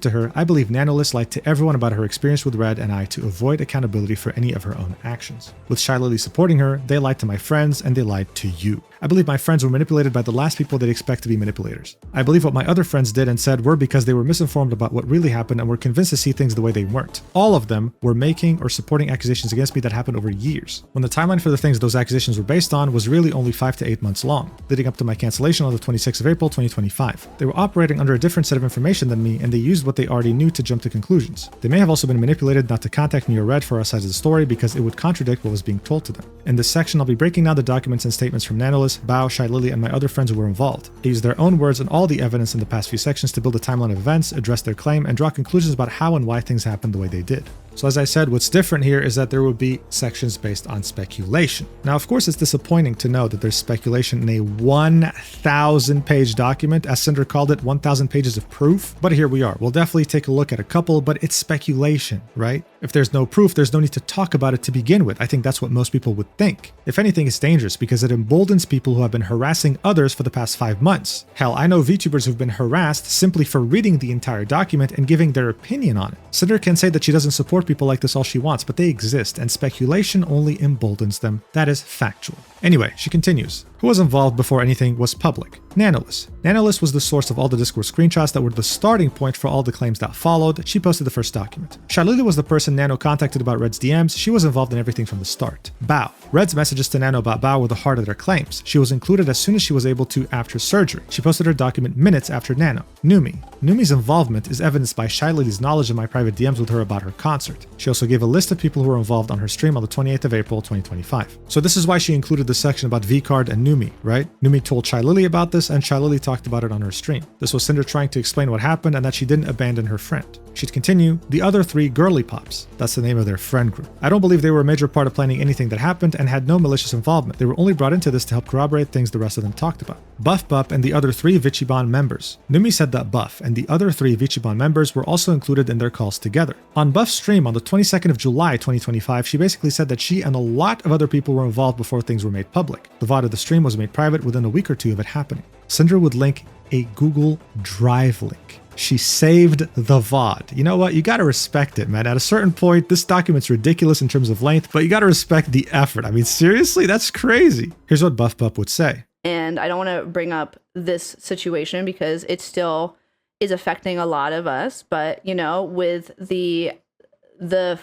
to her, I believe Nanoless lied to everyone about her experience with Red and I to avoid accountability for any of her own actions. With Shylily supporting her, they lied to my friends and they lied to you. I believe my friends were manipulated by the last people they'd expect to be manipulators. I believe what my other friends did and said were because they were misinformed about what really happened and were convinced to see things the way they weren't. All of them were making or supporting accusations against me that happened over years, when the timeline for the things those accusations were based on was really only 5 to 8 months long, leading up to my cancellation on the 26th of April 2025. They were operating under a different set of information than me, and they used what they already knew to jump to conclusions. They may have also been manipulated not to contact me or Red for our side of the story because it would contradict what was being told to them. In this section, I'll be breaking down the documents and statements from Nanoless, Bao, Shylily, and my other friends who were involved. They used their own words and all the evidence in the past few sections to build a timeline of events, address their claim, and draw conclusions about how and why things happened the way they did. So as I said, what's different here is that there will be sections based on speculation. Now, of course, it's disappointing to know that there's speculation in a 1,000-page document, as Sinder called it, 1,000 pages of proof. But here we are. We'll definitely take a look at a couple, but it's speculation, right? If there's no proof, there's no need to talk about it to begin with. I think that's what most people would think. If anything, it's dangerous because it emboldens people who have been harassing others for the past 5 months. Hell, I know VTubers who've been harassed simply for reading the entire document and giving their opinion on it. Sinder can say that she doesn't support people like this all she wants, but they exist, and speculation only emboldens them. That is factual. Anyway, she continues. Who was involved before anything was public? Nanoless. Nanoless was the source of all the Discord screenshots that were the starting point for all the claims that followed. She posted the first document. Shylily was the person Nano contacted about Red's DMs. She was involved in everything from the start. Bao. Red's messages to Nano about Bao were the heart of their claims. She was included as soon as she was able to after surgery. She posted her document minutes after Nano. Numi. Numi's involvement is evidenced by Shylily's knowledge of my private DMs with her about her concert. She also gave a list of people who were involved on her stream on the 28th of April 2025. So this is why she included the section about VCard and Numi, right? Numi told Shylily about this, and Shylily talked about it on her stream. This was Sinder trying to explain what happened and that she didn't abandon her friend. She'd continue, the other 3 girly pops. That's the name of their friend group. I don't believe they were a major part of planning anything that happened and had no malicious involvement. They were only brought into this to help corroborate things the rest of them talked about. Buff Bup and the other 3 Vichiban members. Numi said that Buff and the other 3 Vichiban members were also included in their calls together. On Buff's stream on the 22nd of July 2025, she basically said that she and a lot of other people were involved before things were made public. The VOD of the stream was made private within a week or 2 of it happening. Sinder would link a Google Drive link. She saved the VOD. You know what? You gotta respect it, man. At a certain point, this document's ridiculous in terms of length, but you gotta respect the effort. I mean, seriously? That's crazy. Here's what Buff Bup would say. And I don't want to bring up this situation because it still is affecting a lot of us. But, you know, with the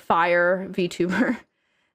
fire VTuber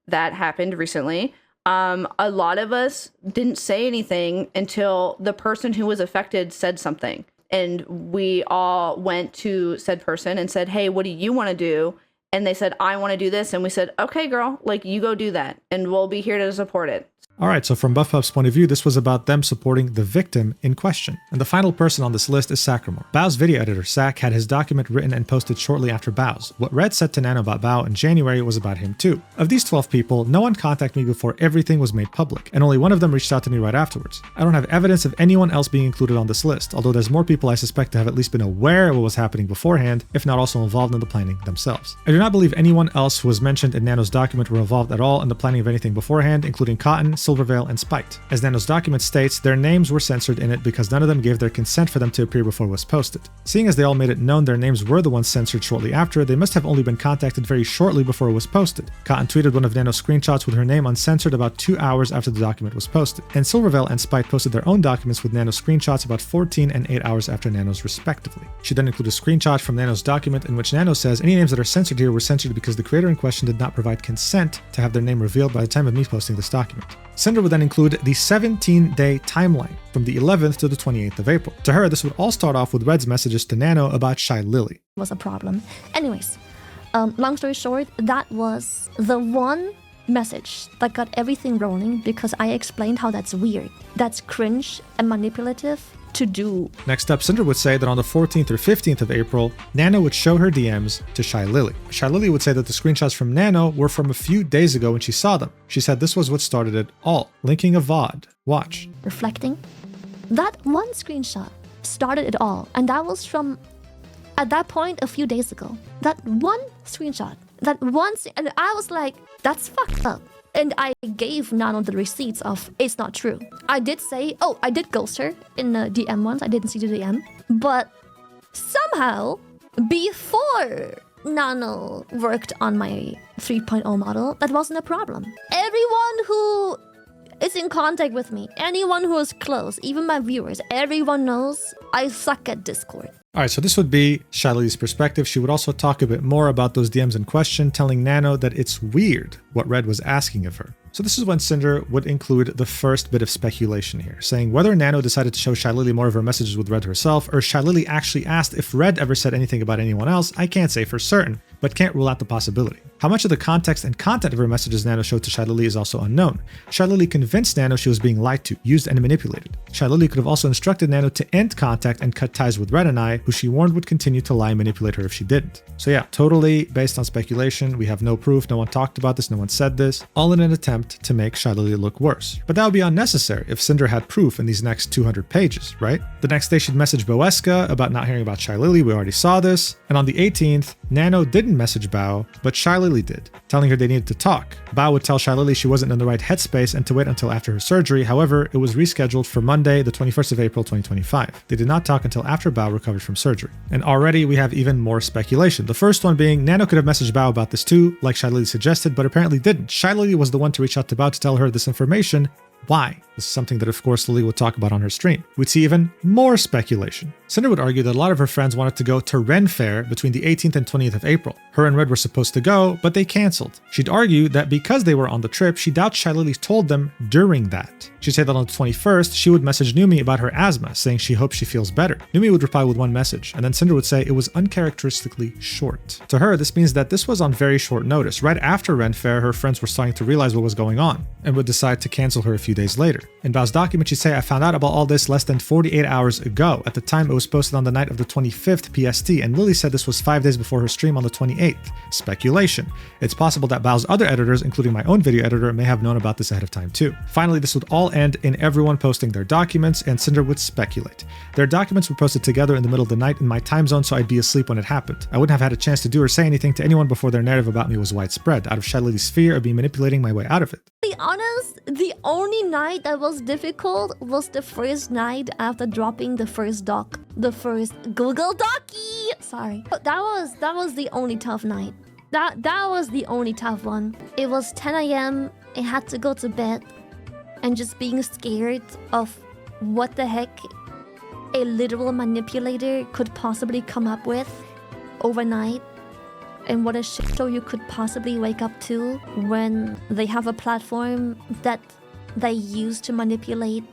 that happened recently, a lot of us didn't say anything until the person who was affected said something. And we all went to said person and said, hey, what do you want to do? And they said, I want to do this. And we said, okay, girl, like you go do that. And we'll be here to support it. All right, so from BuffPup's point of view, this was about them supporting the victim in question. And the final person on this list is Sacramore. Bao's video editor, Sac, had his document written and posted shortly after Bao's. What Red said to Nano about Bao in January was about him too. Of these 12 people, no one contacted me before everything was made public, and only one of them reached out to me right afterwards. I don't have evidence of anyone else being included on this list, although there's more people I suspect to have at least been aware of what was happening beforehand, if not also involved in the planning themselves. I do not believe anyone else who was mentioned in Nano's document were involved at all in the planning of anything beforehand, including Cotton, Silvervale, and Spite. As Nano's document states, their names were censored in it because none of them gave their consent for them to appear before it was posted. Seeing as they all made it known their names were the ones censored shortly after, they must have only been contacted very shortly before it was posted. Cotton tweeted one of Nano's screenshots with her name uncensored about 2 hours after the document was posted. And Silvervale and Spite posted their own documents with Nano screenshots about 14 and 8 hours after Nano's respectively. She then included a screenshot from Nano's document in which Nano says any names that are censored here were censored because the creator in question did not provide consent to have their name revealed by the time of me posting this document. Sinder would then include the 17-day timeline from the 11th to the 28th of April. To her, this would all start off with Red's messages to Nano about Shylily. Was a problem. Anyways, long story short, that was the one message that got everything rolling because I explained how that's weird. That's cringe and manipulative to do. Next up, Sinder would say that on the 14th or 15th of April, Nano would show her DMs to Shylily. Shylily would say that the screenshots from Nano were from a few days ago when she saw them. She said this was what started it all, linking a VOD. Watch. Reflecting. That one screenshot started it all, and that was from, at that point, a few days ago. That one screenshot, and I was like, that's fucked up. And I gave Nano the receipts of it's not true. I did say, I did ghost her in the DM once. I didn't see the DM. But somehow, before Nano worked on my 3.0 model, that wasn't a problem. Everyone who is in contact with me, anyone who is close, even my viewers, everyone knows I suck at Discord. Alright, so this would be Shylily's perspective. She would also talk a bit more about those DMs in question, telling Nano that it's weird what Red was asking of her. So this is when Sinder would include the first bit of speculation here, saying whether Nano decided to show Shylily more of her messages with Red herself, or Shylily actually asked if Red ever said anything about anyone else, I can't say for certain, but can't rule out the possibility. How much of the context and content of her messages Nano showed to Shylily is also unknown. Shylily convinced Nano she was being lied to, used, and manipulated. Shylily could have also instructed Nano to end contact and cut ties with Red and I, who she warned would continue to lie and manipulate her if she didn't. So yeah, totally based on speculation. We have no proof, no one talked about this, no one said this, all in an attempt to make Shylily look worse. But that would be unnecessary if Sinder had proof in these next 200 pages, right? The next day she'd message Boeska about not hearing about Shylily, we already saw this, and on the 18th, Nano didn't message Bao, but Shylily did, telling her they needed to talk. Bao would tell Shylily she wasn't in the right headspace and to wait until after her surgery. However, it was rescheduled for Monday, the 21st of April, 2025. They did not talk until after Bao recovered from surgery. And already we have even more speculation. The first one being Nano could have messaged Bao about this too, like Shylily suggested, but apparently didn't. Shylily was the one to reach out to Bao to tell her this information. Why? This is something that of course Lily would talk about on her stream. We'd see even more speculation. Cinder would argue that a lot of her friends wanted to go to Ren Fair between the 18th and 20th of April. Her and Red were supposed to go, but they canceled. She'd argue that because they were on the trip, she doubts Shylily told them during that. She'd say that on the 21st, she would message Numi about her asthma, saying she hopes she feels better. Numi would reply with one message, and then Cinder would say it was uncharacteristically short. To her, this means that this was on very short notice. Right after Ren Fair, her friends were starting to realize what was going on, and would decide to cancel her a few days later. In Bao's document, she'd say, I found out about all this less than 48 hours ago. At the time, it was posted on the night of the 25th PST, and Lily said this was 5 days before her stream on the 28th. Speculation. It's possible that Bao's other editors, including my own video editor, may have known about this ahead of time too. Finally, this would all end in everyone posting their documents, and Cinder would speculate. Their documents were posted together in the middle of the night in my time zone, so I'd be asleep when it happened. I wouldn't have had a chance to do or say anything to anyone before their narrative about me was widespread, out of Shylily's fear of me manipulating my way out of it. To be honest, the only night that was difficult was the first night after dropping the first doc. The first Google Docky! Sorry. That was the only tough night. That was the only tough one. It was 10 a.m. I had to go to bed. And just being scared of what the heck a literal manipulator could possibly come up with overnight. And what a shit show you could possibly wake up to when they have a platform that they use to manipulate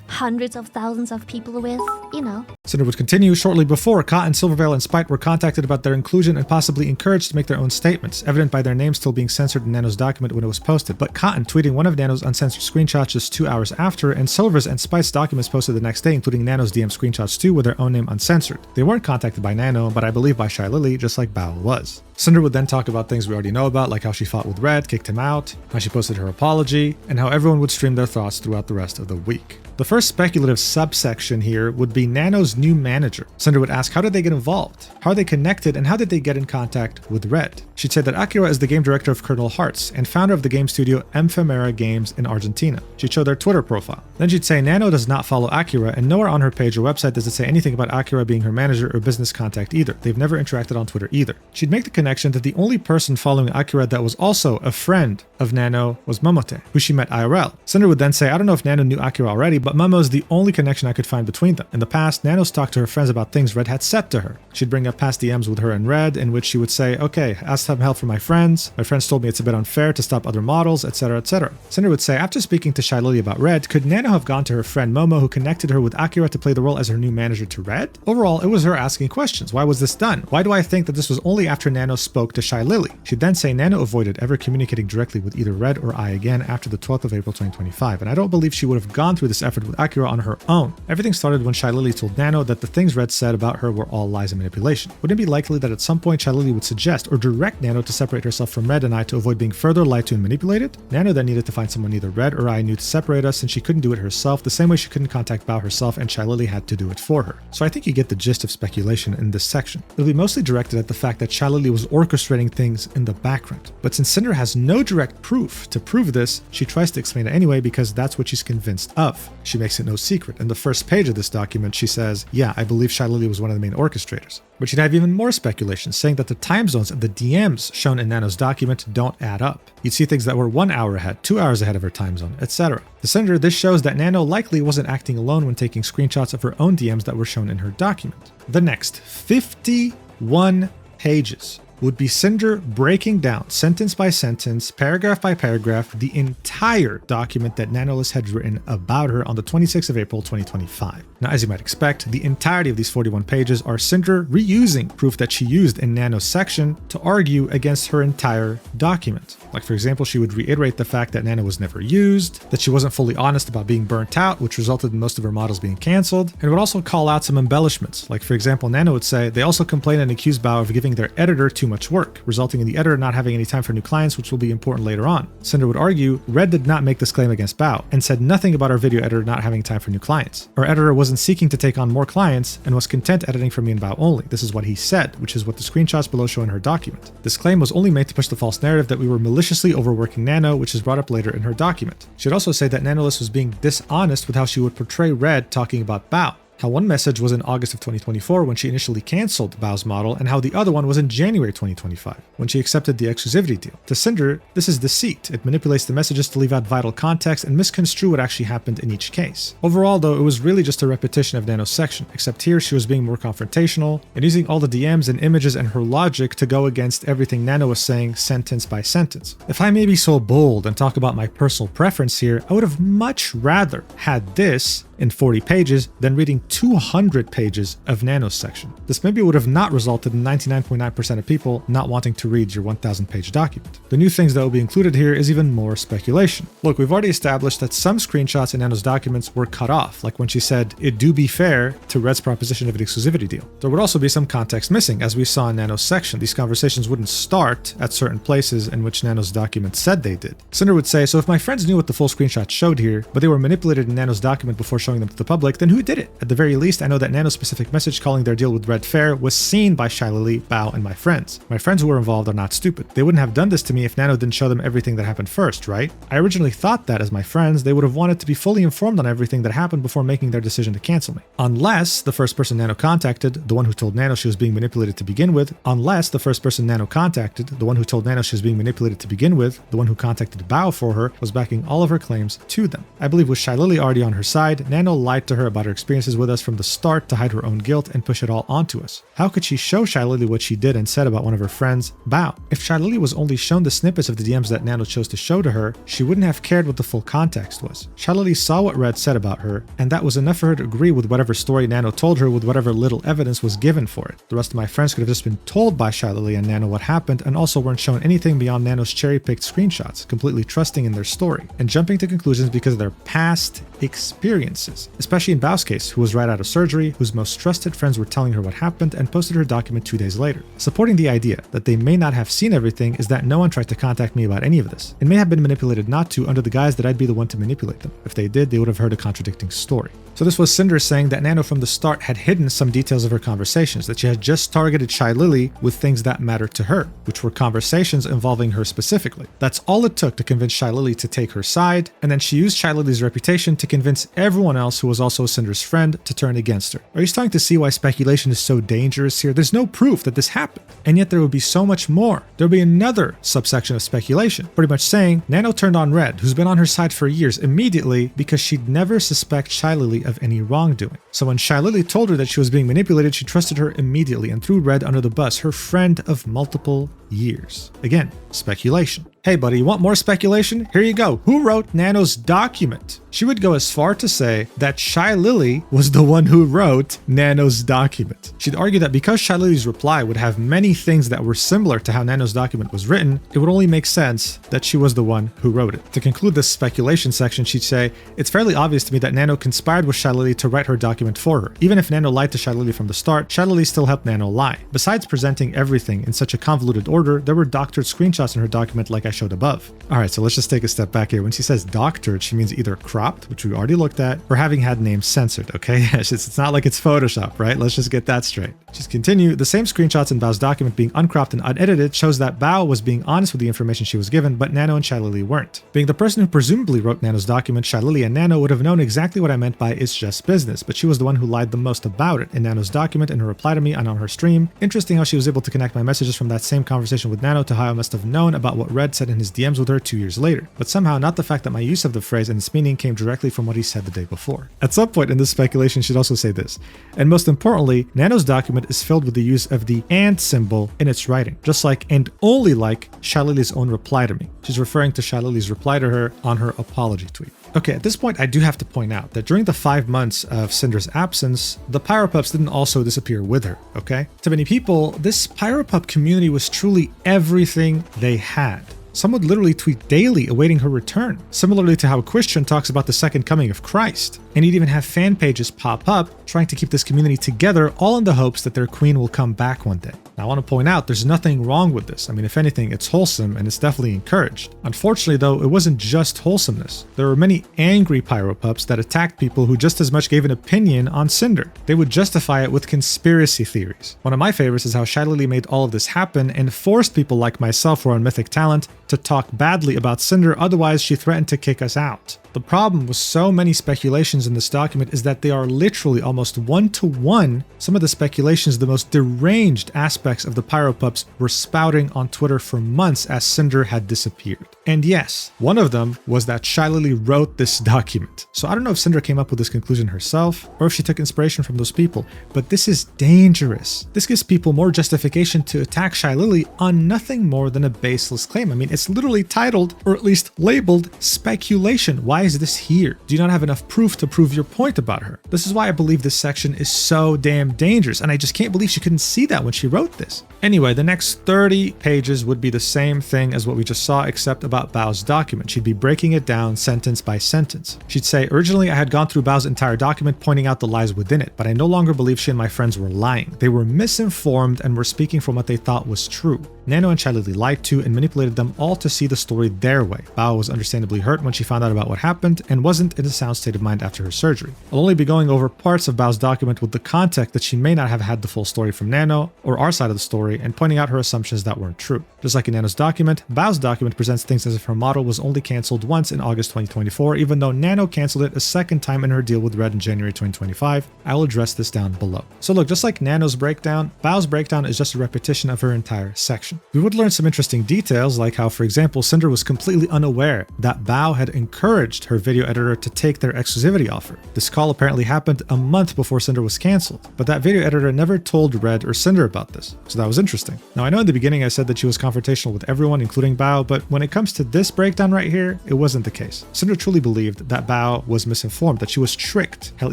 hundreds of thousands of people with, you know. Cinder would continue shortly before Cotton, Silvervale, and Spite were contacted about their inclusion and possibly encouraged to make their own statements, evident by their names still being censored in Nano's document when it was posted, but Cotton tweeting one of Nano's uncensored screenshots just 2 hours after, and Silver's and Spite's documents posted the next day, including Nano's DM screenshots too, with their own name uncensored. They weren't contacted by Nano, but I believe by Shylily, just like Bao was. Cinder would then talk about things we already know about, like how she fought with Red, kicked him out, how she posted her apology, and how everyone would stream their thoughts throughout the rest of the week. The first speculative subsection here would be be Nano's new manager. Sinder would ask how did they get involved, how are they connected, and how did they get in contact with Red. She'd say that Akira is the game director of Kernel Hearts and founder of the game studio Ephemera Games in Argentina. She'd show their Twitter profile. Then she'd say Nano does not follow Akira, and nowhere on her page or website does it say anything about Akira being her manager or business contact either. They've never interacted on Twitter either. She'd make the connection that the only person following Akira that was also a friend of Nano was Momote, who she met IRL. Sinder would then say, I don't know if Nano knew Akira already, but Momo is the only connection I could find between them. In the past, Nano's talked to her friends about things Red had said to her. She'd bring up past DMs with her and Red, in which she would say, okay, asked some help from my friends. My friends told me it's a bit unfair to stop other models, etc, etc. Sinder would say, after speaking to Shylily about Red, could Nano have gone to her friend Momo, who connected her with Akira to play the role as her new manager to Red? Overall, it was her asking questions. Why was this done? Why do I think that this was only after Nano spoke to Shylily? She'd then say Nano avoided ever communicating directly with either Red or I again after the 12th of April 2025, and I don't believe she would have gone through this effort with Akira on her own. Everything started when Shylily told Nano that the things Red said about her were all lies and manipulation. Wouldn't it be likely that at some point Shylily would suggest or direct Nano to separate herself from Red and I to avoid being further lied to and manipulated? Nano then needed to find someone either Red or I knew to separate us, since she couldn't do it herself, the same way she couldn't contact Bao herself and Shylily had to do it for her. So I think you get the gist of speculation in this section. It'll be mostly directed at the fact that Shylily was orchestrating things in the background. But since Sinder has no direct proof to prove this, she tries to explain it anyway because that's what she's convinced of. She makes it no secret. In the first page of this document, she says, yeah, I believe Shylily was one of the main orchestrators. But she'd have even more speculation, saying that the time zones and the DMs shown in Nano's document don't add up. You'd see things that were 1 hour ahead, 2 hours ahead of her time zone, etc. To Sinder, this shows that Nano likely wasn't acting alone when taking screenshots of her own DMs that were shown in her document. The next 51 pages would be Sinder breaking down sentence by sentence, paragraph by paragraph, the entire document that Nanoless had written about her on the 26th of April 2025. Now, as you might expect, the entirety of these 41 pages are Sinder reusing proof that she used in Nano's section to argue against her entire document. Like, for example, she would reiterate the fact that Nano was never used, that she wasn't fully honest about being burnt out, which resulted in most of her models being cancelled, and would also call out some embellishments. Like, for example, Nano would say, they also complain and accuse Bao of giving their editor too much work, resulting in the editor not having any time for new clients, which will be important later on. Sinder would argue, Red did not make this claim against Bao, and said nothing about our video editor not having time for new clients. Our editor wasn't seeking to take on more clients, and was content editing for me and Bao only. This is what he said, which is what the screenshots below show in her document. This claim was only made to push the false narrative that we were maliciously overworking Nano, which is brought up later in her document. She'd also say that Nanoless was being dishonest with how she would portray Red talking about Bao. How one message was in August of 2024 when she initially cancelled Bao's model, and how the other one was in January 2025 when she accepted the exclusivity deal. To Sinder, this is deceit. It manipulates the messages to leave out vital context and misconstrue what actually happened in each case. Overall, though, it was really just a repetition of Nano's section, except here she was being more confrontational and using all the DMs and images and her logic to go against everything Nano was saying sentence by sentence. If I may be so bold and talk about my personal preference here, I would have much rather had this in 40 pages than reading 200 pages of Nano's section. This maybe would have not resulted in 99.9% of people not wanting to read your 1,000 page document. The new things that will be included here is even more speculation. Look, we've already established that some screenshots in Nano's documents were cut off, like when she said, it do be fair to Red's proposition of an exclusivity deal. There would also be some context missing, as we saw in Nano's section. These conversations wouldn't start at certain places in which Nano's document said they did. Sinder would say, so if my friends knew what the full screenshot showed here, but they were manipulated in Nano's document before showing them to the public, then who did it? At the very least, I know that Nano's specific message calling their deal with Red fair was seen by Shylily, Bao, and my friends. My friends who were involved are not stupid. They wouldn't have done this to me if Nano didn't show them everything that happened first, right? I originally thought that as my friends, they would have wanted to be fully informed on everything that happened before making their decision to cancel me. Unless the first person Nano contacted, the one who told Nano she was being manipulated to begin with, unless the first person Nano contacted, the one who told Nano she was being manipulated to begin with, the one who contacted Bao for her, was backing all of her claims to them. I believe with Shylily already on her side, Nano lied to her about her experiences with us from the start to hide her own guilt and push it all onto us. How could she show Shylily what she did and said about one of her friends, Bao? If Shylily was only shown the snippets of the DMs that Nano chose to show to her, she wouldn't have cared what the full context was. Shylily saw what Red said about her, and that was enough for her to agree with whatever story Nano told her with whatever little evidence was given for it. The rest of my friends could have just been told by Shylily and Nano what happened and also weren't shown anything beyond Nano's cherry-picked screenshots, completely trusting in their story and jumping to conclusions because of their past experiences, especially in Bao's case, who was right out of surgery, whose most trusted friends were telling her what happened and posted her document 2 days later. Supporting the idea that they may not have seen everything is that no one tried to contact me about any of this, and may have been manipulated not to under the guise that I'd be the one to manipulate them. If they did, they would have heard a contradicting story. So this was Sinder saying that Nano from the start had hidden some details of her conversations, that she had just targeted Shylily with things that mattered to her, which were conversations involving her specifically. That's all it took to convince Shylily to take her side, and then she used Shylily's reputation to convince everyone else who was also Cinder's friend to turn against her. Are you starting to see why speculation is so dangerous here? There's no proof that this happened, and yet there would be so much more. There would be another subsection of speculation, pretty much saying Nano turned on Red, who's been on her side for years, immediately because she'd never suspect Shylily of any wrongdoing. So when Shylily told her that she was being manipulated, she trusted her immediately and threw Red under the bus, her friend of multiple years. Again, speculation. Hey buddy, you want more speculation? Here you go. Who wrote Nano's document? She would go as far to say that Shylily was the one who wrote Nano's document. She'd argue that because Shylily's reply would have many things that were similar to how Nano's document was written, it would only make sense that she was the one who wrote it. To conclude this speculation section, she'd say, it's fairly obvious to me that Nano conspired with Shylily to write her document for her. Even if Nano lied to Shylily from the start, Shylily still helped Nano lie. Besides presenting everything in such a convoluted order, there were doctored screenshots in her document like I showed above. Alright, so let's just take a step back here. When she says doctored, she means either cropped, which we already looked at, or having had names censored, okay? It's not like it's Photoshop, right? Let's just get that straight. Just continue. The same screenshots in Bao's document being uncropped and unedited shows that Bao was being honest with the information she was given, but Nano and Shylily weren't. Being the person who presumably wrote Nano's document, Shylily and Nano would have known exactly what I meant by it's just business, but she was the one who lied the most about it in Nano's document, in her reply to me and on her stream. Interesting how she was able to connect my messages from that same conversation with Nano to how I must have known about what Red said in his DMs with her 2 years later, but somehow not the fact that my use of the phrase and its meaning came directly from what he said the day before. At some point in this speculation, she'd also say this, and most importantly, Nano's document is filled with the use of the and symbol in its writing, just like and only like Shylily's own reply to me. She's referring to Shylily's reply to her on her apology tweet. Okay, at this point, I do have to point out that during the 5 months of Cinder's absence, the Pyropups didn't also disappear with her, okay? To many people, this Pyropup community was truly everything they had. Some would literally tweet daily awaiting her return, similarly to how Christian talks about the second coming of Christ. And he'd even have fan pages pop up trying to keep this community together, all in the hopes that their queen will come back one day. Now, I want to point out there's nothing wrong with this. I mean, if anything, it's wholesome and it's definitely encouraged. Unfortunately, though, it wasn't just wholesomeness. There were many angry Pyropups that attacked people who just as much gave an opinion on Cinder. They would justify it with conspiracy theories. One of my favorites is how Shylily made all of this happen and forced people like myself who are on Mythic Talent to talk badly about Cinder, otherwise she threatened to kick us out. The problem with so many speculations in this document is that they are literally almost one-to-one. Some of the speculations, the most deranged aspects of the Pyropups were spouting on Twitter for months as Cinder had disappeared. And yes, one of them was that Shylily wrote this document. So I don't know if Cinder came up with this conclusion herself or if she took inspiration from those people, but this is dangerous. This gives people more justification to attack Shylily on nothing more than a baseless claim. I mean, it's literally titled, or at least labeled, speculation. Why is this here? Do you not have enough proof to prove your point about her? This is why I believe this section is so damn dangerous, and I just can't believe she couldn't see that when she wrote this. Anyway, the next 30 pages would be the same thing as what we just saw, except about Bao's document. She'd be breaking it down sentence by sentence. She'd say, originally I had gone through Bao's entire document pointing out the lies within it, but I no longer believe she and my friends were lying. They were misinformed and were speaking from what they thought was true. Nano and Shylily lied to and manipulated them all to see the story their way. Bao was understandably hurt when she found out about what happened and wasn't in a sound state of mind after her surgery. I'll only be going over parts of Bao's document with the context that she may not have had the full story from Nano or our side of the story and pointing out her assumptions that weren't true. Just like in Nano's document, Bao's document presents things as if her model was only cancelled once in August 2024, even though Nano cancelled it a second time in her deal with Red in January 2025. I will address this down below. So look, just like Nano's breakdown, Bao's breakdown is just a repetition of her entire section. We would learn some interesting details, like how, for example, Cinder was completely unaware that Bao had encouraged her video editor to take their exclusivity offer. This call apparently happened a month before Cinder was cancelled, but that video editor never told Red or Cinder about this, so that was interesting. Now, I know in the beginning I said that she was confrontational with everyone, including Bao, but when it comes to this breakdown right here, it wasn't the case. Cinder truly believed that Bao was misinformed, that she was tricked, hell,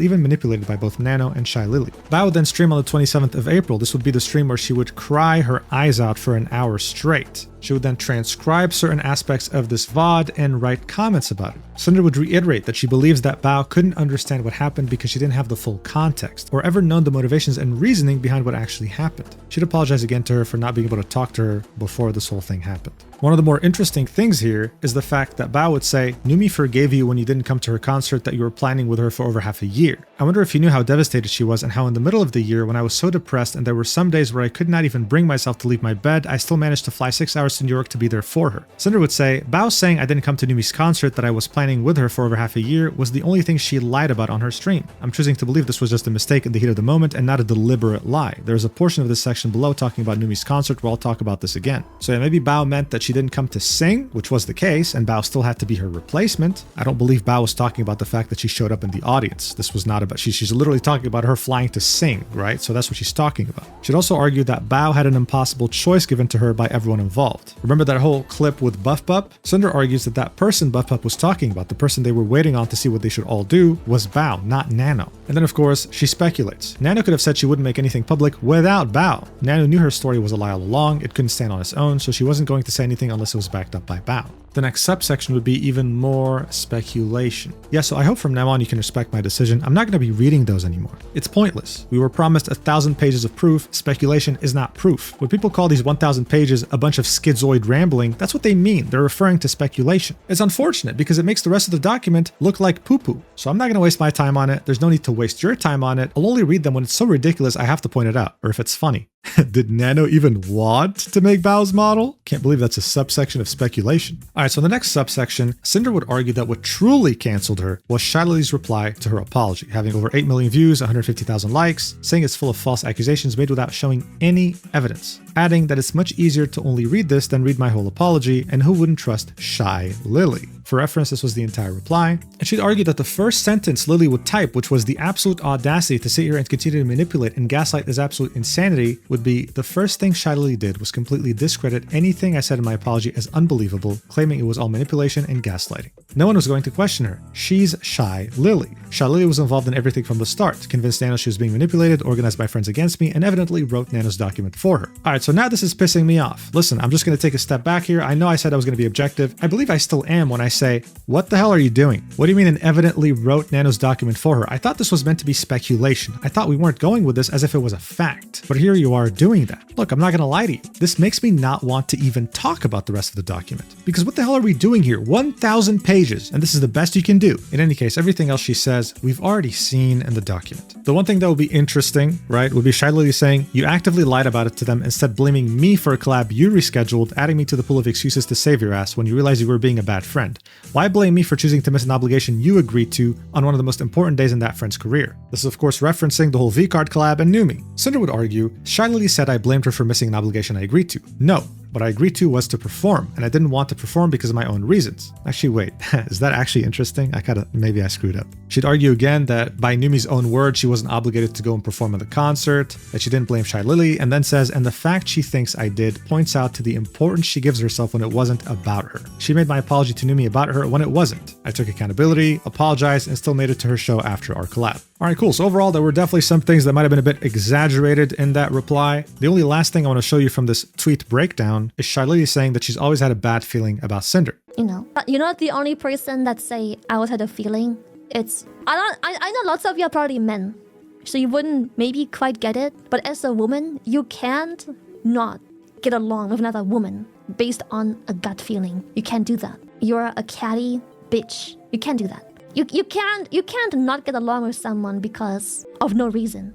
even manipulated by both Nano and Shylily. Bao would then stream on the 27th of April. This would be the stream where she would cry her eyes out for an hour straight. She would then transcribe certain aspects of this VOD and write comments about it. Sinder would reiterate that she believes that Bao couldn't understand what happened because she didn't have the full context, or ever known the motivations and reasoning behind what actually happened. She'd apologize again to her for not being able to talk to her before this whole thing happened. One of the more interesting things here is the fact that Bao would say, Numi forgave you when you didn't come to her concert that you were planning with her for over half a year. I wonder if you knew how devastated she was and how in the middle of the year when I was so depressed and there were some days where I could not even bring myself to leave my bed, I still managed to fly 6 hours to New York to be there for her. Sinder would say, Bao saying I didn't come to Numi's concert that I was planning with her for over half a year was the only thing she lied about on her stream. I'm choosing to believe this was just a mistake in the heat of the moment and not a deliberate lie. There's a portion of this section below talking about Numi's concert where I'll talk about this again. So yeah, maybe Bao meant that she didn't come to sing, which was the case, and Bao still had to be her replacement. I don't believe Bao was talking about the fact that she showed up in the audience. This was not about, she's literally talking about her flying to sing, right? So that's what she's talking about. She'd also argue that Bao had an impossible choice given to her by everyone involved. Remember that whole clip with Buff Pup? Cinder argues that that person Buff Pup was talking about, the person they were waiting on to see what they should all do, was Bao, not Nano. And then of course, she speculates. Nano could have said she wouldn't make anything public without Bao. Nano knew her story was a lie all along, it couldn't stand on its own, so she wasn't going to say anything unless it was backed up by Bao. The next subsection would be even more speculation. Yeah, so I hope from now on you can respect my decision. I'm not going to be reading those anymore. It's pointless. We were promised 1,000 pages of proof. Speculation is not proof. When people call these 1,000 pages a bunch of schizoid rambling, that's what they mean. They're referring to speculation. It's unfortunate because it makes the rest of the document look like poo-poo. So I'm not going to waste my time on it. There's no need to waste your time on it. I'll only read them when it's so ridiculous I have to point it out, or if it's funny. Did Nano even want to make Bao's model? Can't believe that's a subsection of speculation. Alright, so in the next subsection, Sinder would argue that what truly canceled her was Shylily's reply to her apology, having over 8 million views, 150,000 likes, saying it's full of false accusations made without showing any evidence, adding that it's much easier to only read this than read my whole apology, and who wouldn't trust Shylily? For reference, this was the entire reply, and she'd argue that the first sentence Lily would type, which was the absolute audacity to sit here and continue to manipulate and gaslight is absolute insanity, would be the first thing Shylily did was completely discredit anything I said in my apology as unbelievable, claiming it was all manipulation and gaslighting. No one was going to question her. She's Shylily. Shylily was involved in everything from the start, convinced Nano she was being manipulated, organized my friends against me, and evidently wrote Nano's document for her. Alright, so now this is pissing me off. Listen, I'm just going to take a step back here. I know I said I was going to be objective. I believe I still am when I say, what the hell are you doing? What do you mean and evidently wrote Nano's document for her? I thought this was meant to be speculation. I thought we weren't going with this as if it was a fact. But here you are doing that. Look, I'm not going to lie to you. This makes me not want to even talk about the rest of the document. Because what the hell are we doing here? 1,000 pages, and this is the best you can do. In any case, everything else she says, we've already seen in the document. The one thing that would be interesting, right, would be Shylily saying, you actively lied about it to them, instead blaming me for a collab you rescheduled, adding me to the pool of excuses to save your ass when you realized you were being a bad friend. Why blame me for choosing to miss an obligation you agreed to on one of the most important days in that friend's career? This is of course referencing the whole V-Card collab and Numi. Cinder would argue, Shylily said I blamed her for missing an obligation I agreed to. No. What I agreed to was to perform, and I didn't want to perform because of my own reasons. Actually, wait, is that actually interesting? Maybe I screwed up. She'd argue again that by Numi's own words, she wasn't obligated to go and perform at the concert, that she didn't blame Shylily, and then says, and the fact she thinks I did points out to the importance she gives herself when it wasn't about her. She made my apology to Numi about her when it wasn't. I took accountability, apologized, and still made it to her show after our collab. Alright, cool. So overall, there were definitely some things that might have been a bit exaggerated in that reply. The only last thing I want to show you from this tweet breakdown is Shylily saying that she's always had a bad feeling about Sinder. You're not the only person that say I always had a feeling. I know lots of you are probably men, so you wouldn't maybe quite get it. But as a woman, you can't not get along with another woman based on a gut feeling. You can't do that. You're a catty bitch. You can't do that. You can't not get along with someone because of no reason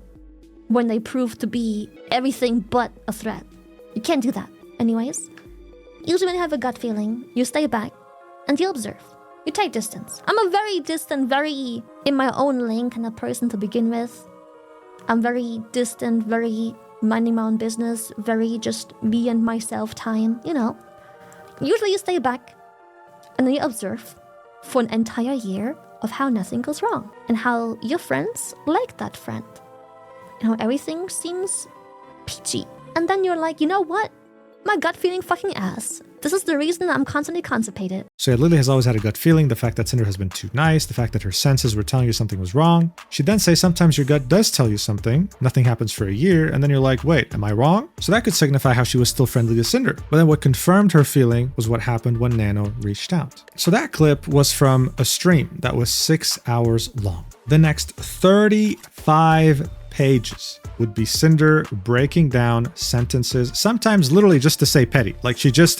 when they prove to be everything but a threat. You can't do that. Anyways, usually when you have a gut feeling, you stay back and you observe. You take distance. I'm a very distant, very in my own lane kind of person to begin with. I'm very distant, very minding my own business, very just me and myself time, Usually you stay back and then you observe for an entire year of how nothing goes wrong and how your friends like that friend and how everything seems peachy. And then you're like, you know what? my gut feeling fucking ass. This is the reason I'm constantly constipated. So yeah, Lily has always had a gut feeling, the fact that Cinder has been too nice, the fact that her senses were telling you something was wrong. She'd then say sometimes your gut does tell you something, nothing happens for a year, and then you're like, wait, am I wrong? So that could signify how she was still friendly to Cinder. But then what confirmed her feeling was what happened when Nano reached out. So that clip was from a stream that was 6 hours long. The next 35 pages would be Cinder breaking down sentences, sometimes literally just to say petty. Like she's just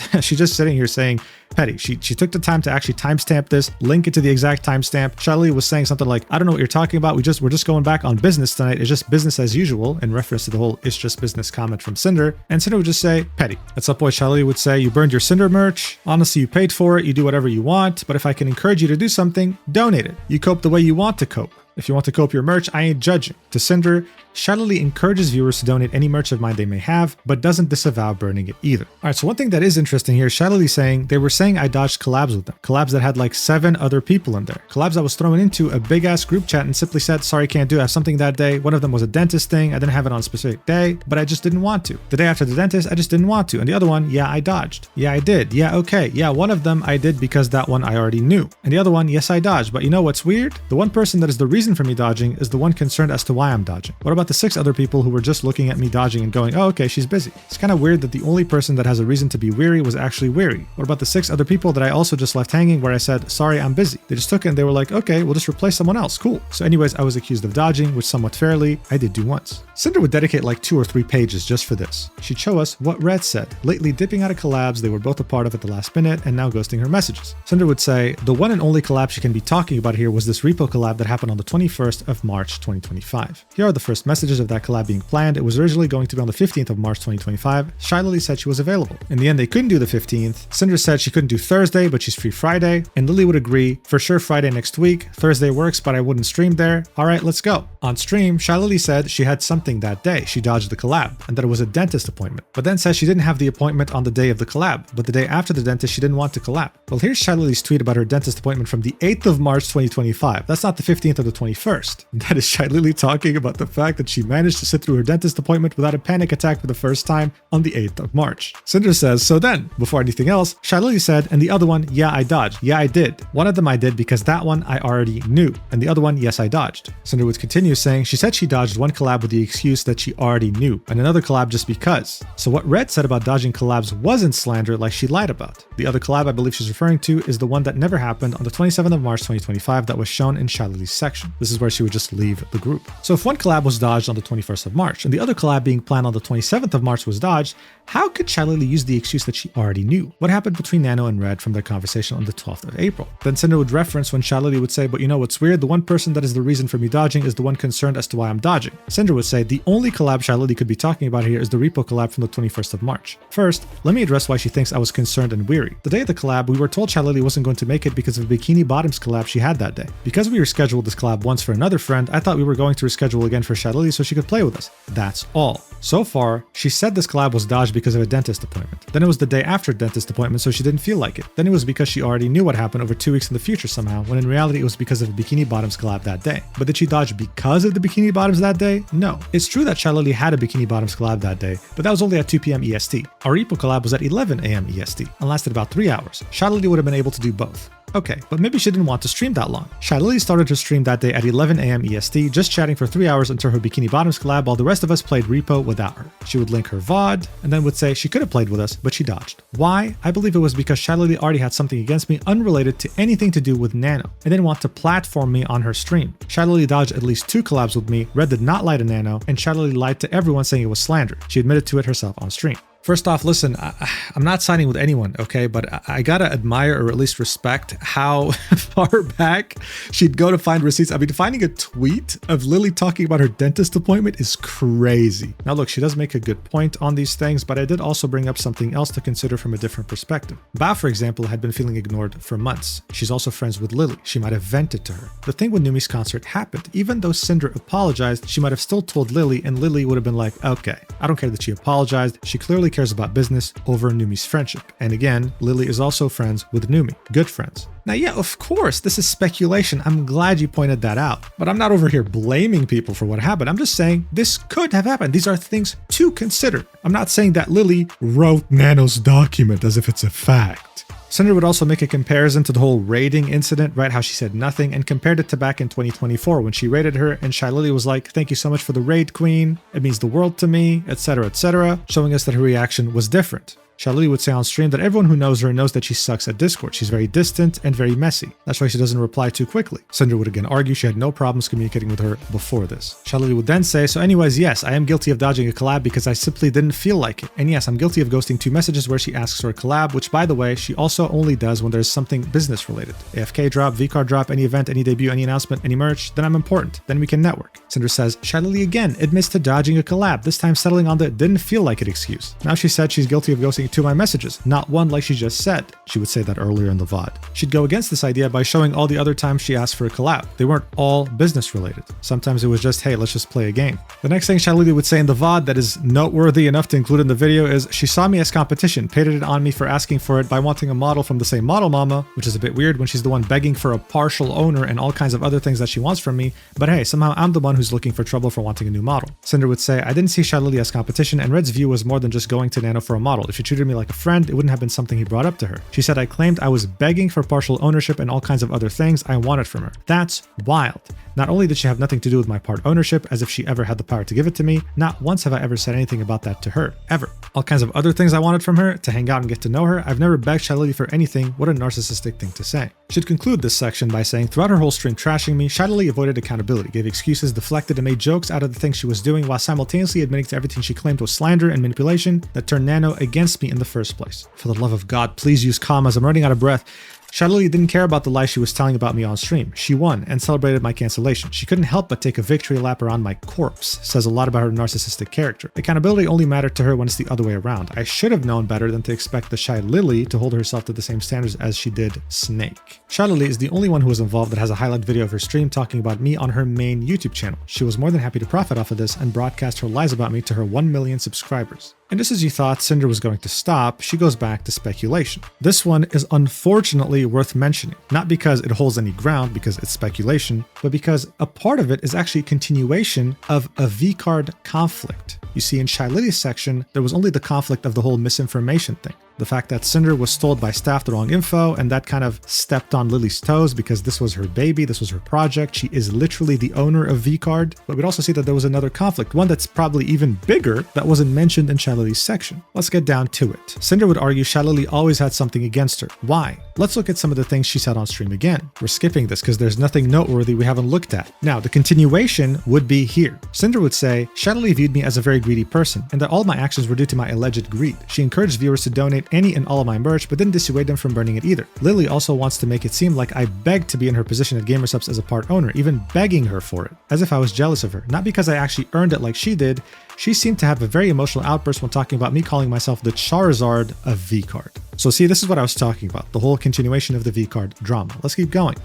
sitting here saying petty. She took the time to actually timestamp this, link it to the exact timestamp. Shylily was saying something like, I don't know what you're talking about. We're just going back on business tonight. It's just business as usual, in reference to the whole it's just business comment from Cinder. And Cinder would just say petty. At some point, Shylily would say, you burned your Cinder merch. Honestly, you paid for it. You do whatever you want. But if I can encourage you to do something, donate it. You cope the way you want to cope. If you want to cope your merch, I ain't judging. To Cinder, Shylily encourages viewers to donate any merch of mine they may have, but doesn't disavow burning it either. All right, so one thing that is interesting here, Shylily saying, they were saying I dodged collabs with them. Collabs that had like 7 other people in there. Collabs I was thrown into a big ass group chat and simply said, sorry, can't do it. I have something that day. One of them was a dentist thing. I didn't have it on a specific day, but I just didn't want to. The day after the dentist, I just didn't want to. And the other one, yeah, I dodged. Yeah, I did. Yeah, okay. Yeah, one of them I did because that one I already knew. And the other one, yes, I dodged. But you know what's weird? The one person that is the reason for me dodging is the one concerned as to why I'm dodging. What about the 6 other people who were just looking at me dodging and going, oh, okay, she's busy? It's kind of weird that the only person that has a reason to be weary was actually weary. What about the 6 other people that I also just left hanging where I said, sorry, I'm busy? They just took it and they were like, okay, we'll just replace someone else. Cool. So anyways, I was accused of dodging, which somewhat fairly I did do once. Cinder would dedicate like 2 or 3 pages just for this. She'd show us what Red said, lately dipping out of collabs they were both a part of at the last minute and now ghosting her messages. Cinder would say, the one and only collab she can be talking about here was this repo collab that happened on the 21st of March 2025. Here are the first messages of that collab being planned. It was originally going to be on the 15th of March 2025. Shylily said she was available. In the end, they couldn't do the 15th. Cinder said she couldn't do Thursday, but she's free Friday. And Lily would agree, for sure Friday next week. Thursday works, but I wouldn't stream there. All right, let's go. On stream, Shylily said she had something that day. She dodged the collab, and that it was a dentist appointment. But then said she didn't have the appointment on the day of the collab, but the day after the dentist, she didn't want to collab. Well, here's Shylily's tweet about her dentist appointment from the 8th of March 2025. That's not the 15th or the 21st. That is Shylily talking about the fact that she managed to sit through her dentist appointment without a panic attack for the first time on the 8th of March. Cinder says, so then, before anything else, Shylily said, and the other one, yeah, I dodged. Yeah, I did. One of them I did because that one I already knew. And the other one, yes, I dodged. Cinder would continue saying, she said she dodged one collab with the excuse that she already knew, and another collab just because. So what Red said about dodging collabs wasn't slander like she lied about. The other collab I believe she's referring to is the one that never happened on the 27th of March 2025 that was shown in Shylily's section. This is where she would just leave the group. So if one collab was dodged on the 21st of March and the other collab being planned on the 27th of March was dodged, how could Shylily use the excuse that she already knew? What happened between Nano and Red from their conversation on the 12th of April? Then Cinder would reference when Shylily would say, but you know what's weird? The one person that is the reason for me dodging is the one concerned as to why I'm dodging. Cinder would say, the only collab Shylily could be talking about here is the repo collab from the 21st of March. First, let me address why she thinks I was concerned and weary. The day of the collab, we were told Shylily wasn't going to make it because of a Bikini Bottoms collab she had that day. Because we rescheduled this collab once for another friend, I thought we were going to reschedule again for Shylily so she could play with us. That's all. So far, she said this collab was dodged because of a dentist appointment. Then it was the day after dentist appointment, so she didn't feel like it. Then it was because she already knew what happened over 2 weeks in the future somehow, when in reality it was because of a Bikini Bottoms collab that day. But did she dodge because of the Bikini Bottoms that day? No. It's true that Shylily had a Bikini Bottoms collab that day, but that was only at 2 p.m. EST. Our repo collab was at 11 a.m. EST and lasted about 3 hours. Shylily would have been able to do both. Okay, but maybe she didn't want to stream that long. Shylily started her stream that day at 11 a.m. EST, just chatting for 3 hours until her Bikini Bottoms collab while the rest of us played repo without her. She would link her VOD, and then would say she could have played with us, but she dodged. Why? I believe it was because Shylily already had something against me unrelated to anything to do with Nano, and didn't want to platform me on her stream. Shylily dodged at least 2 collabs with me, Red did not lie to Nano, and Shylily lied to everyone saying it was slander. She admitted to it herself on stream. First off, listen, I'm not siding with anyone, okay? But I gotta admire or at least respect how far back she'd go to find receipts. I mean, finding a tweet of Lily talking about her dentist appointment is crazy. Now look, she does make a good point on these things, but I did also bring up something else to consider from a different perspective. Bao, for example, had been feeling ignored for months. She's also friends with Lily. She might have vented to her. The thing with Numi's concert happened. Even though Cinder apologized, she might have still told Lily, and Lily would have been like, okay, I don't care that she apologized. She clearly cares about business over Numi's friendship. And again, Lily is also friends with Numi. Good friends. Now, yeah, of course, this is speculation. I'm glad you pointed that out. But I'm not over here blaming people for what happened. I'm just saying this could have happened. These are things to consider. I'm not saying that Lily wrote Nano's document as if it's a fact. Sinder would also make a comparison to the whole raiding incident, right? How she said nothing, and compared it to back in 2024 when she raided her and Shylily was like, "Thank you so much for the raid, queen. It means the world to me," etc., showing us that her reaction was different. Shylily would say on stream that everyone who knows her knows that she sucks at Discord. She's very distant and very messy. That's why she doesn't reply too quickly. Sinder would again argue she had no problems communicating with her before this. Shylily would then say, "So anyways, yes, I am guilty of dodging a collab because I simply didn't feel like it. And yes, I'm guilty of ghosting 2 messages where she asks for a collab, which by the way, she also only does when there's something business related. AFK drop, VCard drop, any event, any debut, any announcement, any merch, then I'm important. Then we can network." Sinder says, Shylily again admits to dodging a collab, this time settling on the "didn't feel like it" excuse. Now she said she's guilty of ghosting 2 of my messages. Not one like she just said. She would say that earlier in the VOD. She'd go against this idea by showing all the other times she asked for a collab. They weren't all business related. Sometimes it was just, hey, let's just play a game. The next thing Shylily would say in the VOD that is noteworthy enough to include in the video is, she saw me as competition, painted it on me for asking for it by wanting a model from the same model mama, which is a bit weird when she's the one begging for a partial owner and all kinds of other things that she wants from me, but hey, somehow I'm the one who's looking for trouble for wanting a new model. Sinder would say, I didn't see Shylily as competition, and Red's view was more than just going to Nano for a model. If she treated me like a friend, it wouldn't have been something he brought up to her. She said I claimed I was begging for partial ownership and all kinds of other things I wanted from her. That's wild. Not only did she have nothing to do with my part ownership, as if she ever had the power to give it to me, not once have I ever said anything about that to her, ever. All kinds of other things I wanted from her, to hang out and get to know her. I've never begged Shylily for anything. What a narcissistic thing to say. She'd conclude this section by saying, throughout her whole stream trashing me, Shylily avoided accountability, gave excuses, deflected, and made jokes out of the things she was doing, while simultaneously admitting to everything she claimed was slander and manipulation that turned Nano against me in the first place. For the love of God, please use commas. I'm running out of breath. Shylily didn't care about the lies she was telling about me on stream. She won and celebrated my cancellation. She couldn't help but take a victory lap around my corpse. Says a lot about her narcissistic character. Accountability only mattered to her when it's the other way around. I should have known better than to expect the Shylily to hold herself to the same standards as she did Snake. Shylily is the only one who was involved that has a highlight video of her stream talking about me on her main YouTube channel. She was more than happy to profit off of this and broadcast her lies about me to her 1 million subscribers. And just as you thought Sinder was going to stop, she goes back to speculation. This one is unfortunately worth mentioning, not because it holds any ground, because it's speculation, but because a part of it is actually a continuation of a V-card conflict. You see, in Shylily's section, there was only the conflict of the whole misinformation thing. The fact that Sinder was told by staff the wrong info, and that kind of stepped on Lily's toes because this was her baby, this was her project. She is literally the owner of V-Card. But we'd also see that there was another conflict, one that's probably even bigger, that wasn't mentioned in Shylily's section. Let's get down to it. Sinder would argue Shylily always had something against her. Why? Let's look at some of the things she said on stream again. We're skipping this because there's nothing noteworthy we haven't looked at. Now, the continuation would be here. Sinder would say, Shylily viewed me as a very greedy person, and that all my actions were due to my alleged greed. She encouraged viewers to donate any and all of my merch, but didn't dissuade them from burning it either. Lily also wants to make it seem like I begged to be in her position at Gamersubs as a part owner, even begging her for it, as if I was jealous of her. Not because I actually earned it like she did. She seemed to have a very emotional outburst when talking about me calling myself the Charizard of V-Card. So see, this is what I was talking about, the whole continuation of the V-Card drama. Let's keep going.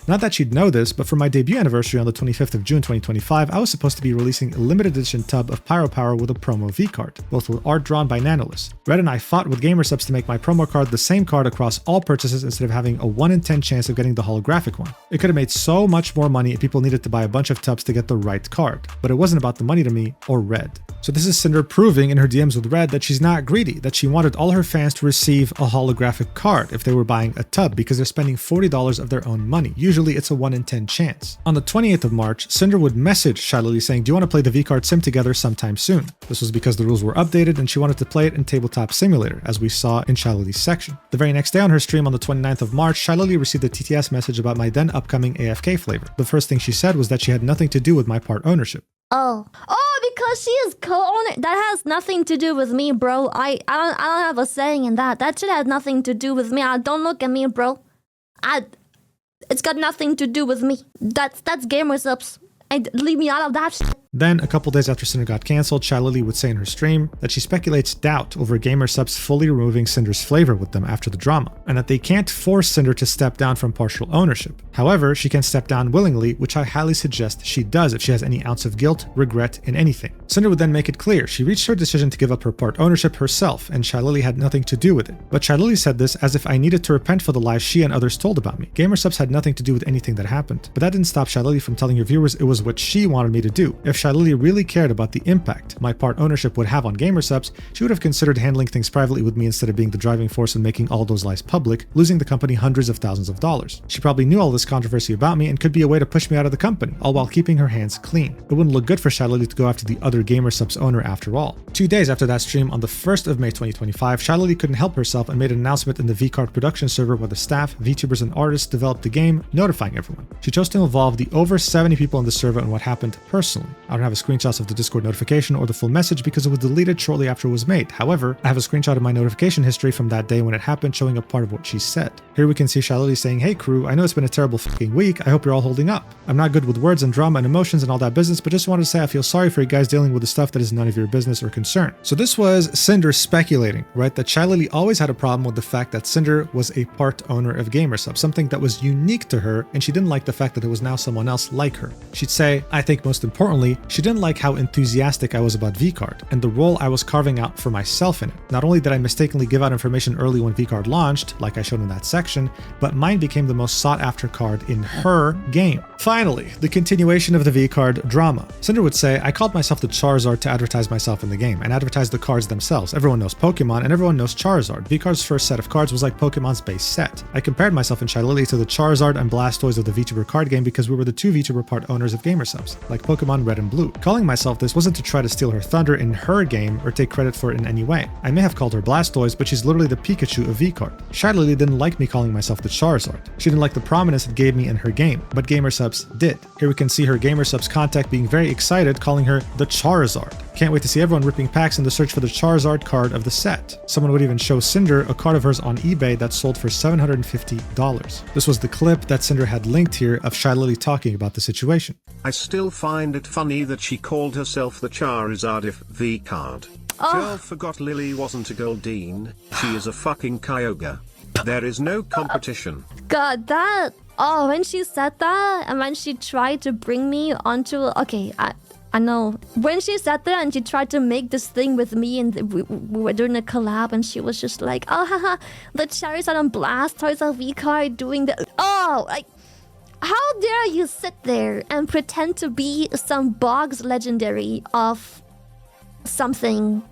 Not that she'd know this, but for my debut anniversary on the 25th of June 2025, I was supposed to be releasing a limited edition tub of Pyro Power with a promo V-card, both with art drawn by Nanoless. Red and I fought with Gamersubs to make my promo card the same card across all purchases instead of having a 1 in 10 chance of getting the holographic one. It could have made so much more money if people needed to buy a bunch of tubs to get the right card, but it wasn't about the money to me or Red. So this is Sinder proving in her DMs with Red that she's not greedy, that she wanted all her fans to receive a holographic card if they were buying a tub because they're spending $40 of their own money. Usually it's a 1 in 10 chance. On the 28th of March, Sinder would message Shylily saying, do you want to play the V-Card sim together sometime soon? This was because the rules were updated and she wanted to play it in Tabletop Simulator, as we saw in Shylily's section. The very next day on her stream on the 29th of March, Shylily received a TTS message about my then upcoming AFK flavor. The first thing she said was that she had nothing to do with my part ownership. Oh, because she is co-owner. That has nothing to do with me, bro. I don't have a saying in that. That shit has nothing to do with me. Don't look at me, bro. It's got nothing to do with me. That's Gamersubs. And leave me out of that shit. Then, a couple days after Sinder got cancelled, Shylily would say in her stream that she speculates doubt over gamer subs fully removing Sinder's flavor with them after the drama, and that they can't force Sinder to step down from partial ownership. However, she can step down willingly, which I highly suggest she does if she has any ounce of guilt, regret in anything. Sinder would then make it clear she reached her decision to give up her part ownership herself, and Shylily had nothing to do with it. But Shylily said this as if I needed to repent for the lies she and others told about me. Gamer subs had nothing to do with anything that happened, but that didn't stop Shylily from telling her viewers it was what she wanted me to do. If Shylily really cared about the impact my part ownership would have on gamer subs, she would have considered handling things privately with me instead of being the driving force in making all those lies public, losing the company hundreds of thousands of dollars. She probably knew all this controversy about me and could be a way to push me out of the company, all while keeping her hands clean. It wouldn't look good for Shylily to go after the other gamer subs owner after all. 2 days after that stream, on the 1st of May 2025, Shylily couldn't help herself and made an announcement in the VCard production server where the staff, VTubers, and artists developed the game, notifying everyone. She chose to involve the over 70 people in the server in what happened personally. I don't have a screenshot of the Discord notification or the full message because it was deleted shortly after it was made. However, I have a screenshot of my notification history from that day when it happened, showing a part of what she said. Here we can see Shylily saying, "Hey crew, I know it's been a terrible fucking week. I hope you're all holding up. I'm not good with words and drama and emotions and all that business, but just wanted to say I feel sorry for you guys dealing with the stuff that is none of your business or concern." So this was Sinder speculating, right? That Shylily always had a problem with the fact that Sinder was a part owner of Gamersub, something that was unique to her, and she didn't like the fact that it was now someone else like her. She'd say, I think most importantly, she didn't like how enthusiastic I was about VCard and the role I was carving out for myself in it. Not only did I mistakenly give out information early when VCard launched, like I showed in that section, but mine became the most sought after card in her game. Finally, the continuation of the VCard drama. Sinder would say, I called myself the Charizard to advertise myself in the game and advertise the cards themselves. Everyone knows Pokemon and everyone knows Charizard. VCard's first set of cards was like Pokemon's base set. I compared myself and Shylily to the Charizard and Blastoise of the Vtuber card game because we were the two Vtuber part owners of Gamersubs, like Pokemon Red and Blue. Calling myself this wasn't to try to steal her thunder in her game or take credit for it in any way. I may have called her Blastoise, but she's literally the Pikachu of VCard. Shylily didn't like me calling myself the Charizard. She didn't like the prominence it gave me in her game, but Gamersubs did. Here we can see her Gamersubs contact being very excited, calling her the Charizard. Can't wait to see everyone ripping packs in the search for the Charizard card of the set. Someone would even show Sinder a card of hers on eBay that sold for $750. This was the clip that Sinder had linked here of Shylily talking about the situation. I still find it funny that she called herself the Charizard if V card. Girl forgot Lily wasn't a Goldeen, she is a fucking Kyogre. There is no competition. God, that... Oh, when she said that, and when she tried to bring me onto... Okay, I know. When she sat there and she tried to make this thing with me and we were doing a collab and she was just like, oh, haha, the Charizard and Blastoise of V-Card doing the... Oh, like... How dare you sit there and pretend to be some Boggs legendary of something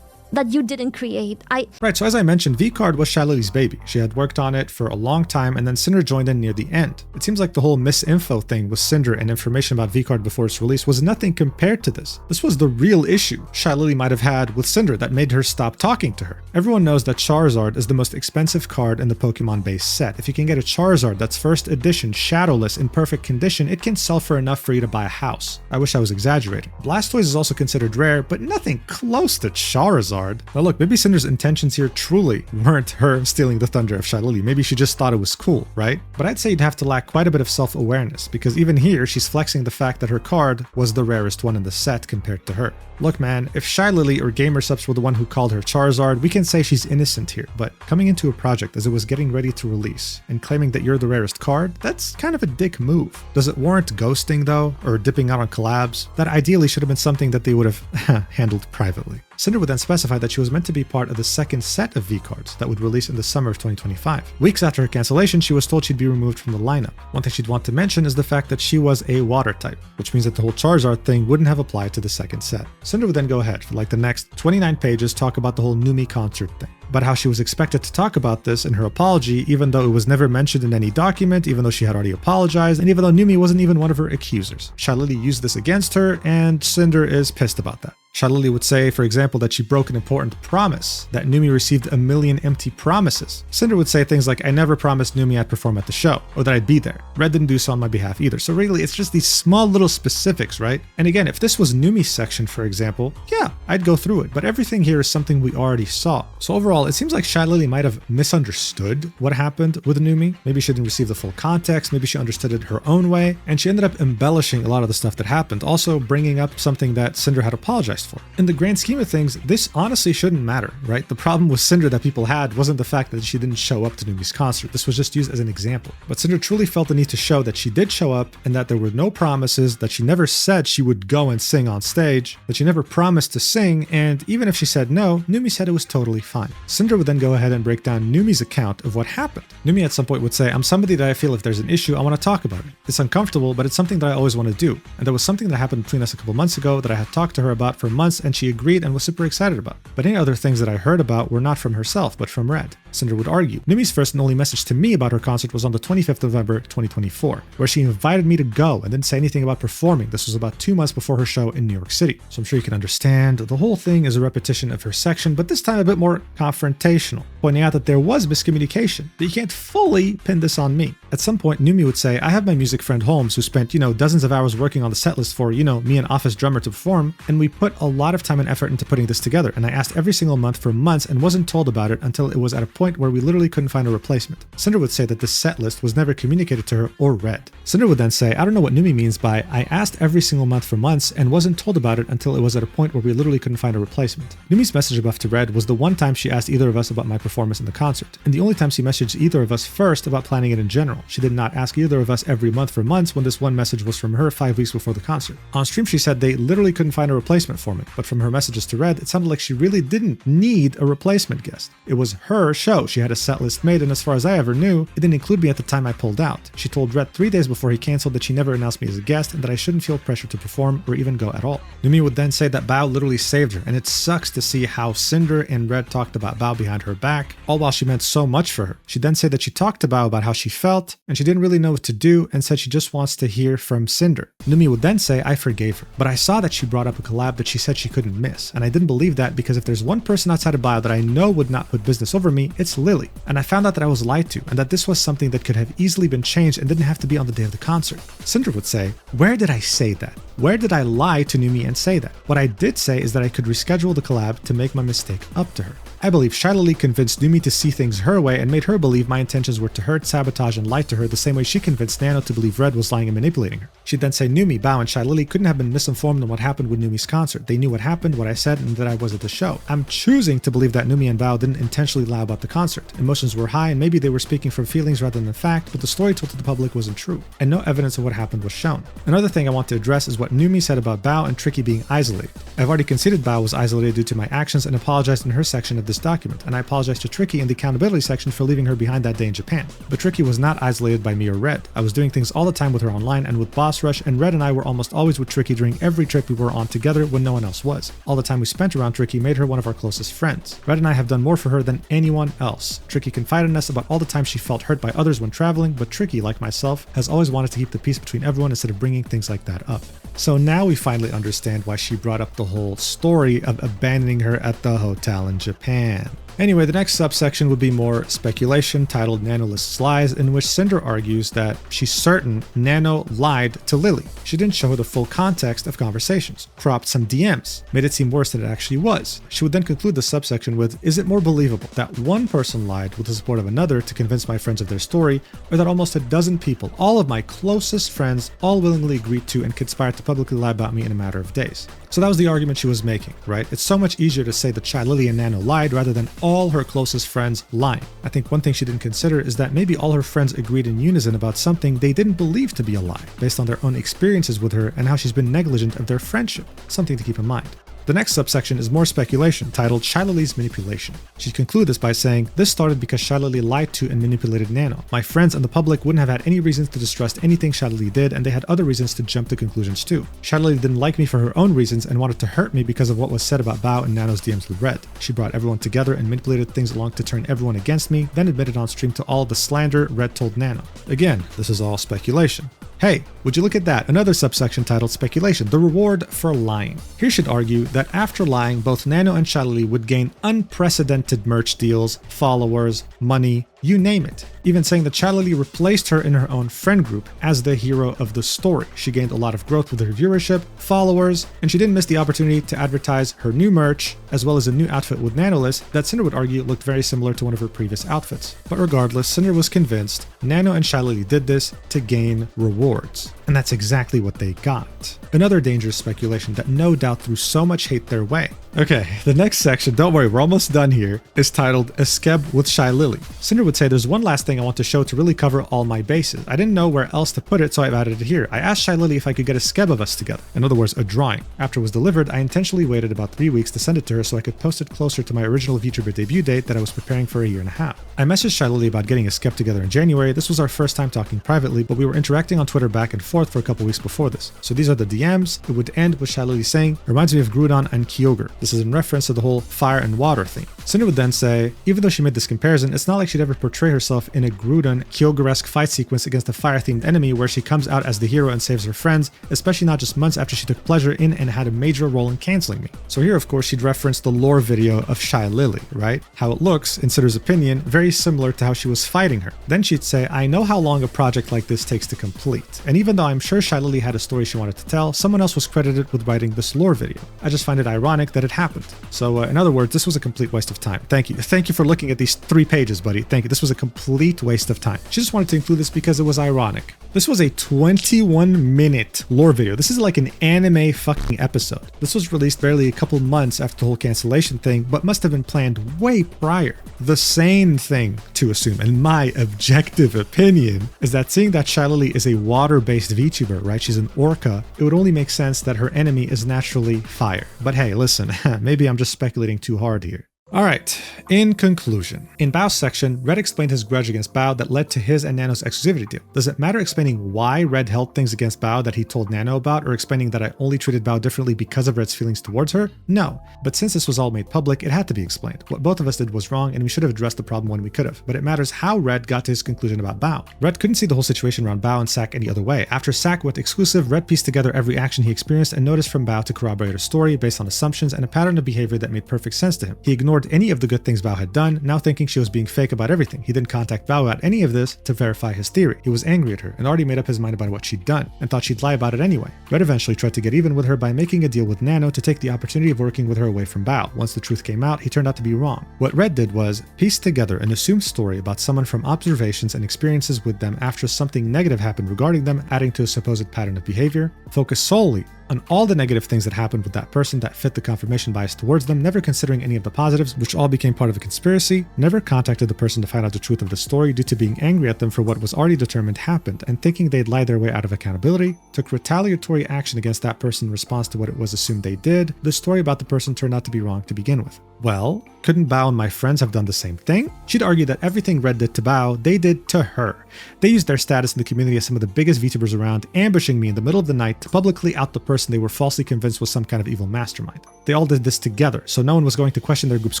that you didn't create? Right, so as I mentioned, VCard was Shylily's baby. She had worked on it for a long time, and then Sinder joined in near the end. It seems like the whole misinfo thing with Sinder and information about VCard before its release was nothing compared to this. This was the real issue Shylily might have had with Sinder that made her stop talking to her. Everyone knows that Charizard is the most expensive card in the Pokemon base set. If you can get a Charizard that's first edition, shadowless, in perfect condition, it can sell for enough for you to buy a house. I wish I was exaggerating. Blastoise is also considered rare, but nothing close to Charizard. Now look, maybe Sinder's intentions here truly weren't her stealing the thunder of Shylily. Maybe she just thought it was cool, right? But I'd say you'd have to lack quite a bit of self-awareness, because even here, she's flexing the fact that her card was the rarest one in the set compared to her. Look man, if Shylily or Gamersubs were the one who called her Charizard, we can say she's innocent here, but coming into a project as it was getting ready to release and claiming that you're the rarest card, that's kind of a dick move. Does it warrant ghosting though, or dipping out on collabs? That ideally should have been something that they would have handled privately. Sinder would then specify that she was meant to be part of the second set of V-cards that would release in the summer of 2025. Weeks after her cancellation, she was told she'd be removed from the lineup. One thing she'd want to mention is the fact that she was a water type, which means that the whole Charizard thing wouldn't have applied to the second set. Sinder would then go ahead for like the next 29 pages talk about the whole Numi concert thing, about how she was expected to talk about this in her apology, even though it was never mentioned in any document, even though she had already apologized, and even though Numi wasn't even one of her accusers. Shylily used this against her, and Sinder is pissed about that. Shylily would say, for example, that she broke an important promise, that Numi received 1 million empty promises. Sinder would say things like, I never promised Numi I'd perform at the show, or that I'd be there. Red didn't do so on my behalf either. So really, it's just these small little specifics, right? And again, if this was Numi's section, for example, yeah, I'd go through it. But everything here is something we already saw. So overall, it seems like Shylily might have misunderstood what happened with Numi. Maybe she didn't receive the full context. Maybe she understood it her own way. And she ended up embellishing a lot of the stuff that happened, also bringing up something that Sinder had apologized for. In the grand scheme of things, this honestly shouldn't matter, right? The problem with Sinder that people had wasn't the fact that she didn't show up to Numi's concert. This was just used as an example. But Sinder truly felt the need to show that she did show up and that there were no promises, that she never said she would go and sing on stage, that she never promised to sing, and even if she said no, Numi said it was totally fine. Sinder would then go ahead and break down Numi's account of what happened. Numi at some point would say, I'm somebody that I feel if there's an issue, I want to talk about it. It's uncomfortable, but it's something that I always want to do. And there was something that happened between us a couple months ago that I had talked to her about for months and she agreed and was super excited about. But any other things that I heard about were not from herself, but from Red. Sinder would argue. Numi's first and only message to me about her concert was on the 25th of November 2024, where she invited me to go and didn't say anything about performing. This was about 2 months before her show in New York City. So I'm sure you can understand the whole thing is a repetition of her section, but this time a bit more confrontational, pointing out that there was miscommunication, but you can't fully pin this on me. At some point, Numi would say, I have my music friend Holmes who spent, dozens of hours working on the set list for, me and Office Drummer to perform, and we put a lot of time and effort into putting this together, and I asked every single month for months and wasn't told about it until it was at a point where we literally couldn't find a replacement. Sinder would say that this set list was never communicated to her or read. Sinder would then say, I don't know what Numi means by, I asked every single month for months and wasn't told about it until it was at a point where we literally couldn't find a replacement. Numi's message above to Red was the one time she asked either of us about my performance in the concert, and the only time she messaged either of us first about planning it in general. She did not ask either of us every month for months when this one message was from her 5 weeks before the concert. On stream she said they literally couldn't find a replacement for me, but from her messages to Red, it sounded like she really didn't need a replacement guest. It was her show. She had a set list made, and as far as I ever knew, it didn't include me at the time I pulled out. She told Red 3 days before he canceled that she never announced me as a guest and that I shouldn't feel pressure to perform or even go at all. Numi would then say that Bao literally saved her, and it sucks to see how Sinder and Red talked about Bao behind her back, all while she meant so much for her. She then said that she talked to Bao about how she felt, and she didn't really know what to do, and said she just wants to hear from Sinder. Numi would then say, I forgave her, but I saw that she brought up a collab that she said she couldn't miss, and I didn't believe that because if there's one person outside of Bao that I know would not put business over me, it's Lily. And I found out that I was lied to, and that this was something that could have easily been changed and didn't have to be on the day of the concert. Sinder would say, where did I say that? Where did I lie to Numi and say that? What I did say is that I could reschedule the collab to make my mistake up to her. I believe Shylily convinced Numi to see things her way and made her believe my intentions were to hurt, sabotage, and lie to her the same way she convinced Nano to believe Red was lying and manipulating her. She'd then say Numi, Bao, and Shylily couldn't have been misinformed on what happened with Numi's concert. They knew what happened, what I said, and that I was at the show. I'm choosing to believe that Numi and Bao didn't intentionally lie about the concert. Emotions were high and maybe they were speaking from feelings rather than fact, but the story told to the public wasn't true, and no evidence of what happened was shown. Another thing I want to address is what Numi said about Bao and Tricky being isolated. I've already conceded Bao was isolated due to my actions and apologized in her section of this document, and I apologized to Tricky in the accountability section for leaving her behind that day in Japan. But Tricky was not isolated by me or Red. I was doing things all the time with her online and with Boss Rush, and Red and I were almost always with Tricky during every trip we were on together when no one else was. All the time we spent around Tricky made her one of our closest friends. Red and I have done more for her than anyone else. Tricky confided in us about all the time she felt hurt by others when traveling, but Tricky, like myself, has always wanted to keep the peace between everyone instead of bringing things like that up. So now we finally understand why she brought up the whole story of abandoning her at the hotel in Japan. Anyway, the next subsection would be more speculation titled Nanoless Lies, in which Sinder argues that she's certain Nano lied to Lily. She didn't show her the full context of conversations, cropped some DMs, made it seem worse than it actually was. She would then conclude the subsection with, is it more believable that one person lied with the support of another to convince my friends of their story, or that almost a dozen people, all of my closest friends, all willingly agreed to and conspired to publicly lie about me in a matter of days? So that was the argument she was making, right? It's so much easier to say that Shylily and Nano lied rather than all her closest friends lying. I think one thing she didn't consider is that maybe all her friends agreed in unison about something they didn't believe to be a lie, based on their own experiences with her and how she's been negligent of their friendship. Something to keep in mind. The next subsection is more speculation, titled Shylily's Manipulation. She concludes this by saying, this started because Shylily lied to and manipulated Nano. My friends and the public wouldn't have had any reasons to distrust anything Shylily did, and they had other reasons to jump to conclusions too. Shylily didn't like me for her own reasons and wanted to hurt me because of what was said about Bao and Nano's DMs with Red. She brought everyone together and manipulated things along to turn everyone against me, then admitted on stream to all the slander Red told Nano. Again, this is all speculation. Hey, would you look at that? Another subsection titled Speculation, the reward for lying. Here should argue that after lying, both Nano and Shylily would gain unprecedented merch deals, followers, money, you name it. Even saying that Shylily replaced her in her own friend group as the hero of the story. She gained a lot of growth with her viewership, followers, and she didn't miss the opportunity to advertise her new merch, as well as a new outfit with Nanoless that Sinder would argue looked very similar to one of her previous outfits. But regardless, Sinder was convinced Nano and Shylily did this to gain rewards. And that's exactly what they got. Another dangerous speculation that no doubt threw so much hate their way. Okay, the next section, don't worry, we're almost done here, is titled A Skeb with Shylily. Cinder would say there's one last thing I want to show to really cover all my bases. I didn't know where else to put it, so I've added it here. I asked Shylily if I could get a Skeb of us together. In other words, a drawing. After it was delivered, I intentionally waited about 3 weeks to send it to her so I could post it closer to my original Vtuber debut date that I was preparing for a year and a half. I messaged Shylily about getting a Skeb together in January. This was our first time talking privately, but we were interacting on Twitter back and forth for a couple weeks before this. So these are the DMs. It would end with Shylily saying, reminds me of Groudon and Kyogre. This is in reference to the whole fire and water theme. Cinder would then say, even though she made this comparison, it's not like she'd ever portray herself in a Groudon Kyogre-esque fight sequence against a fire-themed enemy where she comes out as the hero and saves her friends, especially not just months after she took pleasure in and had a major role in canceling me. So here, of course, she'd reference the lore video of Shylily, right? How it looks, in Cinder's opinion, very similar to how she was fighting her. Then she'd say, I know how long a project like this takes to complete. And even though I'm sure Shylily had a story she wanted to tell, someone else was credited with writing this lore video. I just find it ironic that it happened. So in other words, this was a complete waste of time. Thank you. Thank you for looking at these 3 pages, buddy. Thank you. This was a complete waste of time. She just wanted to include this because it was ironic. This was a 21-minute lore video. This is like an anime fucking episode. This was released barely a couple months after the whole cancellation thing, but must have been planned way prior. The sane thing to assume, in my objective opinion, is that seeing that Shylily is a water-based VTuber, right? She's an orca, it would only make sense that her enemy is naturally fire. But hey, listen, maybe I'm just speculating too hard here. Alright, in conclusion. In Bao's section, Red explained his grudge against Bao that led to his and Nano's exclusivity deal. Does it matter explaining why Red held things against Bao that he told Nano about, or explaining that I only treated Bao differently because of Red's feelings towards her? No, but since this was all made public, it had to be explained. What both of us did was wrong, and we should have addressed the problem when we could have, but it matters how Red got to his conclusion about Bao. Red couldn't see the whole situation around Bao and Sack any other way. After Sack went exclusive, Red pieced together every action he experienced and noticed from Bao to corroborate a story based on assumptions and a pattern of behavior that made perfect sense to him. He ignored any of the good things Bao had done, now thinking she was being fake about everything. He didn't contact Bao about any of this to verify his theory. He was angry at her and already made up his mind about what she'd done, and thought she'd lie about it anyway. Red eventually tried to get even with her by making a deal with Nano to take the opportunity of working with her away from Bao. Once the truth came out, he turned out to be wrong. What Red did was piece together an assumed story about someone from observations and experiences with them after something negative happened regarding them, adding to a supposed pattern of behavior, focus solely on all the negative things that happened with that person that fit the confirmation bias towards them, never considering any of the positives, which all became part of a conspiracy, never contacted the person to find out the truth of the story due to being angry at them for what was already determined happened, and thinking they'd lie their way out of accountability, took retaliatory action against that person in response to what it was assumed they did. The story about the person turned out to be wrong to begin with. Well, couldn't Bao and my friends have done the same thing? She'd argue that everything Red did to Bao, they did to her. They used their status in the community as some of the biggest VTubers around, ambushing me in the middle of the night to publicly out the person they were falsely convinced was some kind of evil mastermind. They all did this together, so no one was going to question their group's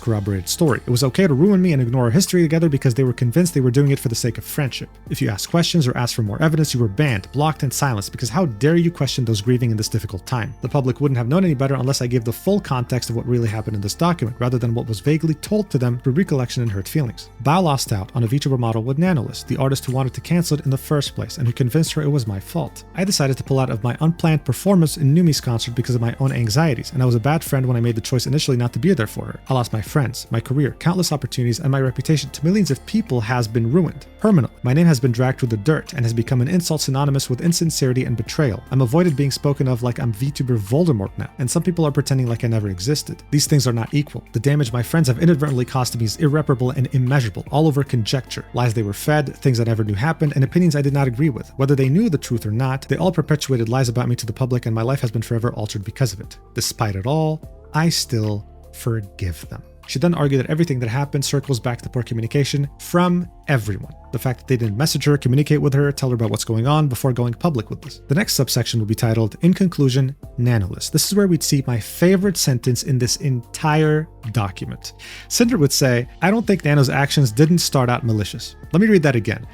corroborated story. It was okay to ruin me and ignore our history together because they were convinced they were doing it for the sake of friendship. If you asked questions or asked for more evidence, you were banned, blocked, and silenced, because how dare you question those grieving in this difficult time? The public wouldn't have known any better unless I gave the full context of what really happened in this document, rather than what was vaguely told to them through recollection and hurt feelings. Bao lost out on a VTuber model with Nanoless, the artist who wanted to cancel it in the first place, and who convinced her it was my fault. I decided to pull out of my unplanned performance in Numi's concert because of my own anxieties, and I was a bad friend when I made the choice initially not to be there for her. I lost my friends, my career, countless opportunities, and my reputation to millions of people has been ruined. Permanently. My name has been dragged through the dirt and has become an insult synonymous with insincerity and betrayal. I'm avoided being spoken of like I'm VTuber Voldemort now, and some people are pretending like I never existed. These things are not equal. The damage my friends have inadvertently caused to me is irreparable and immeasurable, all over conjecture. Lies they were fed, things I never knew happened, and opinions I did not agree with. Whether they knew the truth or not, they all perpetuated lies about me to the public, and my life has been forever altered because of it. Despite it all, I still forgive them. She then argued that everything that happened circles back to poor communication from everyone. The fact that they didn't message her, communicate with her, tell her about what's going on before going public with this. The next subsection will be titled, In Conclusion, Nanoless. This is where we'd see my favorite sentence in this entire document. Sinder would say, I don't think Nano's actions didn't start out malicious. Let me read that again.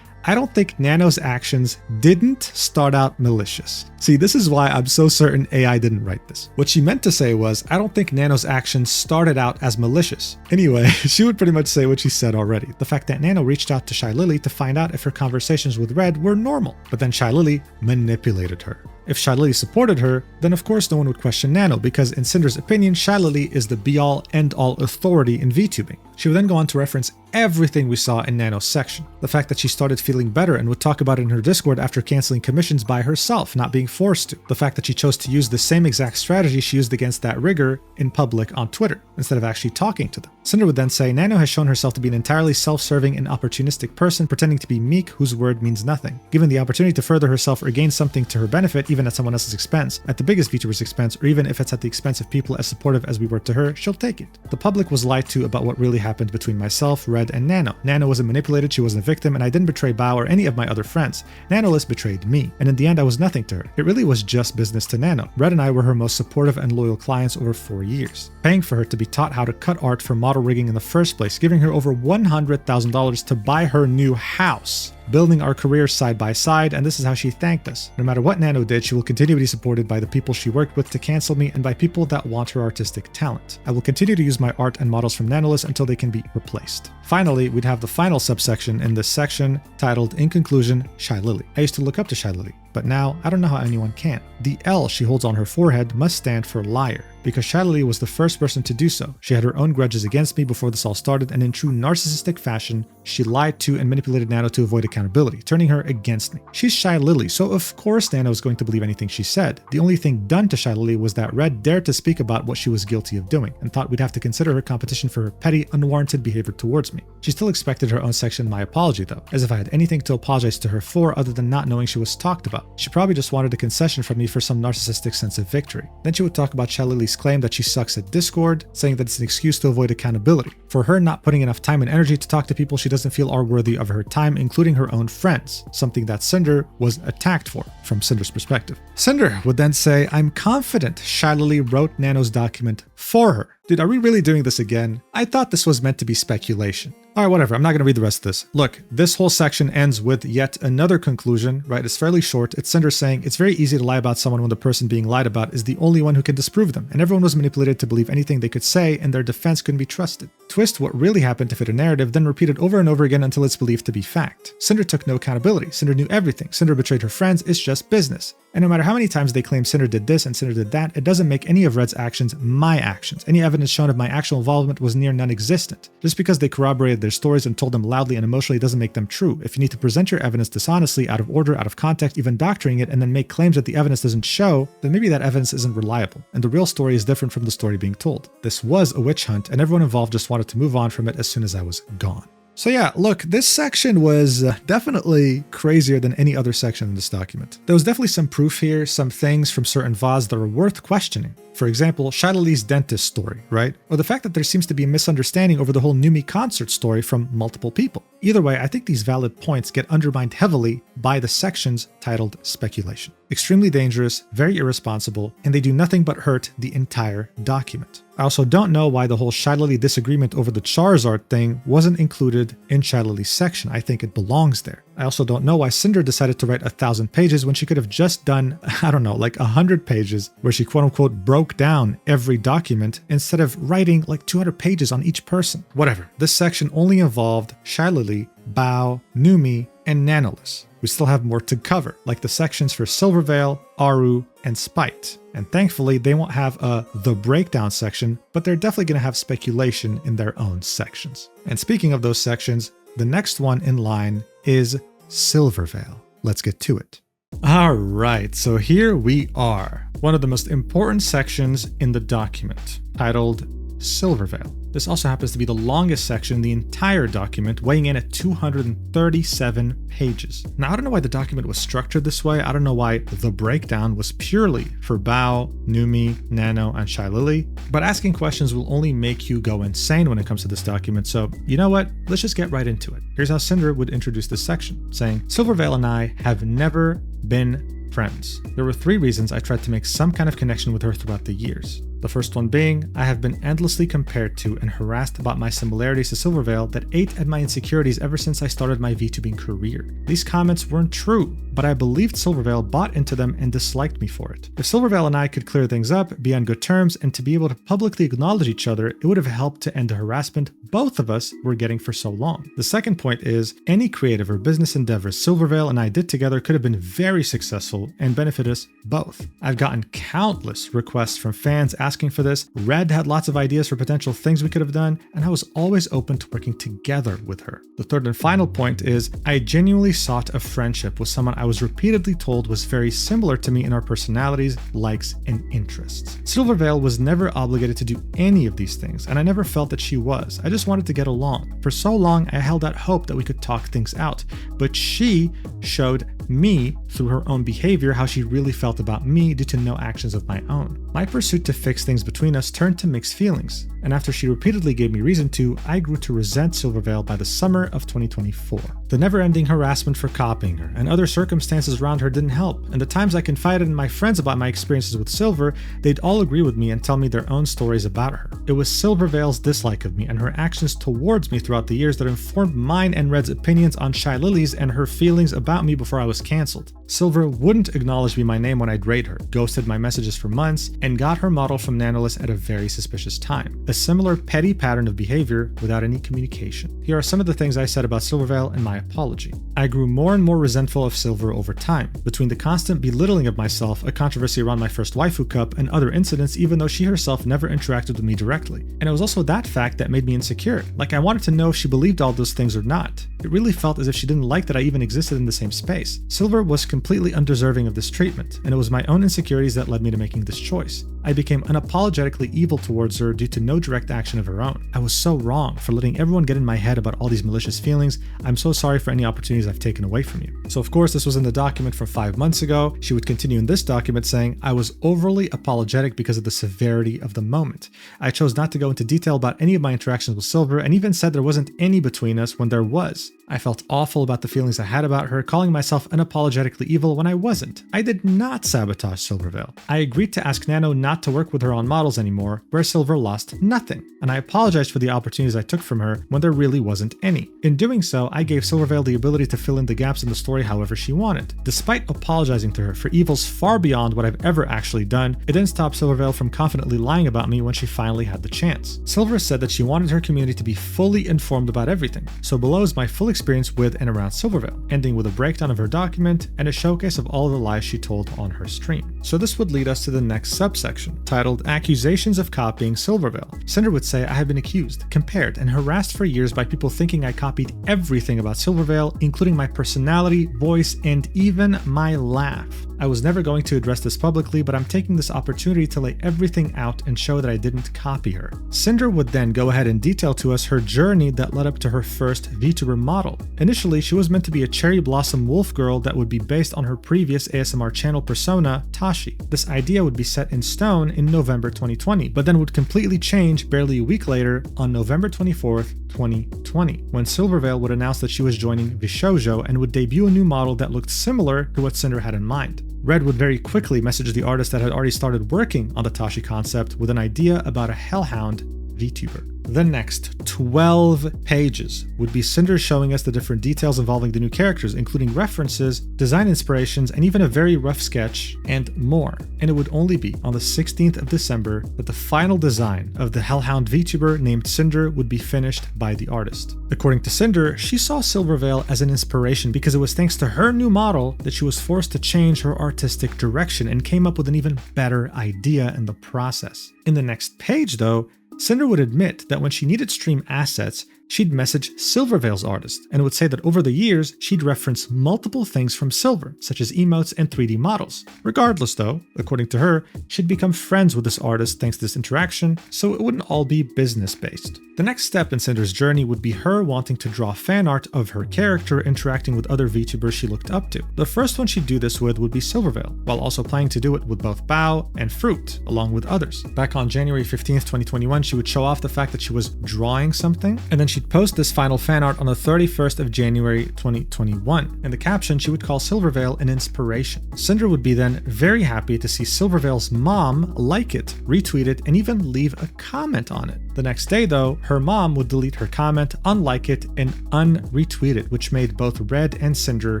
I don't think Nano's actions didn't start out malicious. See, this is why I'm so certain AI didn't write this. What she meant to say was, I don't think Nano's actions started out as malicious. Anyway, she would pretty much say what she said already. The fact that Nano reached out to Shylily to find out if her conversations with Red were normal, but then Shylily manipulated her. If Shylily supported her, then of course no one would question Nano, because in Sinder's opinion, Shylily is the be-all, end-all authority in VTubing. She would then go on to reference everything we saw in Nano's section. The fact that she started feeling better and would talk about it in her Discord after canceling commissions by herself, not being forced to. The fact that she chose to use the same exact strategy she used against that rigger in public on Twitter, instead of actually talking to them. Cinder would then say, Nano has shown herself to be an entirely self-serving and opportunistic person pretending to be meek whose word means nothing. Given the opportunity to further herself or gain something to her benefit, even at someone else's expense, at the biggest VTuber's expense, or even if it's at the expense of people as supportive as we were to her, she'll take it. The public was lied to about what really happened between myself, Red, and Nano. Nano wasn't manipulated, she wasn't a victim, and I didn't betray Bao or any of my other friends. Nanoless betrayed me, and in the end I was nothing to her. It really was just business to Nano. Red and I were her most supportive and loyal clients over 4 years, paying for her to be taught how to cut art for model rigging in the first place, giving her over $100,000 to buy her new house, building our careers side by side, and this is how she thanked us. No matter what Nano did, she will continue to be supported by the people she worked with to cancel me and by people that want her artistic talent. I will continue to use my art and models from Nanoless until they can be replaced. Finally, we'd have the final subsection in this section titled, in conclusion, Shylily. I used to look up to Shylily, but now I don't know how anyone can. The L she holds on her forehead must stand for liar, because Shylily was the first person to do so. She had her own grudges against me before this all started, and in true narcissistic fashion, she lied to and manipulated Nano to avoid accountability, turning her against me. She's Shylily, so of course Nano is going to believe anything she said. The only thing done to Shylily was that Red dared to speak about what she was guilty of doing, and thought we'd have to consider her competition for her petty, unwarranted behavior towards me. She still expected her own section in my apology though, as if I had anything to apologize to her for other than not knowing she was talked about. She probably just wanted a concession from me for some narcissistic sense of victory. Then she would talk about Shylily's claim that she sucks at Discord, saying that it's an excuse to avoid accountability. For her not putting enough time and energy to talk to people she doesn't feel are worthy of her time, including her own friends, something that Sinder was attacked for, from Sinder's perspective. Sinder would then say, I'm confident Shylily wrote Nano's document for her. Dude, are we really doing this again? I thought this was meant to be speculation. Alright, whatever, I'm not going to read the rest of this. Look, this whole section ends with yet another conclusion, right? It's fairly short. It's Cinder saying, it's very easy to lie about someone when the person being lied about is the only one who can disprove them, and everyone was manipulated to believe anything they could say, and their defense couldn't be trusted. Twist what really happened to fit a narrative, then repeat it over and over again until it's believed to be fact. Cinder took no accountability. Cinder knew everything. Cinder betrayed her friends. It's just business. And no matter how many times they claim Cinder did this and Cinder did that, it doesn't make any of Red's actions my actions. Any evidence shown of my actual involvement was near non-existent. Just because they corroborated their stories and told them loudly and emotionally doesn't make them true. If you need to present your evidence dishonestly, out of order, out of context, even doctoring it, and then make claims that the evidence doesn't show, then maybe that evidence isn't reliable, and the real story is different from the story being told. This was a witch hunt, and everyone involved just wanted to move on from it as soon as I was gone. So yeah, look, this section was definitely crazier than any other section in this document. There was definitely some proof here, some things from certain VODs that are worth questioning. For example, Shylily's dentist story, right? Or the fact that there seems to be a misunderstanding over the whole Numi concert story from multiple people. Either way, I think these valid points get undermined heavily by the sections titled speculation. Extremely dangerous, very irresponsible, and they do nothing but hurt the entire document. I also don't know why the whole Shylily disagreement over the Charizard thing wasn't included in Shylily's section. I think it belongs there. I also don't know why Sinder decided to write 1,000 pages when she could have just done, I don't know, like 100 pages where she quote-unquote broke down every document instead of writing like 200 pages on each person. Whatever. This section only involved Shylily, Bao, Numi, and Nanoless. We still have more to cover, like the sections for Silvervale, Aruuu, and Spite. And thankfully, they won't have the breakdown section, but they're definitely going to have speculation in their own sections. And speaking of those sections, the next one in line is Silvervale. Let's get to it. All right, so here we are. One of the most important sections in the document, titled Silvervale. This also happens to be the longest section in the entire document, weighing in at 237 pages. Now, I don't know why the document was structured this way. I don't know why the breakdown was purely for Bao, Numi, Nano, and Shylily, but asking questions will only make you go insane when it comes to this document. So, you know what? Let's just get right into it. Here's how Sinder would introduce this section, saying, Silvervale and I have never been friends. There were 3 reasons I tried to make some kind of connection with her throughout the years. The first one being, I have been endlessly compared to and harassed about my similarities to Silvervale that ate at my insecurities ever since I started my VTubing career. These comments weren't true, but I believed Silvervale bought into them and disliked me for it. If Silvervale and I could clear things up, be on good terms, and to be able to publicly acknowledge each other, it would have helped to end the harassment both of us were getting for so long. The second point is, any creative or business endeavors Silvervale and I did together could have been very successful and benefit us both. I've gotten countless requests from fans asking for this. Red had lots of ideas for potential things we could have done, and I was always open to working together with her. The third and final point is, I genuinely sought a friendship with someone I was repeatedly told was very similar to me in our personalities, likes, and interests. Silvervale was never obligated to do any of these things, and I never felt that she was. I just wanted to get along. For so long, I held out hope that we could talk things out, but she showed me through her own behavior how she really felt about me due to no actions of my own. My pursuit to fix things between us turned to mixed feelings, and after she repeatedly gave me reason to, I grew to resent Silvervale by the summer of 2024. The never-ending harassment for copying her and other circumstances around her didn't help, and the times I confided in my friends about my experiences with Silver, they'd all agree with me and tell me their own stories about her. It was Silvervale's dislike of me and her actions towards me throughout the years that informed mine and Red's opinions on Shylily's and her feelings about me before I was cancelled. Silver wouldn't acknowledge me by name when I'd raid her, ghosted my messages for months, and got her model from Nanoless at a very suspicious time. A similar petty pattern of behavior without any communication. Here are some of the things I said about Silvervale in my apology. I grew more and more resentful of Silver over time, between the constant belittling of myself, a controversy around my first waifu cup, and other incidents even though she herself never interacted with me directly. And it was also that fact that made me insecure. Like, I wanted to know if she believed all those things or not. It really felt as if she didn't like that I even existed in the same space. Silver was completely undeserving of this treatment, and it was my own insecurities that led me to making this choice. I became unapologetically evil towards her due to no direct action of her own. I was so wrong for letting everyone get in my head about all these malicious feelings. I'm so sorry for any opportunities I've taken away from you. So of course, this was in the document from 5 months ago. She would continue in this document saying, I was overly apologetic because of the severity of the moment. I chose not to go into detail about any of my interactions with Silver, and even said there wasn't any between us when there was. I felt awful about the feelings I had about her, calling myself unapologetically evil when I wasn't. I did not sabotage Silvervale. I agreed to ask Nano not to work with her on models anymore, where Silver lost nothing, and I apologized for the opportunities I took from her when there really wasn't any. In doing so, I gave Silvervale the ability to fill in the gaps in the story however she wanted. Despite apologizing to her for evils far beyond what I've ever actually done, it didn't stop Silvervale from confidently lying about me when she finally had the chance. Silver said that she wanted her community to be fully informed about everything, so below is my full experience with and around Silvervale, ending with a breakdown of her document and a showcase of all the lies she told on her stream. So this would lead us to the next subsection, titled Accusations of Copying Silvervale. Sinder would say, I have been accused, compared, and harassed for years by people thinking I copied everything about Silvervale, including my personality, voice, and even my laugh. I was never going to address this publicly, but I'm taking this opportunity to lay everything out and show that I didn't copy her. Sinder would then go ahead and detail to us her journey that led up to her first VTuber model. Initially, she was meant to be a cherry blossom wolf girl that would be based on her previous ASMR channel persona, Tashi. This idea would be set in stone in November 2020, but then would completely change barely a week later on November 24th, 2020, when Silvervale would announce that she was joining Vshoujo and would debut a new model that looked similar to what Sinder had in mind. Red would very quickly message the artist that had already started working on the Tashi concept with an idea about a hellhound VTuber. The next 12 pages would be Sinder showing us the different details involving the new characters, including references, design inspirations, and even a very rough sketch, and more. And it would only be on the 16th of December that the final design of the Hellhound VTuber named Sinder would be finished by the artist. According to Sinder, she saw Silvervale as an inspiration because it was thanks to her new model that she was forced to change her artistic direction and came up with an even better idea in the process. In the next page, though, Sinder would admit that when she needed stream assets, she'd message Silvervale's artist and would say that over the years, she'd reference multiple things from Silver, such as emotes and 3D models. Regardless though, according to her, she'd become friends with this artist thanks to this interaction, so it wouldn't all be business-based. The next step in Sinder's journey would be her wanting to draw fan art of her character interacting with other VTubers she looked up to. The first one she'd do this with would be Silvervale, while also planning to do it with both Bao and Fruit, along with others. Back on January 15th, 2021, she would show off the fact that she was drawing something, and then she she'd post this final fan art on the 31st of January 2021. In the caption, she would call Silvervale an inspiration. Sinder would be then very happy to see Silvervale's mom like it, retweet it, and even leave a comment on it. The next day, though, her mom would delete her comment, unlike it, and unretweet it, which made both Red and Sinder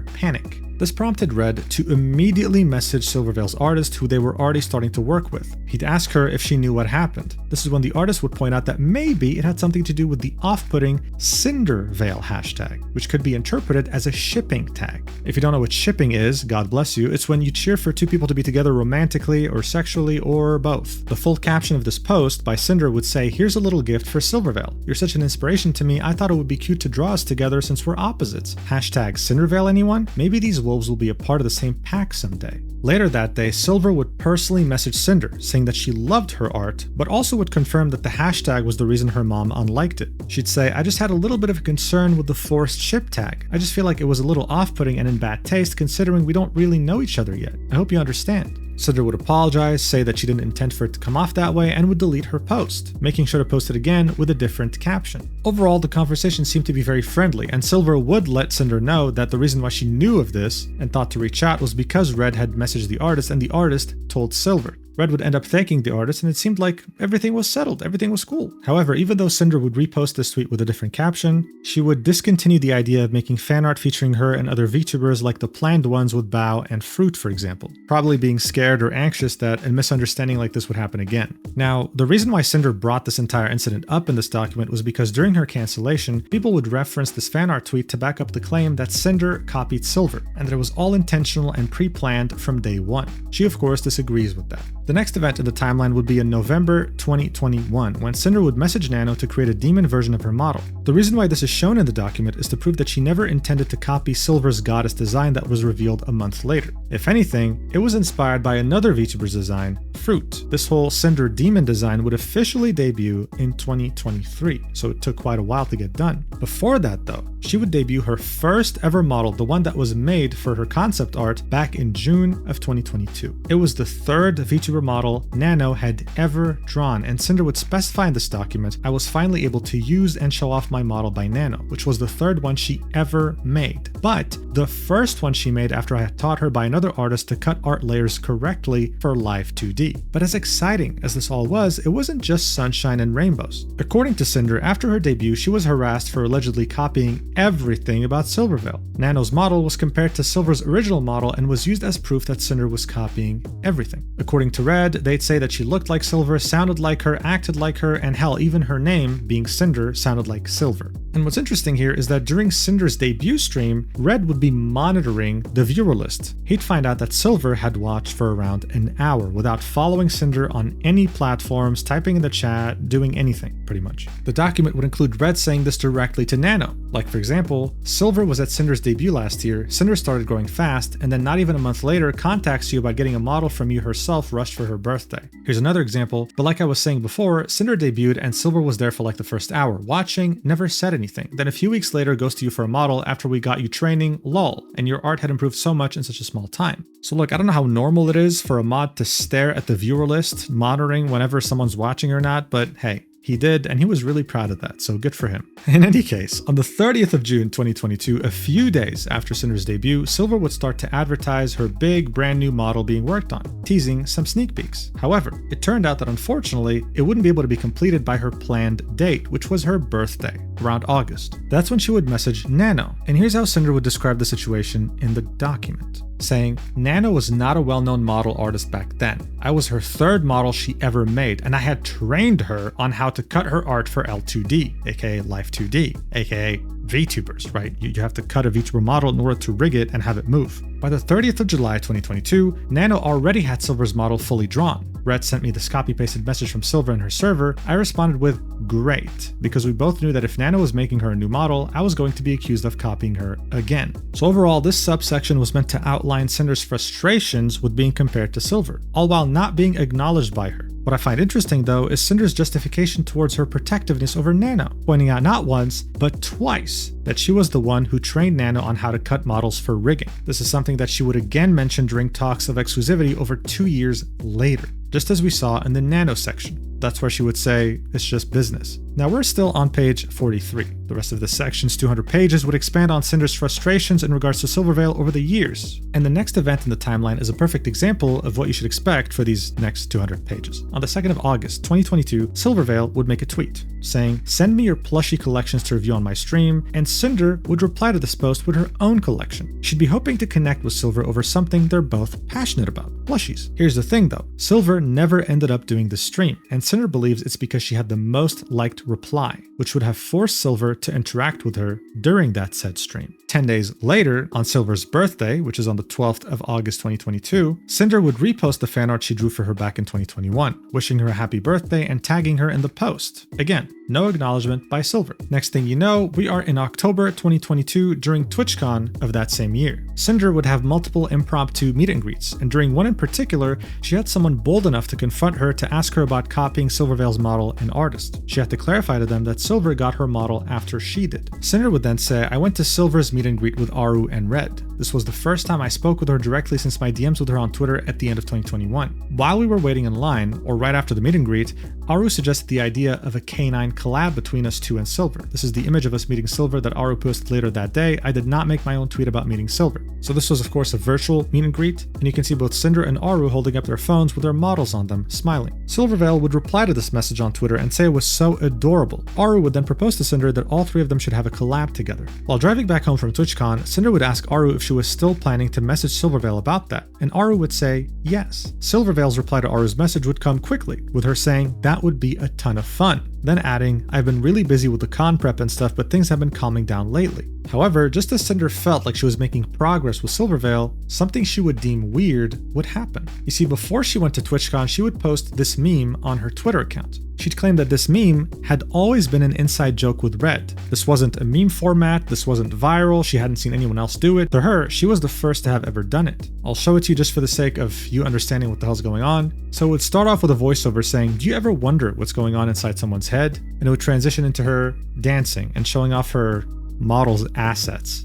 panic. This prompted Red to immediately message Silvervale's artist, who they were already starting to work with. He'd ask her if she knew what happened. This is when the artist would point out that maybe it had something to do with the off-putting Cindervale hashtag, which could be interpreted as a shipping tag. If you don't know what shipping is, God bless you, it's when you cheer for two people to be together romantically or sexually or both. The full caption of this post by Sinder would say, "Here's a little gift for Silvervale. You're such an inspiration to me, I thought it would be cute to draw us together since we're opposites. Hashtag Cindervale anyone? Maybe these wolves will be a part of the same pack someday." Later that day, Silver would personally message Sinder, saying that she loved her art, but also would confirm that the hashtag was the reason her mom unliked it. She'd say, "I just had a little bit of a concern with the forced ship tag. I just feel like it was a little off-putting and in bad taste considering we don't really know each other yet. I hope you understand." Sinder would apologize, say that she didn't intend for it to come off that way, and would delete her post, making sure to post it again with a different caption. Overall, the conversation seemed to be very friendly, and Silver would let Sinder know that the reason why she knew of this and thought to reach out was because Red had messaged the artist and the artist told Silver. Red would end up thanking the artist, and it seemed like everything was settled, everything was cool. However, even though Sinder would repost this tweet with a different caption, she would discontinue the idea of making fan art featuring her and other VTubers like the planned ones with Bao and Fruit, for example, probably being scared or anxious that a misunderstanding like this would happen again. Now, the reason why Sinder brought this entire incident up in this document was because during her cancellation, people would reference this fan art tweet to back up the claim that Sinder copied Silver, and that it was all intentional and pre-planned from day one. She, of course, disagrees with that. The next event in the timeline would be in November 2021, when Sinder would message Nano to create a demon version of her model. The reason why this is shown in the document is to prove that she never intended to copy Silver's goddess design that was revealed a month later. If anything, it was inspired by another VTuber's design, Fruit. This whole Sinder demon design would officially debut in 2023, so it took quite a while to get done. Before that though, she would debut her first ever model, the one that was made for her concept art, back in June of 2022. It was the third VTuber model Nano had ever drawn, and Sinder would specify in this document, "I was finally able to use and show off my model by Nano," which was the third one she ever made. But the first one she made after I had taught her by another artist to cut art layers correctly for Live 2D. But as exciting as this all was, it wasn't just sunshine and rainbows. According to Sinder, after her debut, she was harassed for allegedly copying everything about Silvervale. Nano's model was compared to Silver's original model and was used as proof that Sinder was copying everything. According to Red, they'd say that she looked like Silver, sounded like her, acted like her, and hell, even her name, being Sinder, sounded like Silver. And what's interesting here is that during Cinder's debut stream, Red would be monitoring the viewer list. He'd find out that Silver had watched for around an hour without following Sinder on any platforms, typing in the chat, doing anything, pretty much. The document would include Red saying this directly to Nano. Like, for example, Silver was at Cinder's debut last year, Cinder started growing fast, and then not even a month later contacts you about getting a model from you herself rushed for her birthday. Here's another example, but like I was saying before, Cinder debuted and Silver was there for like the first hour, watching, never said anything. Then a few weeks later goes to you for a model after we got you training, lol, and your art had improved so much in such a small time. So look, I don't know how normal it is for a mod to stare at the viewer list, monitoring whenever someone's watching or not, but hey, he did, and he was really proud of that, so good for him. In any case, on the 30th of June 2022, a few days after Cinder's debut, Silver would start to advertise her big brand new model being worked on, teasing some sneak peeks. However, it turned out that unfortunately, it wouldn't be able to be completed by her planned date, which was her birthday, around August. That's when she would message Nano, and here's how Sinder would describe the situation in the document, saying, "Nano was not a well-known model artist back then. I was her third model she ever made, and I had trained her on how to cut her art for L2D, aka Live 2D, aka VTubers, right? You have to cut a VTuber model in order to rig it and have it move." By the 30th of July 2022, Nano already had Silver's model fully drawn. Red sent me this copy-pasted message from Silver in her server. I responded with, "Great," because we both knew that if Nano was making her a new model, I was going to be accused of copying her again. So overall, this subsection was meant to outline Cinder's frustrations with being compared to Silver, all while not being acknowledged by her. What I find interesting though is Cinder's justification towards her protectiveness over Nano, pointing out not once, but twice that she was the one who trained Nano on how to cut models for rigging. This is something that she would again mention during talks of exclusivity over 2 years later, just as we saw in the Nano section. That's where she would say, "It's just business." Now we're still on page 43. The rest of this section's 200 pages would expand on Cinder's frustrations in regards to Silvervale over the years. And the next event in the timeline is a perfect example of what you should expect for these next 200 pages. On the 2nd of August, 2022, Silvervale would make a tweet saying, "Send me your plushie collections to review on my stream," and Cinder would reply to this post with her own collection. She'd be hoping to connect with Silver over something they're both passionate about, plushies. Here's the thing though, Silver never ended up doing the stream, and Cinder believes it's because she had the most liked reply, which would have forced Silver to interact with her during that said stream. 10 days later, on Silver's birthday, which is on the 12th of August 2022, Cinder would repost the fan art she drew for her back in 2021, wishing her a happy birthday and tagging her in the post. Again, no acknowledgement by Silver. Next thing you know, we are in October 2022 during TwitchCon of that same year. Cinder would have multiple impromptu meet and greets, and during one in particular, she had someone bold enough to confront her to ask her about copying Silvervale's model and artist. She had to clarify to them that Silver got her model after she did. Cinder would then say, "I went to Silver's meet and greet with Aruuu and Red. This was the first time I spoke with her directly since my DMs with her on Twitter at the end of 2021. While we were waiting in line, or right after the meet and greet, Aruuu suggested the idea of a canine collab between us two and Silver. This is the image of us meeting Silver that Aruuu posted later that day. I did not make my own tweet about meeting Silver." So this was of course a virtual meet and greet, and you can see both Cinder and Aruuu holding up their phones with their models on them, smiling. Silvervale would reply to this message on Twitter and say it was so adorable. Aruuu would then propose to Cinder that all three of them should have a collab together. While driving back home from TwitchCon, Cinder would ask Aruuu if she was still planning to message Silvervale about that, and Aruuu would say yes. Silvervale's reply to Aruu's message would come quickly, with her saying that would be a ton of fun, then adding, "I've been really busy with the con prep and stuff, but things have been calming down lately." However, just as Cinder felt like she was making progress with Silvervale, something she would deem weird would happen. You see, before she went to TwitchCon, she would post this meme on her Twitter account. She'd claimed that this meme had always been an inside joke with Red. This wasn't a meme format, this wasn't viral, she hadn't seen anyone else do it. To her, she was the first to have ever done it. I'll show it to you just for the sake of you understanding what the hell's going on. So it would start off with a voiceover saying, "Do you ever wonder what's going on inside someone's head?" And it would transition into her dancing and showing off her model's assets.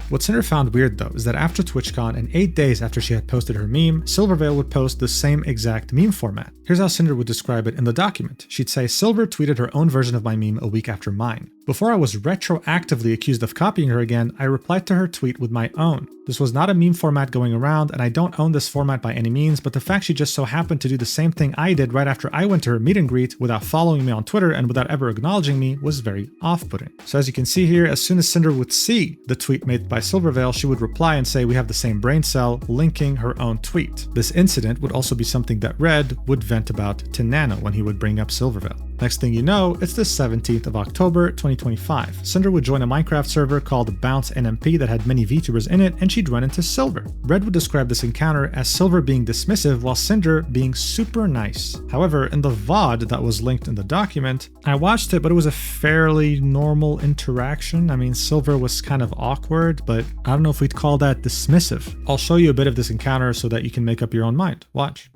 What Cinder found weird though is that after TwitchCon and 8 days after she had posted her meme, Silvervale would post the same exact meme format. Here's how Cinder would describe it in the document. She'd say, "Silver tweeted her own version of my meme a week after mine. Before I was retroactively accused of copying her again, I replied to her tweet with my own. This was not a meme format going around, and I don't own this format by any means, but the fact she just so happened to do the same thing I did right after I went to her meet and greet without following me on Twitter and without ever acknowledging me was very off-putting." So as you can see here, as soon as Cinder would see the tweet made by Silvervale, she would reply and say, "We have the same brain cell," linking her own tweet. This incident would also be something that Red would vent about to Nano when he would bring up Silvervale. Next thing you know, it's the 17th of October, 2025. Cinder would join a Minecraft server called Bounce NMP that had many VTubers in it, and she'd run into Silver. Red would describe this encounter as Silver being dismissive while Cinder being super nice. However, in the VOD that was linked in the document, I watched it, but it was a fairly normal interaction. I mean, Silver was kind of awkward, but I don't know if we'd call that dismissive. I'll show you a bit of this encounter so that you can make up your own mind. Watch.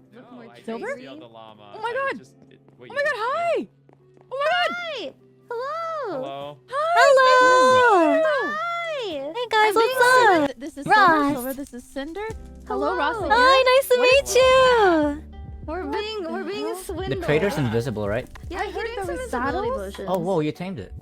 Silver? Oh my god! Oh my god, hi! Oh my god! Hi! Hello! Hello. Hello! Hi! Hey guys, what's up? This is Ross. Silver, this is Cinder. Hello. Ross. again. Hi, nice to meet you. We're being swindled. The trader's invisible, right? Yeah, I he heard did there some was invisibility saddles. potions. Oh, whoa, you tamed it.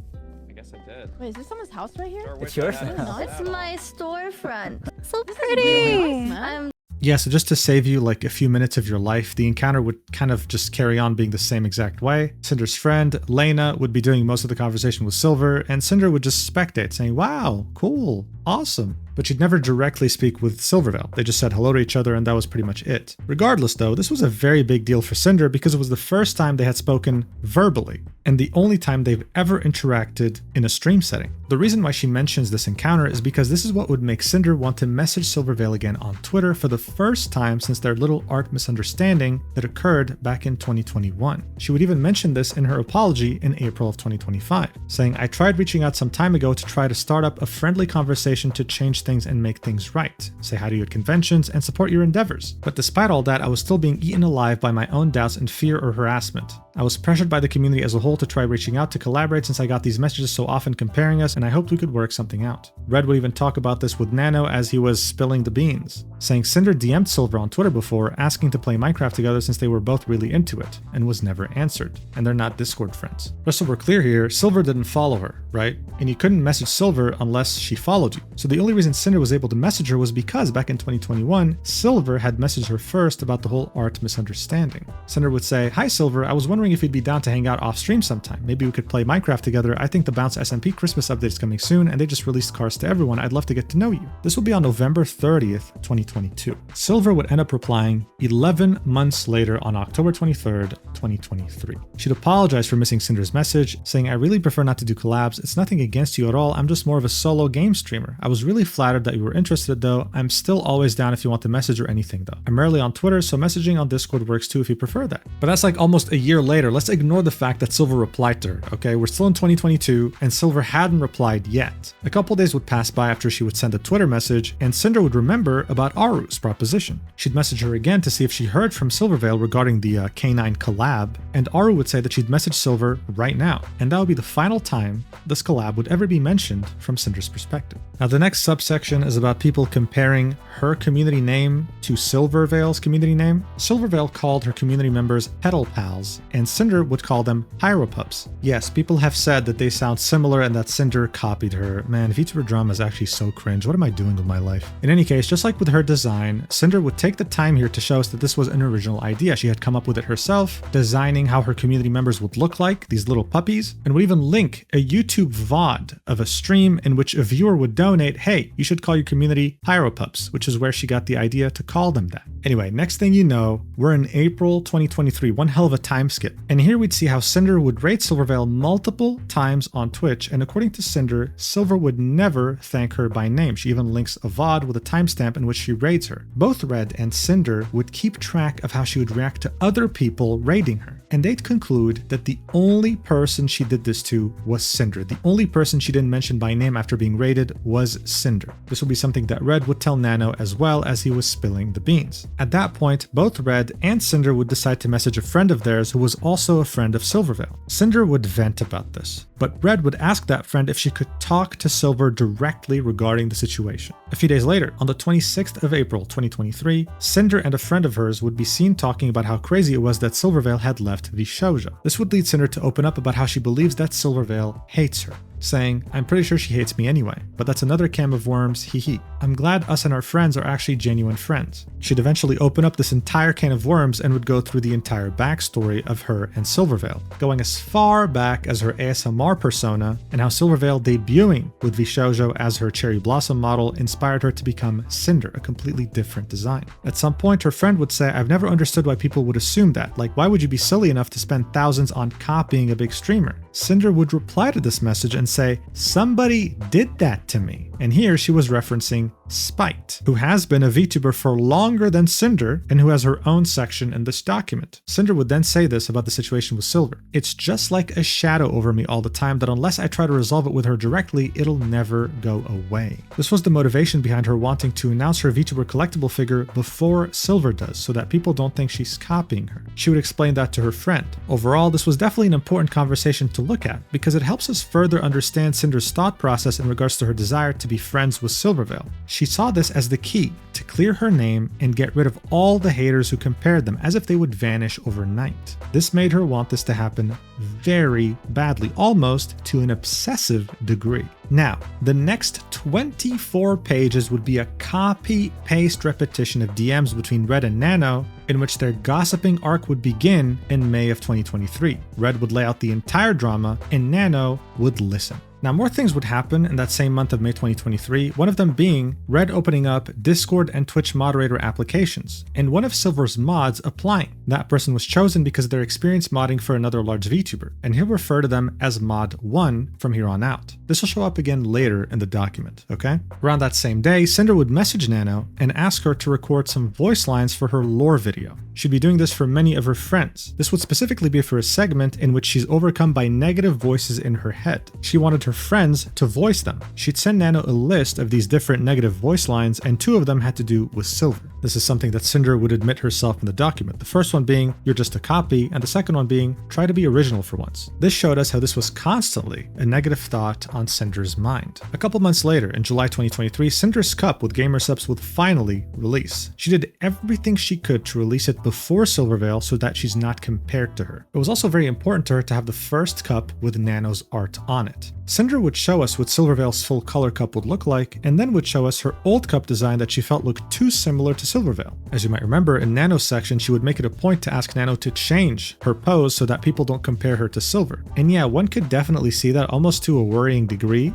I guess I did. Wait, is this someone's house right here? Sure, It's wish yours I had now. a It's saddle. my storefront. So Really pretty. nice, man. I'm Yeah, so just to save you like a few minutes of your life, the encounter would kind of just carry on being the same exact way. Cinder's friend, Lena, would be doing most of the conversation with Silver, and Cinder would just spectate, saying, "Wow, cool, awesome." But she'd never directly speak with Silvervale. They just said hello to each other, and that was pretty much it. Regardless, though, this was a very big deal for Cinder because it was the first time they had spoken verbally, and the only time they've ever interacted in a stream setting. The reason why she mentions this encounter is because this is what would make Cinder want to message Silvervale again on Twitter for the first time since their little art misunderstanding that occurred back in 2021. She would even mention this in her apology in April of 2025, saying, "I tried reaching out some time ago to try to start up a friendly conversation to change things things and make things right, say hi to you at conventions, and support your endeavors. But despite all that, I was still being eaten alive by my own doubts and fear or harassment. I was pressured by the community as a whole to try reaching out to collaborate since I got these messages so often comparing us, and I hoped we could work something out. Red would even talk about this with Nano as he was spilling the beans, saying Sinder DM'd Silver on Twitter before asking to play Minecraft together since they were both really into it, and was never answered, and they're not Discord friends. Just so we're clear here, Silver didn't follow her, right? And you couldn't message Silver unless she followed you. So the only reason Sinder was able to message her was because back in 2021, Silver had messaged her first about the whole art misunderstanding. Sinder would say, "Hi Silver, I was wondering if you'd be down to hang out off stream sometime. Maybe we could play Minecraft together. I think the Bounce SMP Christmas update is coming soon and they just released cars to everyone. I'd love to get to know you." This will be on November 30th, 2022. Silver would end up replying 11 months later on October 23rd, 2023. She'd apologize for missing Cinder's message, saying, "I really prefer not to do collabs. It's nothing against you at all. I'm just more of a solo game streamer. I was really flattered that you were interested though. I'm still always down if you want to message or anything though. I'm rarely on Twitter, so messaging on Discord works too if you prefer that." But that's like almost a year later. Let's ignore the fact that Silver replied to her, okay? We're still in 2022 and Silver hadn't replied yet. A couple days would pass by after she would send a Twitter message and Cinder would remember about Aruu's proposition. She'd message her again to see if she heard from Silvervale regarding the K9 collab, and Aruuu would say that she'd message Silver right now, and that would be the final time this collab would ever be mentioned from Cinder's perspective. Now the next subsection is about people comparing her community name to Silvervale's community name. Silvervale called her community members Petal Pals, and Cinder would call them Pyropups. Yes, people have said that they sound similar and that Cinder copied her. Man, VTuber drama is actually so cringe. What am I doing with my life? In any case, just like with her design, Cinder would take the time here to show us that this was an original idea. She had come up with it herself, designing how her community members would look like, these little puppies, and would even link a YouTube VOD of a stream in which a viewer would donate, "Hey, you should call your community Pyropups," which is where she got the idea to call them that. Anyway, next thing you know, we're in April 2023, one hell of a time skip. And here we'd see how Cinder would raid Silvervale multiple times on Twitch, and according to Cinder, Silver would never thank her by name. She even links a VOD with a timestamp in which she raids her. Both Red and Cinder would keep track of how she would react to other people raiding her, and they'd conclude that the only person she did this to was Cinder. The only person she didn't mention by name after being raided was Cinder. This would be something that Red would tell Nano as well as he was spilling the beans. At that point, both Red and Cinder would decide to message a friend of theirs who was also a friend of Silvervale. Cinder would vent about this, but Red would ask that friend if she could talk to Silver directly regarding the situation. A few days later, on the 26th of April 2023, Cinder and a friend of hers would be seen talking about how crazy it was that Silvervale had left Vishoja. This would lead Cinder to open up about how she believes that Silvervale hates her, saying, "I'm pretty sure she hates me anyway, but that's another can of worms, hee hee. I'm glad us and our friends are actually genuine friends." She'd eventually open up this entire can of worms and would go through the entire backstory of her and Silvervale, going as far back as her ASMR persona and how Silvervale debuting with Vishojo as her cherry blossom model inspired her to become Cinder, a completely different design. At some point, her friend would say, "I've never understood why people would assume that. Like, why would you be silly enough to spend thousands on copying a big streamer?" Cinder would reply to this message and say, "Somebody did that to me." And here she was referencing Spite, who has been a VTuber for longer than Cinder and who has her own section in this document. Cinder would then say this about the situation with Silver: "It's just like a shadow over me all the time that unless I try to resolve it with her directly, it'll never go away." This was the motivation behind her wanting to announce her VTuber collectible figure before Silver does, so that people don't think she's copying her. She would explain that to her friend. Overall, this was definitely an important conversation to look at because it helps us further understand Cinder's thought process in regards to her desire to be friends with Silvervale. She saw this as the key to clear her name and get rid of all the haters who compared them as if they would vanish overnight. This made her want this to happen very badly, almost to an obsessive degree. Now, the next 24 pages would be a copy-paste repetition of DMs between Red and Nano, in which their gossiping arc would begin in May of 2023. Red would lay out the entire drama, and Nano would listen. Now, more things would happen in that same month of May 2023, one of them being Red opening up Discord and Twitch moderator applications, and one of Silver's mods applying. That person was chosen because of their experience modding for another large VTuber, and he'll refer to them as Mod 1 from here on out. This will show up again later in the document, okay? Around that same day, Cinder would message Nano and ask her to record some voice lines for her lore video. She'd be doing this for many of her friends. This would specifically be for a segment in which she's overcome by negative voices in her head. She wanted her her friends to voice them. She'd send Nano a list of these different negative voice lines, and 2 of them had to do with Silver. This is something that Sinder would admit herself in the document. The first one being, "You're just a copy," and the second one being, "Try to be original for once." This showed us how this was constantly a negative thought on Sinder's mind. A couple months later, in July 2023, Sinder's cup with gamer subs would finally release. She did everything she could to release it before Silvervale so that she's not compared to her. It was also very important to her to have the first cup with Nano's art on it. Sinder would show us what Silvervale's full color cup would look like, and then would show us her old cup design that she felt looked too similar to Silvervale. As you might remember, in Nano's section, she would make it a point to ask Nano to change her pose so that people don't compare her to Silver. And yeah, one could definitely see that almost to a worrying degree.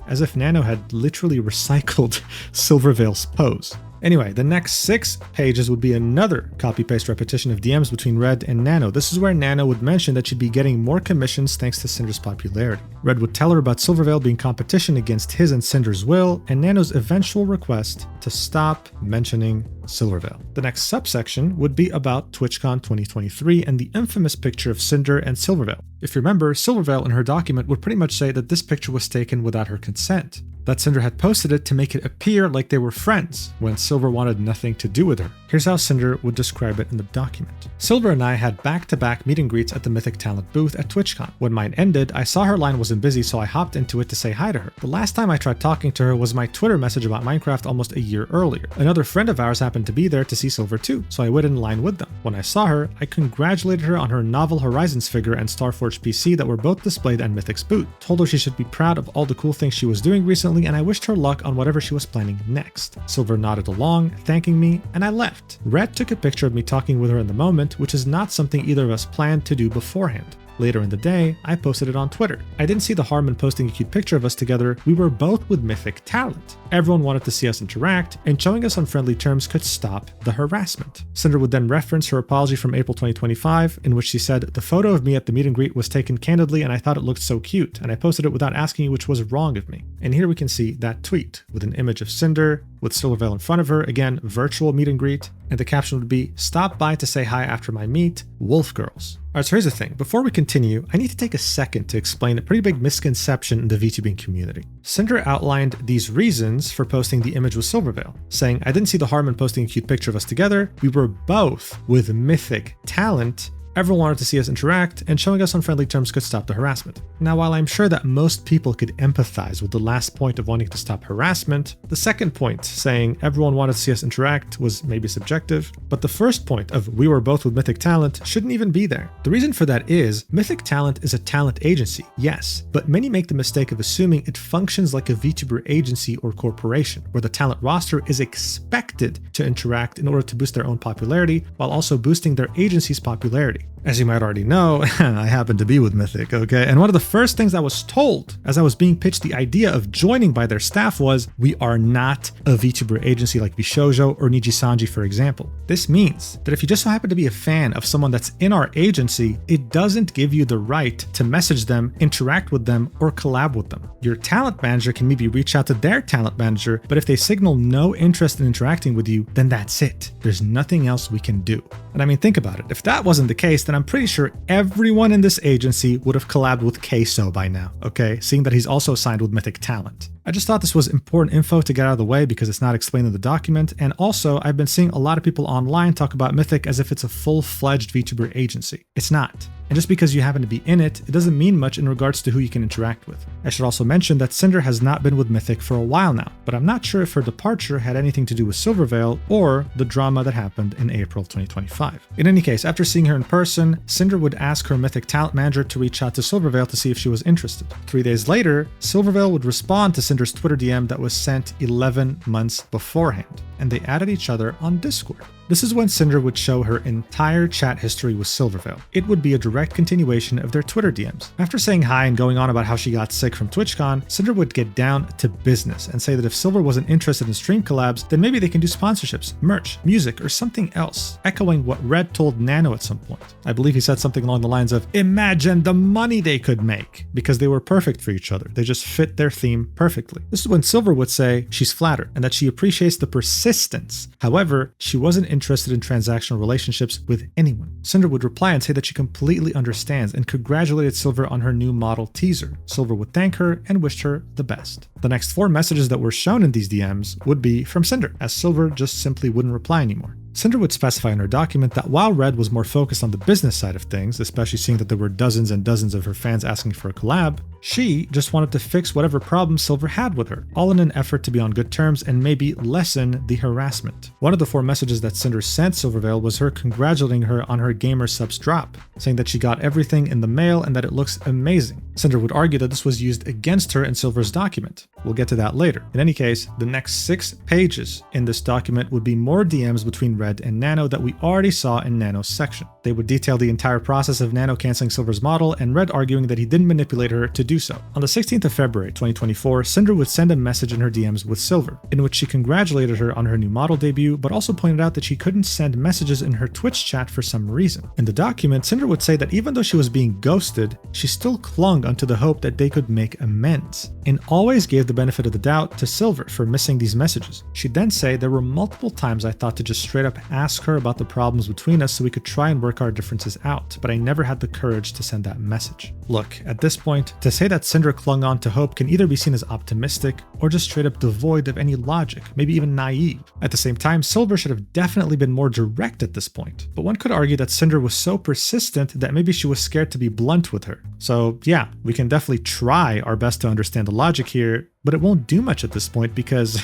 As if Nano had literally recycled Silvervale's pose. Anyway, the next 6 pages would be another copy-paste repetition of DMs between Red and Nano. This is where Nano would mention that she'd be getting more commissions thanks to Sinder's popularity. Red would tell her about Silvervale being competition against his and Sinder's will, and Nano's eventual request to stop mentioning Silvervale. The next subsection would be about TwitchCon 2023 and the infamous picture of Sinder and Silvervale. If you remember, Silvervale in her document would pretty much say that this picture was taken without her consent, that Sinder had posted it to make it appear like they were friends, when Silver wanted nothing to do with her. Here's how Sinder would describe it in the document. "Silver and I had back-to-back meet and greets at the Mythic Talent booth at TwitchCon. When mine ended, I saw her line wasn't busy, so I hopped into it to say hi to her. The last time I tried talking to her was my Twitter message about Minecraft almost a year earlier. Another friend of ours happened to be there to see Silver too, so I went in line with them. When I saw her, I congratulated her on her Novel Horizons figure and Starforge PC that were both displayed at Mythic's booth. Told her she should be proud of all the cool things she was doing recently, and I wished her luck on whatever she was planning next. Silver nodded along, thanking me, and I left. Red took a picture of me talking with her in the moment, which is not something either of us planned to do beforehand. Later in the day, I posted it on Twitter. I didn't see the harm in posting a cute picture of us together. We were both with Mythic Talent. Everyone wanted to see us interact, and showing us on friendly terms could stop the harassment." Cinder would then reference her apology from April 2025, in which she said, "The photo of me at the meet and greet was taken candidly and I thought it looked so cute, and I posted it without asking you which was wrong of me." And here we can see that tweet with an image of Cinder with Silvervale in front of her, again, virtual meet and greet, and the caption would be, "Stop by to say hi after my meet, Wolf Girls." Alright, so here's the thing. Before we continue, I need to take a second to explain a pretty big misconception in the VTubing community. Cinder outlined these reasons for posting the image with Silvervale, saying, "I didn't see the harm in posting a cute picture of us together. We were both with Mythic Talent. Everyone wanted to see us interact, and showing us on friendly terms could stop the harassment." Now, while I'm sure that most people could empathize with the last point of wanting to stop harassment, the second point, saying everyone wanted to see us interact, was maybe subjective, but the first point of "we were both with Mythic Talent" shouldn't even be there. The reason for that is, Mythic Talent is a talent agency, yes, but many make the mistake of assuming it functions like a VTuber agency or corporation, where the talent roster is expected to interact in order to boost their own popularity, while also boosting their agency's popularity. As you might already know, I happen to be with Mythic, okay? And one of the first things I was told as I was being pitched the idea of joining by their staff was, "We are not a VTuber agency like Bishoujo or Nijisanji, for example." This means that if you just so happen to be a fan of someone that's in our agency, it doesn't give you the right to message them, interact with them, or collab with them. Your talent manager can maybe reach out to their talent manager, but if they signal no interest in interacting with you, then that's it. There's nothing else we can do. And I mean, think about it. If that wasn't the case, then I'm pretty sure everyone in this agency would have collabed with Queso by now, okay? Seeing that he's also signed with Mythic Talent. I just thought this was important info to get out of the way because it's not explained in the document, and also I've been seeing a lot of people online talk about Mythic as if it's a full-fledged VTuber agency. It's not. And just because you happen to be in it, it doesn't mean much in regards to who you can interact with. I should also mention that Cinder has not been with Mythic for a while now, but I'm not sure if her departure had anything to do with Silvervale or the drama that happened in April 2025. In any case, after seeing her in person, Cinder would ask her Mythic talent manager to reach out to Silvervale to see if she was interested. 3 days later, Silvervale would respond to Cinder's Twitter DM that was sent 11 months beforehand, and they added each other on Discord. This is when Cinder would show her entire chat history with Silvervale. It would be a direct continuation of their Twitter DMs. After saying hi and going on about how she got sick from TwitchCon, Cinder would get down to business and say that if Silver wasn't interested in stream collabs, then maybe they can do sponsorships, merch, music, or something else, echoing what Red told Nano at some point. I believe he said something along the lines of, "Imagine the money they could make," because they were perfect for each other. They just fit their theme perfectly. This is when Silver would say she's flattered and that she appreciates the persistence. However, she wasn't interested in transactional relationships with anyone. Sinder would reply and say that she completely understands and congratulated Silver on her new model teaser. Silver would thank her and wished her the best. The next 4 messages that were shown in these DMs would be from Sinder, as Silver just simply wouldn't reply anymore. Sinder would specify in her document that while Red was more focused on the business side of things, especially seeing that there were dozens and dozens of her fans asking for a collab, she just wanted to fix whatever problems Silver had with her, all in an effort to be on good terms and maybe lessen the harassment. One of the 4 messages that Sinder sent Silvervale was her congratulating her on her gamer subs drop, saying that she got everything in the mail and that it looks amazing. Cinder would argue that this was used against her in Silver's document. We'll get to that later. In any case, the next 6 pages in this document would be more DMs between Red and Nano that we already saw in Nano's section. They would detail the entire process of Nano canceling Silver's model and Red arguing that he didn't manipulate her to do so. On the 16th of February 2024, Sinder would send a message in her DMs with Silver, in which she congratulated her on her new model debut, but also pointed out that she couldn't send messages in her Twitch chat for some reason. In the document, Sinder would say that even though she was being ghosted, she still clung onto the hope that they could make amends, and always gave the benefit of the doubt to Silver for missing these messages. She'd then say, there were multiple times I thought to just straight up ask her about the problems between us so we could try and work our differences out, but I never had the courage to send that message. Look, at this point, to say that Sinder clung on to hope can either be seen as optimistic or just straight up devoid of any logic, maybe even naive. At the same time, Silver should have definitely been more direct at this point, but one could argue that Sinder was so persistent that maybe she was scared to be blunt with her. So yeah, we can definitely try our best to understand the logic here, but it won't do much at this point because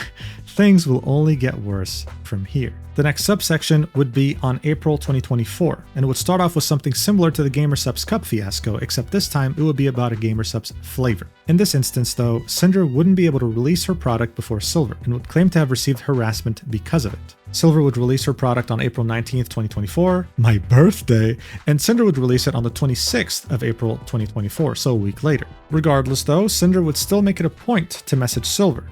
things will only get worse from here. The next subsection would be on April 2024, and it would start off with something similar to the GamerSupps Cup fiasco, except this time it would be about a GamerSupps flavor. In this instance though, Sinder wouldn't be able to release her product before Silver, and would claim to have received harassment because of it. Silver would release her product on April 19th, 2024, my birthday, and Sinder would release it on the 26th of April 2024, so a week later. Regardless though, Sinder would still make it a point to message Silver.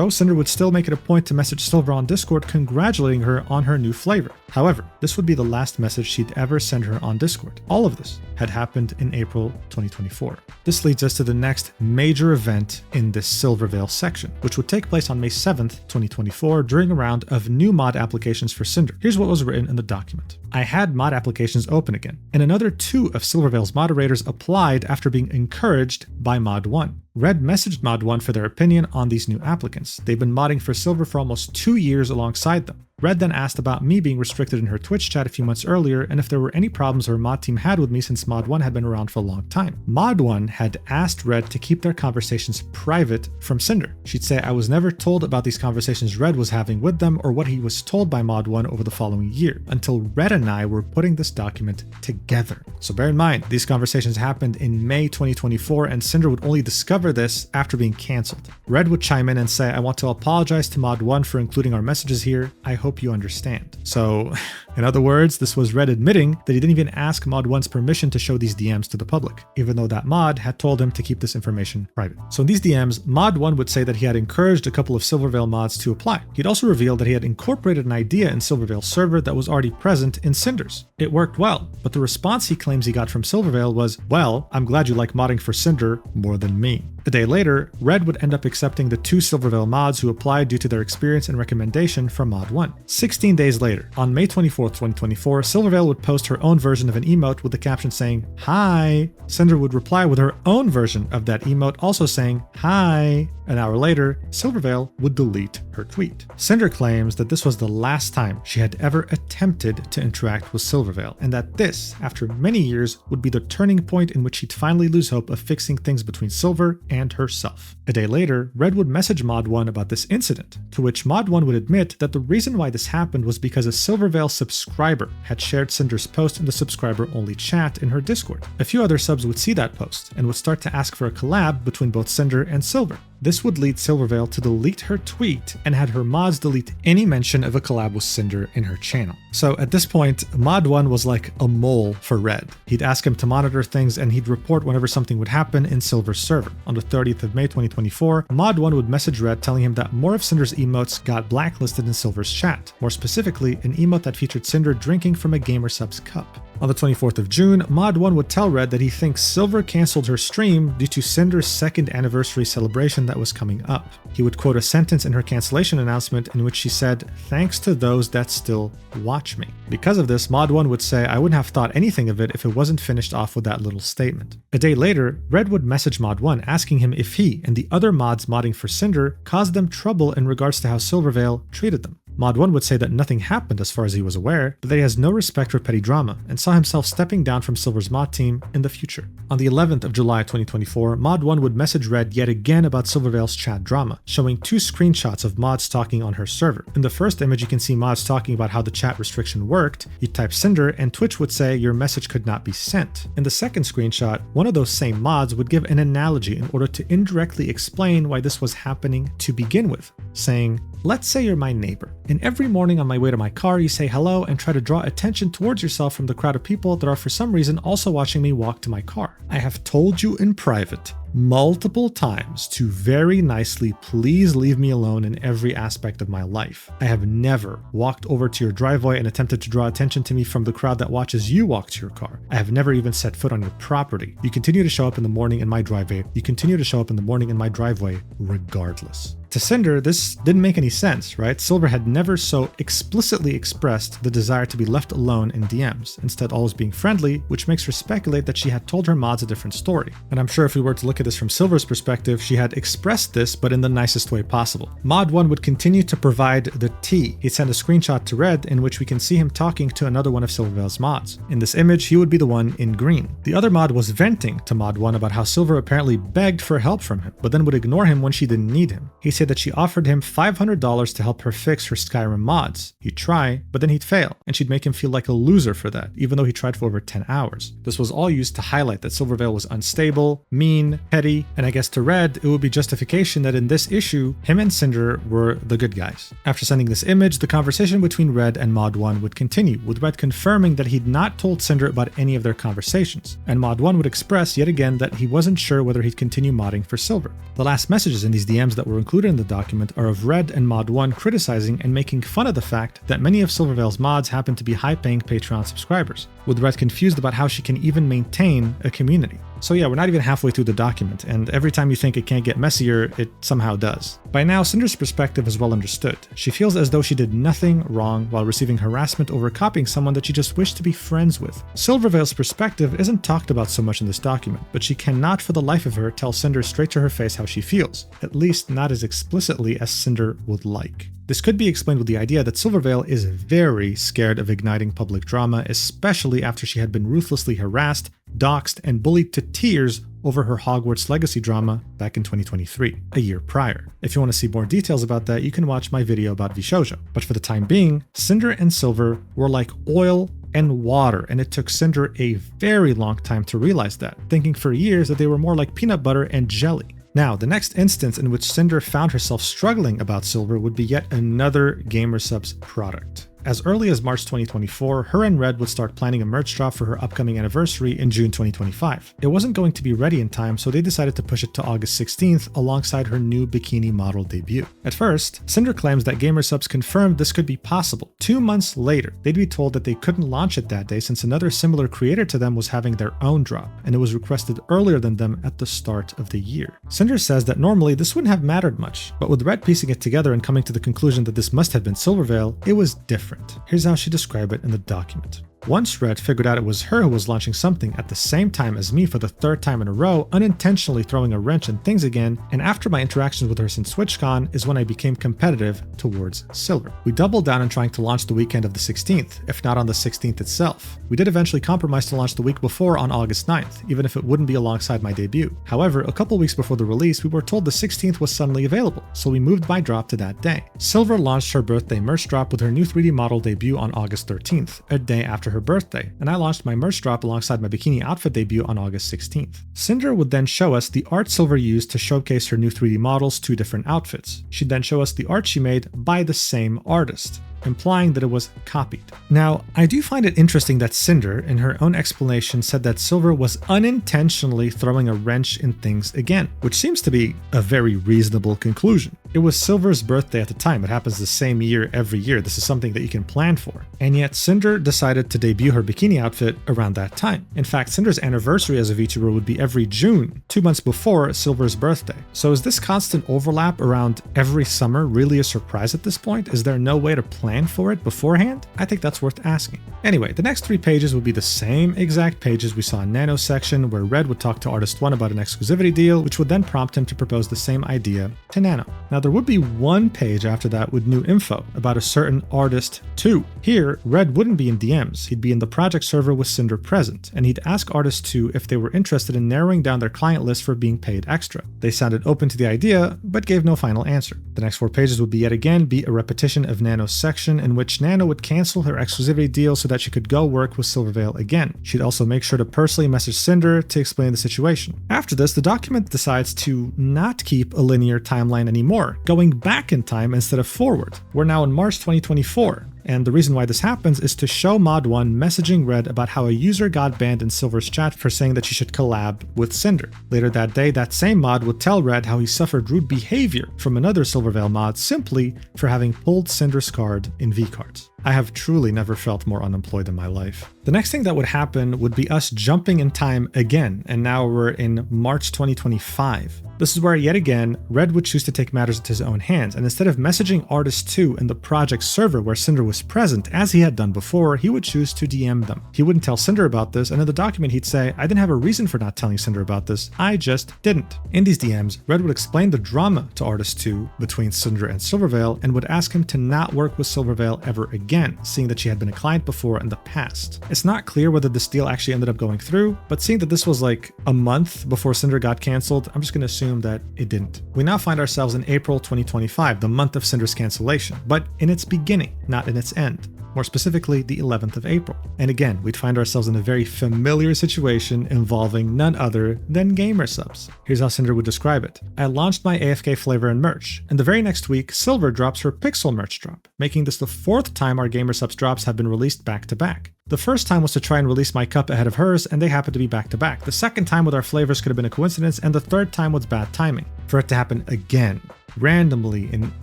Sinder would still make it a point to message Silver on Discord congratulating her on her new flavor. However, this would be the last message she'd ever send her on Discord. All of this had happened in April 2024. This leads us to the next major event in this Silvervale section, which would take place on May 7th, 2024 during a round of new mod applications for Sinder. Here's what was written in the document. I had mod applications open again, and another 2 of Silvervale's moderators applied after being encouraged by Mod 1. Red messaged Mod 1 for their opinion on these new applicants. They've been modding for Silver for almost 2 years alongside them. Red then asked about me being restricted in her Twitch chat a few months earlier and if there were any problems her mod team had with me since Mod 1 had been around for a long time. Mod 1 had asked Red to keep their conversations private from Sinder. She'd say, I was never told about these conversations Red was having with them or what he was told by Mod 1 over the following year, until Red and I were putting this document together. So bear in mind, these conversations happened in May 2024 and Sinder would only discover this after being cancelled. Red would chime in and say, I want to apologize to Mod 1 for including our messages here. I hope you understand. So, in other words, this was Red admitting that he didn't even ask Mod 1's permission to show these DMs to the public, even though that mod had told him to keep this information private. So in these DMs, Mod 1 would say that he had encouraged a couple of Silvervale mods to apply. He'd also revealed that he had incorporated an idea in Silvervale's server that was already present in Cinder's. It worked well, but the response he claims he got from Silvervale was, well, I'm glad you like modding for Sinder more than me. A day later, Red would end up accepting the 2 Silvervale mods who applied due to their experience and recommendation from Mod 1. 16 days later, on May 24th, 2024, Silvervale would post her own version of an emote with the caption saying, hi. Sinder would reply with her own version of that emote also saying, hi. An hour later, Silvervale would delete her tweet. Sinder claims that this was the last time she had ever attempted to interact with Silvervale, and that this, after many years, would be the turning point in which she'd finally lose hope of fixing things between Silver and herself. A day later, Red would message Mod 1 about this incident, to which Mod 1 would admit that the reason why this happened was because a Silvervale subscriber had shared Cinder's post in the subscriber-only chat in her Discord. A few other subs would see that post, and would start to ask for a collab between both Cinder and Silver. This would lead Silvervale to delete her tweet and had her mods delete any mention of a collab with Sinder in her channel. So at this point, Mod 1 was like a mole for Red. He'd ask him to monitor things and he'd report whenever something would happen in Silver's server. On the 30th of May 2024, Mod 1 would message Red telling him that more of Cinder's emotes got blacklisted in Silver's chat. More specifically, an emote that featured Cinder drinking from a GamerSupps cup. On the 24th of June, Mod1 would tell Red that he thinks Silver canceled her stream due to Cinder's 2nd anniversary celebration that was coming up. He would quote a sentence in her cancellation announcement in which she said, "Thanks to those that still watch me." Because of this, Mod1 would say, "I wouldn't have thought anything of it if it wasn't finished off with that little statement." A day later, Red would message Mod1 asking him if he and the other mods modding for Cinder caused them trouble in regards to how Silvervale treated them. Mod1 would say that nothing happened as far as he was aware, but that he has no respect for petty drama and saw himself stepping down from Silver's mod team in the future. On the 11th of July 2024, Mod1 would message Red yet again about Silvervale's chat drama, showing 2 screenshots of mods talking on her server. In the first image, you can see mods talking about how the chat restriction worked. You type Cinder and Twitch would say your message could not be sent. In the second screenshot, one of those same mods would give an analogy in order to indirectly explain why this was happening to begin with, saying, "Let's say you're my neighbor, and every morning on my way to my car you say hello and try to draw attention towards yourself from the crowd of people that are for some reason also watching me walk to my car. I have told you in private multiple times to very nicely please leave me alone in every aspect of my life. I have never walked over to your driveway and attempted to draw attention to me from the crowd that watches you walk to your car. I have never even set foot on your property. You continue to show up in the morning in my driveway. You continue to show up in the morning in my driveway regardless." To Cinder, this didn't make any sense, right? Silver had never so explicitly expressed the desire to be left alone in DMs, instead always being friendly, which makes her speculate that she had told her mods a different story. And I'm sure if we were to look at this from Silver's perspective, she had expressed this, but in the nicest way possible. Mod1 would continue to provide the tea. He'd send a screenshot to Red in which we can see him talking to another one of Silvervale's mods. In this image, he would be the one in green. The other mod was venting to Mod1 about how Silver apparently begged for help from him, but then would ignore him when she didn't need him. He said that she offered him $500 to help her fix her Skyrim mods. He'd try, but then he'd fail, and she'd make him feel like a loser for that, even though he tried for over 10 hours. This was all used to highlight that Silvervale was unstable, mean, petty, and I guess to Red, it would be justification that in this issue, him and Cinder were the good guys. After sending this image, the conversation between Red and Mod1 would continue, with Red confirming that he'd not told Cinder about any of their conversations, and Mod1 would express yet again that he wasn't sure whether he'd continue modding for Silver. The last messages in these DMs that were included in the document are of Red and Mod1 criticizing and making fun of the fact that many of Silvervale's mods happen to be high-paying Patreon subscribers, with Red confused about how she can even maintain a community. So yeah, we're not even halfway through the document, and every time you think it can't get messier, it somehow does. By now, Cinder's perspective is well understood. She feels as though she did nothing wrong while receiving harassment over copying someone that she just wished to be friends with. Silvervale's perspective isn't talked about so much in this document, but she cannot for the life of her tell Cinder straight to her face how she feels, at least not as explicitly as Cinder would like. This could be explained with the idea that Silvervale is very scared of igniting public drama, especially after she had been ruthlessly harassed, doxxed, and bullied to tears over her Hogwarts Legacy drama back in 2023, a year prior. If you want to see more details about that, you can watch my video about Vshoujo. But for the time being, Cinder and Silver were like oil and water, and it took Cinder a very long time to realize that, thinking for years that they were more like peanut butter and jelly. Now, the next instance in which Cinder found herself struggling about Silver would be yet another Gamersubs product. As early as March 2024, her and Red would start planning a merch drop for her upcoming anniversary in June 2025. It wasn't going to be ready in time, so they decided to push it to August 16th alongside her new bikini model debut. At first, Cinder claims that Gamersubs confirmed this could be possible. 2 months later, they'd be told that they couldn't launch it that day since another similar creator to them was having their own drop, and it was requested earlier than them at the start of the year. Cinder says that normally this wouldn't have mattered much, but with Red piecing it together and coming to the conclusion that this must have been Silvervale, it was different. Here's how she described it in the document. Once Red figured out it was her who was launching something at the same time as me for the 3rd time in a row, unintentionally throwing a wrench in things again, and after my interactions with her since TwitchCon is when I became competitive towards Silver. We doubled down on trying to launch the weekend of the 16th, if not on the 16th itself. We did eventually compromise to launch the week before on August 9th, even if it wouldn't be alongside my debut. However, a couple weeks before the release, we were told the 16th was suddenly available, so we moved my drop to that day. Silver launched her birthday merch drop with her new 3D model debut on August 13th, a day after her birthday, and I launched my merch drop alongside my bikini outfit debut on August 16th. Cinder would then show us the art Silver used to showcase her new 3D model's 2 different outfits. She'd then show us the art she made by the same artist. implying that it was copied. Now, I do find it interesting that Sinder, in her own explanation, said that Silver was unintentionally throwing a wrench in things again, which seems to be a very reasonable conclusion. It was Silver's birthday at the time. It happens the same year every year. This is something that you can plan for. And yet Sinder decided to debut her bikini outfit around that time. In fact, Cinder's anniversary as a VTuber would be every June, 2 months before Silver's birthday. So is this constant overlap around every summer really a surprise at this point? Is there no way to plan for it beforehand? I think that's worth asking. Anyway, the next 3 pages would be the same exact pages we saw in Nano section, where Red would talk to Artist 1 about an exclusivity deal, which would then prompt him to propose the same idea to Nano. Now, there would be 1 page after that with new info about a certain Artist 2. Here, Red wouldn't be in DMs, he'd be in the project server with Sinder present, and he'd ask Artist 2 if they were interested in narrowing down their client list for being paid extra. They sounded open to the idea, but gave no final answer. The next 4 pages would be yet again be a repetition of Nano's section, in which Nano would cancel her exclusivity deal so that she could go work with Silvervale again. She'd also make sure to personally message Sinder to explain the situation. After this, the document decides to not keep a linear timeline anymore, going back in time instead of forward. We're now in March 2024. And the reason why this happens is to show Mod 1 messaging Red about how a user got banned in Silver's chat for saying that she should collab with Sinder. Later that day, that same mod would tell Red how he suffered rude behavior from another Silvervale mod simply for having pulled Cinder's card in V-cards. I have truly never felt more unemployed in my life. The next thing that would happen would be us jumping in time again, and now we're in March 2025. This is where, yet again, Red would choose to take matters into his own hands, and instead of messaging Artist 2 in the project server where Sinder was present, as he had done before, he would choose to DM them. He wouldn't tell Sinder about this, and in the document he'd say, "I didn't have a reason for not telling Sinder about this, I just didn't." In these DMs, Red would explain the drama to Artist 2 between Sinder and Silvervale, and would ask him to not work with Silvervale ever again, seeing that she had been a client before in the past. It's not clear whether this deal actually ended up going through, but seeing that this was like a month before Sinder got cancelled, I'm just going to assume that it didn't. We now find ourselves in April 2025, the month of Cinder's cancellation, but in its beginning, not in its end. More specifically, the 11th of April. And again, we'd find ourselves in a very familiar situation involving none other than gamer subs. Here's how Sinder would describe it. "I launched my AFK flavor and merch, and the very next week, Silver drops her Pixel merch drop, making this the 4th time our gamer subs drops have been released back to back. The first time was to try and release my cup ahead of hers, and they happened to be back to back. The second time with our flavors could have been a coincidence, and the third time was bad timing. For it to happen again, randomly in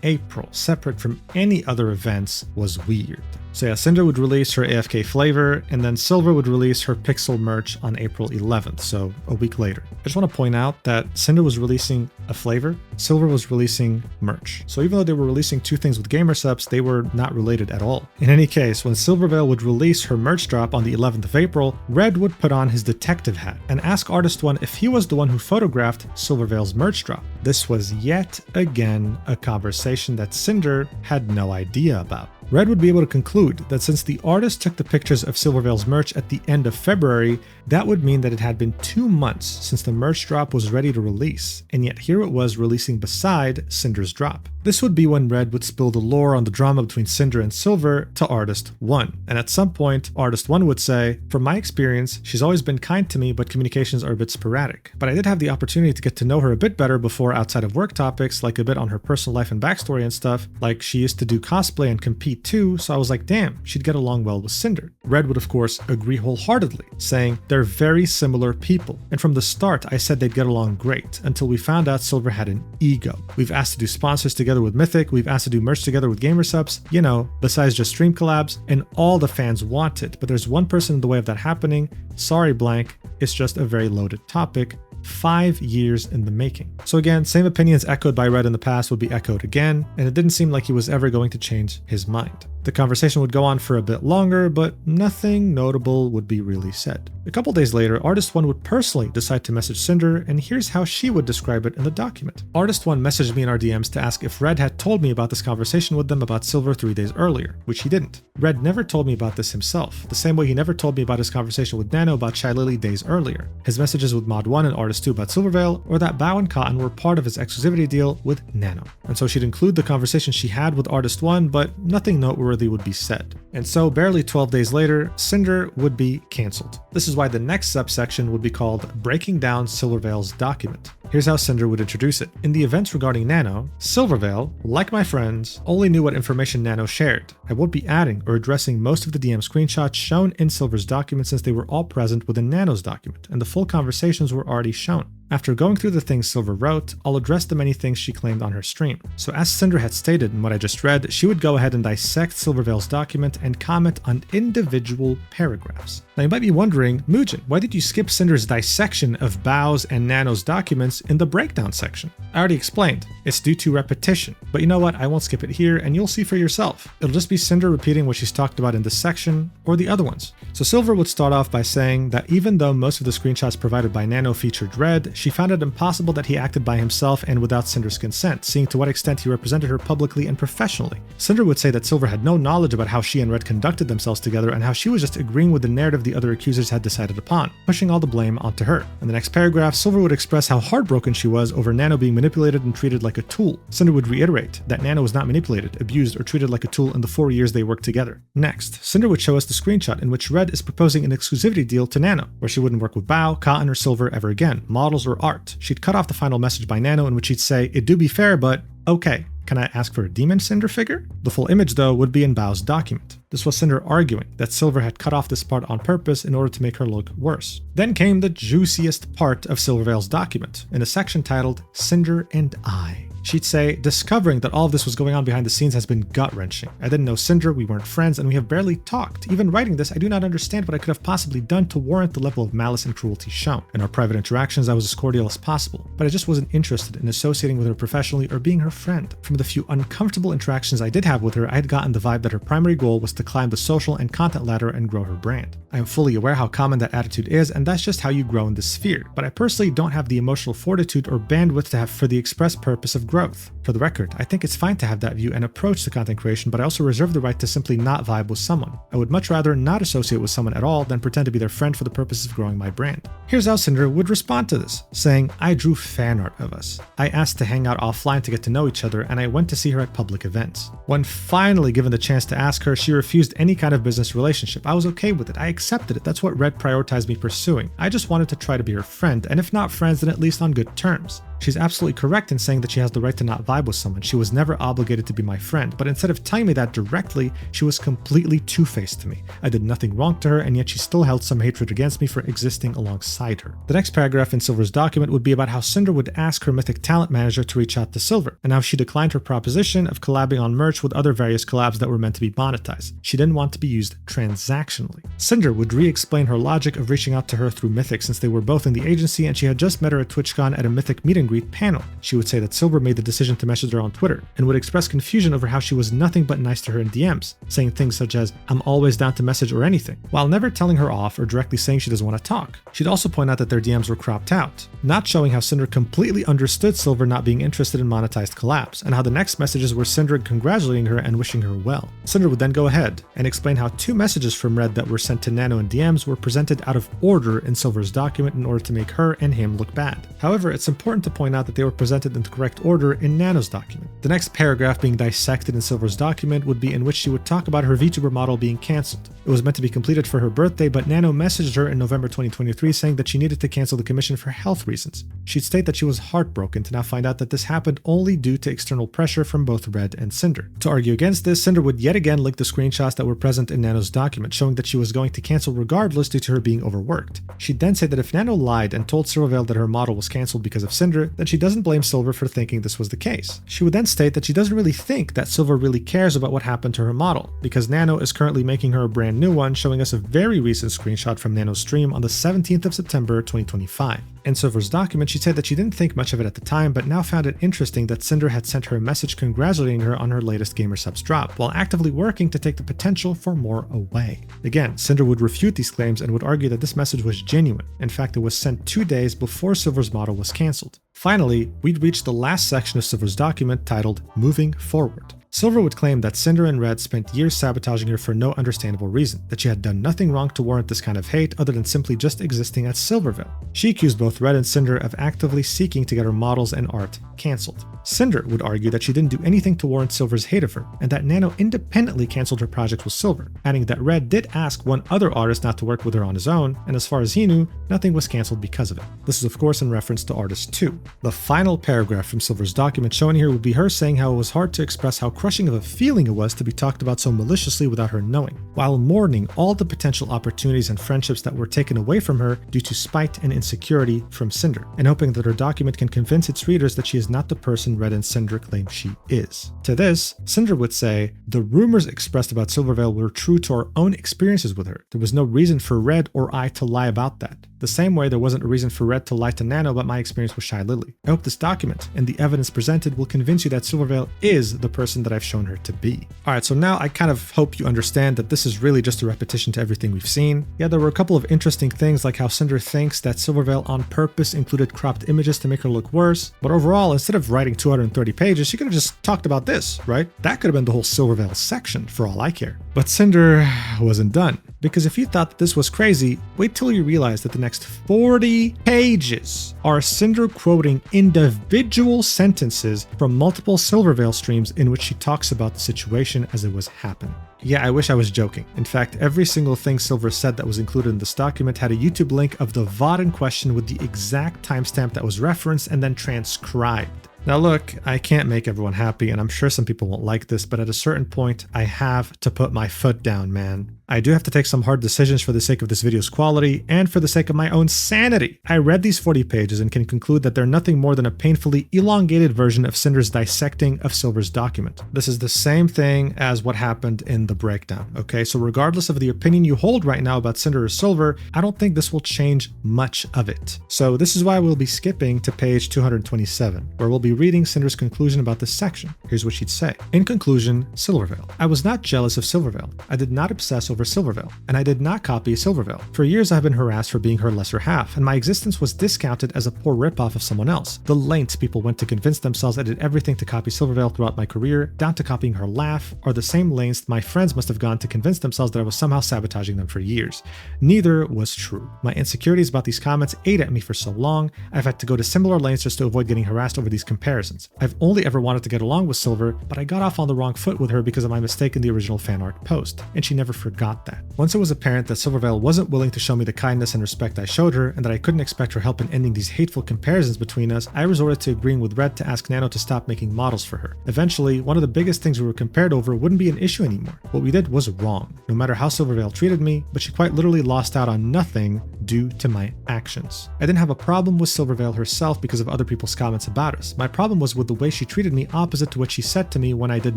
April, separate from any other events, was weird." So yeah, Sinder would release her AFK flavor, and then Silver would release her Pixel merch on April 11th, so a week later. I just want to point out that Sinder was releasing a flavor, Silver was releasing merch. So even though they were releasing 2 things with gamer subs, they were not related at all. In any case, when Silvervale would release her merch drop on the 11th of April, Red would put on his detective hat and ask Artist 1 if he was the one who photographed Silvervale's merch drop. This was yet again a conversation that Sinder had no idea about. Red would be able to conclude that since the artist took the pictures of Silvervale's merch at the end of February, that would mean that it had been 2 months since the merch drop was ready to release, and yet here it was releasing beside Cinder's drop. This would be when Red would spill the lore on the drama between Sinder and Silver to Artist 1. And at some point, Artist 1 would say, "From my experience, she's always been kind to me, but communications are a bit sporadic. But I did have the opportunity to get to know her a bit better before outside of work topics, like a bit on her personal life and backstory and stuff. Like she used to do cosplay and compete too, so I was like, damn, she'd get along well with Sinder." Red would of course agree wholeheartedly, saying, "They're very similar people. And from the start, I said they'd get along great, until we found out Silver had an ego. We've asked to do sponsors together with Mythic, we've asked to do merch together with gamer subs, you know, besides just stream collabs, and all the fans want it, but there's one person in the way of that happening. Sorry blank, it's just a very loaded topic. 5 years in the making." So again, same opinions echoed by Red in the past would be echoed again, and it didn't seem like he was ever going to change his mind. The conversation would go on for a bit longer, but nothing notable would be really said. A couple days later, Artist 1 would personally decide to message Sinder, and here's how she would describe it in the document. "Artist 1 messaged me in our DMs to ask if Red had told me about this conversation with them about Silver 3 days earlier, which he didn't. Red never told me about this himself, the same way he never told me about his conversation with Nano about Shylily days earlier, his messages with Mod 1 and Artist 2 about Silvervale, or that Bao and Cotton were part of his exclusivity deal with Nano." And so she'd include the conversation she had with Artist 1, but nothing noteworthy noteworthy would be said. And so barely 12 days later, Sinder would be cancelled. This is why the next subsection would be called Breaking Down Silvervale's Document. Here's how Sinder would introduce it. In the events regarding Nano, Silvervale, like my friends, only knew what information Nano shared. I won't be adding or addressing most of the DM screenshots shown in Silver's document since they were all present within Nano's document, and the full conversations were already shown. After going through the things Silver wrote, I'll address the many things she claimed on her stream. So as Sinder had stated in what I just read, she would go ahead and dissect Silvervale's document and comment on individual paragraphs. Now you might be wondering, Mujin, why did you skip Cinder's dissection of Bao's and Nano's documents in the breakdown section? I already explained, it's due to repetition. But you know what, I won't skip it here and you'll see for yourself. It'll just be Sinder repeating what she's talked about in this section or the other ones. So Silver would start off by saying that even though most of the screenshots provided by Nano featured Red, she found it impossible that he acted by himself and without Cinder's consent, seeing to what extent he represented her publicly and professionally. Cinder would say that Silver had no knowledge about how she and Red conducted themselves together and how she was just agreeing with the narrative the other accusers had decided upon, pushing all the blame onto her. In the next paragraph, Silver would express how heartbroken she was over Nano being manipulated and treated like a tool. Cinder would reiterate that Nano was not manipulated, abused, or treated like a tool in the 4 years they worked together. Next, Cinder would show us the screenshot in which Red is proposing an exclusivity deal to Nano, where she wouldn't work with Bao, Cotton, or Silver ever again, models or art. She'd cut off the final message by Nano in which she'd say, "It do be fair, but okay. Can I ask for a demon Cinder figure?" The full image, though, would be in Bao's document. This was Cinder arguing that Silver had cut off this part on purpose in order to make her look worse. Then came the juiciest part of Silvervale's document, in a section titled Cinder and I. She'd say, discovering that all of this was going on behind the scenes has been gut-wrenching. I didn't know Cinder, we weren't friends, and we have barely talked. Even writing this, I do not understand what I could have possibly done to warrant the level of malice and cruelty shown. In our private interactions, I was as cordial as possible, but I just wasn't interested in associating with her professionally or being her friend. From the few uncomfortable interactions I did have with her, I had gotten the vibe that her primary goal was to climb the social and content ladder and grow her brand. I am fully aware how common that attitude is, and that's just how you grow in this sphere, but I personally don't have the emotional fortitude or bandwidth to have for the express purpose of growth. For the record, I think it's fine to have that view and approach to content creation, but I also reserve the right to simply not vibe with someone. I would much rather not associate with someone at all than pretend to be their friend for the purpose of growing my brand. Here's how Cinder would respond to this, saying, I drew fan art of us. I asked to hang out offline to get to know each other, and I went to see her at public events. When finally given the chance to ask her, she refused any kind of business relationship. I was okay with it. I accepted it. That's what Red prioritized me pursuing. I just wanted to try to be her friend, and if not friends, then at least on good terms. She's absolutely correct in saying that she has the right to not vibe with someone. She was never obligated to be my friend, but instead of telling me that directly, she was completely two-faced to me. I did nothing wrong to her, and yet she still held some hatred against me for existing alongside her. The next paragraph in Silver's document would be about how Cinder would ask her Mythic talent manager to reach out to Silver, and how she declined her proposition of collabing on merch with other various collabs that were meant to be monetized. She didn't want to be used transactionally. Cinder would re-explain her logic of reaching out to her through Mythic since they were both in the agency and she had just met her at TwitchCon at a Mythic meet and greet panel. She would say that Silver made the decision to message her on Twitter, and would express confusion over how she was nothing but nice to her in DMs, saying things such as, I'm always down to message or anything, while never telling her off or directly saying she doesn't want to talk. She'd also point out that their DMs were cropped out, not showing how Cinder completely understood Silver not being interested in monetized collabs, and how the next messages were Cinder congratulating her and wishing her well. Cinder would then go ahead and explain how 2 messages from Red that were sent to Nano in DMs were presented out of order in Silver's document in order to make her and him look bad. However, it's important to point out that they were presented in the correct order in Nano's document. The next paragraph being dissected in Silver's document would be in which she would talk about her VTuber model being cancelled. It was meant to be completed for her birthday, but Nano messaged her in November 2023 saying that she needed to cancel the commission for health reasons. She'd state that she was heartbroken to now find out that this happened only due to external pressure from both Red and Cinder. To argue against this, Cinder would yet again link the screenshots that were present in Nano's document, showing that she was going to cancel regardless due to her being overworked. She'd then say that if Nano lied and told Silvervale that her model was cancelled because of Cinder, then she doesn't blame Silver for thinking this was the case. She would then state that she doesn't really think that Silver really cares about what happened to her model, because Nano is currently making her a brand new one, showing us a very recent screenshot from Nano's stream on the 17th of September 2025. In Silver's document, she said that she didn't think much of it at the time, but now found it interesting that Cinder had sent her a message congratulating her on her latest Gamer Subs drop, while actively working to take the potential for more away. Again, Cinder would refute these claims and would argue that this message was genuine. In fact, it was sent 2 days before Silver's model was cancelled. Finally, we'd reached the last section of Silver's document titled Moving Forward. Silver would claim that Cinder and Red spent years sabotaging her for no understandable reason, that she had done nothing wrong to warrant this kind of hate other than simply just existing at Silvervale. She accused both Red and Cinder of actively seeking to get her models and art cancelled. Sinder would argue that she didn't do anything to warrant Silver's hate of her, and that Nano independently cancelled her project with Silver, adding that Red did ask one other artist not to work with her on his own, and as far as he knew, nothing was cancelled because of it. This is of course in reference to Artist 2. The final paragraph from Silver's document shown here would be her saying how it was hard to express how crushing of a feeling it was to be talked about so maliciously without her knowing, while mourning all the potential opportunities and friendships that were taken away from her due to spite and insecurity from Sinder, and hoping that her document can convince its readers that she is not the person Red and Sinder claim she is. To this, Sinder would say, the rumors expressed about Silvervale were true to our own experiences with her. There was no reason for Red or I to lie about that. The same way there wasn't a reason for Red to lie to Nano about my experience with Shylily. I hope this document and the evidence presented will convince you that Silvervale is the person that I've shown her to be. Alright, so now I kind of hope you understand that this is really just a repetition to everything we've seen. Yeah, there were a couple of interesting things like how Sinder thinks that Silvervale on purpose included cropped images to make her look worse, but overall, instead of writing 230 pages, she could have just talked about this, right? That could have been the whole Silvervale section for all I care. But Sinder wasn't done. Because if you thought that this was crazy, wait till you realize that the next 40 pages are Sinder quoting individual sentences from multiple Silvervale streams in which she talks about the situation as it was happening. Yeah, I wish I was joking. In fact, every single thing Silver said that was included in this document had a YouTube link of the VOD in question with the exact timestamp that was referenced and then transcribed. Now look, I can't make everyone happy, and I'm sure some people won't like this, but at a certain point, I have to put my foot down, man. I do have to take some hard decisions for the sake of this video's quality and for the sake of my own sanity. I read these 40 pages and can conclude that they're nothing more than a painfully elongated version of Sinder's dissecting of Silver's document. This is the same thing as what happened in the breakdown, okay? So regardless of the opinion you hold right now about Sinder or Silver, I don't think this will change much of it. So this is why we'll be skipping to page 227, where we'll be reading Sinder's conclusion about this section. Here's what she'd say. In conclusion, Silvervale. I was not jealous of Silvervale. I did not obsess over Silvervale, and I did not copy Silvervale. For years I've been harassed for being her lesser half, and my existence was discounted as a poor ripoff of someone else. The lengths people went to convince themselves I did everything to copy Silvervale throughout my career, down to copying her laugh, are the same lengths my friends must have gone to convince themselves that I was somehow sabotaging them for years. Neither was true. My insecurities about these comments ate at me for so long, I've had to go to similar lengths just to avoid getting harassed over these comparisons. I've only ever wanted to get along with Silver, but I got off on the wrong foot with her because of my mistake in the original fan art post, and she never forgot that. Once it was apparent that Silvervale wasn't willing to show me the kindness and respect I showed her, and that I couldn't expect her help in ending these hateful comparisons between us, I resorted to agreeing with Red to ask Nano to stop making models for her. Eventually, one of the biggest things we were compared over wouldn't be an issue anymore. What we did was wrong, no matter how Silvervale treated me, but she quite literally lost out on nothing due to my actions. I didn't have a problem with Silvervale herself because of other people's comments about us. My problem was with the way she treated me opposite to what she said to me when I did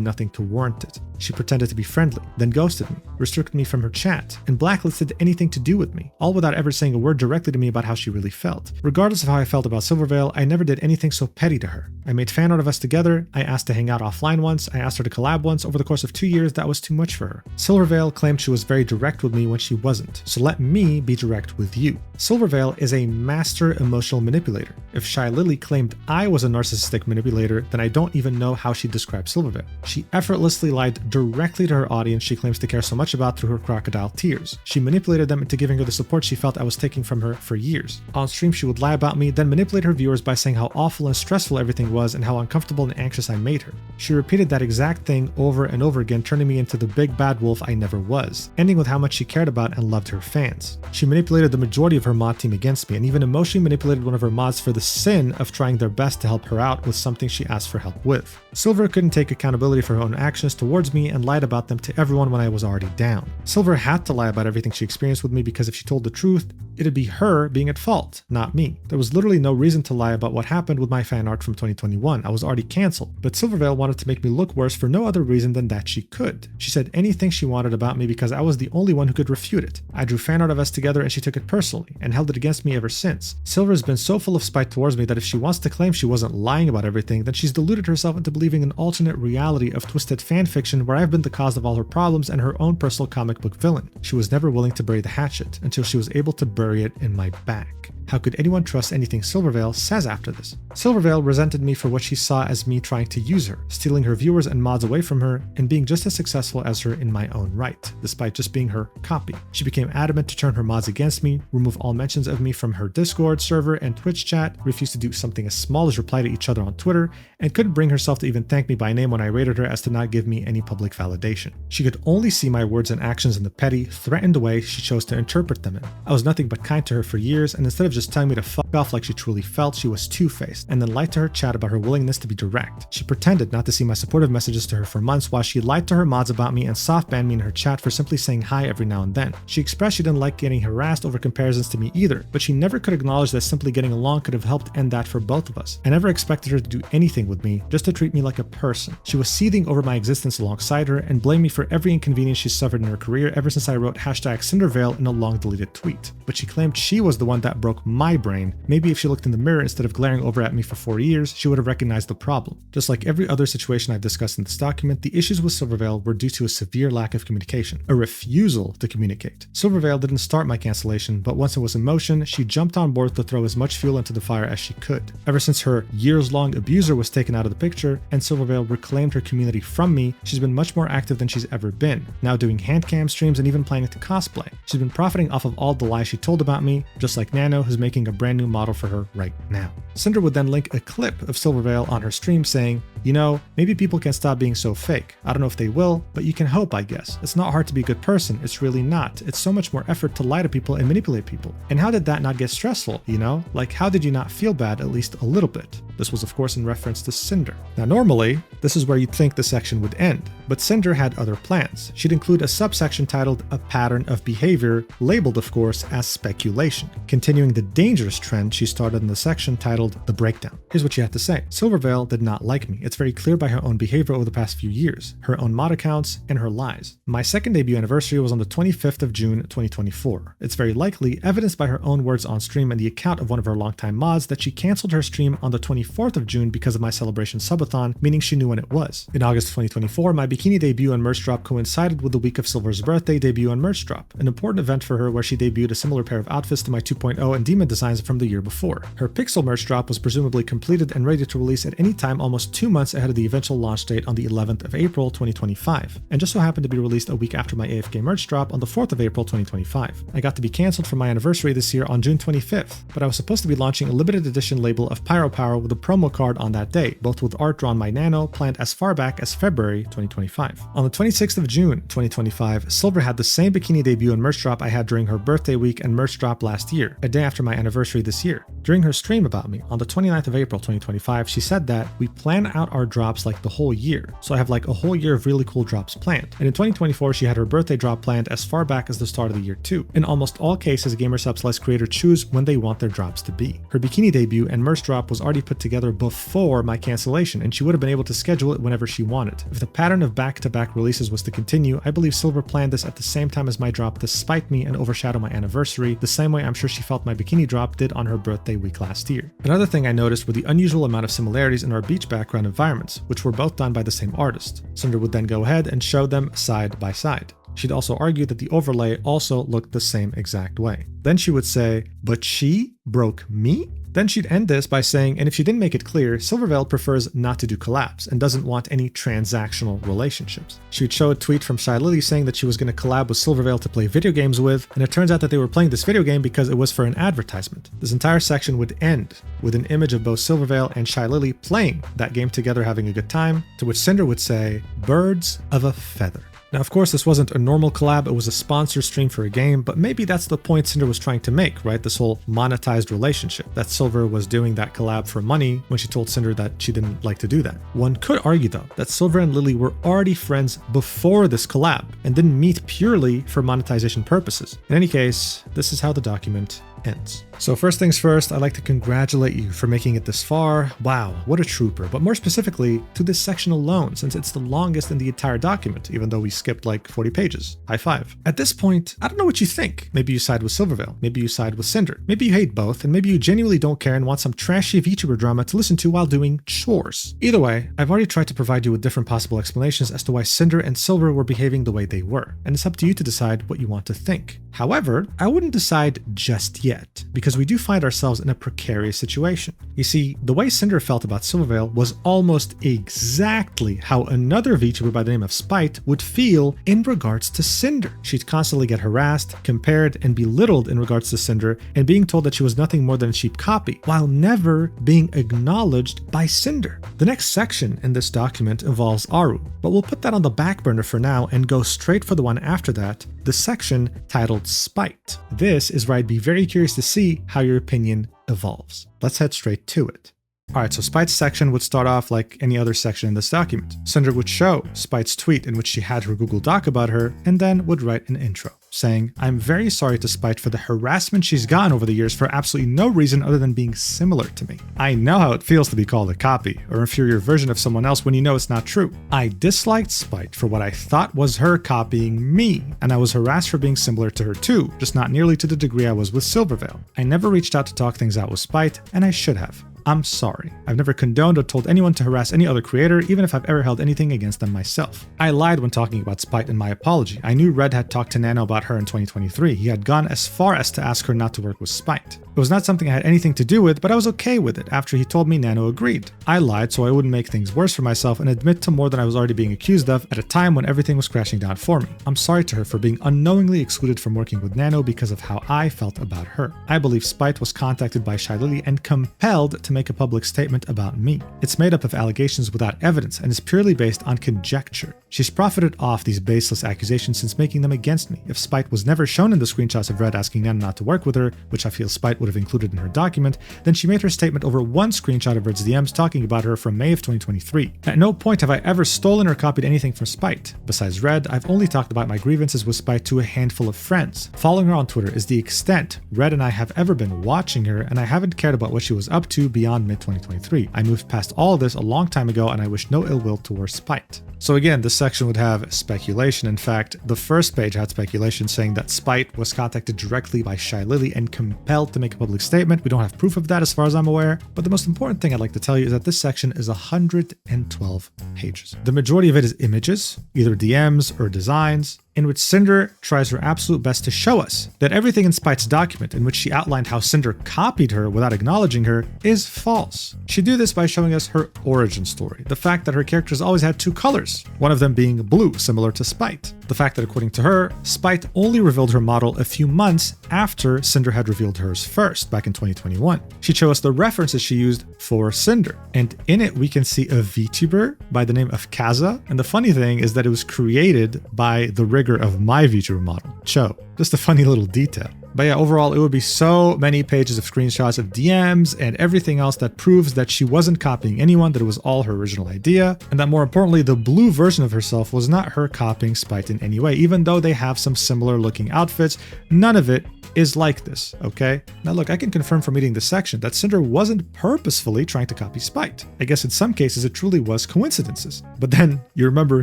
nothing to warrant it. She pretended to be friendly, then ghosted me, restricted me from her chat, and blacklisted anything to do with me, all without ever saying a word directly to me about how she really felt. Regardless of how I felt about Silvervale, I never did anything so petty to her. I made fan art of us together, I asked to hang out offline once, I asked her to collab once. Over the course of 2 years, that was too much for her. Silvervale claimed she was very direct with me when she wasn't, so let me be direct with you. Silvervale is a master emotional manipulator. If Shylily claimed I was a narcissistic manipulator, then I don't even know how she described Silvervale. She effortlessly lied directly to her audience she claims to care so much about through her crocodile tears. She manipulated them into giving her the support she felt I was taking from her for years. On stream, she would lie about me, then manipulate her viewers by saying how awful and stressful everything was and how uncomfortable and anxious I made her. She repeated that exact thing over and over again, turning me into the big bad wolf I never was, ending with how much she cared about and loved her fans. She manipulated the majority of her mod team against me, and even emotionally manipulated one of her mods for the sin of trying their best to help her out with something she asked for help with. Silver couldn't take accountability for her own actions towards me and lied about them to everyone when I was already down. Silver had to lie about everything she experienced with me because if she told the truth, it'd be her being at fault, not me. There was literally no reason to lie about what happened with my fan art from 2021. I was already cancelled, but Silvervale wanted to make me look worse for no other reason than that she could. She said anything she wanted about me because I was the only one who could refute it. I drew fan art of us together and she took it personally and held it against me ever since. Silver has been so full of spite towards me that if she wants to claim she wasn't lying about everything, then she's deluded herself into believing an alternate reality of twisted fan fiction where I've been the cause of all her problems and her own personal comic book villain. She was never willing to bury the hatchet until she was able to bury it in my back. How could anyone trust anything Silvervale says after this? Silvervale resented me for what she saw as me trying to use her, stealing her viewers and mods away from her, and being just as successful as her in my own right, despite just being her copy. She became adamant to turn her mods against me, remove all mentions of me from her Discord server and Twitch chat, refused to do something as small as reply to each other on Twitter, and couldn't bring herself to even thank me by name when I rated her as to not give me any public validation. She could only see my words and actions in the petty, threatened way she chose to interpret them in. I was nothing but kind to her for years, and instead of just telling me to fuck off like she truly felt, she was two-faced, and then lied to her chat about her willingness to be direct. She pretended not to see my supportive messages to her for months while she lied to her mods about me and soft-banned me in her chat for simply saying hi every now and then. She expressed she didn't like getting harassed over comparisons to me either, but she never could acknowledge that simply getting along could have helped end that for both of us. I never expected her to do anything with me, just to treat me like a person. She was seething over my existence alongside her and blamed me for every inconvenience she suffered in her career ever since I wrote #Cindervale in a long deleted tweet. But she claimed she was the one that broke my brain. Maybe if she looked in the mirror instead of glaring over at me for 4 years, she would have recognized the problem. Just like every other situation I've discussed in this document, the issues with Silvervale were due to a severe lack of communication, a refusal to communicate. Silvervale didn't start my cancellation, but once it was in motion, she jumped on board to throw as much fuel into the fire as she could. Ever since her years-long abuser was taken out of the picture and Silvervale reclaimed her community from me, she's been much more active than she's ever been, now doing handcam streams and even planning to cosplay. She's been profiting off of all the lies she told about me, just like Nano, who's making a brand new model for her right now. Sinder would then link a clip of Silvervale on her stream saying, "You know, maybe people can stop being so fake. I don't know if they will, but you can hope, I guess. It's not hard to be a good person. It's really not. It's so much more effort to lie to people and manipulate people. And how did that not get stressful, you know? Like, how did you not feel bad at least a little bit?" This was of course in reference to Sinder. Now normally, this is where you'd think the section would end, but Sinder had other plans. She'd include a subsection titled "A Pattern of Behavior," labeled of course as speculation, continuing the dangerous trend she started in the section titled "The Breakdown." Here's what she had to say. Silvervale did not like me. It's very clear by her own behavior over the past few years, her own mod accounts, and her lies. My second debut anniversary was on the 25th of June 2024. It's very likely, evidenced by her own words on stream and the account of one of her longtime mods, that she canceled her stream on the 24th of June because of my celebration subathon, meaning she knew when it was. In August 2024, my bikini debut and merch drop coincided with the week of Silver's birthday debut and merch drop, an important event for her where she debuted a similar pair of outfits to my 2.0 and Demon designs from the year before. Her Pixel merch drop was presumably completed and ready to release at any time almost 2 months ahead of the eventual launch date on the 11th of April 2025, and just so happened to be released a week after my AFK merch drop on the 4th of April 2025. I got to be cancelled for my anniversary this year on June 25th, but I was supposed to be launching a limited edition label of Pyro Power with a promo card on that day, both with art drawn by Nano, planned as far back as February 2025. On the 26th of June 2025, Silver had the same bikini debut and merch drop I had during her birthday week and merch drop last year, a day after my anniversary this year. During her stream about me, on the 29th of April 2025, she said that we plan out our drops like the whole year, so I have like a whole year of really cool drops planned. And in 2024, she had her birthday drop planned as far back as the start of the year too. In almost all cases, GamerSupps creators choose when they want their drops to be. Her bikini debut and merch drop was already put together before my cancellation, and she would have been able to schedule it whenever she wanted. If the pattern of back-to-back releases was to continue, I believe Silver planned this at the same time as my drop to spite me and overshadow my anniversary, the same way I'm sure she felt my bikini drop did on her birthday week last year. Another thing I noticed were the unusual amount of similarities in our beach background environments, which were both done by the same artist. Sinder would then go ahead and show them side by side. She'd also argue that the overlay also looked the same exact way. Then she would say, "But she broke me?" Then she'd end this by saying, and if she didn't make it clear, Silvervale prefers not to do collabs and doesn't want any transactional relationships. She would show a tweet from Shylily saying that she was going to collab with Silvervale to play video games with, and it turns out that they were playing this video game because it was for an advertisement. This entire section would end with an image of both Silvervale and Shylily playing that game together, having a good time, to which Sinder would say, "Birds of a feather." Now, of course, this wasn't a normal collab, it was a sponsored stream for a game, but maybe that's the point Sinder was trying to make, right? This whole monetized relationship, that Silver was doing that collab for money when she told Sinder that she didn't like to do that. One could argue, though, that Silver and Lily were already friends before this collab and didn't meet purely for monetization purposes. In any case, this is how the document ends. So first things first, I'd like to congratulate you for making it this far. Wow, what a trooper. But more specifically, to this section alone, since it's the longest in the entire document, even though we skipped like 40 pages. High five. At this point, I don't know what you think. Maybe you side with Silvervale. Maybe you side with Sinder. Maybe you hate both, and maybe you genuinely don't care and want some trashy VTuber drama to listen to while doing chores. Either way, I've already tried to provide you with different possible explanations as to why Sinder and Silver were behaving the way they were, and it's up to you to decide what you want to think. However, I wouldn't decide just yet, because we do find ourselves in a precarious situation. You see, the way Sinder felt about Silvervale was almost exactly how another VTuber by the name of Spite would feel in regards to Sinder. She'd constantly get harassed, compared, and belittled in regards to Sinder, and being told that she was nothing more than a cheap copy, while never being acknowledged by Sinder. The next section in this document involves Aruuu, but we'll put that on the back burner for now and go straight for the one after that, the section titled Spite. This is where I'd be very curious to see how your opinion evolves. Let's head straight to it. Alright, so Spite's section would start off like any other section in this document. Sinder would show Spite's tweet in which she had her Google Doc about her, and then would write an intro, saying, "I'm very sorry to Spite for the harassment she's gotten over the years for absolutely no reason other than being similar to me. I know how it feels to be called a copy, or inferior version of someone else when you know it's not true. I disliked Spite for what I thought was her copying me, and I was harassed for being similar to her too, just not nearly to the degree I was with Silvervale. I never reached out to talk things out with Spite, and I should have. I'm sorry. I've never condoned or told anyone to harass any other creator, even if I've ever held anything against them myself. I lied when talking about Spite in my apology. I knew Red had talked to Nano about her in 2023. He had gone as far as to ask her not to work with Spite. It was not something I had anything to do with, but I was okay with it after he told me Nano agreed. I lied so I wouldn't make things worse for myself and admit to more than I was already being accused of at a time when everything was crashing down for me. I'm sorry to her for being unknowingly excluded from working with Nano because of how I felt about her. I believe Spite was contacted by Shylily and compelled to make a public statement about me. It's made up of allegations without evidence and is purely based on conjecture. She's profited off these baseless accusations since making them against me. If Spite was never shown in the screenshots of Red asking Nano not to work with her, which I feel Spite would have included in her document, then she made her statement over one screenshot of Red's DMs talking about her from May of 2023. At no point have I ever stolen or copied anything from Spite. Besides Red, I've only talked about my grievances with Spite to a handful of friends. Following her on Twitter is the extent Red and I have ever been watching her, and I haven't cared about what she was up to beyond mid-2023. I moved past all of this a long time ago, and I wish no ill will towards Spite. So again, this section would have speculation. In fact, the first page had speculation saying that Spite was contacted directly by Shylily and compelled to make a public statement. We don't have proof of that as far as I'm aware, but the most important thing I'd like to tell you is that this section is 112 pages. The majority of it is images, either DMs or designs, in which Sinder tries her absolute best to show us that everything in Spite's document, in which she outlined how Sinder copied her without acknowledging her, is false. She did this by showing us her origin story, the fact that her characters always had two colors, one of them being blue, similar to Spite. The fact that according to her, Spite only revealed her model a few months after Sinder had revealed hers first, back in 2021. She showed us the references she used for Sinder, and in it we can see a VTuber by the name of Kaza, and the funny thing is that it was created by the rigger of my VTuber model, Cho. Just a funny little detail. But yeah, overall, it would be so many pages of screenshots of DMs and everything else that proves that she wasn't copying anyone, that it was all her original idea, and that more importantly, the blue version of herself was not her copying Spite in any way. Even though they have some similar looking outfits, none of it is like this, okay? Now look, I can confirm from reading this section that Sinder wasn't purposefully trying to copy Spite. I guess in some cases it truly was coincidences. But then you remember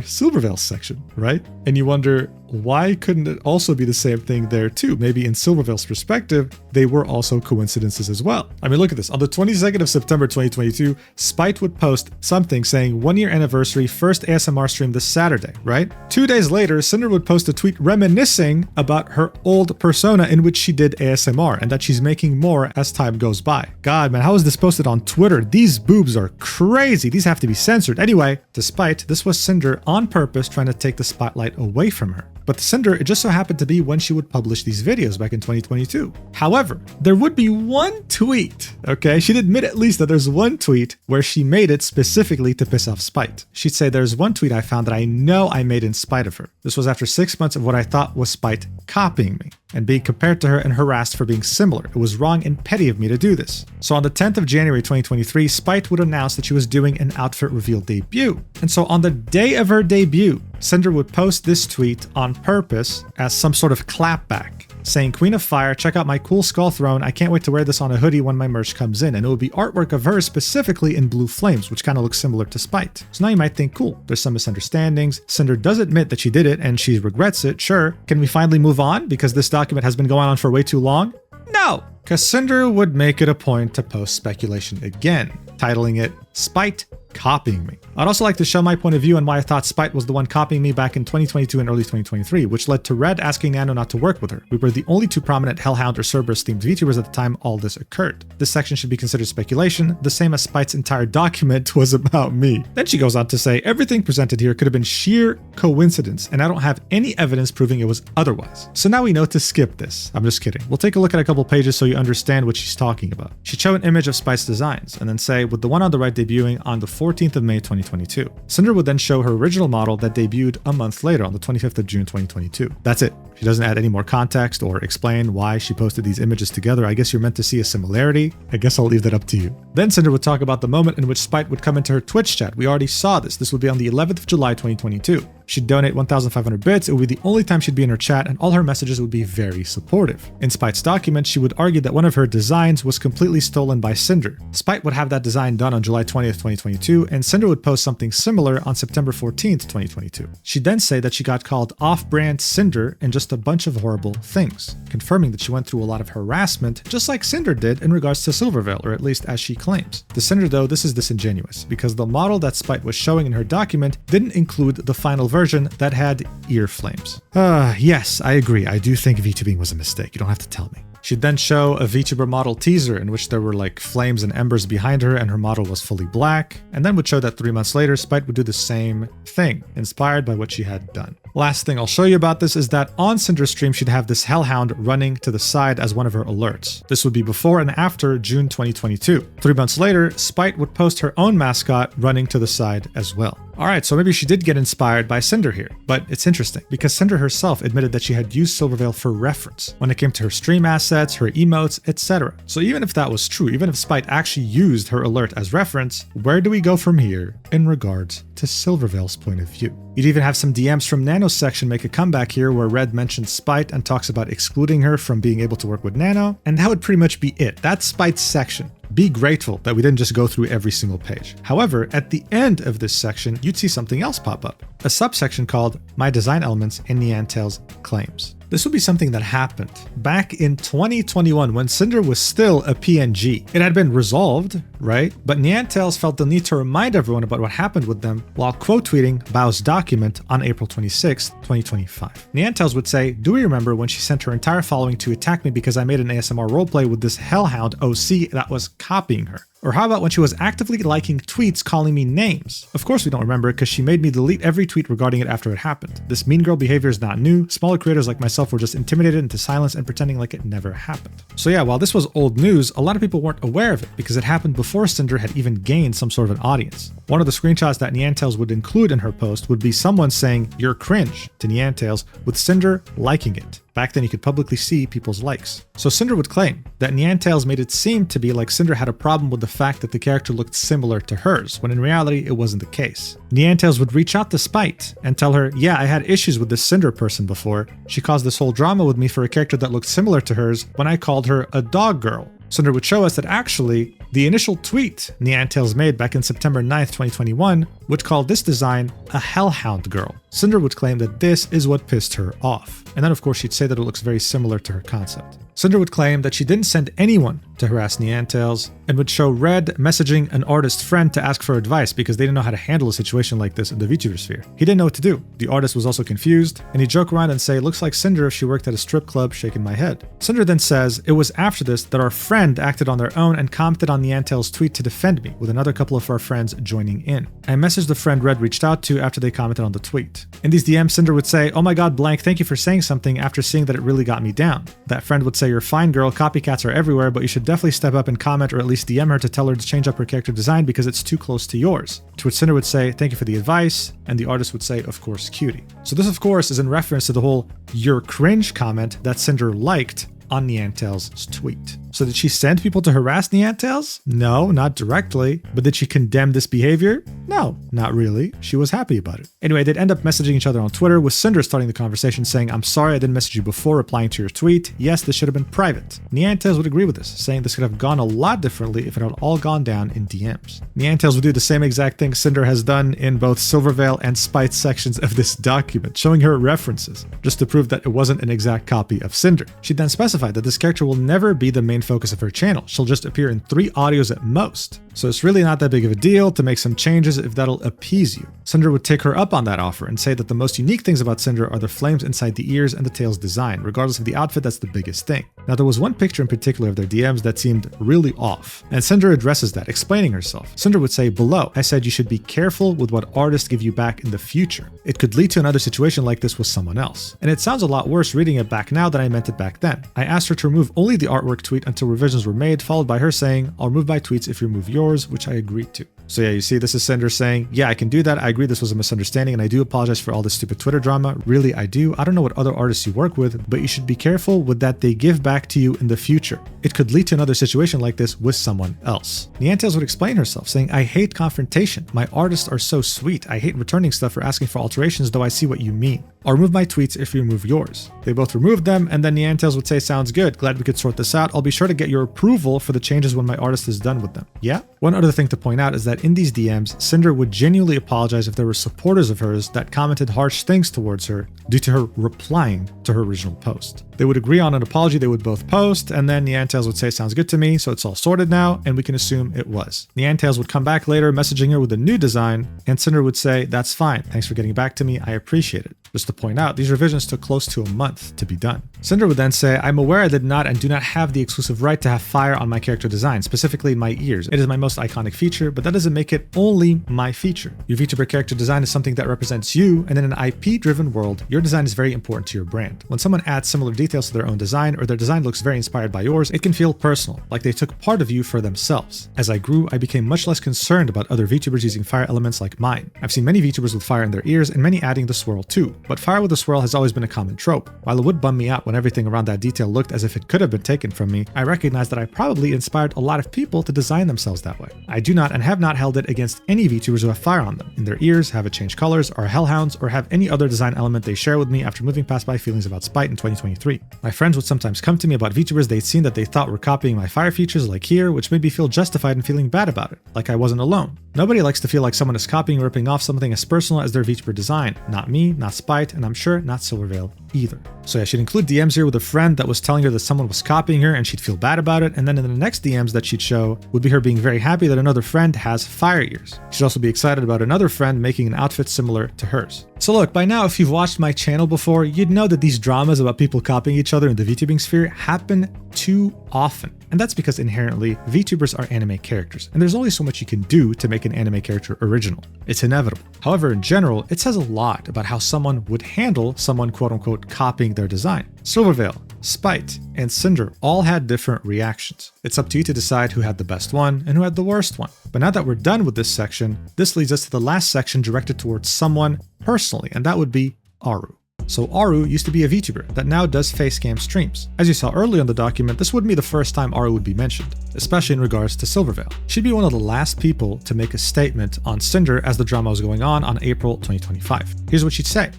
Silvervale's section, right? And you wonder, why couldn't it also be the same thing there too? Maybe in Silvervale's perspective, they were also coincidences as well. I mean, look at this. On the 22nd of September 2022, Spite would post something saying 1 year anniversary, first ASMR stream this Saturday, right? 2 days later, Sinder would post a tweet reminiscing about her old persona in which she did ASMR and that she's making more as time goes by. God, man, how is this posted on Twitter? These boobs are crazy. These have to be censored. Anyway, despite this was Sinder on purpose trying to take the spotlight away from her. But the Sinder, it just so happened to be when she would publish these videos back in 2022. However, there would be one tweet, okay? She'd admit at least that there's one tweet where she made it specifically to piss off Spite. She'd say, there's one tweet I found that I know I made in spite of her. This was after 6 months of what I thought was Spite copying me and being compared to her and harassed for being similar. It was wrong and petty of me to do this. So on the 10th of January 2023, Spite would announce that she was doing an outfit reveal debut. And so on the day of her debut, Sinder would post this tweet on purpose as some sort of clapback. saying, "Queen of Fire, check out my cool skull throne. I can't wait to wear this on a hoodie when my merch comes in." And it would be artwork of her specifically in blue flames, which kind of looks similar to Spite. So now you might think, cool, there's some misunderstandings. Cinder does admit that she did it and she regrets it, sure. Can we finally move on because this document has been going on for way too long? No, because Cinder would make it a point to post speculation again, titling it Spite Copying Me. I'd also like to show my point of view on why I thought Spite was the one copying me back in 2022 and early 2023, which led to Red asking Nano not to work with her. We were the only two prominent Hellhound or Cerberus themed VTubers at the time all this occurred. This section should be considered speculation, the same as Spite's entire document was about me. Then she goes on to say, everything presented here could have been sheer coincidence, and I don't have any evidence proving it was otherwise. So now we know to skip this. I'm just kidding. We'll take a look at a couple pages so you understand what she's talking about. She'd show an image of Spite's designs, and then say, with the one on the right debuting on the 14th of May 2022. Cinder would then show her original model that debuted a month later on the 25th of June 2022. That's it. She doesn't add any more context or explain why she posted these images together. I guess you're meant to see a similarity. I guess I'll leave that up to you. Then Cinder would talk about the moment in which Spite would come into her Twitch chat. We already saw this. This would be on the 11th of July 2022. She'd donate 1,500 bits. It would be the only time she'd be in her chat, and all her messages would be very supportive. In Spite's document, she would argue that one of her designs was completely stolen by Cinder. Spite would have that design done on July 20th, 2022, and Cinder would post something similar on September 14th, 2022. She'd then say that she got called off-brand Cinder and just a bunch of horrible things, confirming that she went through a lot of harassment, just like Cinder did in regards to Silvervale, or at least as she claims. To Cinder, though, this is disingenuous, because the model that Spite was showing in her document didn't include the final version that had ear flames. Yes, I agree. I do think VTubing was a mistake. You don't have to tell me. She'd then show a VTuber model teaser in which there were like flames and embers behind her and her model was fully black, and then would show that 3 months later, Spite would do the same thing, inspired by what she had done. Last thing I'll show you about this is that on Cinder's stream, she'd have this Hellhound running to the side as one of her alerts. This would be before and after June 2022. 3 months later, Spite would post her own mascot running to the side as well. Alright, so maybe she did get inspired by Cinder here, but it's interesting because Cinder herself admitted that she had used Silvervale for reference when it came to her stream assets, her emotes, etc. So even if that was true, even if Spite actually used her alert as reference, where do we go from here in regards to Silvervale's point of view? You'd even have some DMs from Nano's section make a comeback here where Red mentions Spite and talks about excluding her from being able to work with Nano, and that would pretty much be it. That's Spite's section. Be grateful that we didn't just go through every single page. However, at the end of this section, you'd see something else pop up, a subsection called My Design Elements in Nyantales Claims. This would be something that happened back in 2021 when Cinder was still a PNG. It had been resolved, right? But Nyantales felt the need to remind everyone about what happened with them while quote tweeting Bao's document on April 26, 2025. Nyantales would say, "Do we remember when she sent her entire following to attack me because I made an ASMR roleplay with this Hellhound OC that was copying her? Or how about when she was actively liking tweets calling me names? Of course we don't remember because she made me delete every tweet regarding it after it happened. This mean girl behavior is not new. Smaller creators like myself were just intimidated into silence and pretending like it never happened." So yeah, while this was old news, a lot of people weren't aware of it because it happened before Cinder had even gained some sort of an audience. One of the screenshots that Nyantales would include in her post would be someone saying "you're cringe" to Nyantales with Cinder liking it. Back then you could publicly see people's likes. So Cinder would claim that Nyantales made it seem to be like Cinder had a problem with the fact that the character looked similar to hers, when in reality it wasn't the case. Nyantales would reach out to Spite and tell her, "Yeah, I had issues with this Cinder person before. She caused this whole drama with me for a character that looked similar to hers when I called her a dog girl." Cinder would show us that actually, the initial tweet Nyantales made back in September 9th, 2021 would call this design a Hellhound girl. Cinder would claim that this is what pissed her off. And then of course she'd say that it looks very similar to her concept. Cinder would claim that she didn't send anyone to harass Nyantales and would show Red messaging an artist friend to ask for advice because they didn't know how to handle a situation like this in the VTuber sphere. He didn't know what to do. The artist was also confused, and he'd joke around and say, "Looks like Cinder if she worked at a strip club," shaking my head. Cinder then says, "It was after this that our friend acted on their own and commented on Nyantales' tweet to defend me, with another couple of our friends joining in. I messaged the friend Red reached out to after they commented on the tweet." In these DMs, Cinder would say, "Oh my god, blank, thank you for saying something after seeing that it really got me down." That friend would say, "You're fine girl, copycats are everywhere, but you should definitely step up and comment or at least DM her to tell her to change up her character design because it's too close to yours." To which Cinder would say, "Thank you for the advice," and the artist would say, "Of course, cutie." So this of course is in reference to the whole "you're cringe" comment that Cinder liked on Nyantales' tweet. So did she send people to harass Nyantales? No, not directly. But did she condemn this behavior? No, not really. She was happy about it. Anyway, they'd end up messaging each other on Twitter, with Sinder starting the conversation saying, "I'm sorry I didn't message you before," replying to your tweet. "Yes, this should have been private." Nyantales would agree with this, saying this could have gone a lot differently if it had all gone down in DMs. Nyantales would do the same exact thing Sinder has done in both Silvervale and Spite sections of this document, showing her references, just to prove that it wasn't an exact copy of Sinder. She then specified that this character will never be the main focus of her channel. She'll just appear in 3 audios at most. So it's really not that big of a deal to make some changes if that'll appease you. Sinder would take her up on that offer and say that the most unique things about Sinder are the flames inside the ears and the tail's design. Regardless of the outfit, that's the biggest thing. Now, there was one picture in particular of their DMs that seemed really off, and Sinder addresses that, explaining herself. Sinder would say, "Below, I said you should be careful with what artists give you back in the future. It could lead to another situation like this with someone else." And it sounds a lot worse reading it back now than I meant it back then. I asked her to remove only the artwork tweet until revisions were made, followed by her saying, "I'll remove my tweets if you remove yours," which I agreed to. So yeah, you see, this is Sinder saying, "Yeah, I can do that. I agree this was a misunderstanding, and I do apologize for all this stupid Twitter drama. Really, I do. I don't know what other artists you work with, but you should be careful with that they give back to you in the future. It could lead to another situation like this with someone else." Nyantales would explain herself, saying, "I hate confrontation. My artists are so sweet. I hate returning stuff or asking for alterations, though I see what you mean. I'll remove my tweets if you remove yours." They both removed them, and then Nyantales would say, "Sounds good. Glad we could sort this out. I'll be sure to get your approval for the changes when my artist is done with them." Yeah? One other thing to point out is that in these DMs, Sinder would genuinely apologize if there were supporters of hers that commented harsh things towards her due to her replying to her original post. They would agree on an apology they would both post, and then Nyantales would say, "Sounds good to me, so it's all sorted now," and we can assume it was. Nyantales would come back later, messaging her with a new design, and Sinder would say, "That's fine. Thanks for getting back to me. I appreciate it." Just to point out, these revisions took close to a month to be done. Sinder would then say, "I'm aware I did not and do not have the exclusive right to have fire on my character design, specifically in my ears. It is my most iconic feature, but that doesn't make it only my feature. Your VTuber character design is something that represents you, and in an IP-driven world, your design is very important to your brand. When someone adds similar details to their own design, or their design looks very inspired by yours, it can feel personal, like they took part of you for themselves. As I grew, I became much less concerned about other VTubers using fire elements like mine. I've seen many VTubers with fire in their ears, and many adding the swirl too, but fire with a swirl has always been a common trope. While it would bum me out when everything around that detail looked as if it could have been taken from me, I recognize that I probably inspired a lot of people to design themselves that way. I do not and have not held it against any VTubers who have fire on them, in their ears, have it change colors, are hellhounds, or have any other design element they share with me after moving past my feelings about spite in 2023. My friends would sometimes come to me about VTubers they'd seen that they thought were copying my fire features, like here, which made me feel justified in feeling bad about it, like I wasn't alone. Nobody likes to feel like someone is copying or ripping off something as personal as their VTuber design. Not me, not Spite, and I'm sure not Silvervale either. So yeah, she'd include DMs here with a friend that was telling her that someone was copying her and she'd feel bad about it, and then in the next DMs that she'd show would be her being very happy that another friend has fire ears. She'd also be excited about another friend making an outfit similar to hers. So look, by now if you've watched my channel before, you'd know that these dramas about people copying each other in the VTubing sphere happen too often. And that's because inherently, VTubers are anime characters, and there's only so much you can do to make an anime character original. It's inevitable. However, in general, it says a lot about how someone would handle someone quote-unquote copying their design. Silvervale, Spite, and Sinder all had different reactions. It's up to you to decide who had the best one and who had the worst one. But now that we're done with this section, this leads us to the last section directed towards someone personally, and that would be Aruuu. So Aruuu used to be a VTuber that now does facecam streams. As you saw earlier in the document, this wouldn't be the first time Aruuu would be mentioned, especially in regards to Silvervale. She'd be one of the last people to make a statement on Sinder as the drama was going on April 2025. Here's what she'd say.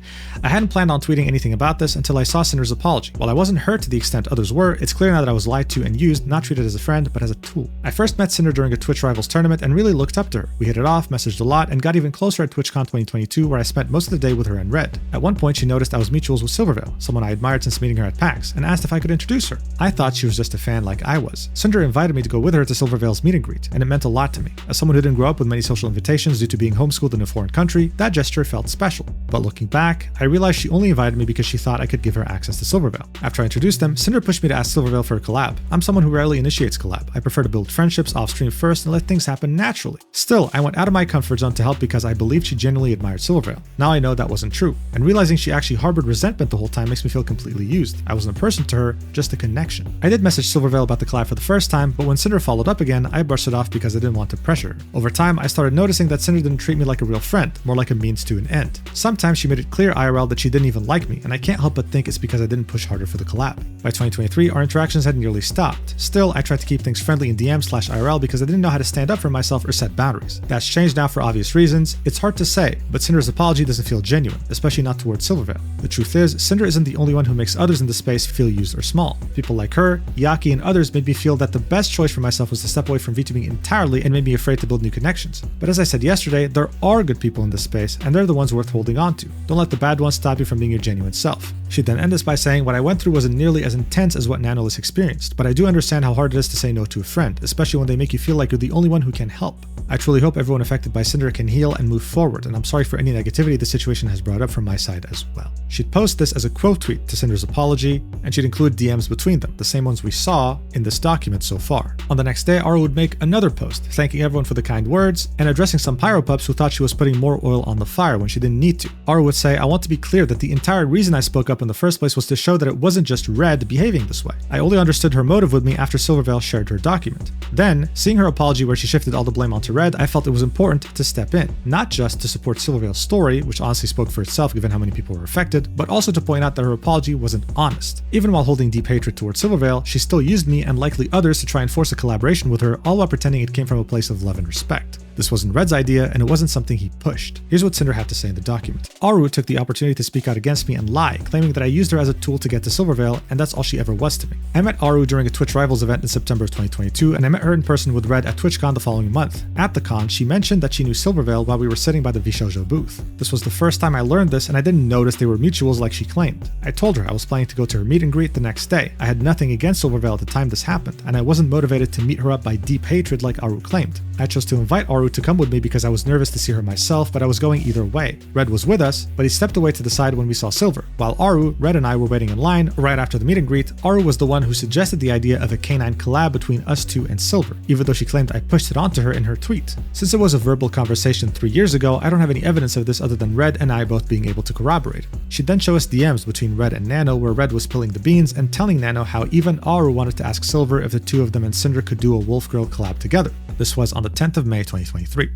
I hadn't planned on tweeting anything about this until I saw Sinder's apology. While I wasn't hurt to the extent others were, it's clear now that I was lied to and used, not treated as a friend, but as a tool. I first met Sinder during a Twitch Rivals tournament and really looked up to her. We hit it off, messaged a lot, and got even closer at TwitchCon 2022, where I spent most of the day with her and Red. At one point, she noticed I was mutuals with Silvervale, someone I admired since meeting her at PAX, and asked if I could introduce her. I thought she was just a fan like I was. Sinder invited me to go with her to Silvervale's meet and greet, and it meant a lot to me. As someone who didn't grow up with many social invitations due to being homeschooled in a foreign country, that gesture felt special. But looking back, I realized she only invited me because she thought I could give her access to Silvervale. After I introduced them, Sinder pushed me to ask Silvervale for a collab. I'm someone who rarely initiates collab. I prefer to build friendships off stream first and let things happen naturally. Still, I went out of my comfort zone to help because I believed she genuinely admired Silvervale. Now I know that wasn't true, and realizing she actually harbored resentment the whole time makes me feel completely used. I wasn't a person to her, just a connection. I did message Silvervale about the collab for the first time, but when Sinder followed up again, I brushed it off because I didn't want to pressure her. Over time, I started noticing that Sinder didn't treat me like a real friend, more like a means to an end. Sometimes she made it clear IRL that she didn't even like me, and I can't help but think it's because I didn't push harder for the collab. By 2023, our interactions had nearly stopped. Still, I tried to keep things friendly in DM/IRL because I didn't know how to stand up for myself or set boundaries. That's changed now for obvious reasons. It's hard to say, but Cinder's apology doesn't feel genuine, especially not towards Silvervale. The truth is, Sinder isn't the only one who makes others in the space feel used or small. People like her, Yaki, and others made me feel that the best choice for myself was to step away from VTubing entirely and made me afraid to build new connections. But as I said yesterday, there are good people in this space, and they're the ones worth holding on to. Don't let the bad ones stop you from being your genuine self. She'd then end this by saying, what I went through wasn't nearly as intense as what Nanoless experienced, but I do understand how hard it is to say no to a friend, especially when they make you feel like you're the only one who can help. I truly hope everyone affected by Sinder can heal and move forward, and I'm sorry for any negativity the situation has brought up from my side as well. She'd post this as a quote tweet to Cinder's apology, and she'd include DMs between them, the same ones we saw in this document so far. On the next day, Aruuu would make another post, thanking everyone for the kind words, and addressing some pyropups who thought she was putting more oil on the fire when she didn't need to. Aruuu would say, I want to be clear that the entire reason I spoke up in the first place was to show that it wasn't just Red behaving this way. I only understood her motive with me after Silvervale shared her document. Then, seeing her apology where she shifted all the blame onto Red, I felt it was important to step in, not just to support Silvervale's story, which honestly spoke for itself given how many people were affected, but also to point out that her apology wasn't honest. Even while holding deep hatred towards Silvervale, she still used me and likely others to try and force a collaboration with her, all while pretending it came from a place of love and respect. This wasn't Red's idea, and it wasn't something he pushed. Here's what Sinder had to say in the document. Aruuu took the opportunity to speak out against me and lie, claiming that I used her as a tool to get to Silvervale, and that's all she ever was to me. I met Aruuu during a Twitch Rivals event in September of 2022, and I met her in person with Red at TwitchCon the following month. At the con, she mentioned that she knew Silvervale while we were sitting by the Vshoujo booth. This was the first time I learned this, and I didn't notice they were mutuals like she claimed. I told her I was planning to go to her meet and greet the next day. I had nothing against Silvervale at the time this happened, and I wasn't motivated to meet her up by deep hatred like Aruuu claimed. I chose to invite Aruuu to come with me because I was nervous to see her myself, but I was going either way. Red was with us, but he stepped away to the side when we saw Silver. While Aruuu, Red, and I were waiting in line, right after the meet and greet, Aruuu was the one who suggested the idea of a canine collab between us two and Silver, even though she claimed I pushed it onto her in her tweet. Since it was a verbal conversation 3 years ago, I don't have any evidence of this other than Red and I both being able to corroborate. She'd then show us DMs between Red and Nano where Red was spilling the beans and telling Nano how even Aruuu wanted to ask Silver if the two of them and Sinder could do a Wolf Girl collab together. This was on the 10th of May 2023.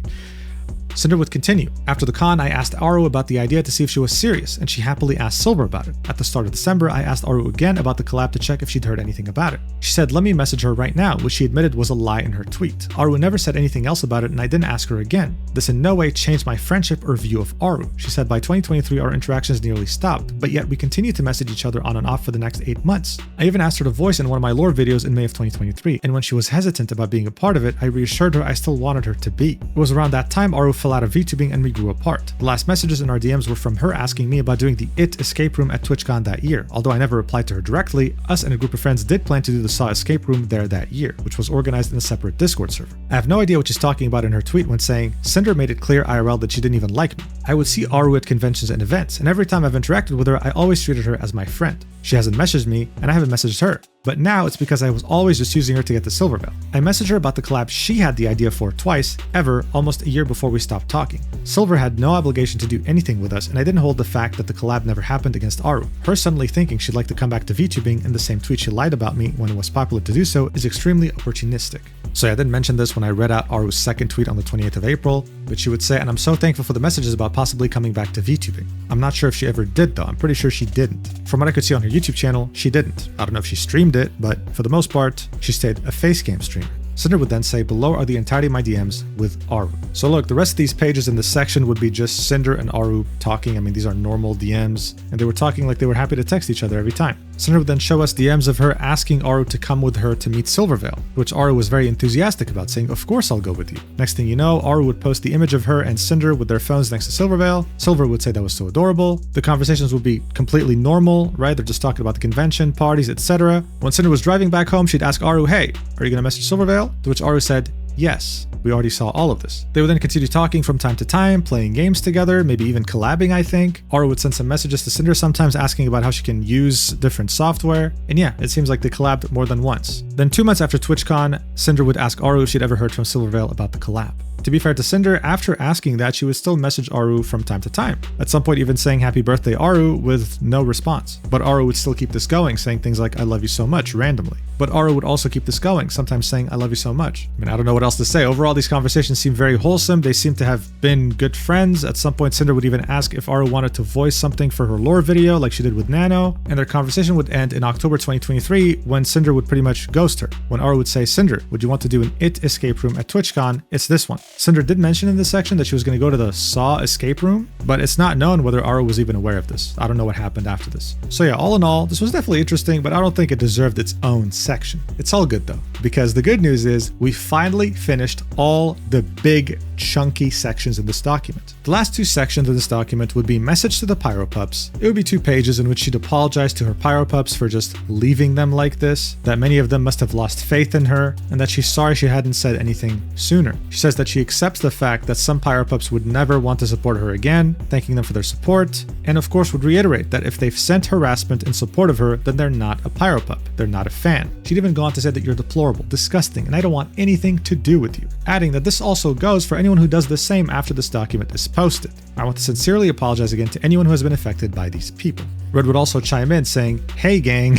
Sinder would continue. After the con, I asked Aruuu about the idea to see if she was serious, and she happily asked Silver about it. At the start of December, I asked Aruuu again about the collab to check if she'd heard anything about it. She said, let me message her right now, which she admitted was a lie in her tweet. Aruuu never said anything else about it, and I didn't ask her again. This in no way changed my friendship or view of Aruuu. She said by 2023 our interactions nearly stopped, but yet we continued to message each other on and off for the next 8 months. I even asked her to voice in one of my lore videos in May of 2023, and when she was hesitant about being a part of it, I reassured her I still wanted her to be. It was around that time Aruuu fell out of VTubing and we grew apart. The last messages in our DMs were from her asking me about doing the IT escape room at TwitchCon that year. Although I never replied to her directly, us and a group of friends did plan to do the Saw escape room there that year, which was organized in a separate Discord server. I have no idea what she's talking about in her tweet when saying, Sinder made it clear IRL that she didn't even like me. I would see Aruuu at conventions and events, and every time I've interacted with her, I always treated her as my friend. She hasn't messaged me, and I haven't messaged her. But now it's because I was always just using her to get to Silvervale. I messaged her about the collab she had the idea for twice, ever, almost a year before we stopped talking. Silver had no obligation to do anything with us, and I didn't hold the fact that the collab never happened against Aruuu. Her suddenly thinking she'd like to come back to VTubing in the same tweet she lied about me when it was popular to do so is extremely opportunistic. So I didn't mention this when I read out Aruu's second tweet on the 28th of April, but she would say, and I'm so thankful for the messages about possibly coming back to VTubing. I'm not sure if she ever did though, I'm pretty sure she didn't. From what I could see on her YouTube channel, she didn't. I don't know if she streamed it, but for the most part, she stayed a face game streamer. Sinder would then say, below are the entirety of my DMs with Aruuu. So look, the rest of these pages in this section would be just Sinder and Aruuu talking. I mean, these are normal DMs, and they were talking like they were happy to text each other every time. Sinder would then show us DMs of her asking Aruuu to come with her to meet Silvervale, which Aruuu was very enthusiastic about, saying, of course I'll go with you. Next thing you know, Aruuu would post the image of her and Sinder with their phones next to Silvervale. Silver would say that was so adorable. The conversations would be completely normal, right? They're just talking about the convention, parties, etc. When Sinder was driving back home, she'd ask Aruuu, hey, are you gonna message Silvervale? To which Aruuu said, yes, we already saw all of this. They would then continue talking from time to time, playing games together, maybe even collabing, I think. Aruuu would send some messages to Sinder sometimes asking about how she can use different software. And yeah, it seems like they collabed more than once. Then 2 months after TwitchCon, Sinder would ask Aruuu if she'd ever heard from Silvervale about the collab. To be fair to Sinder, after asking that, she would still message Aruuu from time to time. At some point even saying happy birthday Aruuu with no response. But Aruuu would still keep this going, saying things like I love you so much randomly. But Aruuu would also keep this going, sometimes saying I love you so much. I mean, I don't know what else to say. Overall, these conversations seem very wholesome. They seem to have been good friends. At some point, Sinder would even ask if Aruuu wanted to voice something for her lore video like she did with Nano, and their conversation would end in October 2023 when Sinder would pretty much ghost her. When Aruuu would say, Sinder, would you want to do an IT escape room at TwitchCon? It's this one. Sinder did mention in this section that she was going to go to the Saw escape room, but it's not known whether Aruuu was even aware of this. I don't know what happened after this. So yeah, all in all, this was definitely interesting, but I don't think it deserved its own section. It's all good though, because the good news is we finally finished all the big chunky sections in this document. The last 2 sections of this document would be message to the Pyropups. It would be 2 pages in which she'd apologize to her Pyropups for just leaving them like this, that many of them must have lost faith in her, and that she's sorry she hadn't said anything sooner. She says that she accepts the fact that some Pyropups would never want to support her again, thanking them for their support, and of course would reiterate that if they've sent harassment in support of her, then they're not a Pyropup. They're not a fan. She'd even go on to say that you're deplorable, disgusting, and I don't want anything to do with you. Adding that this also goes for anyone who does the same after this document is posted. I want to sincerely apologize again to anyone who has been affected by these people. Red would also chime in saying, hey gang,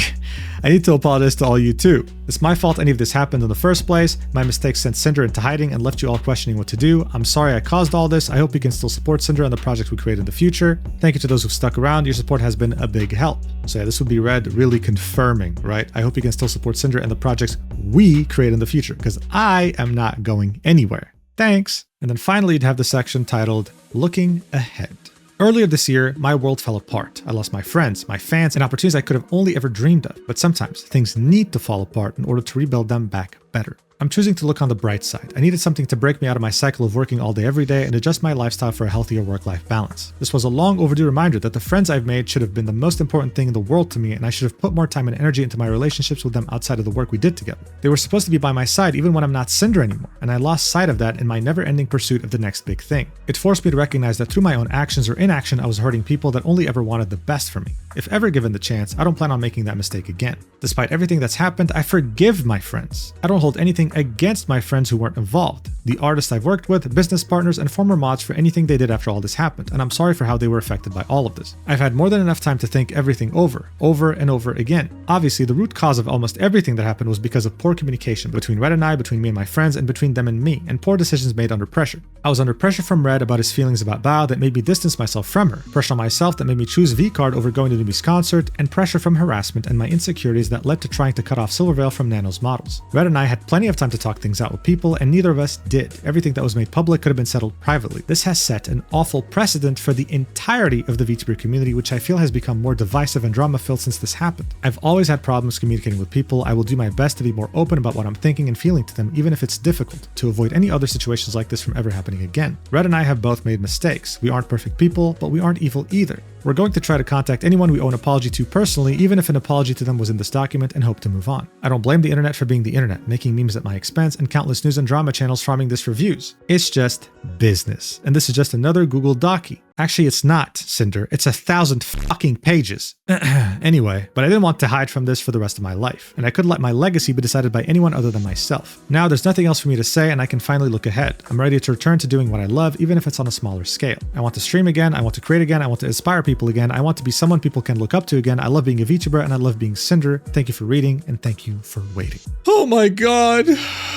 I need to apologize to all you too. It's my fault any of this happened in the first place. My mistake sent Sinder into hiding and left you all questioning what to do. I'm sorry I caused all this. I hope you can still support Sinder and the project we create in the future. Thank you to those who've stuck around. Your support has been a big help. So yeah, this would be Red really confirming, right? I hope you can still support Sinder and the projects we create in the future, because I am not going anywhere. Thanks. And then finally, you'd have the section titled Looking Ahead. Earlier this year, my world fell apart. I lost my friends, my fans, and opportunities I could have only ever dreamed of. But sometimes things need to fall apart in order to rebuild them back better. I'm choosing to look on the bright side. I needed something to break me out of my cycle of working all day every day and adjust my lifestyle for a healthier work-life balance. This was a long overdue reminder that the friends I've made should have been the most important thing in the world to me, and I should have put more time and energy into my relationships with them outside of the work we did together. They were supposed to be by my side even when I'm not Sinder anymore, and I lost sight of that in my never-ending pursuit of the next big thing. It forced me to recognize that through my own actions or inaction, I was hurting people that only ever wanted the best for me. If ever given the chance, I don't plan on making that mistake again. Despite everything that's happened, I forgive my friends. I don't hold anything against my friends who weren't involved, the artists I've worked with, business partners, and former mods for anything they did after all this happened, and I'm sorry for how they were affected by all of this. I've had more than enough time to think everything over and over again. Obviously, the root cause of almost everything that happened was because of poor communication between Red and I, between me and my friends, and between them and me, and poor decisions made under pressure. I was under pressure from Red about his feelings about Bao that made me distance myself from her, pressure on myself that made me choose V-Card over going to Numi's concert, and pressure from harassment and my insecurities that led to trying to cut off Silvervale from Nano's models. Red and I had plenty of time to talk things out with people, and neither of us did. Everything that was made public could have been settled privately. This has set an awful precedent for the entirety of the Vtuber community, which I feel has become more divisive and drama-filled since this happened. I've always had problems communicating with people. I will do my best to be more open about what I'm thinking and feeling to them, even if it's difficult, to avoid any other situations like this from ever happening again. Red and I have both made mistakes. We aren't perfect people, but we aren't evil either. We're going to try to contact anyone we owe an apology to personally, even if an apology to them was in this document, and hope to move on. I don't blame the internet for being the internet, making memes at my expense, and countless news and drama channels farming this reviews. It's just business. And this is just another Google Docie. Actually, it's not, Sinder. It's 1,000 fucking pages. Anyway, but I didn't want to hide from this for the rest of my life, and I couldn't let my legacy be decided by anyone other than myself. Now there's nothing else for me to say, and I can finally look ahead. I'm ready to return to doing what I love, even if it's on a smaller scale. I want to stream again, I want to create again, I want to inspire people again, I want to be someone people can look up to again. I love being a VTuber, and I love being Sinder. Thank you for reading, and thank you for waiting. Oh my god,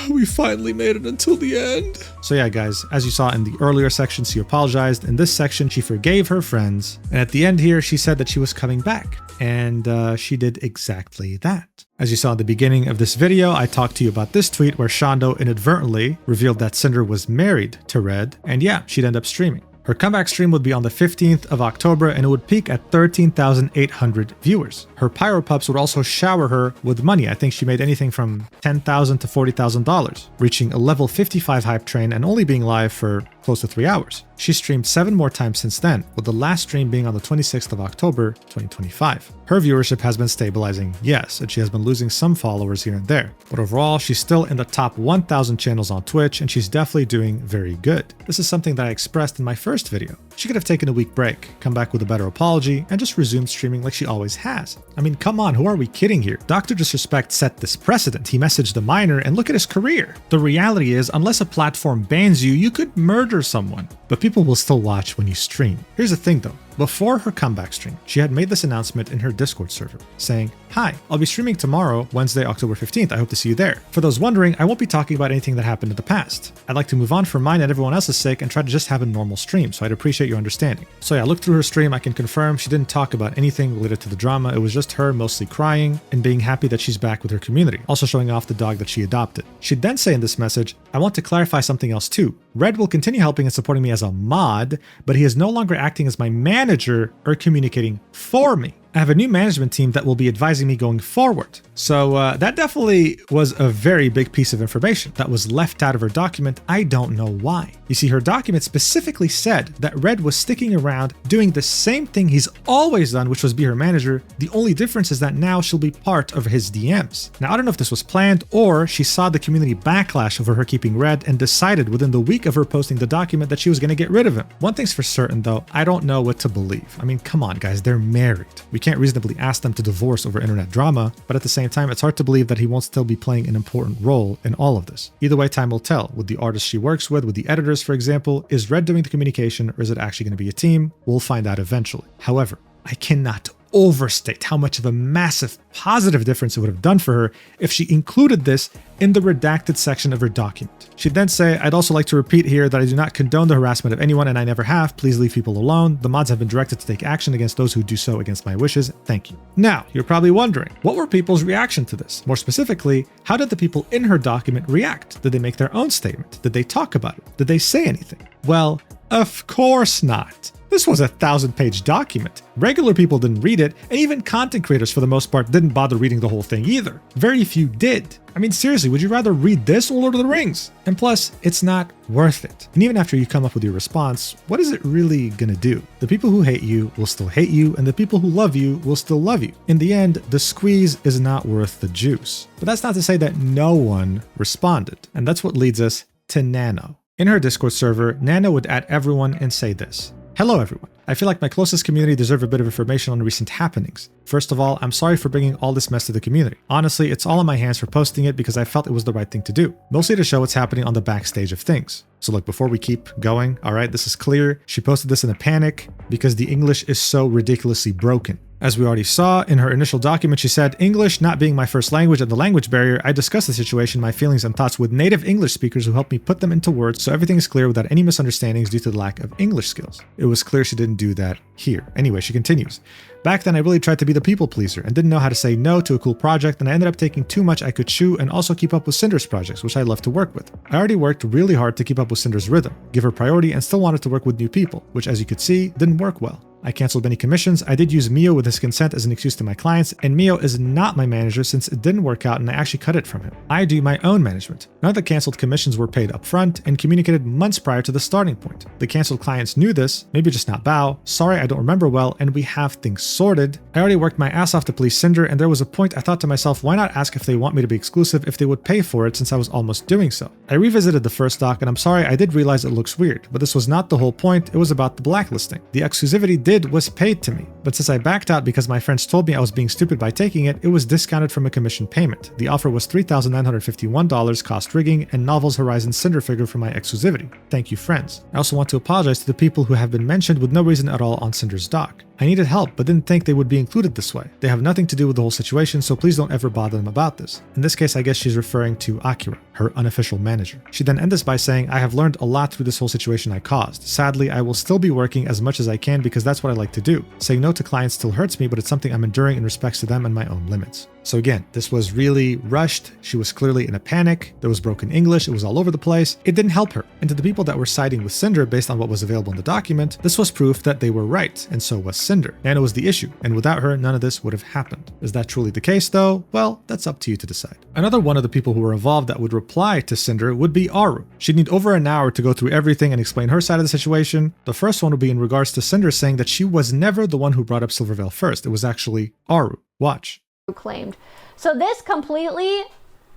we finally made it until the end. So yeah, guys, as you saw in the earlier section, she apologized. In this section, she forgave her friends. And at the end here, she said that she was coming back. And she did exactly that. As you saw at the beginning of this video, I talked to you about this tweet where Shondo inadvertently revealed that Sinder was married to Red. And yeah, she'd end up streaming. Her comeback stream would be on the 15th of October, and it would peak at 13,800 viewers. Her Pyropups would also shower her with money. I think she made anything from $10,000 to $40,000, reaching a level 55 hype train and only being live for close to 3 hours. She streamed 7 more times since then, with the last stream being on the 26th of October, 2025. Her viewership has been stabilizing, yes, and she has been losing some followers here and there. But overall, she's still in the top 1,000 channels on Twitch, and she's definitely doing very good. This is something that I expressed in my first video. She could have taken a week break, come back with a better apology, and just resumed streaming like she always has. I mean, come on, who are we kidding here? Dr. Disrespect set this precedent. He messaged a minor, and look at his career. The reality is, unless a platform bans you, you could murder someone. But people will still watch when you stream. Here's the thing though. Before her comeback stream, she had made this announcement in her Discord server, saying, "Hi, I'll be streaming tomorrow, Wednesday, October 15th. I hope to see you there. For those wondering, I won't be talking about anything that happened in the past. I'd like to move on for mine and everyone else's sake and try to just have a normal stream, so I'd appreciate your understanding." So yeah, look through her stream. I can confirm she didn't talk about anything related to the drama. It was just her mostly crying and being happy that she's back with her community, also showing off the dog that she adopted. She'd then say in this message, "I want to clarify something else too. Red will continue helping and supporting me as a mod, but he is no longer acting as my manager or communicating for me. I have a new management team that will be advising me going forward." So that definitely was a very big piece of information that was left out of her document. I don't know why. You see, her document specifically said that Red was sticking around doing the same thing he's always done, which was be her manager. The only difference is that now she'll be part of his DMs. Now, I don't know if this was planned or she saw the community backlash over her keeping Red and decided within the week of her posting the document that she was going to get rid of him. One thing's for certain though, I don't know what to believe. I mean, come on guys, they're married. We can't reasonably ask them to divorce over internet drama, but at the same time, it's hard to believe that he won't still be playing an important role in all of this. Either way, time will tell. With the artists she works with the editors, for example, is Red doing the communication or is it actually going to be a team? We'll find out eventually. However, I cannot overstate how much of a massive positive difference it would have done for her if she included this in the redacted section of her document. She'd then say, "I'd also like to repeat here that I do not condone the harassment of anyone and I never have. Please leave people alone. The mods have been directed to take action against those who do so against my wishes. Thank you." Now, you're probably wondering, what were people's reaction to this? More specifically, how did the people in her document react? Did they make their own statement? Did they talk about it? Did they say anything? Well, of course not. This was a 1,000-page document. Regular people didn't read it, and even content creators for the most part didn't bother reading the whole thing either. Very few did. I mean, seriously, would you rather read this or Lord of the Rings? And plus, it's not worth it. And even after you come up with your response, what is it really gonna do? The people who hate you will still hate you, and the people who love you will still love you. In the end, the squeeze is not worth the juice. But that's not to say that no one responded. And that's what leads us to Nano. In her Discord server, Nano would add everyone and say this: "Hello everyone. I feel like my closest community deserve a bit of information on recent happenings. First of all, I'm sorry for bringing all this mess to the community. Honestly, it's all in my hands for posting it because I felt it was the right thing to do. Mostly to show what's happening on the backstage of things. So look, before we keep going, all right, this is clear. She posted this in a panic because the English is so ridiculously broken. As we already saw in her initial document, she said, English not being my first language and the language barrier, I discussed the situation, my feelings and thoughts with native English speakers who helped me put them into words so everything is clear without any misunderstandings due to the lack of English skills. It was clear she didn't do that here. Anyway, she continues. Back then, I really tried to be the people pleaser and didn't know how to say no to a cool project, and I ended up taking too much I could chew and also keep up with Sinder's projects, which I love to work with. I already worked really hard to keep up with Sinder's rhythm, give her priority, and still wanted to work with new people, which as you could see, didn't work well. I canceled many commissions. I did use Mio with his consent as an excuse to my clients, and Mio is not my manager since it didn't work out and I actually cut it from him. I do my own management. None of the canceled commissions were paid upfront and communicated months prior to the starting point. The canceled clients knew this, maybe just not Bao. Sorry, I don't remember well, and we have things sorted. I already worked my ass off to please Sinder, and there was a point I thought to myself, why not ask if they want me to be exclusive if they would pay for it since I was almost doing so. I revisited the first doc, and I'm sorry, I did realize it looks weird, but this was not the whole point. It was about the blacklisting. The exclusivity was paid to me, but since I backed out because my friends told me I was being stupid by taking it, it was discounted from a commission payment. The offer was $3,951 cost rigging and Novels Horizon Cinder figure for my exclusivity. Thank you, friends. I also want to apologize to the people who have been mentioned with no reason at all on Cinder's doc. I needed help, but didn't think they would be included this way. They have nothing to do with the whole situation, so please don't ever bother them about this. In this case, I guess she's referring to Akira, her unofficial manager. She then ends this by saying, I have learned a lot through this whole situation I caused. Sadly, I will still be working as much as I can because that's what I like to do. Saying no to clients still hurts me, but it's something I'm enduring in respects to them and my own limits. So again, this was really rushed. She was clearly in a panic. There was broken English. It was all over the place. It didn't help her. And to the people that were siding with Sinder based on what was available in the document, this was proof that they were right, and so was Sinder. Nano was the issue, and without her, none of this would have happened. Is that truly the case though? Well, that's up to you to decide. Another one of the people who were involved that would reply to Sinder would be Aruuu. She'd need over an hour to go through everything and explain her side of the situation. The first one would be in regards to Sinder saying that she was never the one who brought up Silvervale first. It was actually Aruuu. Watch. Claimed. So this completely,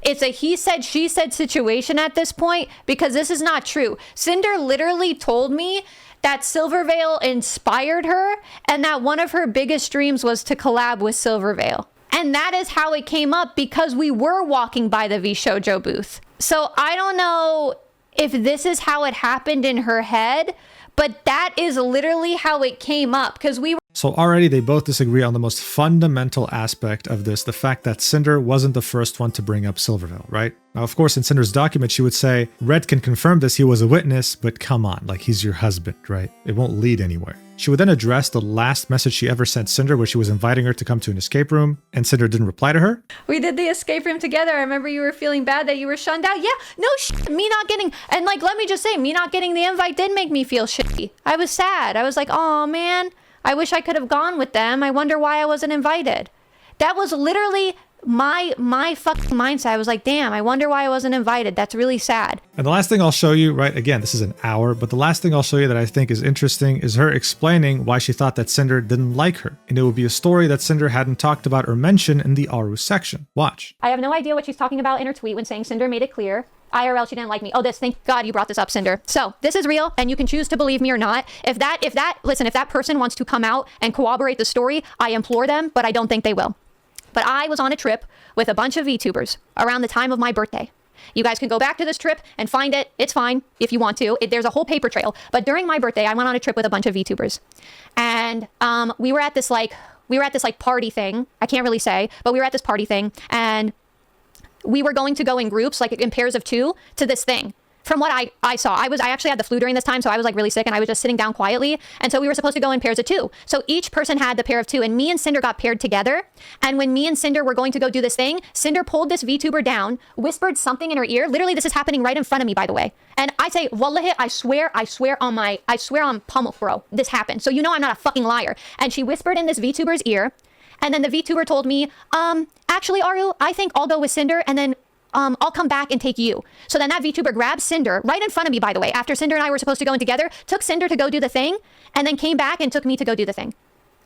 it's a he said, she said situation at this point, because this is not true. Sinder literally told me that Silvervale inspired her and that one of her biggest dreams was to collab with Silvervale. And that is how it came up, because we were walking by the VShojo booth. So I don't know if this is how it happened in her head, but that is literally how it came up, because we were. So already they both disagree on the most fundamental aspect of this, the fact that Sinder wasn't the first one to bring up Silvervale, right? Now, of course, in Cinder's document, she would say, Red can confirm this, he was a witness, but come on, like he's your husband, right? It won't lead anywhere. She would then address the last message she ever sent Sinder, where she was inviting her to come to an escape room, and Sinder didn't reply to her. We did the escape room together. I remember you were feeling bad that you were shunned out. Yeah, no shit. Me not getting, and like, let me just say, me not getting the invite did make me feel shitty. I was sad. I was like, oh man, I wish I could have gone with them. I wonder why I wasn't invited. That was literally my fucking mindset. I was like, damn, I wonder why I wasn't invited. That's really sad. And the last thing I'll show you, right, again, this is an hour, but the last thing I'll show you that I think is interesting is her explaining why she thought that Sinder didn't like her. And it would be a story that Sinder hadn't talked about or mentioned in the Aruuu section. Watch. I have no idea what she's talking about in her tweet when saying Sinder made it clear. IRL, she didn't like me. Oh, thank God you brought this up, Sinder. So this is real, and you can choose to believe me or not. If that person wants to come out and corroborate the story, I implore them, but I don't think they will. But I was on a trip with a bunch of VTubers around the time of my birthday. You guys can go back to this trip and find it. It's fine if you want to. There's a whole paper trail. But during my birthday, I went on a trip with a bunch of VTubers. And we were at this party thing. I can't really say, but we were at this party thing, and we were going to go in groups, like in pairs of 2, to this thing. From what I saw, I actually had the flu during this time, so I was like really sick, and I was just sitting down quietly. And so we were supposed to go in pairs of 2. So each person had the pair of 2, and me and Sinder got paired together. And when me and Sinder were going to go do this thing, Sinder pulled this VTuber down, whispered something in her ear. Literally, this is happening right in front of me, by the way. And I say, Wallahi, I swear on Pummel, bro, this happened. So you know I'm not a fucking liar. And she whispered in this VTuber's ear. And then the VTuber told me, actually, Aruuu, I think I'll go with Sinder, and then I'll come back and take you. So then that VTuber grabbed Sinder right in front of me, by the way, after Sinder and I were supposed to go in together, took Sinder to go do the thing, and then came back and took me to go do the thing.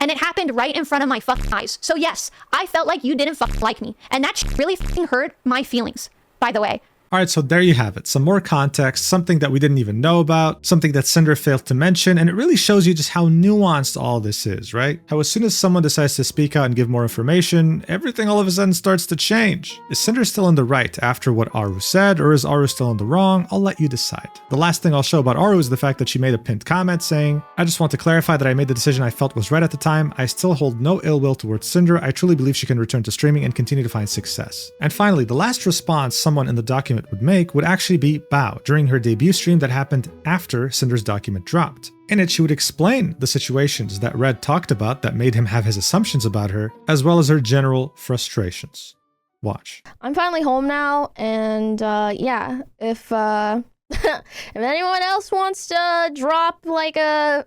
And it happened right in front of my fucking eyes. So yes, I felt like you didn't fucking like me. And that really fucking hurt my feelings, by the way. All right, so there you have it. Some more context, something that we didn't even know about, something that Sinder failed to mention, and it really shows you just how nuanced all this is, right? How as soon as someone decides to speak out and give more information, everything all of a sudden starts to change. Is Sinder still in the right after what Aruuu said, or is Aruuu still in the wrong? I'll let you decide. The last thing I'll show about Aruuu is the fact that she made a pinned comment saying, I just want to clarify that I made the decision I felt was right at the time. I still hold no ill will towards Sinder. I truly believe she can return to streaming and continue to find success. And finally, the last response someone in the document would make would actually be Bao during her debut stream that happened after Cinder's document dropped. In it, she would explain the situations that Red talked about that made him have his assumptions about her, as well as her general frustrations. Watch. I'm finally home now, and yeah, if if anyone else wants to drop like a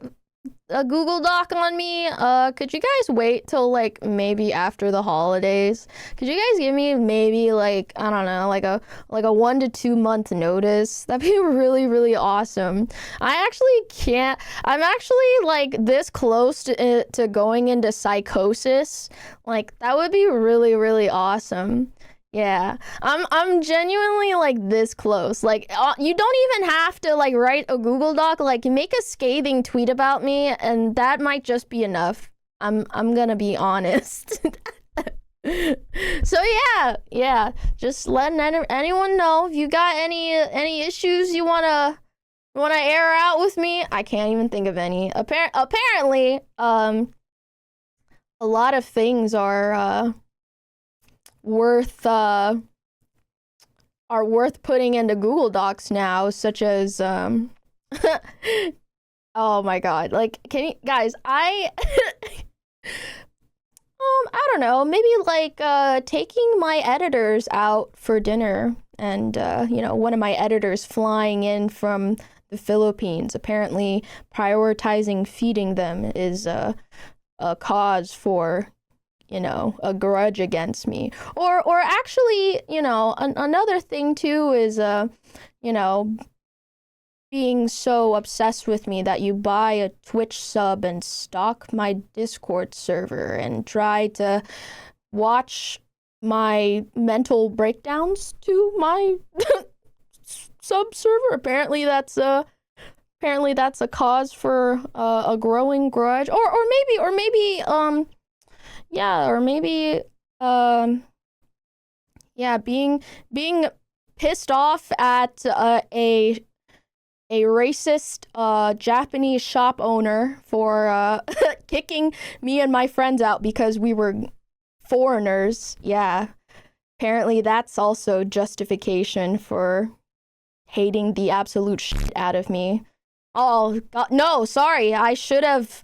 Google Doc on me, could you guys wait till like maybe after the holidays? Could you guys give me maybe like, I don't know, like a 1 to 2 month notice? That'd be really, really awesome. I'm actually like this close to going into psychosis. Like that would be really, really awesome. Yeah, I'm genuinely like this close. Like you don't even have to like write a Google Doc. Like make a scathing tweet about me, and that might just be enough. I'm gonna be honest. So yeah. Just letting anyone know if you got any issues you wanna air out with me. I can't even think of any. Apparently, a lot of things are worth putting into Google Docs now, such as oh my god, like can you guys, I don't know, maybe like taking my editors out for dinner, and you know, one of my editors flying in from the Philippines. Apparently prioritizing feeding them is a cause for, you know, a grudge against me. Or actually, you know, another thing too is, you know, being so obsessed with me that you buy a Twitch sub and stalk my Discord server and try to watch my mental breakdowns to my sub server. Apparently that's a cause for a growing grudge, or maybe being pissed off at a racist Japanese shop owner for kicking me and my friends out because we were foreigners. Yeah, apparently that's also justification for hating the absolute shit out of me. Oh God, no, sorry. I should have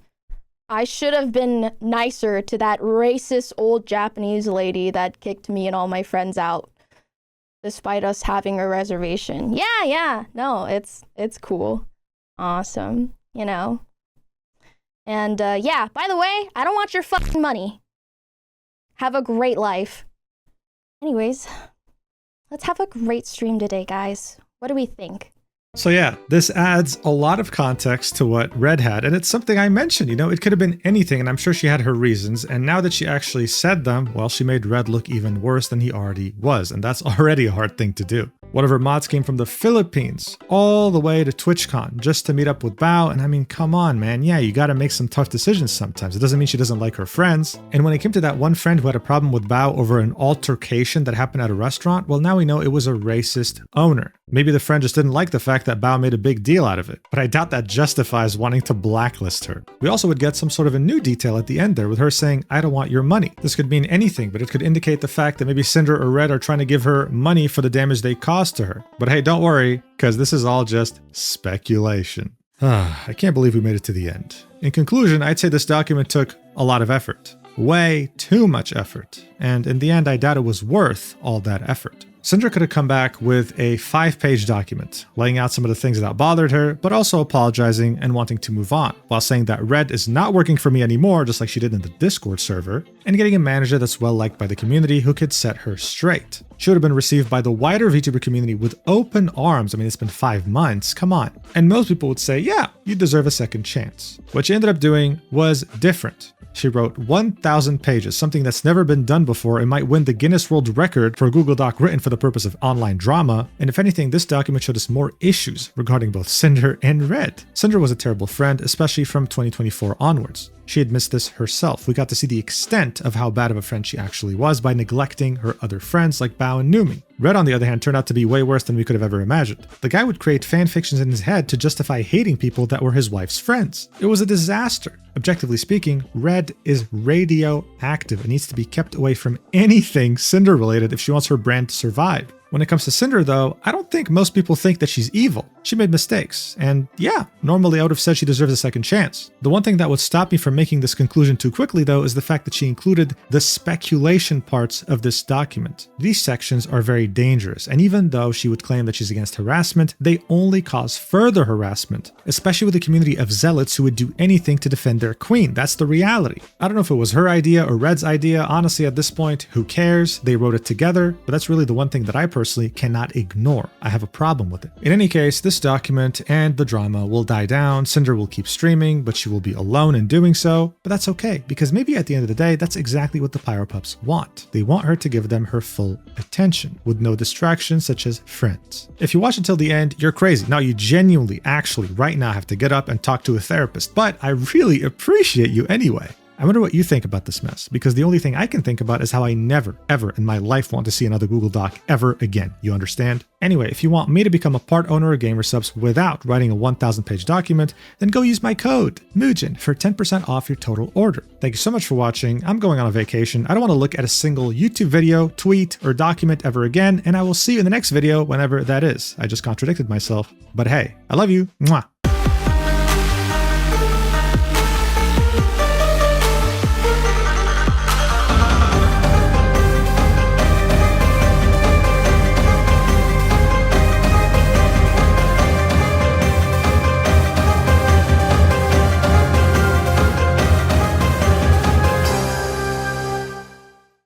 been nicer to that racist old Japanese lady that kicked me and all my friends out, despite us having a reservation. Yeah. No, it's cool. Awesome, you know. And yeah, by the way, I don't want your fucking money. Have a great life. Anyways, let's have a great stream today, guys. What do we think? So yeah, this adds a lot of context to what Red had, and it's something I mentioned, you know, it could have been anything, and I'm sure she had her reasons, and now that she actually said them, well, she made Red look even worse than he already was, and that's already a hard thing to do. One of her mods came from the Philippines, all the way to TwitchCon, just to meet up with Bao, and I mean, come on, man, yeah, you gotta make some tough decisions sometimes. It doesn't mean she doesn't like her friends, and when it came to that one friend who had a problem with Bao over an altercation that happened at a restaurant, well, now we know it was a racist owner. Maybe the friend just didn't like the fact that Bao made a big deal out of it, but I doubt that justifies wanting to blacklist her. We also would get some sort of a new detail at the end there with her saying, I don't want your money. This could mean anything, but it could indicate the fact that maybe Sinder or Red are trying to give her money for the damage they caused to her. But hey, don't worry, because this is all just speculation. I can't believe we made it to the end. In conclusion, I'd say this document took a lot of effort. Way too much effort. And in the end, I doubt it was worth all that effort. Sinder could have come back with a 5-page document, laying out some of the things that bothered her, but also apologizing and wanting to move on, while saying that Red is not working for me anymore, just like she did in the Discord server, and getting a manager that's well liked by the community who could set her straight. She would have been received by the wider VTuber community with open arms. I mean, it's been 5 months, come on. And most people would say, yeah, you deserve a second chance. What she ended up doing was different. She wrote 1,000 pages, something that's never been done before and might win the Guinness World Record for a Google Doc written for the purpose of online drama. And if anything, this document showed us more issues regarding both Sinder and Red. Sinder was a terrible friend, especially from 2024 onwards. She admits this herself. We got to see the extent of how bad of a friend she actually was by neglecting her other friends like Bao and Numi. Red, on the other hand, turned out to be way worse than we could have ever imagined. The guy would create fan fictions in his head to justify hating people that were his wife's friends. It was a disaster. Objectively speaking, Red is radioactive and needs to be kept away from anything Sinder related if she wants her brand to survive. When it comes to Sinder, though, I don't think most people think that she's evil. She made mistakes, and yeah, normally I would have said she deserves a second chance. The one thing that would stop me from making this conclusion too quickly, though, is the fact that she included the speculation parts of this document. These sections are very dangerous, and even though she would claim that she's against harassment, they only cause further harassment, especially with a community of zealots who would do anything to defend their queen. That's the reality. I don't know if it was her idea or Red's idea. Honestly, at this point, who cares? They wrote it together, but that's really the one thing that I personally cannot ignore. I have a problem with it. In any case, this document and the drama will die down. Sinder will keep streaming, but she will be alone in doing so. But that's okay, because maybe at the end of the day, that's exactly what the Pyropups want. They want her to give them her full attention, with no distractions such as friends. If you watch until the end, you're crazy. Now you genuinely, actually, right now have to get up and talk to a therapist, but I really appreciate you anyway. I wonder what you think about this mess, because the only thing I can think about is how I never, ever in my life want to see another Google Doc ever again. You understand? Anyway, if you want me to become a part owner of GamerSubs without writing a 1,000-page document, then go use my code, Mujin, for 10% off your total order. Thank you so much for watching. I'm going on a vacation. I don't want to look at a single YouTube video, tweet, or document ever again, and I will see you in the next video whenever that is. I just contradicted myself. But hey, I love you. Mwah.